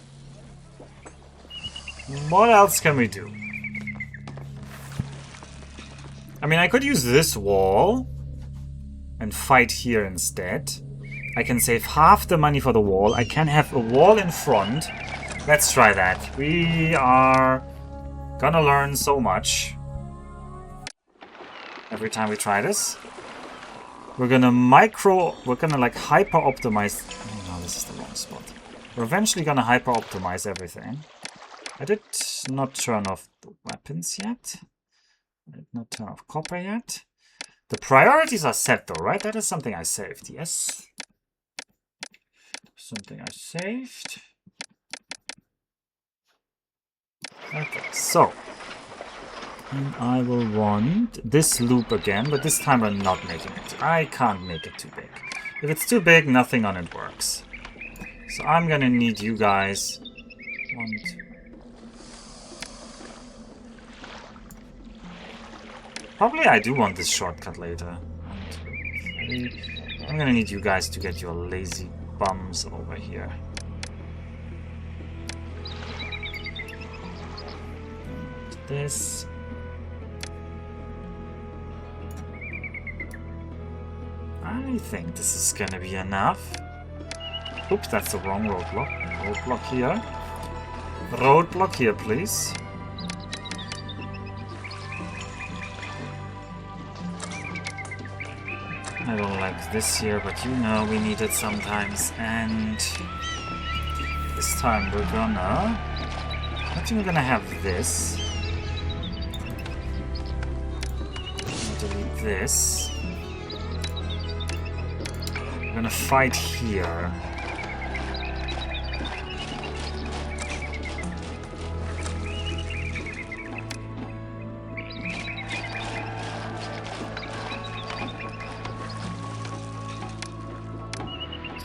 What else can we do? I mean, I could use this wall and fight here instead. I can save half the money for the wall. I can have a wall in front. Let's try that. We are gonna learn so much every time we try this. We're gonna like hyper optimize. Oh, no, this is the wrong spot. We're eventually gonna hyper optimize everything. I did not turn off the weapons yet. I did not turn off copper yet. The priorities are set though, right? That is something I saved, yes. Something I saved. Okay, so. And I will want this loop again, but this time I'm not making it. I can't make it too big. If it's too big, nothing on it works. So I'm gonna need you guys. 1, 2. Probably I do want this shortcut later. 1, 2, 3. I'm gonna need you guys to get your lazy bums over here. this. I think this is gonna be enough. Oops, that's the wrong roadblock. Roadblock here. Roadblock here, please. I don't like this here, but you know we need it sometimes. And this time we're gonna... I think we're gonna have this. Delete this. We're gonna fight here.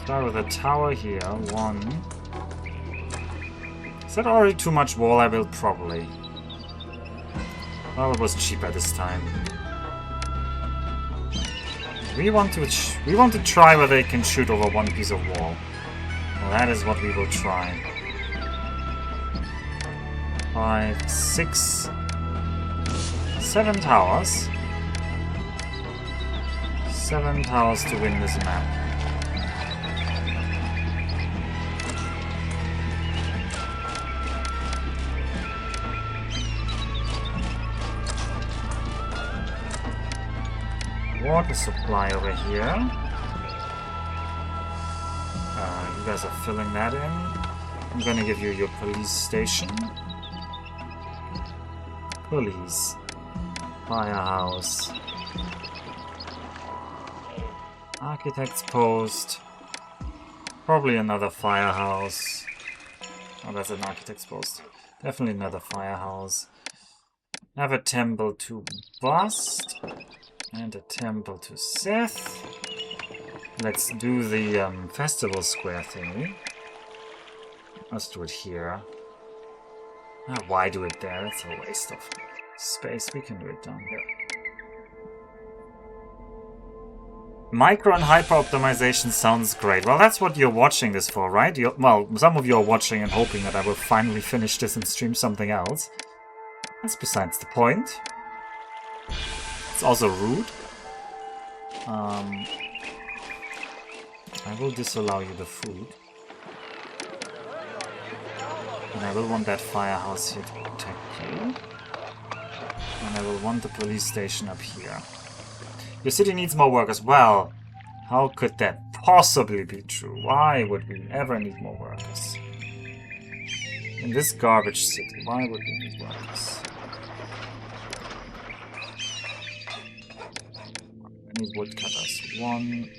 Start with a tower here. 1. Is that already too much wall? I will probably. Well, it was cheaper this time. We want to try whether they can shoot over one piece of wall. Well, that is what we will try. 5, 6, 7 towers. 7 towers to win this map. Water supply over here. You guys are filling that in. I'm gonna give you your police station. Police. Firehouse. Architect's post. Probably another firehouse. Oh, that's an architect's post. Definitely another firehouse. Have a temple to Bust. And a temple to Seth. Let's do the festival square thingy. Let's do it here. Why do it there? That's a waste of space. We can do it down here. Micro and hyper optimization sounds great. Well, that's what you're watching this for, right? Well, some of you are watching and hoping that I will finally finish this and stream something else. That's besides the point. It's also rude. I will disallow you the food. And I will want that firehouse here to protect you. And I will want the police station up here. Your city needs more workers. Well, how could that possibly be true? Why would we ever need more workers? In this garbage city, why would we need workers? I need woodcutters. 1,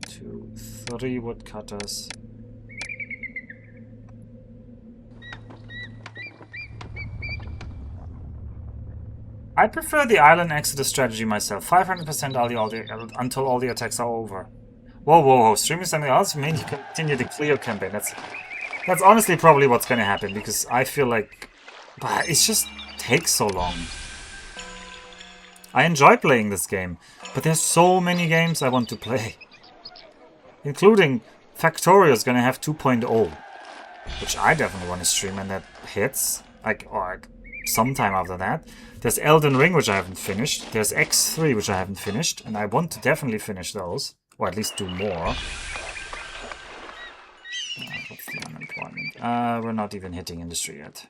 2, 3 woodcutters. I prefer the island exodus strategy myself. 500% until all the attacks are over. Whoa, whoa, whoa. Streaming something else? You mean you continue the Cleo campaign? That's honestly probably what's gonna happen, because I feel like... But it just takes so long. I enjoy playing this game, but there's so many games I want to play. Including Factorio is gonna have 2.0, which I definitely want to stream, and that hits or sometime after that. There's Elden Ring, which I haven't finished. There's X3, which I haven't finished, and I want to definitely finish those, or at least do more. What's the unemployment? We're not even hitting industry yet.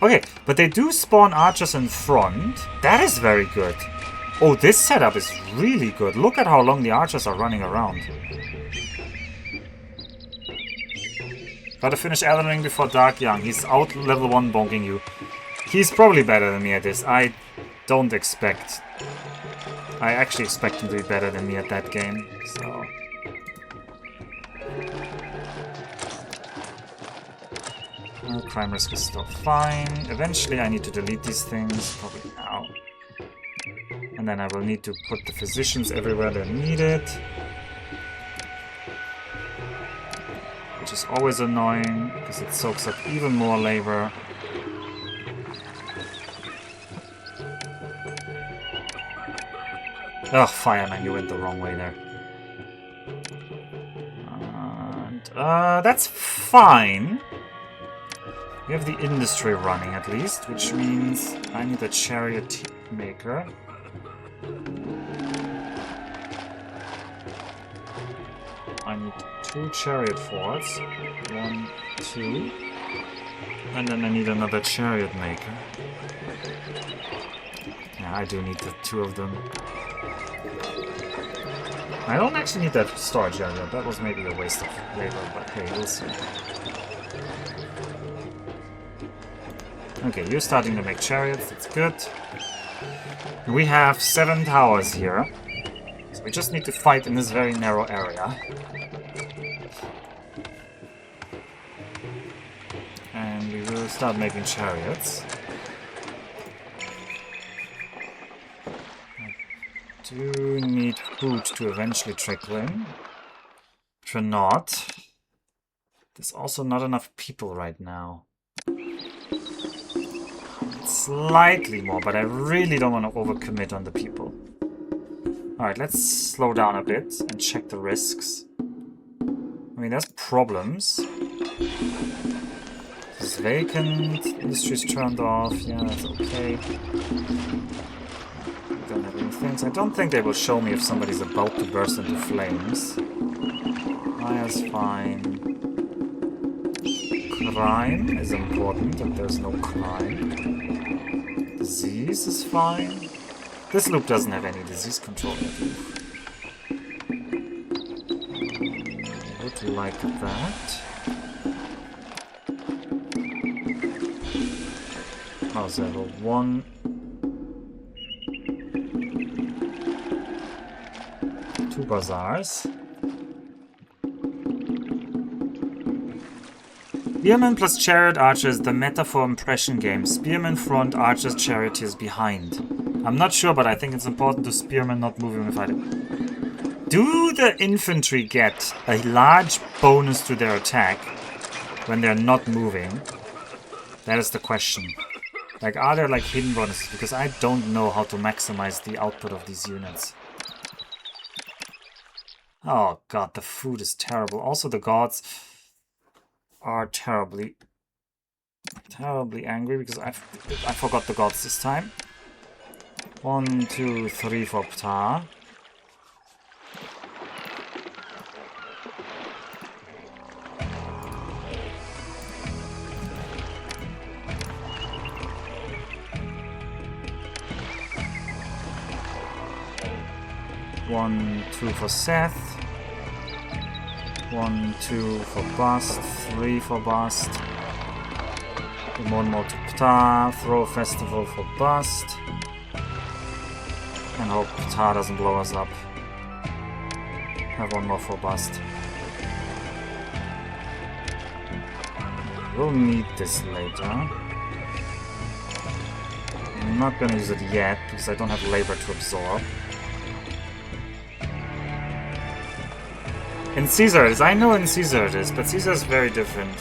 Okay, but they do spawn archers in front. That is very good. Oh, this setup is really good. Look at how long the archers are running around. Gotta finish Elden Ring before Dark Young. He's out level 1 bonking you. He's probably better than me at this. I actually expect him to be better than me at that game, so... Crime risk is still fine. Eventually I need to delete these things, probably now. And then I will need to put the physicians everywhere they're needed. Which is always annoying, because it soaks up even more labor. Ugh, fireman, you went the wrong way there. And, that's fine. We have the industry running at least, which means I need a chariot maker. I need 2 chariot forts. 1, 2. And then I need another chariot maker. Yeah, I do need the 2 of them. I don't actually need that storage area. That was maybe a waste of labor, but hey, we'll see. Okay, you're starting to make chariots. That's good. We have 7 towers here. So we just need to fight in this very narrow area. And we will start making chariots. I do need food to eventually trickle in. If not, there's also not enough people right now. Slightly more, but I really don't want to overcommit on the people. Alright, let's slow down a bit and check the risks. I mean, there's problems. This is vacant, industry's turned off, yeah, that's okay. Don't have any things. I don't think they will show me if somebody's about to burst into flames. Fire's fine. Crime is important, and there's no crime. Disease is fine. This loop doesn't have any disease control yet. I would like that. How's that? 1. 2 bazaars. Spearman plus chariot archers, the meta for impression game. Spearman front, archers, charioteers behind. I'm not sure, but I think it's important to spearman not moving with item. Do the infantry get a large bonus to their attack when they're not moving? That is the question. Like, are there like hidden bonuses? Because I don't know how to maximize the output of these units. Oh god, the food is terrible. Also, the gods are terribly angry because I forgot the gods this time. 1, 2, 3 for Ptah. One, 2 for Seth. 1, 2 for Bast, 3 for Bast. And 1 more to Ptah, throw a festival for Bast. And hope Ptah doesn't blow us up. Have 1 more for Bast. We'll need this later. I'm not gonna use it yet because I don't have labor to absorb. In Caesar it is. I know in Caesar it is, but Caesar is very different.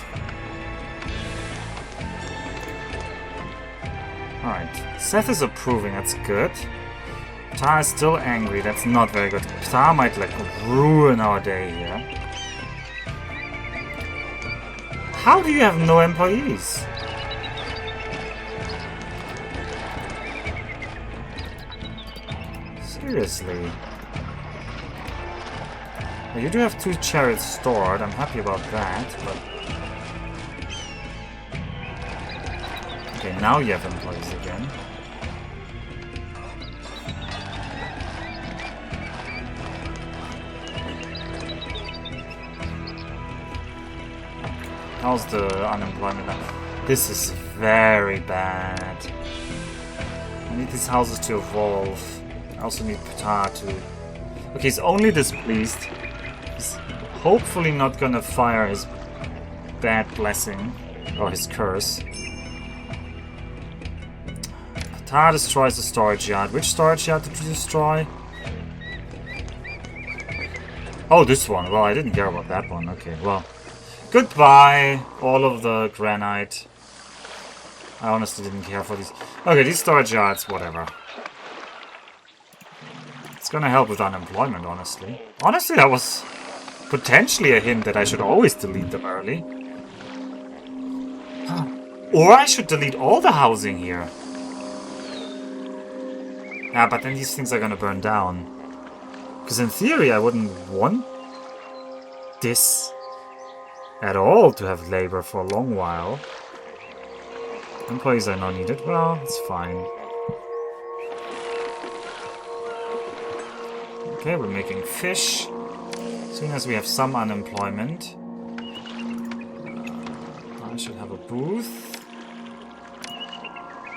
Alright. Seth is approving, that's good. Ptah is still angry, that's not very good. Ptah might like ruin our day here. How do you have no employees? Seriously. Well, you do have 2 chariots stored, I'm happy about that, but... Okay, now you have employees again. How's the unemployment now? This is very bad. I need these houses to evolve. I also need Ptah to... Okay, he's only displeased. He's hopefully not gonna fire his bad blessing, or his curse. Ptah destroys the storage yard. Which storage yard did you destroy? Oh, this one. Well, I didn't care about that one. Okay, well. Goodbye, all of the granite. I honestly didn't care for these. Okay, these storage yards, whatever. It's gonna help with unemployment, honestly. Honestly, that was potentially a hint that I should always delete them early. Or I should delete all the housing here. Yeah, but then these things are gonna burn down. Because in theory, I wouldn't want this at all to have labor for a long while. Employees are not needed. Well, it's fine. Okay, we're making fish. As soon as we have some unemployment, I should have a booth.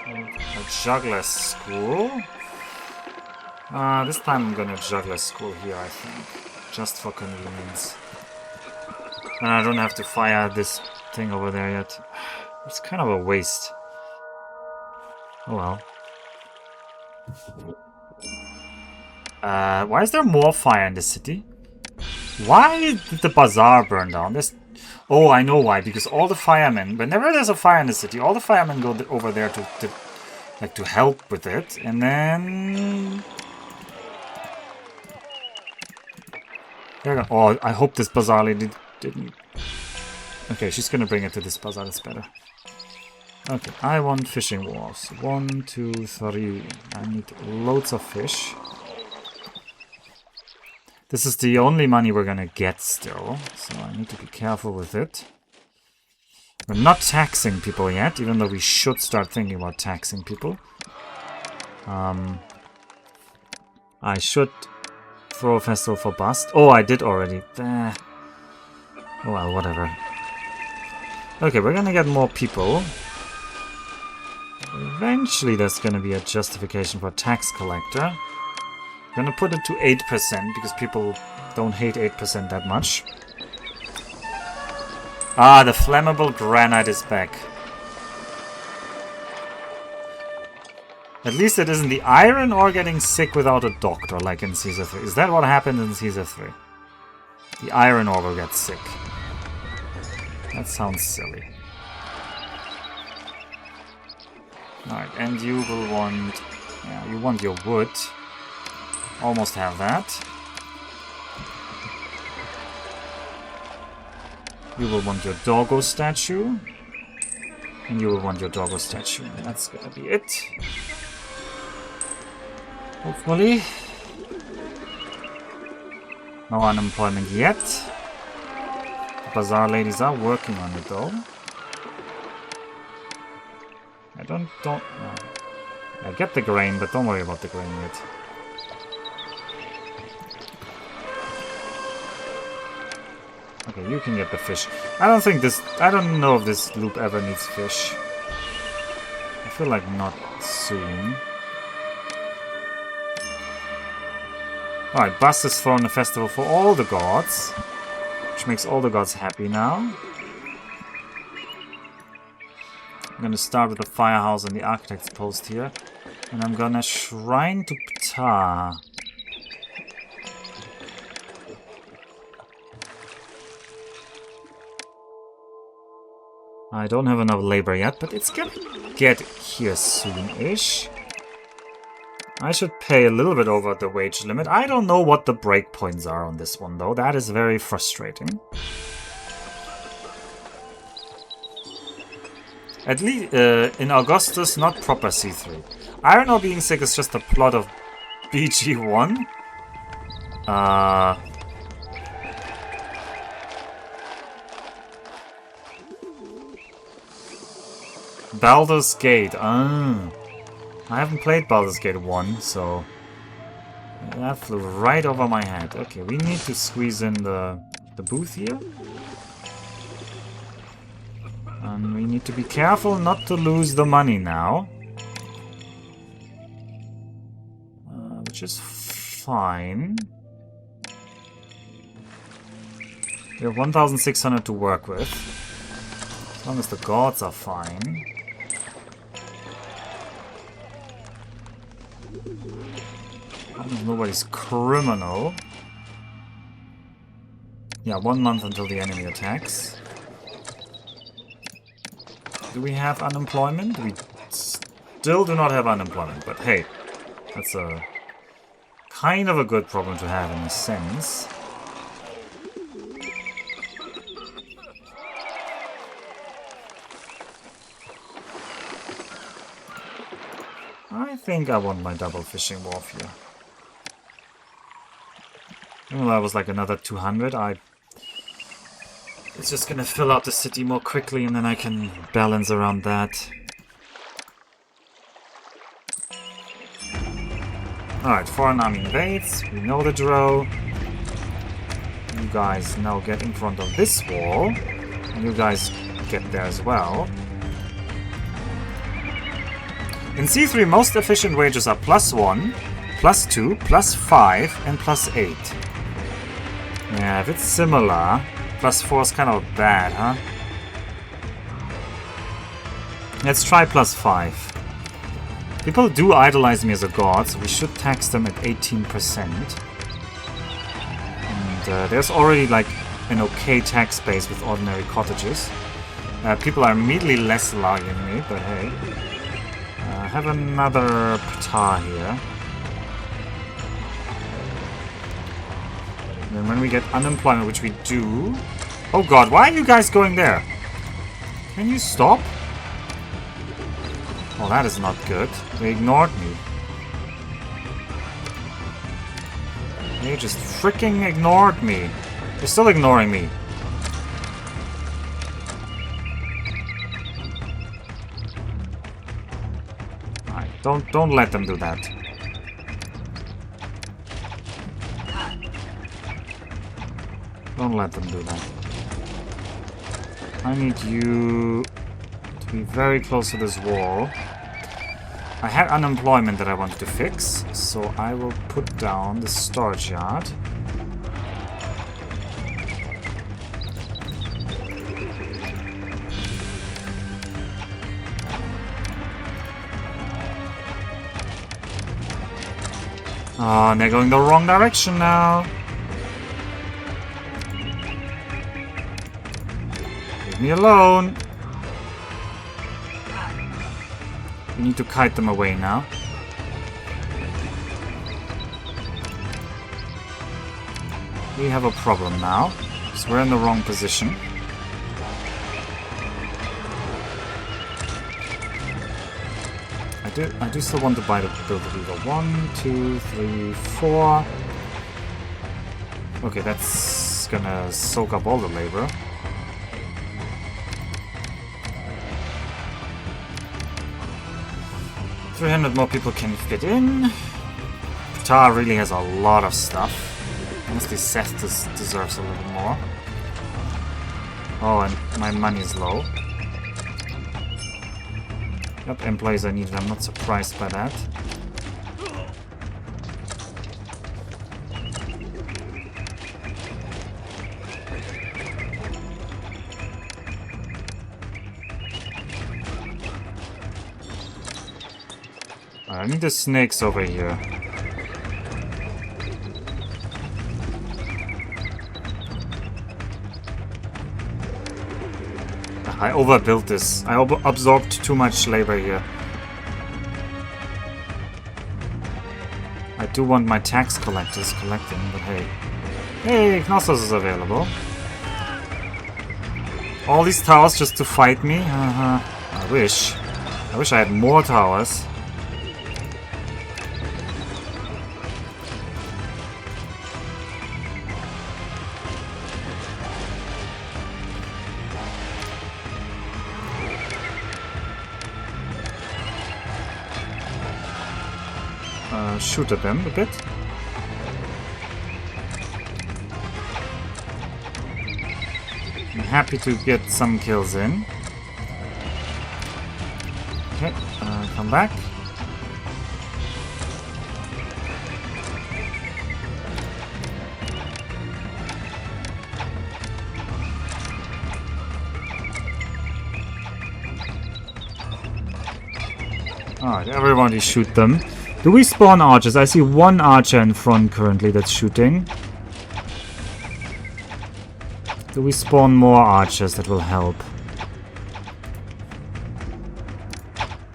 A juggler school. This time I'm gonna juggler school here, I think. Just for convenience. And I don't have to fire this thing over there yet. It's kind of a waste. Oh well. Why is there more fire in the city? Why did the bazaar burn down? Oh, I know why. Because all the firemen, whenever there's a fire in the city, all the firemen go over there to help with it, and then. Oh, I hope this bazaar lady didn't. Okay, she's gonna bring it to this bazaar. That's better. Okay, I want fishing wharves. 1, 2, 3. I need loads of fish. This is the only money we're gonna get still, so I need to be careful with it. We're not taxing people yet, even though we should start thinking about taxing people. I should throw a festival for bust. Oh, I did already. Oh well, whatever. Okay, we're gonna get more people. Eventually there's gonna be a justification for tax collector. I'm gonna put it to 8% because people don't hate 8% that much. Ah, the flammable granite is back. At least it isn't the iron ore getting sick without a doctor like in Caesar 3. Is that what happened in Caesar 3? The iron ore will get sick. That sounds silly. Alright, and you will want... Yeah, you want your wood. Almost have that. You will want your doggo statue. And you will want your doggo statue. That's gonna be it. Hopefully. No unemployment yet. The bazaar ladies are working on it though. I don't no. I get the grain, but don't worry about the grain yet. Okay, you can get the fish. I don't know if this loop ever needs fish. I feel like not soon. Alright, Bust has thrown a festival for all the gods. Which makes all the gods happy now. I'm gonna start with the firehouse and the architect's post here. And I'm gonna shrine to Ptah. I don't have enough labor yet, but it's gonna get here soon-ish. I should pay a little bit over the wage limit. I don't know what the breakpoints are on this one, though. That is very frustrating. At least in Augustus, not proper C3. Iron ore being sick is just a plot of BG1. Baldur's Gate. I haven't played Baldur's Gate 1, so that flew right over my head. Okay, we need to squeeze in the booth here. And we need to be careful not to lose the money now. Which is fine. We have 1,600 to work with. As long as the gods are fine. Nobody's criminal. Yeah, 1 month until the enemy attacks. Do we have unemployment? We still do not have unemployment, but hey, that's a kind of a good problem to have in a sense. I think I want my double fishing wharf here. Even though that was like another 200, it's just gonna fill out the city more quickly and then I can balance around that. Alright, foreign army invades. We know the drill. You guys now get in front of this wall. And you guys get there as well. In C3, most efficient wages are +1, +2, +5, and +8. Yeah, if it's similar, +4 is kind of bad, huh? Let's try +5. People do idolize me as a god, so we should tax them at 18%. And there's already like an okay tax base with ordinary cottages. People are immediately less loyal me, but hey. I have another Ptah here. And then when we get unemployment, which we do... Oh god, why are you guys going there? Can you stop? Oh, that is not good. They ignored me. They just freaking ignored me. They're still ignoring me. Alright, don't let them do that. Don't let them do that. I need you to be very close to this wall. I had unemployment that I wanted to fix, so I will put down the storage yard. Oh, and they're going the wrong direction now. Leave me alone. We need to kite them away now. We have a problem now, because we're in the wrong position. I do still want to buy the build the leader. 1, 2, 3, 4. Okay, that's gonna soak up all the labor. $300 more people can fit in. Ptah really has a lot of stuff. Honestly, Seth deserves a little more. Oh, and my money's low. Yep, employees are needed. I'm not surprised by that. I need the snakes over here. I overbuilt this. I absorbed too much labor here. I do want my tax collectors collecting, but hey. Hey, Knossos is available. All these towers just to fight me? I wish. I wish I had more towers. Shoot at them a bit. I'm happy to get some kills in. Okay, come back. Alright, everybody shoot them. Do we spawn archers? I see one archer in front currently that's shooting. Do we spawn more archers that will help?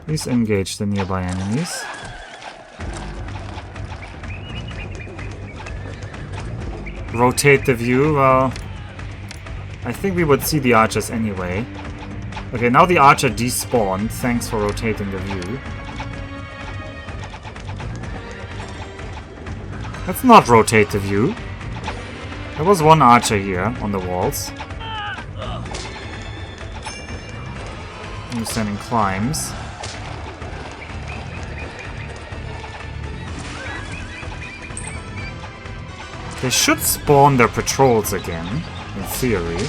Please engage the nearby enemies. Rotate the view. Well, I think we would see the archers anyway. Okay, now the archer despawned. Thanks for rotating the view. Let's not rotate the view. There was one archer here on the walls. Sending climbs. They should spawn their patrols again, in theory.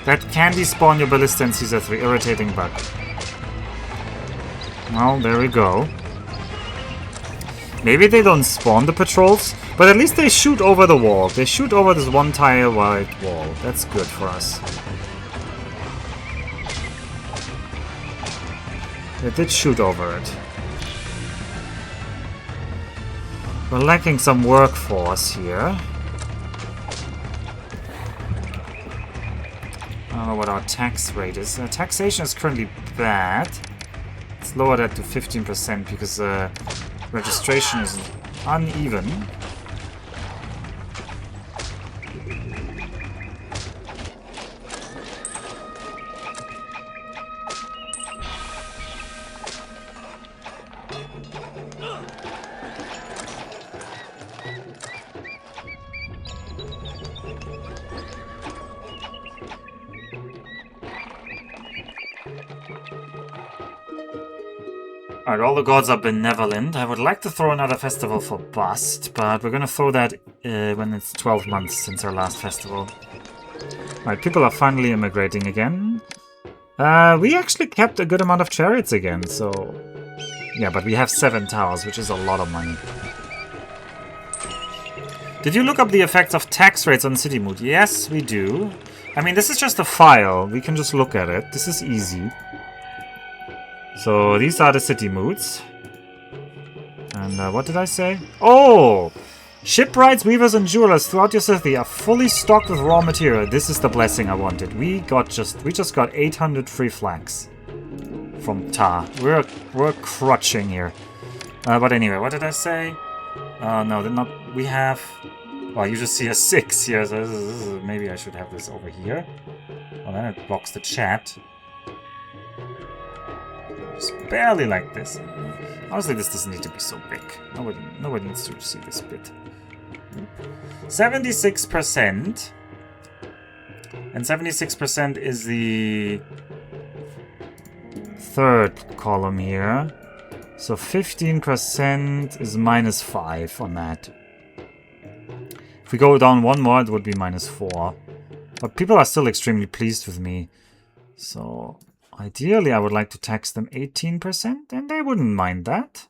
That can despawn your ballista in Caesar 3. Irritating bug. Well, there we go. Maybe they don't spawn the patrols, but at least they shoot over the wall. They shoot over this one tile wide wall. That's good for us. They did shoot over it. We're lacking some workforce here. I don't know what our tax rate is. Taxation is currently bad. Let's lower that to 15% because registration is uneven. Alright, all the gods are benevolent. I would like to throw another festival for Bust, but we're gonna throw that when it's 12 months since our last festival. Alright, people are finally immigrating again. We actually kept a good amount of chariots again, so... Yeah, but we have 7 towers, which is a lot of money. Did you look up the effects of tax rates on city mood? Yes, we do. I mean, this is just a file. We can just look at it. This is easy. So these are the city moods. And what did I say? Oh! Shipwrights, weavers, and jewelers throughout your city are fully stocked with raw material. This is the blessing I wanted. We just got 800 free flags from Tar. We're crutching here. But anyway, what did I say? No, they're not. We have. Well, you just see a 6 here. So this is, maybe I should have this over here. Well, then it blocks the chat. Just barely like this. Honestly, this doesn't need to be so big. Nobody needs to see this bit. 76%. And 76% is the third column here. So 15% is -5 on that. If we go down one more, it would be -4. But people are still extremely pleased with me. So ideally, I would like to tax them 18%, and they wouldn't mind that.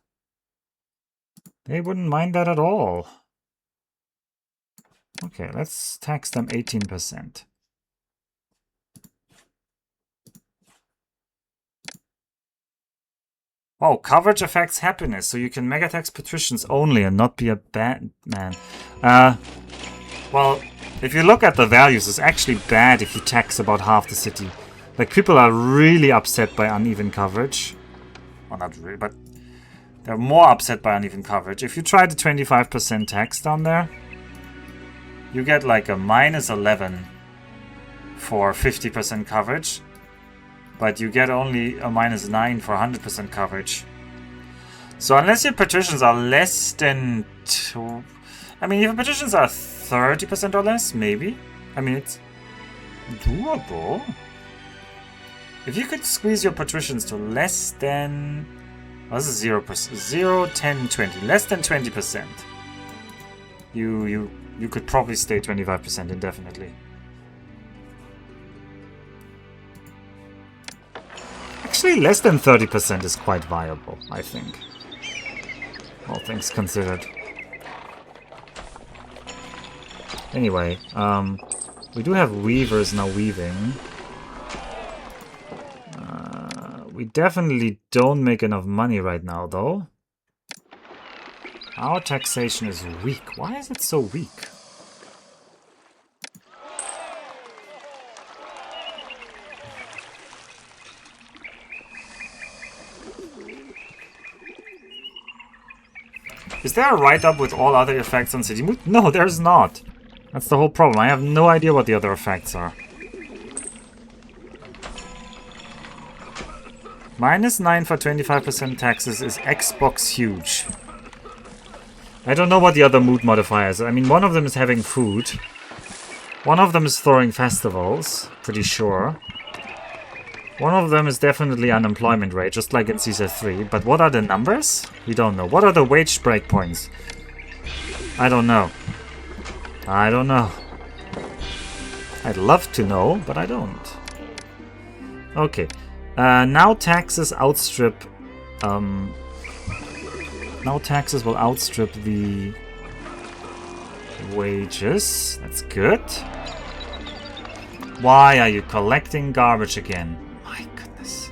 They wouldn't mind that at all. Okay, let's tax them 18%. Oh, coverage affects happiness, so you can mega tax patricians only and not be a bad man. Well, if you look at the values, it's actually bad if you tax about half the city. Like, people are really upset by uneven coverage. Well, not really, but they're more upset by uneven coverage. If you try the 25% tax down there, you get like a -11 for 50% coverage. But you get only a -9 for 100% coverage. So unless your patricians are less than 2... I mean, if your patricians are 30% or less, maybe. I mean, it's doable. If you could squeeze your patricians to less than... Oh, this is 0%. 0, 10, 20. Less than 20%. You could probably stay 25% indefinitely. Actually, less than 30% is quite viable, I think. All things considered. Anyway, we do have weavers now weaving. We definitely don't make enough money right now, though. Our taxation is weak. Why is it so weak? Is there a write-up with all other effects on city mood? No, there's not. That's the whole problem. I have no idea what the other effects are. -9 for 25% taxes is Xbox huge. I don't know what the other mood modifiers are. I mean, one of them is having food. One of them is throwing festivals, pretty sure. One of them is definitely unemployment rate, just like in Caesar 3. But what are the numbers? We don't know. What are the wage breakpoints? I don't know. I don't know. I'd love to know, but I don't. Okay. Now taxes outstrip... now taxes will outstrip the wages. That's good. Why are you collecting garbage again? My goodness.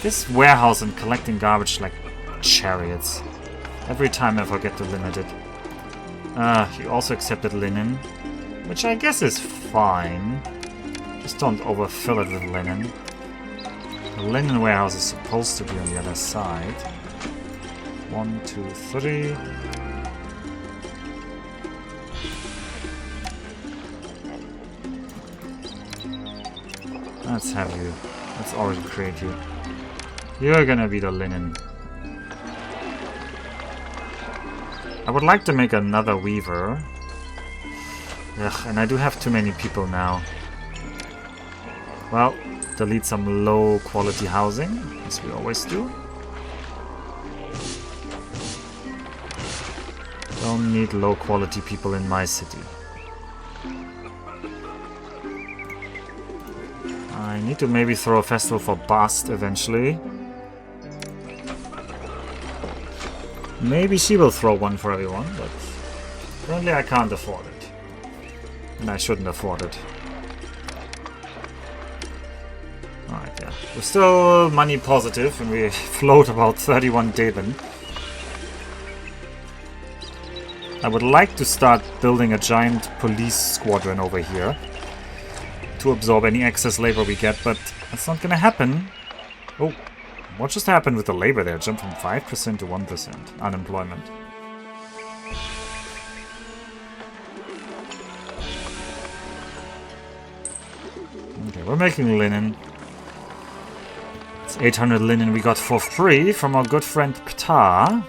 This warehouse and collecting garbage like chariots. Every time I forget to limit it. You also accepted linen, which I guess is fine. Just don't overfill it with linen. The linen warehouse is supposed to be on the other side. 1, 2, 3. Let's have you. Let's already create you. You're gonna be the linen. I would like to make another weaver. Ugh, and I do have too many people now. Well, delete some low quality housing, as we always do. Don't need low quality people in my city. I need to maybe throw a festival for Bast eventually. Maybe she will throw one for everyone, but currently I can't afford it. And I shouldn't afford it. Alright, yeah. We're still money positive and we float about 31 Deben. I would like to start building a giant police squadron over here to absorb any excess labor we get, but that's not gonna happen. Oh, what just happened with the labor there? Jumped from 5% to 1% unemployment. Okay, we're making linen. It's 800 linen we got for free from our good friend Ptah.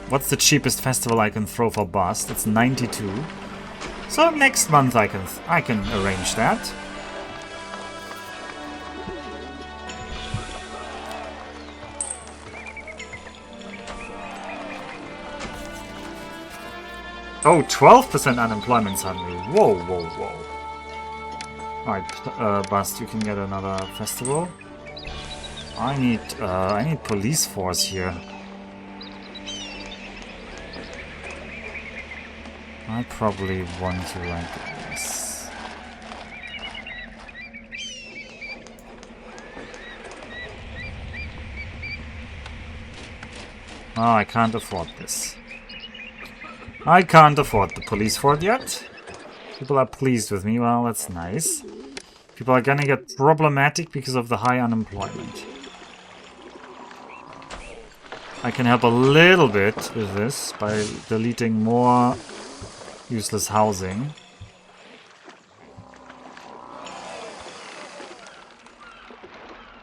What's the cheapest festival I can throw for Bast? It's 92. So next month I can arrange that. Oh, 12% unemployment suddenly. Whoa, whoa, whoa. Alright, Bast, you can get another festival. I need police force here. I probably want to like this. Oh, I can't afford this. I can't afford the police fort yet. People are pleased with me. Well, that's nice. People are gonna get problematic because of the high unemployment. I can help a little bit with this by deleting more useless housing.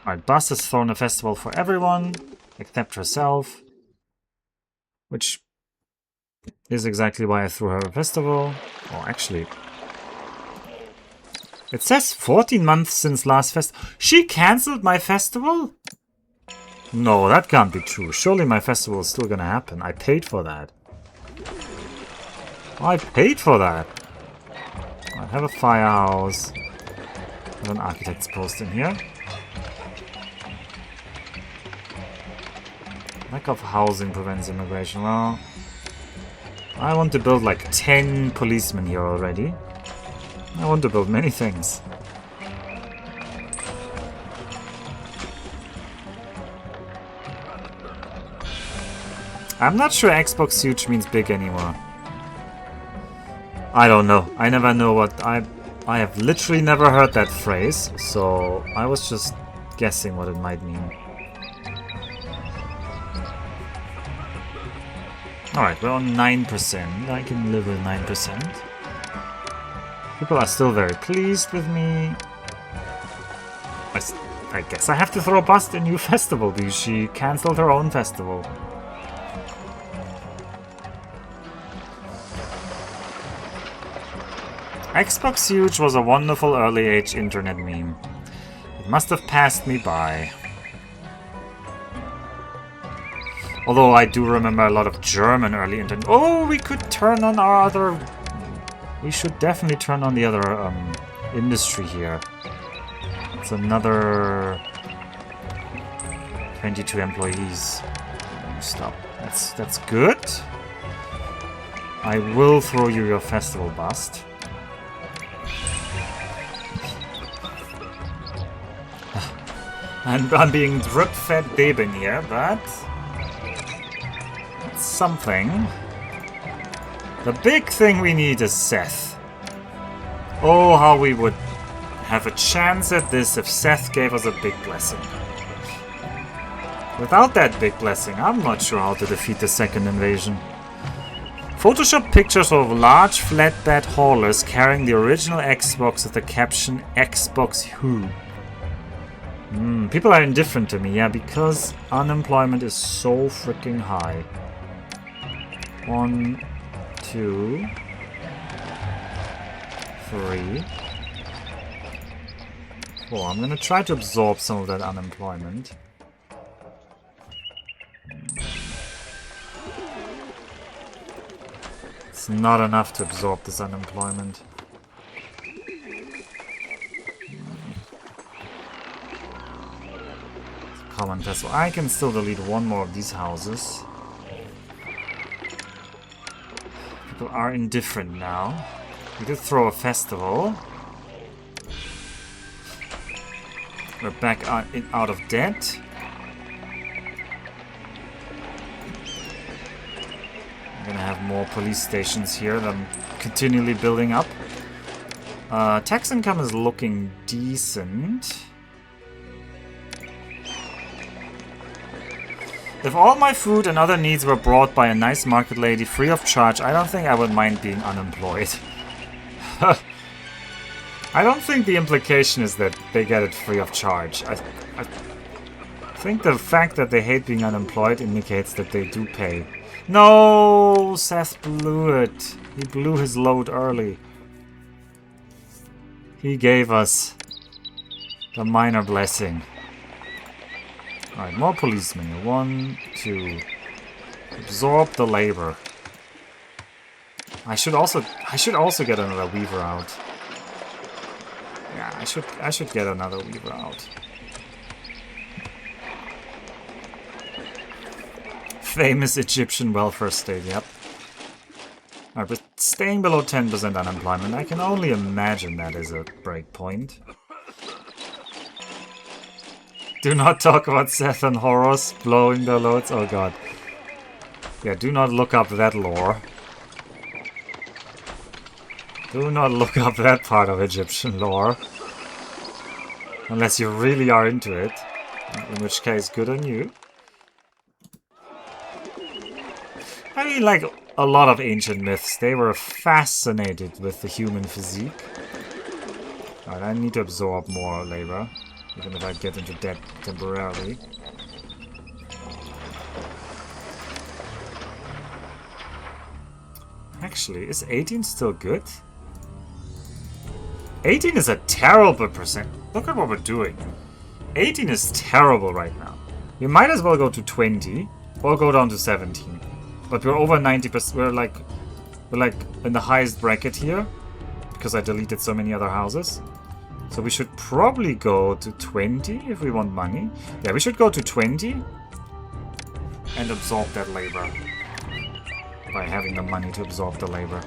Alright, Bast has thrown a festival for everyone, except herself. Which is exactly why I threw her a festival. Oh, actually... It says 14 months since last festival. She cancelled my festival? No, that can't be true. Surely my festival is still gonna happen. I paid for that. I paid for that. I have a firehouse. There's an architect's post in here. Lack of housing prevents immigration. Well, I want to build like 10 policemen here already. I want to build many things. I'm not sure Xbox huge means big anymore. I don't know. I never know what I have literally never heard that phrase, so I was just guessing what it might mean. Alright, we're on 9%. I can live with 9%. People are still very pleased with me. I guess I have to throw Bust a new festival because she cancelled her own festival. Xbox Huge was a wonderful early age internet meme. It must have passed me by. Although I do remember a lot of German early internet. Oh, we could turn on our other... We should definitely turn on the other industry here. It's another 22 employees. Stop. That's good. I will throw you your festival bust. I'm being drip-fed Beben here, but it's something. The big thing we need is Seth. Oh, how we would have a chance at this if Seth gave us a big blessing. Without that big blessing, I'm not sure how to defeat the second invasion. Photoshop pictures of large flatbed haulers carrying the original Xbox with the caption Xbox Who. People are indifferent to me, yeah, because unemployment is so freaking high. 1, 2, 3, 4. I'm gonna try to absorb some of that unemployment. It's not enough to absorb this unemployment. Common festival. I can still delete one more of these houses. People are indifferent now. We did throw a festival. We're back out of debt. I'm gonna have more police stations here that I'm continually building up. Tax income is looking decent. If all my food and other needs were brought by a nice market lady free of charge, I don't think I would mind being unemployed. I don't think the implication is that they get it free of charge. I think the fact that they hate being unemployed indicates that they do pay. No! Seth blew it. He blew his load early. He gave us the minor blessing. Alright, more policemen here. 1, 2. Absorb the labor. I should also get another weaver out. Yeah, I should get another weaver out. Famous Egyptian welfare state, yep. Alright, but staying below 10% unemployment, I can only imagine that is a break point. Do not talk about Seth and Horus blowing their loads. Oh god. Yeah, do not look up that lore. Do not look up that part of Egyptian lore. Unless you really are into it. In which case, good on you. I mean, like a lot of ancient myths, they were fascinated with the human physique. Alright, I need to absorb more labor. Even if I get into debt temporarily. Actually, is 18 still good? 18 is a terrible percent. Look at what we're doing. 18 is terrible right now. We might as well go to 20 or go down to 17. But we're over 90%. We're like in the highest bracket here because I deleted so many other houses. So we should probably go to 20 if we want money. Yeah, we should go to 20 and absorb that labor by having the money to absorb the labor.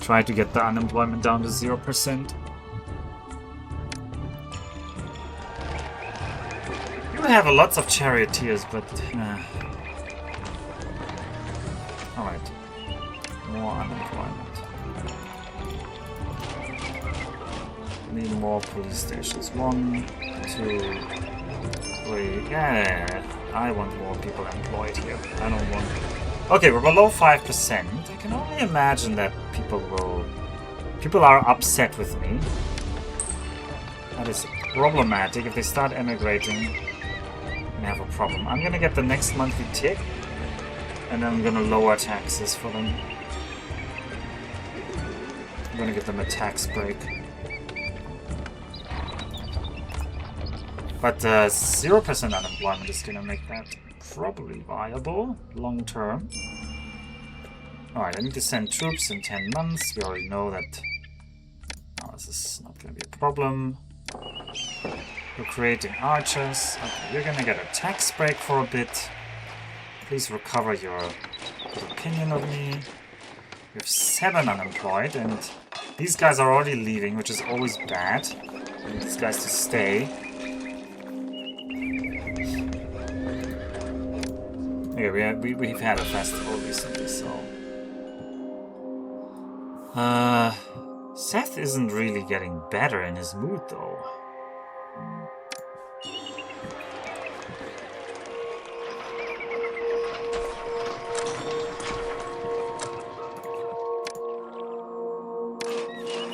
Try to get the unemployment down to 0%. You have lots of charioteers, but alright. More unemployment. Need more police stations. 1, 2, 3. Yeah, I want more people employed here. I don't want... Okay, we're below 5%. I can only imagine that people are upset with me. That is problematic. If they start emigrating, we have a problem. I'm gonna get the next monthly tick, and then I'm gonna lower taxes for them. I'm gonna give them a tax break. But 0% unemployment is gonna make that probably viable long term. Alright, I need to send troops in 10 months. We already know that. Oh, this is not gonna be a problem. We're creating archers. Okay, you're gonna get a tax break for a bit. Please recover your good opinion of me. We have 7 unemployed, and these guys are already leaving, which is always bad. I need these guys to stay. Yeah, we've had a festival recently, so... Seth isn't really getting better in his mood, though.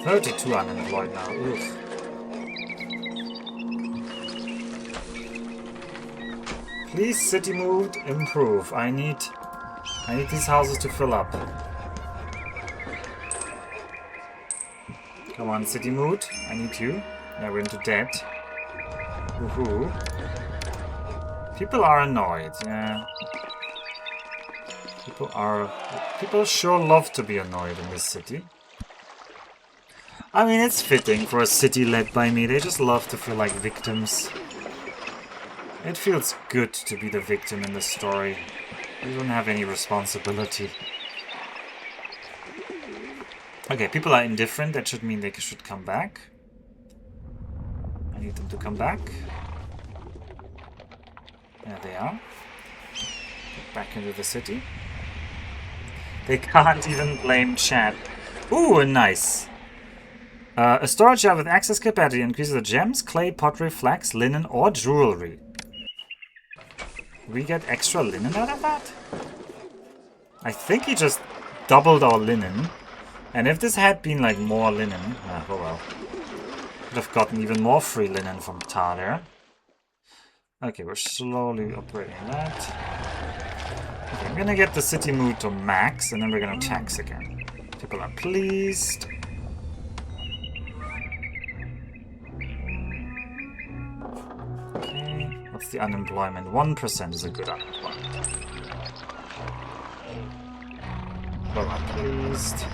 $32 unemployed now. Oof. Please, city mood, improve. I need these houses to fill up. Come on, city mood. I need you. Yeah, we're into debt. Woohoo. People are annoyed, yeah. People sure love to be annoyed in this city. I mean, it's fitting for a city led by me. They just love to feel like victims. It feels good to be the victim in the story. You don't have any responsibility. Okay, people are indifferent. That should mean they should come back. I need them to come back. There they are. Get back into the city. They can't even blame chat. Ooh, nice. A storage yard with access capacity increases the gems, clay, pottery, flax, linen, or jewelry. We get extra linen out of that? I think he just doubled our linen. And if this had been like more linen, oh well. Could have gotten even more free linen from Tar there. Okay, we're slowly upgrading that. Okay, I'm gonna get the city mood to max, and then we're gonna tax again. People are pleased. Okay, what's the unemployment? 1% is a good unemployment. Well, I'm pleased.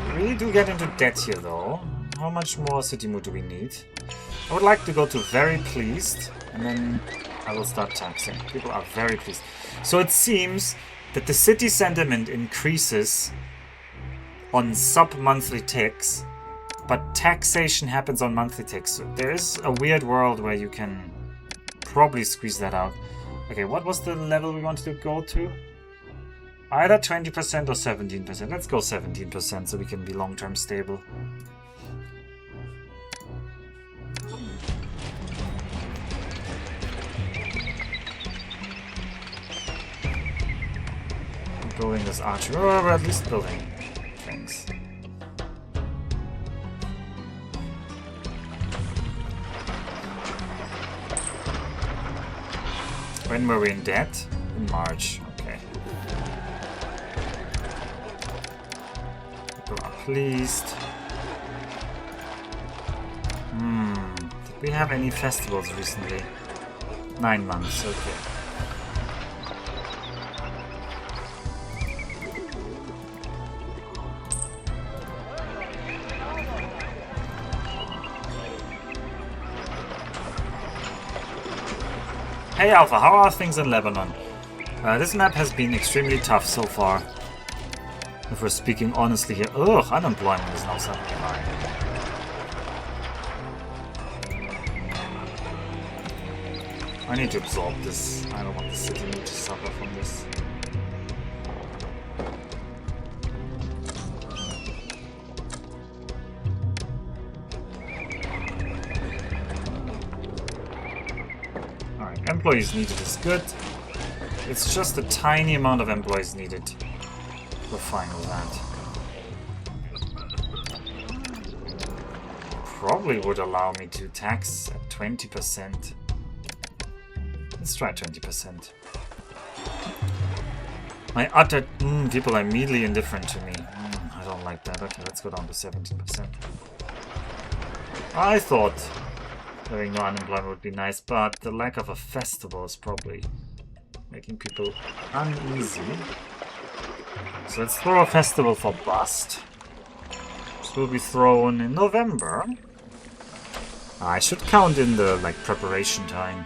We really do get into debt here, though. How much more city mood do we need? I would like to go to very pleased, and then I will start taxing. People are very pleased. So it seems that the city sentiment increases on sub-monthly ticks, but taxation happens on monthly ticks. So there is a weird world where you can probably squeeze that out. Okay, what was the level we wanted to go to? Either 20% or 17%. Let's go 17% so we can be long-term stable. Building this archer. Oh, we're at least building things. When were we in debt? In March. Okay. People are pleased. Did we have any festivals recently? 9 months, okay. Hey Alpha, how are things in Lebanon? This map has been extremely tough so far. If we're speaking honestly here. Ugh, unemployment is now suddenly high. I need to absorb this. I don't want the city to suffer from this. Employees needed is good. It's just a tiny amount of employees needed. We're fine with that. probably would allow me to tax at 20%. Let's try 20%. My utter... people are immediately indifferent to me. I don't like that. Okay, let's go down to 17%. I thought having no unemployment would be nice, but the lack of a festival is probably making people uneasy. So let's throw a festival for Bust. This will be thrown in November. I should count in the, like, preparation time.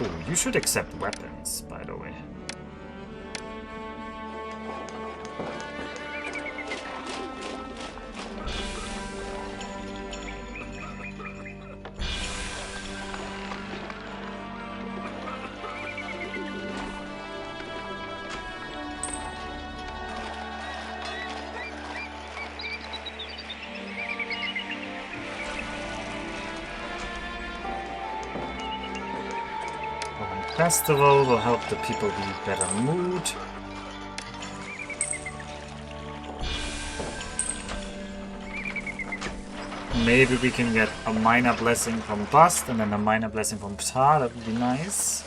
Oh, you should accept weapons, by the way. Festival will help the people be in better mood. Maybe we can get a minor blessing from Bust and then a minor blessing from Ptah. That would be nice.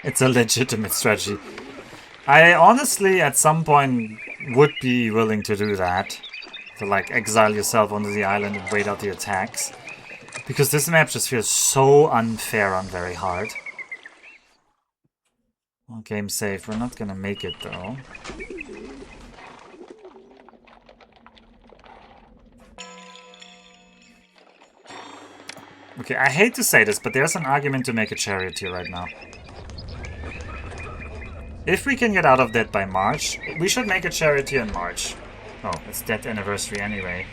It's a legitimate strategy. I honestly, at some point, would be willing to do that. To, like, exile yourself onto the island and wait out the attacks. Because this map just feels so unfair and very hard. Well, game safe. We're not gonna make it, though. Okay, I hate to say this, but there's an argument to make a charioteer right now. If we can get out of debt by March, we should make a charioteer in March. Oh, it's debt anniversary anyway.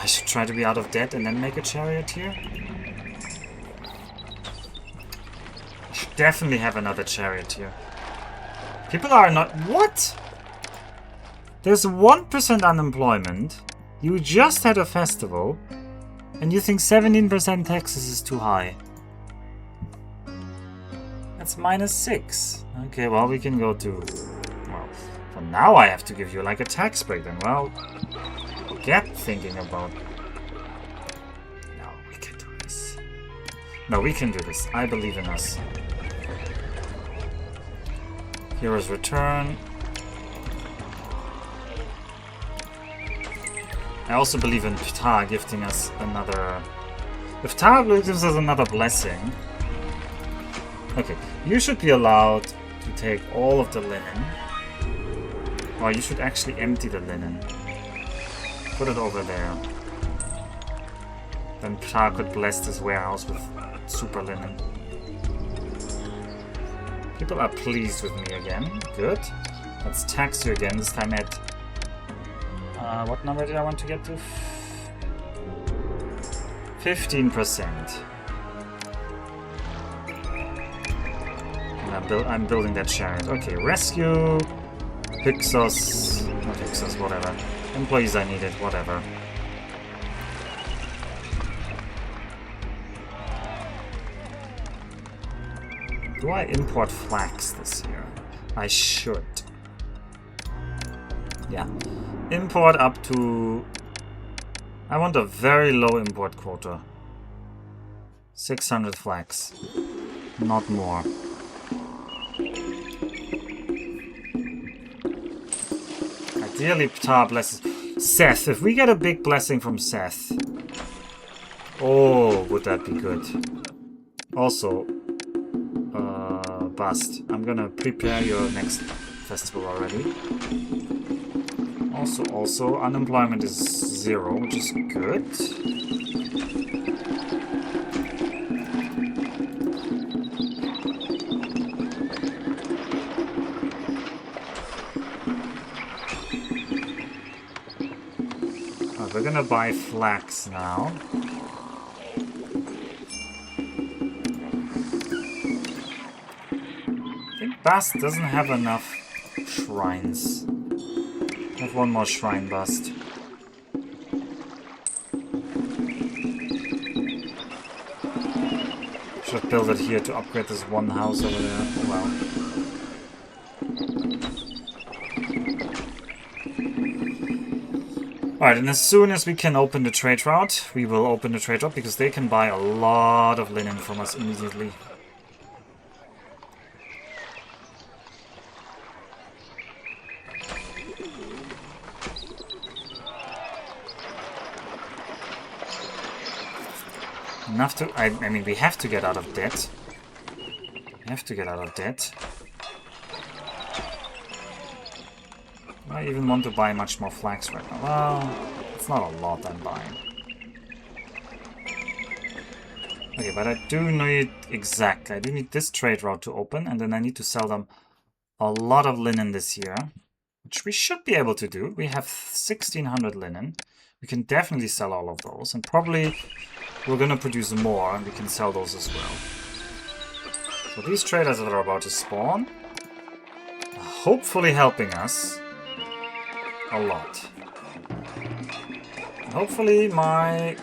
I should try to be out of debt and then make a charioteer. I should definitely have another charioteer. People are not... What? There's 1% unemployment. You just had a festival. And you think 17% taxes is too high. That's -6. Okay, well, we can go to... Well, for now I have to give you, like, a tax break then. Well, get thinking about... No, we can do this. No, we can do this. I believe in us. Hero's Return. I also believe in Ptah gifting us another... If Ptah gives us another blessing... Okay, you should be allowed to take all of the linen. Or you should actually empty the linen. Put it over there. Then Ptah could bless this warehouse with super linen. People are pleased with me again. Good. Let's tax you again, this time at... what number did I want to get to? 15%. I'm building that chariot. Okay, rescue, Hyksos, not Hyksos, whatever. Employees I needed, whatever. Do I import flax this year? I should. Yeah. Import up to... I want a very low import quota. 600 flax. Not more. Ideally, Ptah blesses... Seth, if we get a big blessing from Seth... Oh, would that be good. Also, Bust. I'm gonna prepare your next festival already. Also, unemployment is 0, which is good. We're gonna buy flax now. I think bust doesn't have enough shrines. I have one more shrine bust. Should have built it here to upgrade this one house over there. Oh well. Alright, and as soon as we can open the trade route, we will open the trade route because they can buy a lot of linen from us immediately. Enough to... I mean, we have to get out of debt. We have to get out of debt. I even want to buy much more flax right now. Well, it's not a lot I'm buying. Okay, but I do need... Exactly. I do need this trade route to open, and then I need to sell them a lot of linen this year. Which we should be able to do. We have 1,600 linen. We can definitely sell all of those, and probably... We're gonna produce more, and we can sell those as well. So these traders that are about to spawn are hopefully helping us a lot. And hopefully my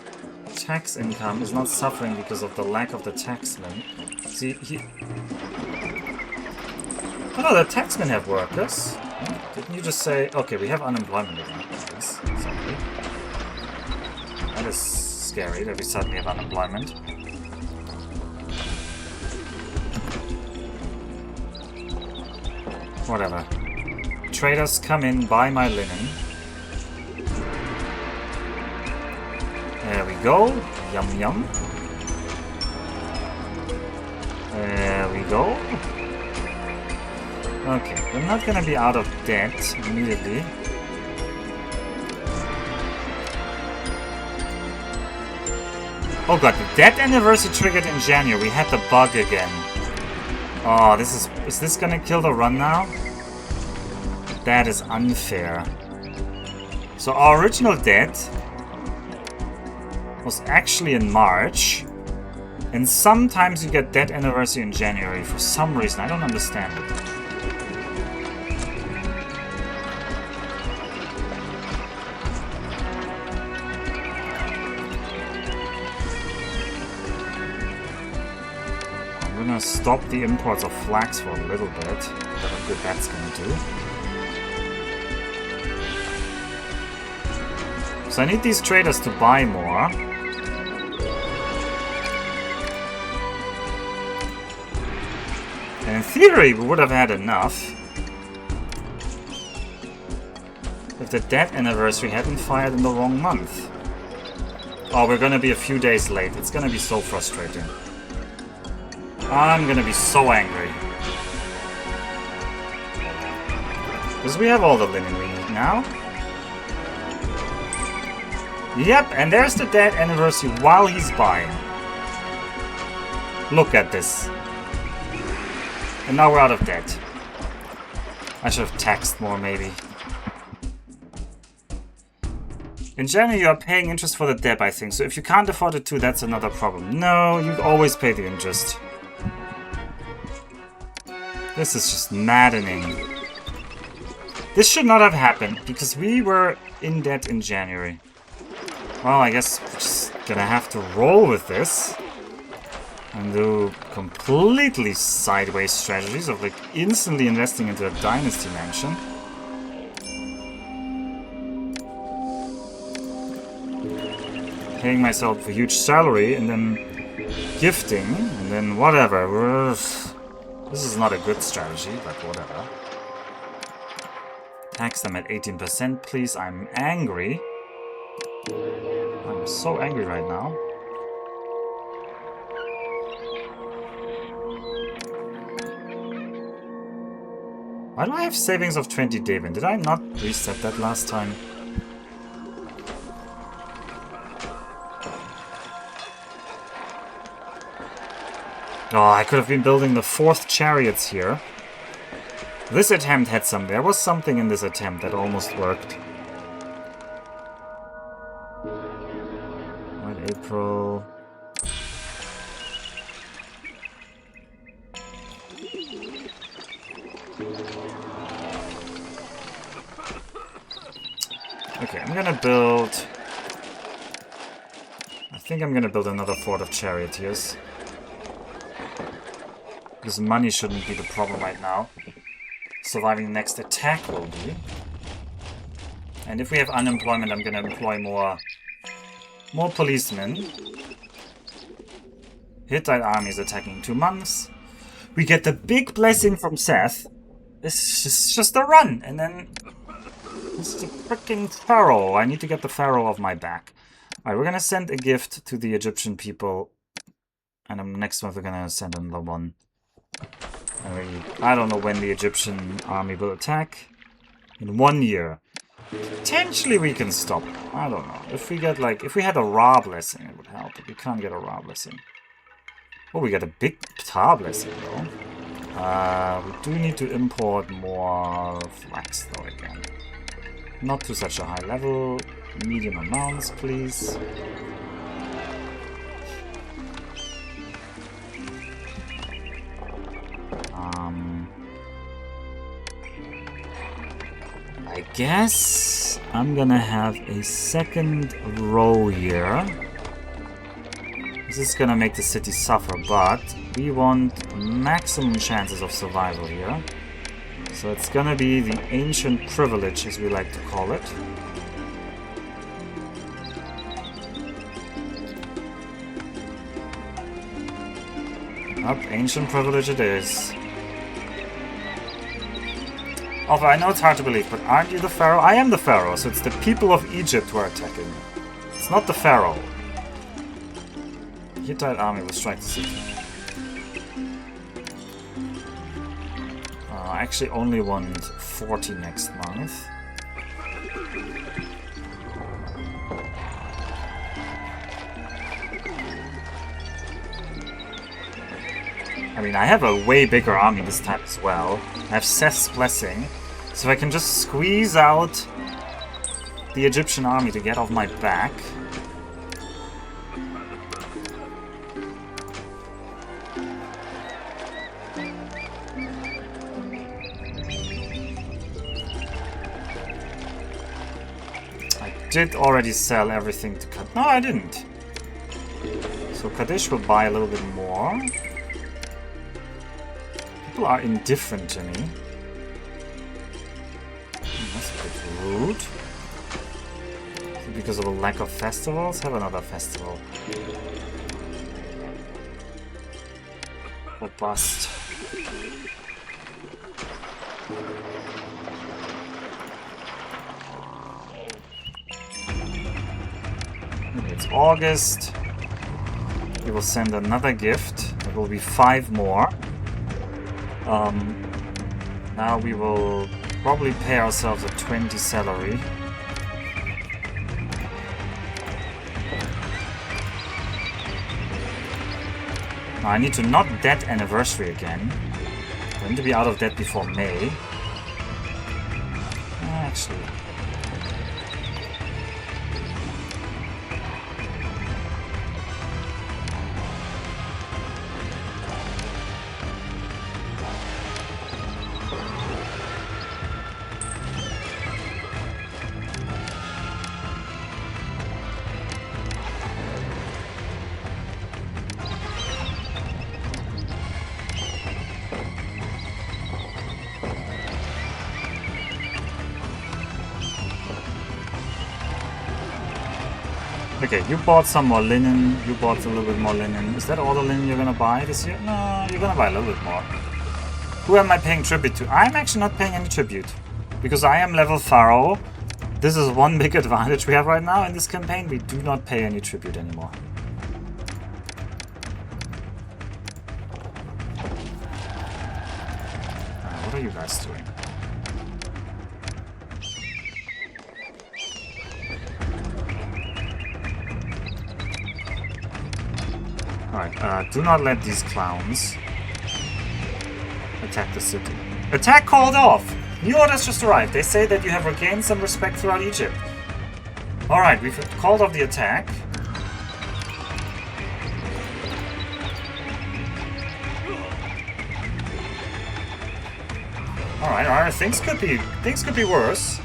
tax income is not suffering because of the lack of the taxmen. See, oh no, the taxmen have workers. Didn't you just say... Okay, we have unemployment again. Yes, exactly. That is... scary that we suddenly have unemployment. Whatever. Traders come in, buy my linen. There we go. Yum yum. There we go. Okay, we're not gonna be out of debt immediately. Oh god, the debt anniversary triggered in January. We had the bug again. Oh, is this gonna kill the run now? That is unfair. So our original debt was actually in March. And sometimes you get debt anniversary in January for some reason. I don't understand it. Stop the imports of flax for a little bit. How good that's gonna do. So I need these traders to buy more. And in theory, we would have had enough if the debt anniversary hadn't fired in the wrong month. Oh, we're gonna be a few days late. It's gonna be so frustrating. I'm gonna be so angry. Because we have all the linen we need now. Yep, and there's the debt anniversary while he's buying. Look at this. And now we're out of debt. I should have taxed more, maybe. In January, you are paying interest for the debt, I think. So if you can't afford it too, that's another problem. No, you always pay the interest. This is just maddening. This should not have happened, because we were in debt in January. Well, I guess we're just gonna have to roll with this. And do completely sideways strategies of like instantly investing into a dynasty mansion. Paying myself a huge salary and then gifting and then whatever. This is not a good strategy, but whatever. Tax them at 18%, please. I'm angry. I'm so angry right now. Why do I have savings of 20 Devin? Did I not reset that last time? Oh, I could have been building the 4th chariots here. This attempt had some. There was something in this attempt that almost worked. Right, April. Okay, I'm gonna build... I think I'm gonna build another fort of charioteers. Because money shouldn't be the problem right now. Surviving the next attack will be. And if we have unemployment, I'm gonna employ more policemen. Hittite army is attacking in 2 months. We get the big blessing from Seth. It's just a run, and then it's the freaking Pharaoh. I need to get the Pharaoh off my back. Alright, we're gonna send a gift to the Egyptian people, and next month we're gonna send another one. I don't know when the Egyptian army will attack. In 1 year. Potentially we can stop. I don't know. If we get if we had a Ra blessing, it would help. But we can't get a Ra blessing. Oh, we got a big Ptah blessing though. We do need to import more flax though again. Not to such a high level. Medium amounts, please. I guess I'm gonna have a second row here. This is gonna make the city suffer, but we want maximum chances of survival here. So it's gonna be the ancient privilege, as we like to call it. Up, ancient privilege it is. Although I know it's hard to believe, but aren't you the Pharaoh? I am the Pharaoh, so it's the people of Egypt who are attacking. It's not the Pharaoh. Hittite army will strike the city. I actually only want 40 next month. I mean, I have a way bigger army this time as well. I have Seth's blessing. So I can just squeeze out the Egyptian army to get off my back. I did already sell everything to Kadesh. No, I didn't. So Kadesh will buy a little bit more. People are indifferent to me. That's a bit rude. Because of a lack of festivals? Have another festival. Or bust. It's August. We will send another gift. There will be 5 more. Now we will probably pay ourselves a 20 salary. Now I need to not debt anniversary again. I need to be out of debt before May. Actually. Okay, you bought some more linen, you bought a little bit more linen. Is that all the linen you're gonna buy this year? No, you're gonna buy a little bit more. Who am I paying tribute to? I'm actually not paying any tribute. Because I am level Pharaoh. This is one big advantage we have right now in this campaign. We do not pay any tribute anymore. What are you guys doing? Alright, do not let these clowns attack the city. Attack called off! New orders just arrived. They say that you have regained some respect throughout Egypt. Alright, we've called off the attack. Alright, things could be worse.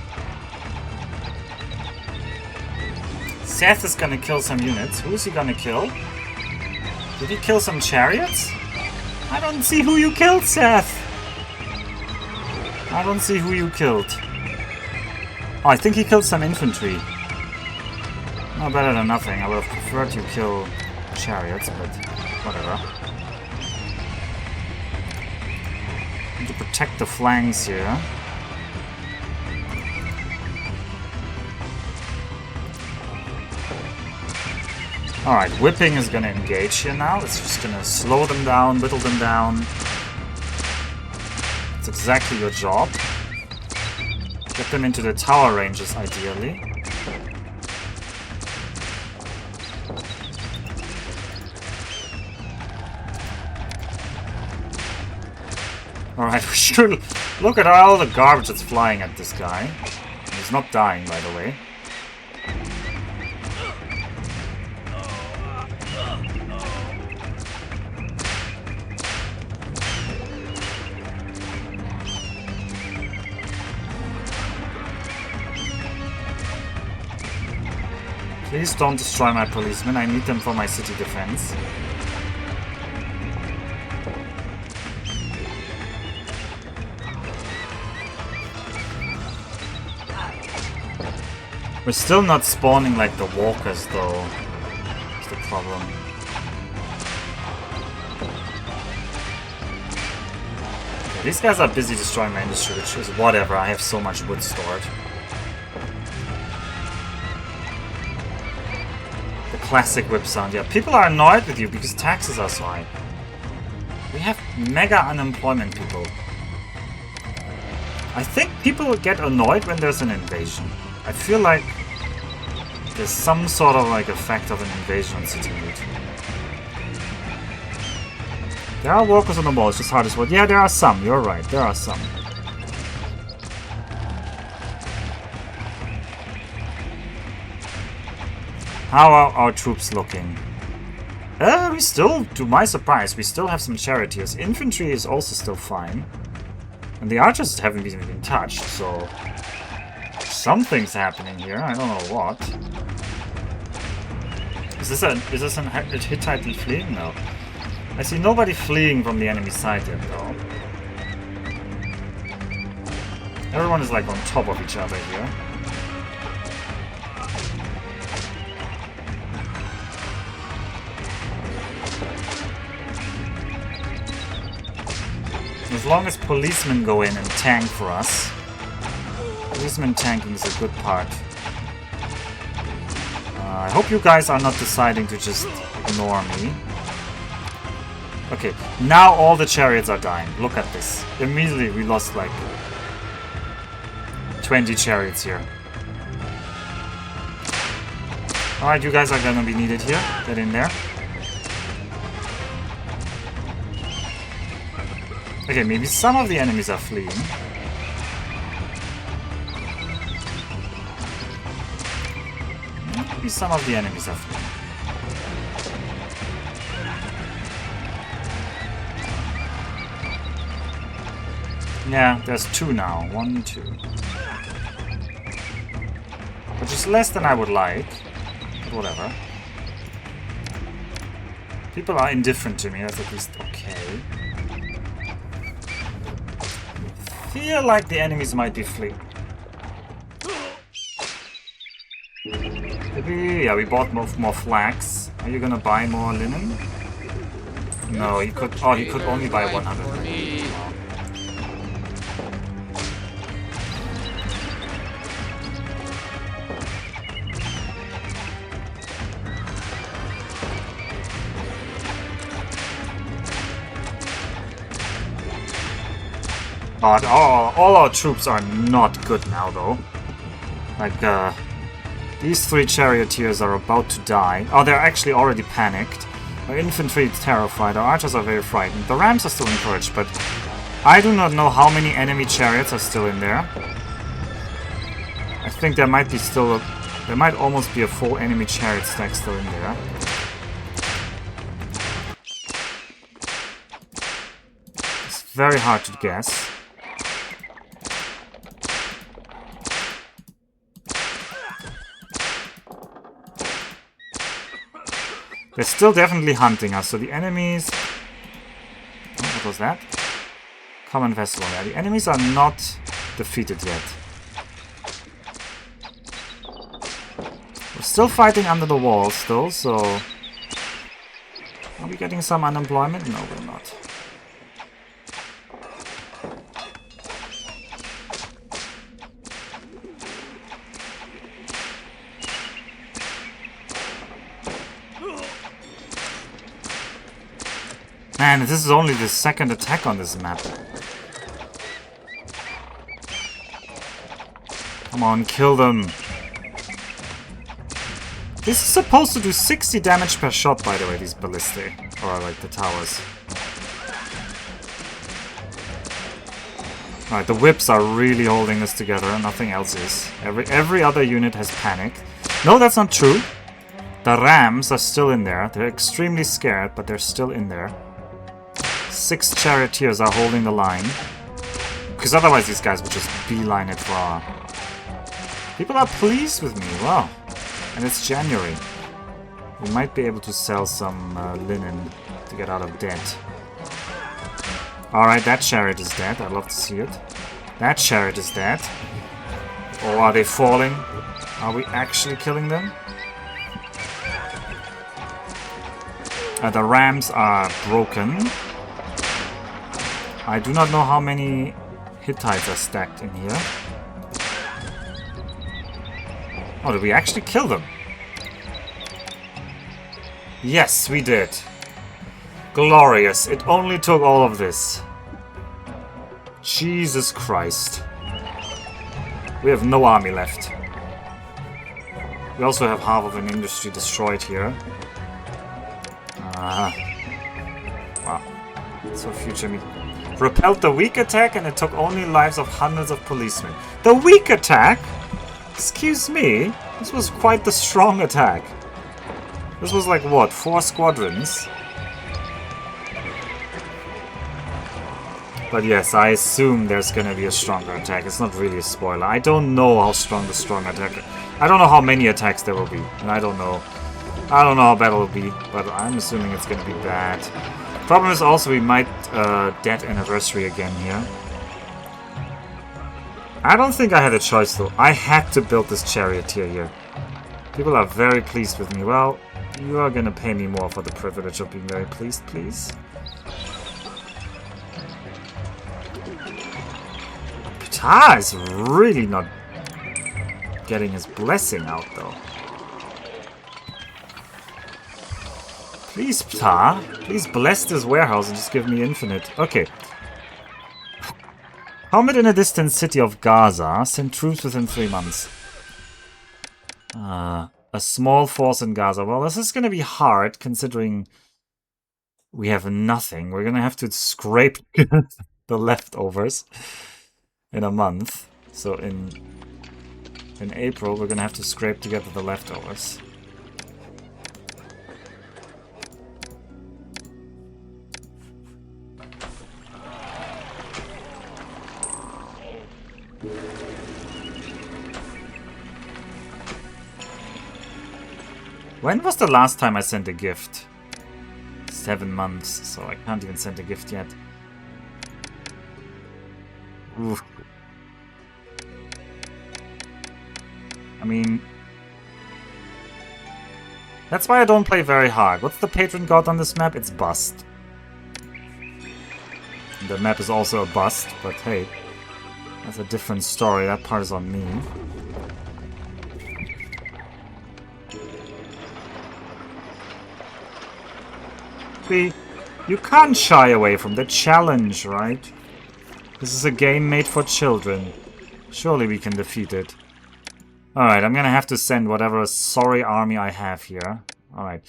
Seth is gonna kill some units. Who is he gonna kill? Did he kill some chariots? I don't see who you killed, Seth! I don't see who you killed. Oh, I think he killed some infantry. No, better than nothing. I would have preferred you kill chariots, but whatever. Need to protect the flanks here. Alright, whipping is gonna engage here now. It's just gonna slow them down, whittle them down. That's exactly your job. Get them into the tower ranges, ideally. Alright, we should look at all the garbage that's flying at this guy. He's not dying, by the way. Please don't destroy my policemen. I need them for my city defense. We're still not spawning like the walkers, though. That's the problem. Okay, these guys are busy destroying my industry, which is whatever. I have so much wood stored. The classic whip sound. Yeah, people are annoyed with you because taxes are so high. We have mega unemployment, people. I think people get annoyed when there's an invasion. I feel like there's some sort of like effect of an invasion on city loot. There are workers on the wall, it's just hard as well. Yeah, there are some, you're right, there are some. How are our troops looking? We still, to my surprise, we still have some charioteers. Infantry is also still fine. And the archers haven't even touched, so... something's happening here, I don't know what. Is this a Hittite fleeing? No. I see nobody fleeing from the enemy side yet, though. Everyone is like on top of each other here. As long as policemen go in and tank for us. Policeman tanking is a good part. I hope you guys are not deciding to just ignore me. Okay, now all the chariots are dying. Look at this. Immediately we lost like 20 chariots here. Alright, you guys are gonna be needed here. Get in there. Okay, maybe some of the enemies are fleeing. Maybe some of the enemies are fleeing. Yeah, there's 2 now. 1, 2. Which is less than I would like. But whatever. People are indifferent to me, that's at least okay. I feel like the enemies might be fleeing. Maybe, yeah, we bought more flax. Are you gonna buy more linen? No, he could. Oh, he could only buy 100 linen. But all our troops are not good now, though. Like, these 3 charioteers are about to die. Oh, they're actually already panicked. Our infantry is terrified. Our archers are very frightened. The rams are still encouraged, but I do not know how many enemy chariots are still in there. I think there might be still there might almost be a full enemy chariot stack still in there. It's very hard to guess. They're still definitely hunting us, so the enemies... Oh, what was that? Common vessel. Yeah, the enemies are not defeated yet. We're still fighting under the walls, though, so... Are we getting some unemployment? No, we're not. Man, this is only the second attack on this map. Come on, kill them. This is supposed to do 60 damage per shot, by the way, these ballistae. Or, like, the towers. Alright, the whips are really holding this together. Nothing else is. Every other unit has panicked. No, that's not true. The rams are still in there. They're extremely scared, but they're still in there. 6 charioteers are holding the line. Because otherwise these guys would just beeline it for our... People are pleased with me, wow. And it's January. We might be able to sell some linen to get out of debt. Alright, that chariot is dead. I'd love to see it. That chariot is dead. Or are they falling? Are we actually killing them? The rams are broken. I do not know how many Hittites are stacked in here. Oh, did we actually kill them? Yes, we did. Glorious. It only took all of this. Jesus Christ. We have no army left. We also have half of an industry destroyed here. Wow. So future me. Repelled the weak attack and it took only lives of hundreds of policemen. The weak attack? Excuse me? This was quite the strong attack. This was like, what, 4 squadrons? But yes, I assume there's gonna be a stronger attack. It's not really a spoiler. I don't know how strong the strong attack is. I don't know how many attacks there will be. And I don't know how bad it will be. But I'm assuming it's gonna be bad. Problem is also we might dead anniversary again here. I don't think I had a choice though. I had to build this charioteer here. People are very pleased with me. Well, you are gonna pay me more for the privilege of being very pleased, please. Ptah is really not getting his blessing out though. Please, Ptah. Please bless this warehouse and just give me infinite. Okay. Helmet in a distant city of Gaza. Send troops within 3 months. A small force in Gaza. Well, this is going to be hard considering we have nothing. We're going to have to scrape the leftovers in a month. So in April, we're going to have to scrape together the leftovers. When was the last time I sent a gift? 7 months, so I can't even send a gift yet. Oof. I mean... That's why I don't play very hard. What's the patron god on this map? It's Bust. And the map is also a bust, but hey. That's a different story. That part is on me. See, you can't shy away from the challenge, right? This is a game made for children. Surely we can defeat it. Alright, I'm gonna have to send whatever sorry army I have here. Alright.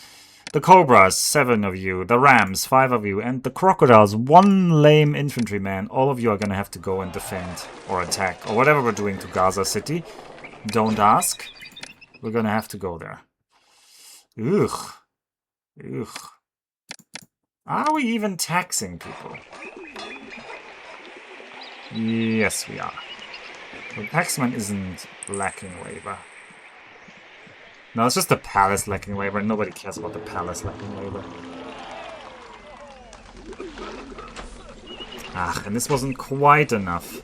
The Cobras, 7 of you. The Rams, 5 of you. And the Crocodiles, 1 lame infantryman. All of you are gonna have to go and defend or attack. Or whatever we're doing to Gaza City. Don't ask. We're gonna have to go there. Ugh. Ugh. Are we even taxing people? Yes, we are. The taxman isn't lacking labor. No, it's just the palace lacking labor. Nobody cares about the palace lacking labor. Ah, and this wasn't quite enough.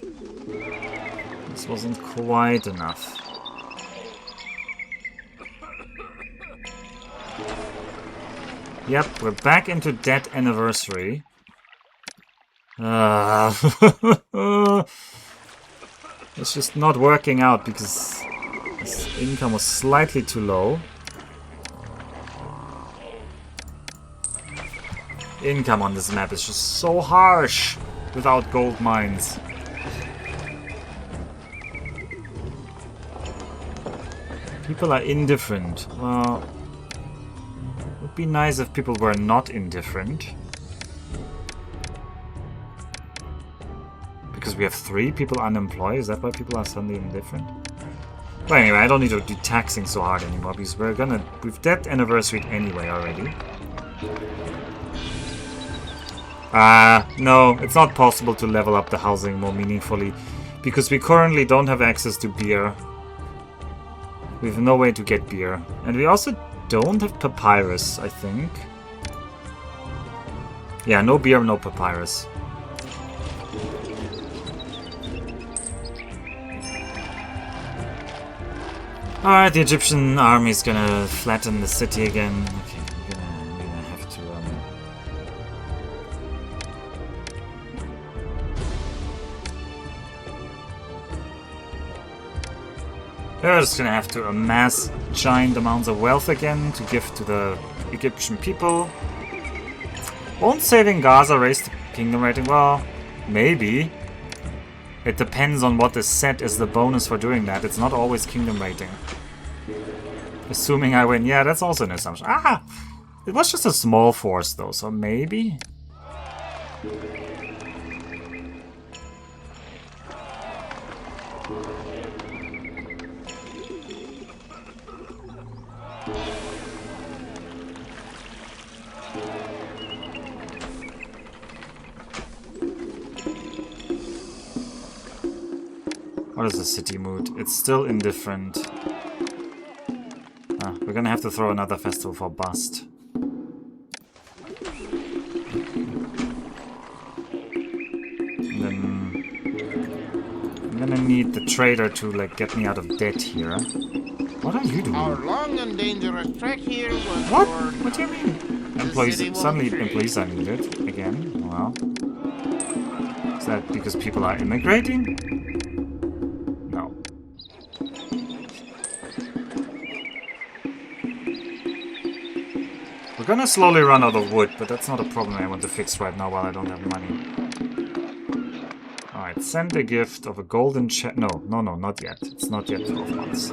This wasn't quite enough. Yep, we're back into debt anniversary. It's just not working out because this income was slightly too low. Income on this map is just so harsh without gold mines. People are indifferent. Well, it would be nice if people were not indifferent. Because we have 3 people unemployed? Is that why people are suddenly indifferent? But anyway, I don't need to do taxing so hard anymore because we've debt anniversary anyway already. No, it's not possible to level up the housing more meaningfully because we currently don't have access to beer. We have no way to get beer. And we also don't have papyrus, I think. Yeah, no beer, no papyrus. Alright, the Egyptian army is gonna flatten the city again. Okay, I'm gonna have to We're just gonna have to amass giant amounts of wealth again to give to the Egyptian people. Won't saving Gaza raise the kingdom rating? Well, maybe. It depends on what is set as the bonus for doing that. It's not always kingdom rating. Assuming I win. Yeah, that's also an assumption. Ah! It was just a small force though, so maybe? What is the city mood? It's still indifferent. Ah, we're gonna have to throw another festival for bust. And then I'm gonna need the trader to like get me out of debt here. What are you doing? Our long and dangerous trek here was What? for What do you mean? Employees suddenly employees are needed again. Well, is that because people are immigrating? No. We're gonna slowly run out of wood, but that's not a problem I want to fix right now while I don't have money. Alright, send a gift of a golden chest. No, not yet. It's not yet 12 months.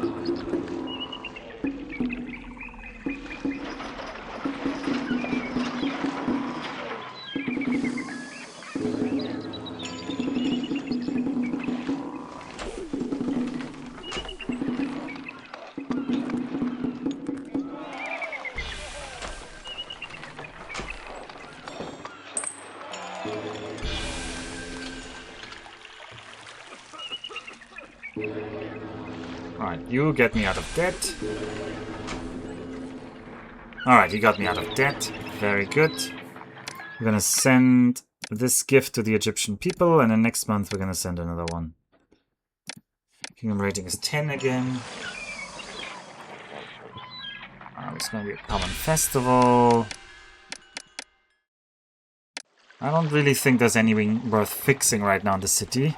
Alright, you get me out of debt. Alright, you got me out of debt. Very good. We're gonna send this gift to the Egyptian people, and then next month we're gonna send another one. Kingdom rating is 10 again. It's gonna be a common festival. I don't really think there's anything worth fixing right now in the city.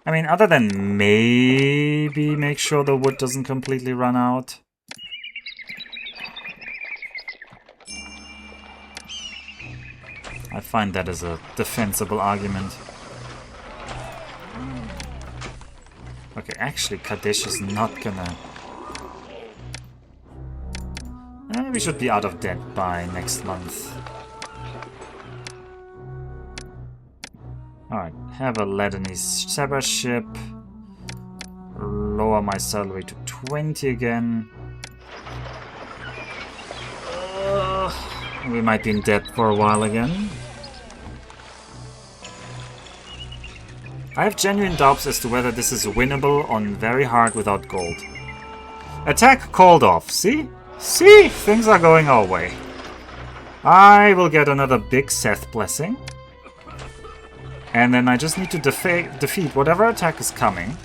I mean, other than maybe make sure the wood doesn't completely run out. I find that as a defensible argument. Okay, actually Kadesh is not gonna... we should be out of debt by next month. Alright, have a Lebanese Seba ship. Lower my salary to 20 again. We might be in debt for a while again. I have genuine doubts as to whether this is winnable on very hard without gold. Attack called off. See? See? Things are going our way. I will get another big Seth blessing. And then I just need to defeat whatever attack is coming.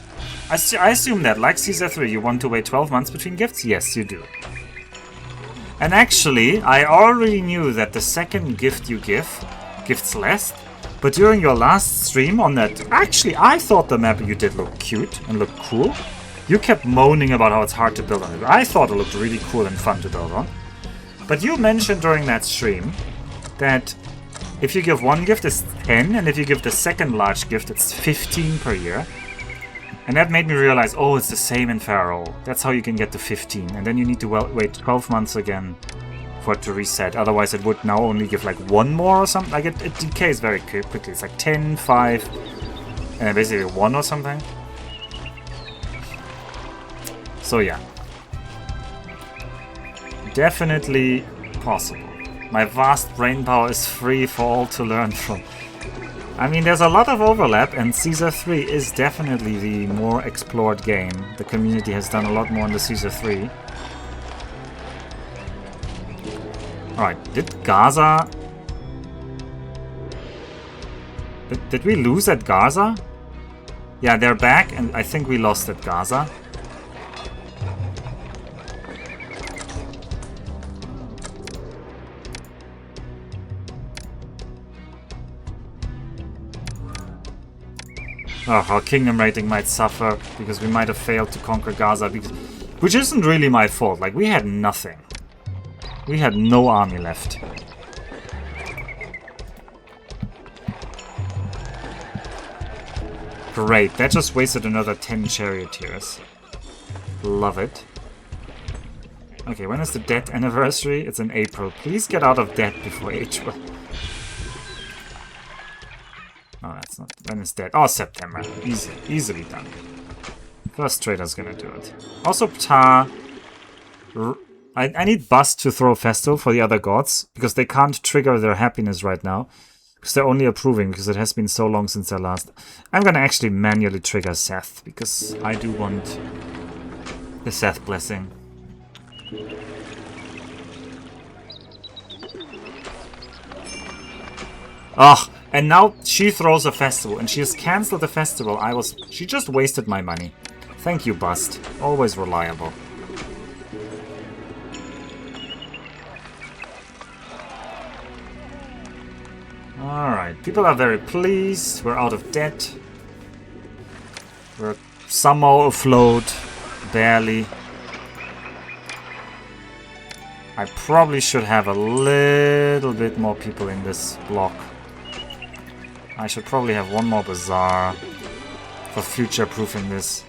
I assume that, like Caesar 3, you want to wait 12 months between gifts? Yes, you do. And actually, I already knew that the second gift you give, gifts less. But during your last stream on that... Actually, I thought the map you did look cute and look cool. You kept moaning about how it's hard to build on it. I thought it looked really cool and fun to build on. But you mentioned during that stream that if you give one gift, it's 10, and if you give the second large gift, it's 15 per year. And that made me realize, oh, it's the same in Pharaoh. That's how you can get to 15. And then you need to wait 12 months again for it to reset. Otherwise, it would now only give like one more or something. Like it decays very quickly. It's like 10, 5, and basically 1 or something. So yeah. Definitely possible. My vast brain power is free for all to learn from. I mean, there's a lot of overlap, and Caesar 3 is definitely the more explored game. The community has done a lot more in the Caesar 3. Alright, did Gaza... Did we lose at Gaza? Yeah, they're back, and I think we lost at Gaza. Oh, our kingdom rating might suffer because we might have failed to conquer Gaza, which isn't really my fault. Like, we had nothing. We had no army left. Great, that just wasted another 10 charioteers. Love it. Okay, when is the debt anniversary? It's in April. Please get out of debt before April. Oh, that's not... When is that? Oh, September. Easily done. First trader's gonna do it. Also, Ptah... I need Bust to throw Festival for the other gods, because they can't trigger their happiness right now. Because they're only approving, because it has been so long since their last... I'm gonna actually manually trigger Seth, because I do want the Seth blessing. Ugh! And now she throws a festival, and she has cancelled the festival. She just wasted my money. Thank you, Bust. Always reliable. Alright, people are very pleased. We're out of debt. We're somehow afloat. Barely. I probably should have a little bit more people in this block. I should probably have one more bazaar for future-proofing this.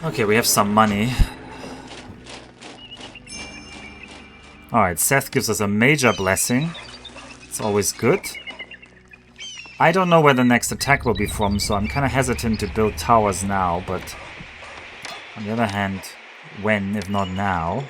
Okay, we have some money. Alright, Seth gives us a major blessing. It's always good. I don't know where the next attack will be from, so I'm kind of hesitant to build towers now, but on the other hand, when, if not now?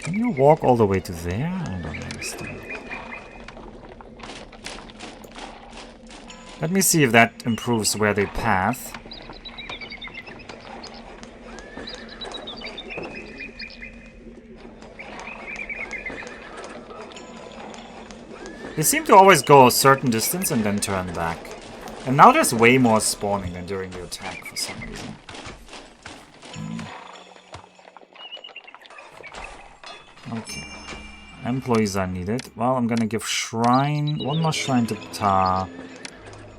Can you walk all the way to there? I don't understand. Let me see if that improves where they path. They seem to always go a certain distance and then turn back. And now there's way more spawning than during the attack for some reason. Okay. Employees are needed. Well, I'm gonna give shrine. One more shrine to Ptah.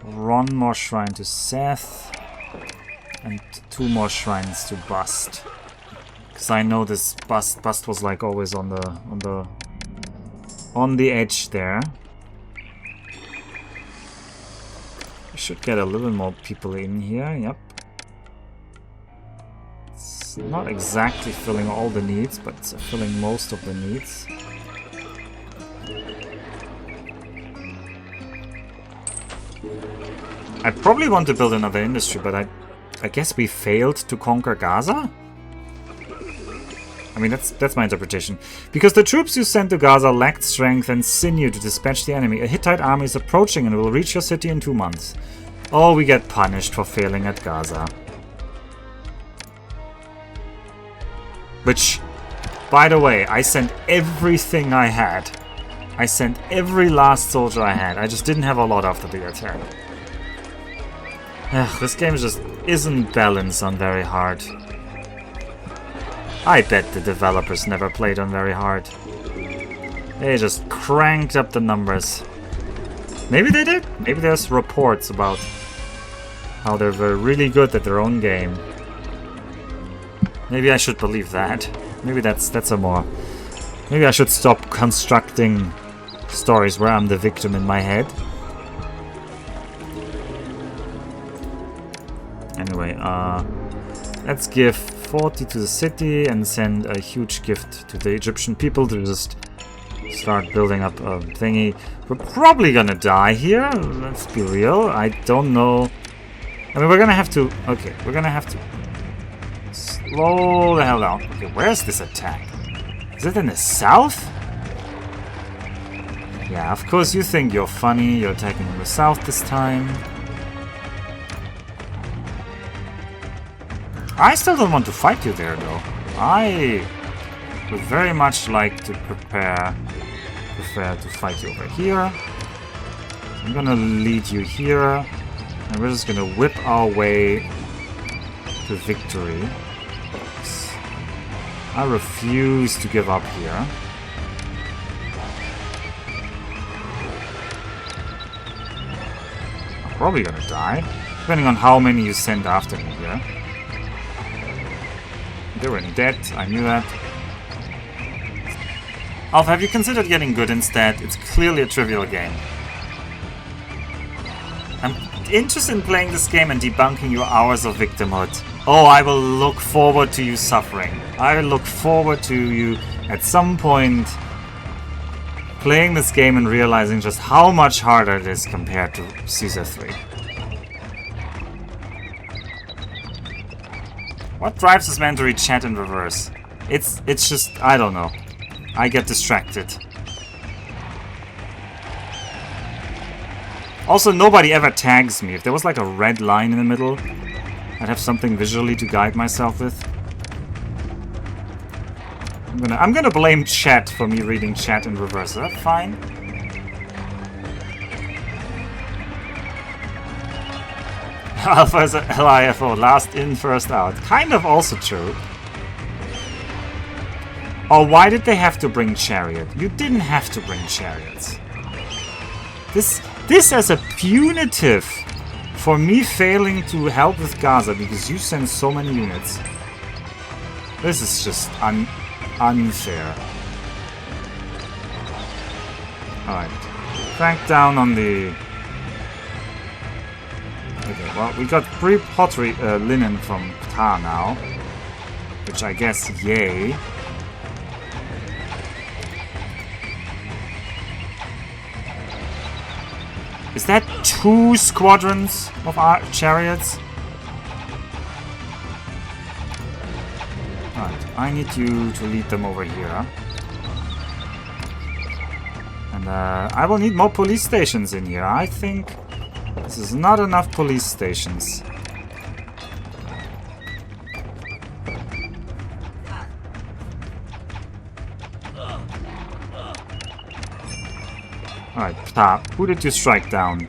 One more shrine to Seth. And 2 more shrines to Bust. Because I know this Bust was like always on the edge there. Should get a little more people in here, yep. It's not exactly filling all the needs, but it's filling most of the needs. I probably want to build another industry, but I guess we failed to conquer Gaza? I mean, that's my interpretation. Because the troops you sent to Gaza lacked strength and sinew to dispatch the enemy. A Hittite army is approaching and will reach your city in 2 months. Oh, we get punished for failing at Gaza. Which, by the way, I sent everything I had. I sent every last soldier I had. I just didn't have a lot after the attack. Ugh, this game just isn't balanced on very hard. I bet the developers never played on very hard. They just cranked up the numbers. Maybe they did. Maybe there's reports about how they were really good at their own game. Maybe I should believe that. Maybe that's a more... Maybe I should stop constructing stories where I'm the victim in my head. Anyway, let's give 40 to the city and send a huge gift to the Egyptian people to just start building up a thingy. We're probably gonna die here, let's be real. I don't know. I mean, we're gonna have to... Okay, we're gonna have to slow the hell down. Okay, where's this attack? Is it in the south? Yeah, of course you think you're funny. You're attacking in the south this time. I still don't want to fight you there, though. I would very much like to prefer to fight you over here. I'm gonna lead you here, and we're just gonna whip our way to victory. I refuse to give up here. I'm probably gonna die, depending on how many you send after me here. They were in debt, I knew that. Alf, have you considered getting good instead? It's clearly a trivial game. I'm interested in playing this game and debunking your hours of victimhood. Oh, I will look forward to you suffering. I will look forward to you at some point playing this game and realizing just how much harder it is compared to Caesar 3. What drives this man to read chat in reverse? It's just, I don't know. I get distracted. Also, nobody ever tags me. If there was like a red line in the middle, I'd have something visually to guide myself with. I'm gonna blame chat for me reading chat in reverse. Is that fine? Alpha is a LIFO, last in, first out. Kind of also true. Or why did they have to bring chariot? You didn't have to bring chariots. This as a punitive for me failing to help with Gaza because you send so many units. This is just unfair. Alright. Crank down on the... Okay, well, we got free pottery linen from Ptah now. Which I guess, yay. Is that 2 squadrons of our chariots? Alright, I need you to lead them over here. And I will need more police stations in here. I think this is not enough police stations. Alright, Ptah, who did you strike down?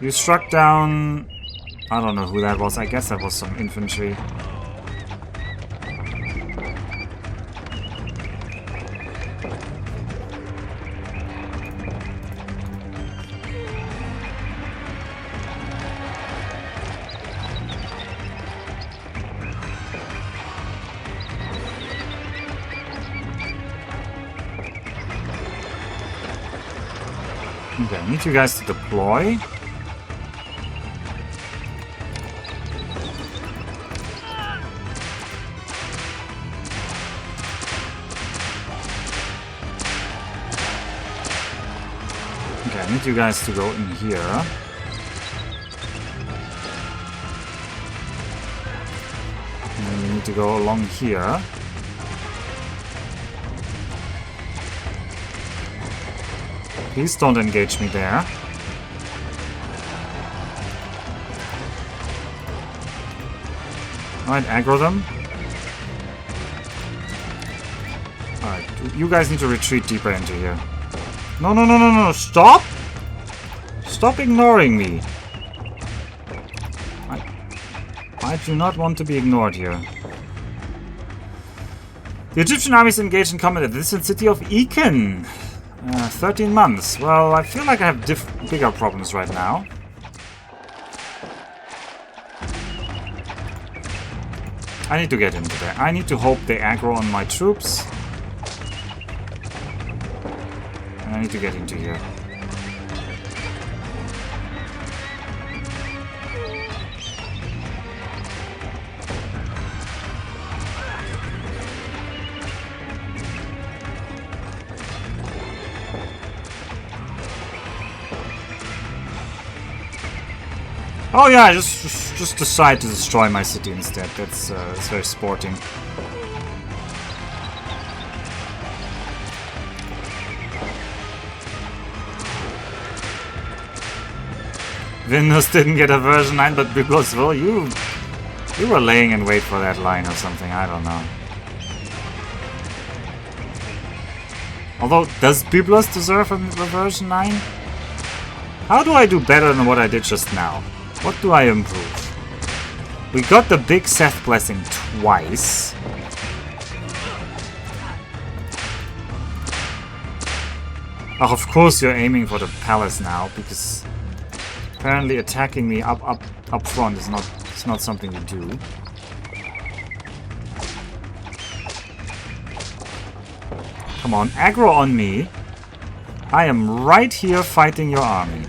You struck down... I don't know who that was. I guess that was some infantry. Okay, I need you guys to deploy. Okay, I need you guys to go in here. to go along here. Please don't engage me there. Alright, aggro them. Alright, you guys need to retreat deeper into here. No, no, no, no, no, stop! Stop ignoring me. I do not want to be ignored here. The Egyptian army is engaged in combat at the distant city of Ekin. 13 months. Well, I feel like I have bigger problems right now. I need to get into there. I need to hope they aggro on my troops. And I need to get into here. Oh yeah, just decide to destroy my city instead. That's very sporting. Windows didn't get a version 9, but Byblos will. You were laying in wait for that line or something. I don't know. Although, does Byblos deserve a version 9? How do I do better than what I did just now? What do I improve? We got the big Seth blessing twice. Oh, of course you're aiming for the palace now, because apparently attacking me up front is not something you do. Come on, aggro on me. I am right here fighting your army.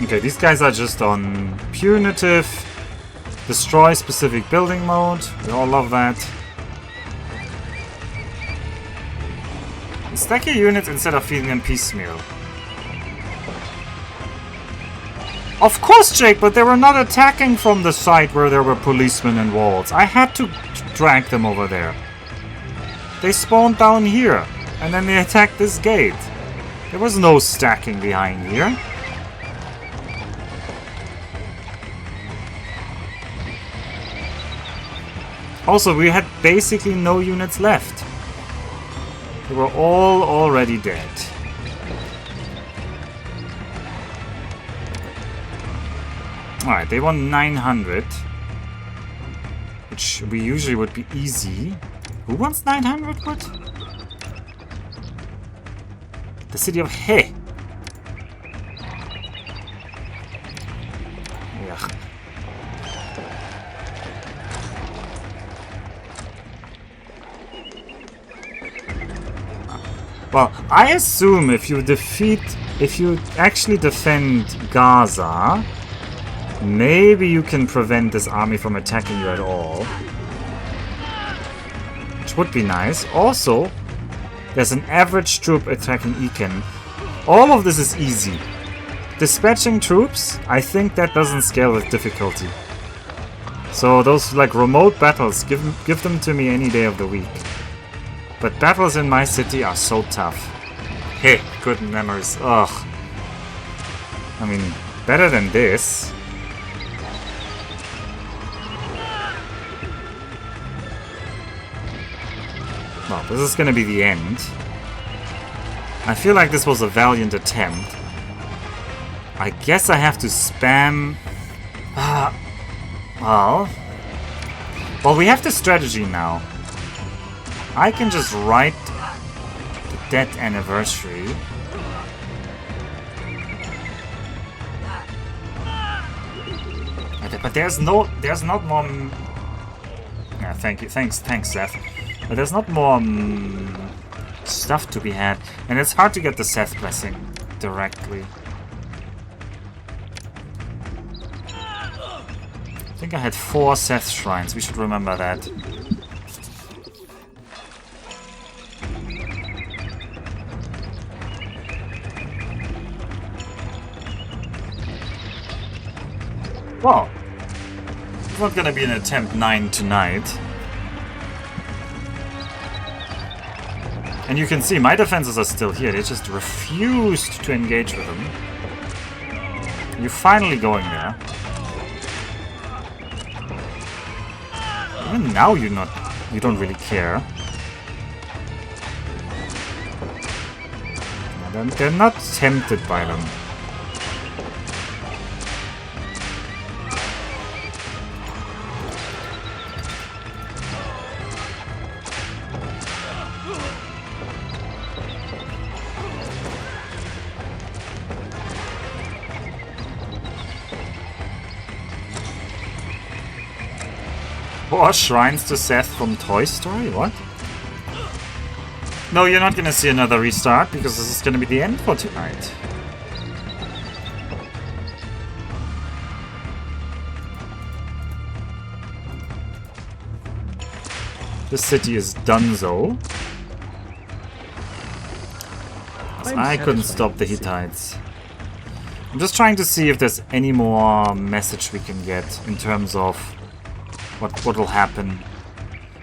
Okay, these guys are just on punitive, destroy specific building mode. We all love that. Stack your units instead of feeding them piecemeal. Of course, Jake, but they were not attacking from the side where there were policemen and walls. I had to drag them over there. They spawned down here, and then they attacked this gate. There was no stacking behind here. Also, we had basically no units left. They were all already dead. Alright, they won 900. Which we usually would be easy. Who wants 900? What? The city of He. Yeah. Well, I assume if you actually defend Gaza, maybe you can prevent this army from attacking you at all. Which would be nice. Also, there's an average troop attacking Ekin. All of this is easy. Dispatching troops, I think that doesn't scale with difficulty. So those like remote battles, give them to me any day of the week. But battles in my city are so tough. Hey, good memories. Ugh. I mean, better than this. Well, this is gonna be the end. I feel like this was a valiant attempt. I guess I have to spam... Well, we have the strategy now. I can just write the death anniversary. But there's not more... Yeah, thanks, Seth. But there's not more stuff to be had. And it's hard to get the Seth blessing directly. I think I had 4 Seth shrines. We should remember that. Well, it's not gonna be an attempt 9 tonight. And you can see my defenses are still here. They just refused to engage with them. You're finally going there. Even now you don't really care. They're not tempted by them. Or shrines to Seth from Toy Story? What? No, you're not gonna see another restart, because this is gonna be the end for tonight. This city is donezo. I couldn't stop the Hittites. I'm just trying to see if there's any more message we can get in terms of what will happen.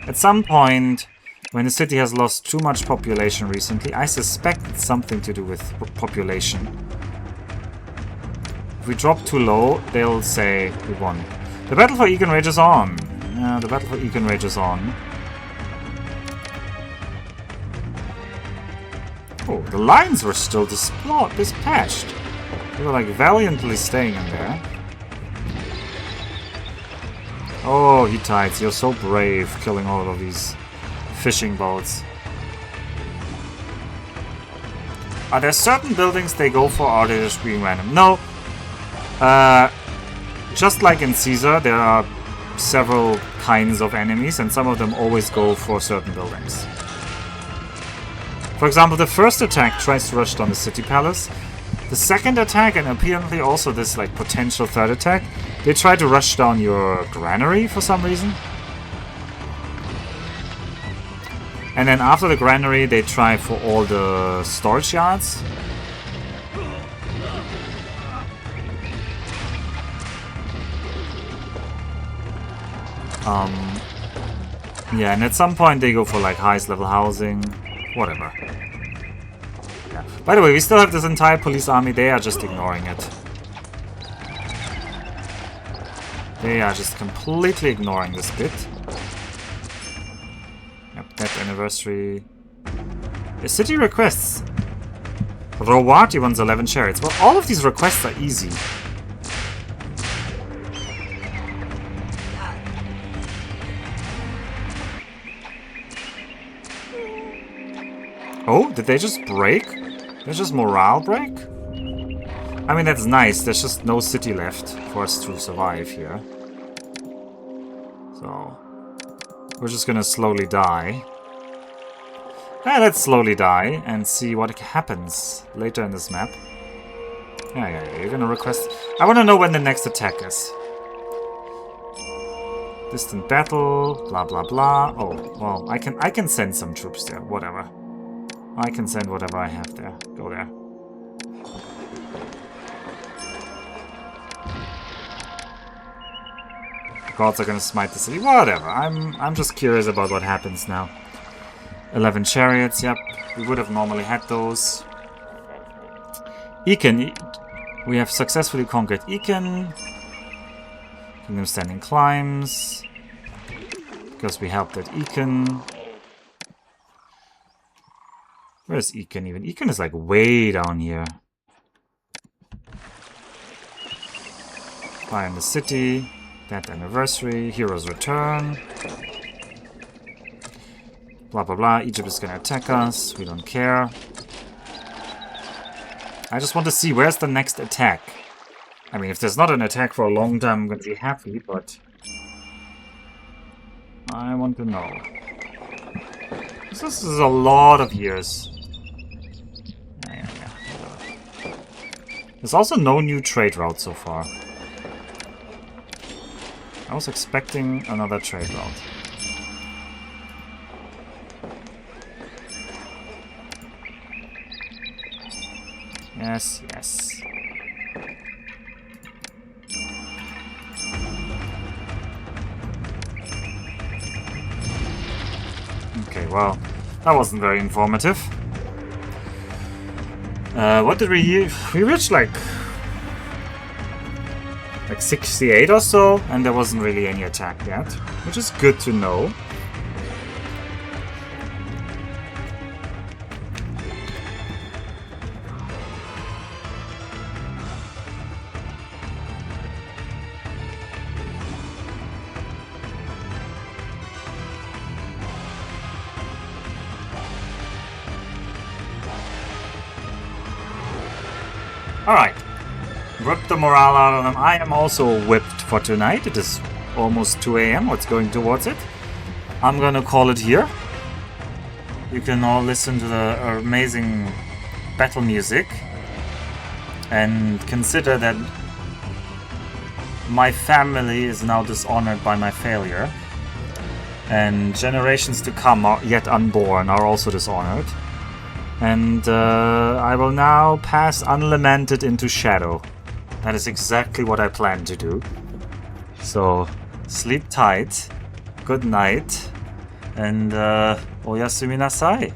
At some point, when the city has lost too much population recently, I suspect it's something to do with population. If we drop too low, they'll say we won. The battle for Egan rages on. Yeah, the battle for Egan rages on. Oh, the lines were still dispatched. They were like valiantly staying in there. Oh, Hittites, you're so brave, killing all of these fishing boats. Are there certain buildings they go for, or are they just being random? No. Just like in Caesar, there are several kinds of enemies, and some of them always go for certain buildings. For example, the first attack tries to rush down the city palace. The second attack, and apparently also this like potential third attack, they try to rush down your granary for some reason. And then after the granary, they try for all the storage yards. Yeah, and at some point they go for like highest level housing, whatever. Yeah. By the way, we still have this entire police army. They are just ignoring it. They are just completely ignoring this bit. Yep, that anniversary. The city requests. Rowati wants 11 chariots. Well, all of these requests are easy. Oh, did they just break? There's just morale break? I mean, that's nice. There's just no city left for us to survive here. So, we're just gonna slowly die. Let's slowly die and see what happens later in this map. Yeah, you're gonna request... I wanna know when the next attack is. Distant battle, blah blah blah. Oh, well, I can send some troops there, whatever. I can send whatever I have there. Go there. Gods are gonna smite the city. Whatever. I'm just curious about what happens now. 11 chariots, yep. We would have normally had those. Eakin. We have successfully conquered Eakin. Kingdom Standing climbs. Because we helped at Eakin. Where's Eakin even? Eakin is like way down here. Fire in the city. That anniversary. Heroes return. Blah blah blah. Egypt is gonna attack us. We don't care. I just want to see where's the next attack. I mean, if there's not an attack for a long time, I'm gonna be happy, but I want to know. This is a lot of years. Yeah. There's also no new trade route so far. I was expecting another trade route. Yes. Okay, well, that wasn't very informative. What did we reached like 68 or so, and there wasn't really any attack yet, which is good to know. Alright, whip the morale out of them. I am also whipped for tonight. It is almost 2 AM, it's going towards it. I'm gonna call it here. You can all listen to the amazing battle music and consider that my family is now dishonored by my failure, and generations to come are yet unborn are also dishonored. And I will now pass unlamented into shadow. That is exactly what I plan to do. So, sleep tight, good night, and oyasumi nasai.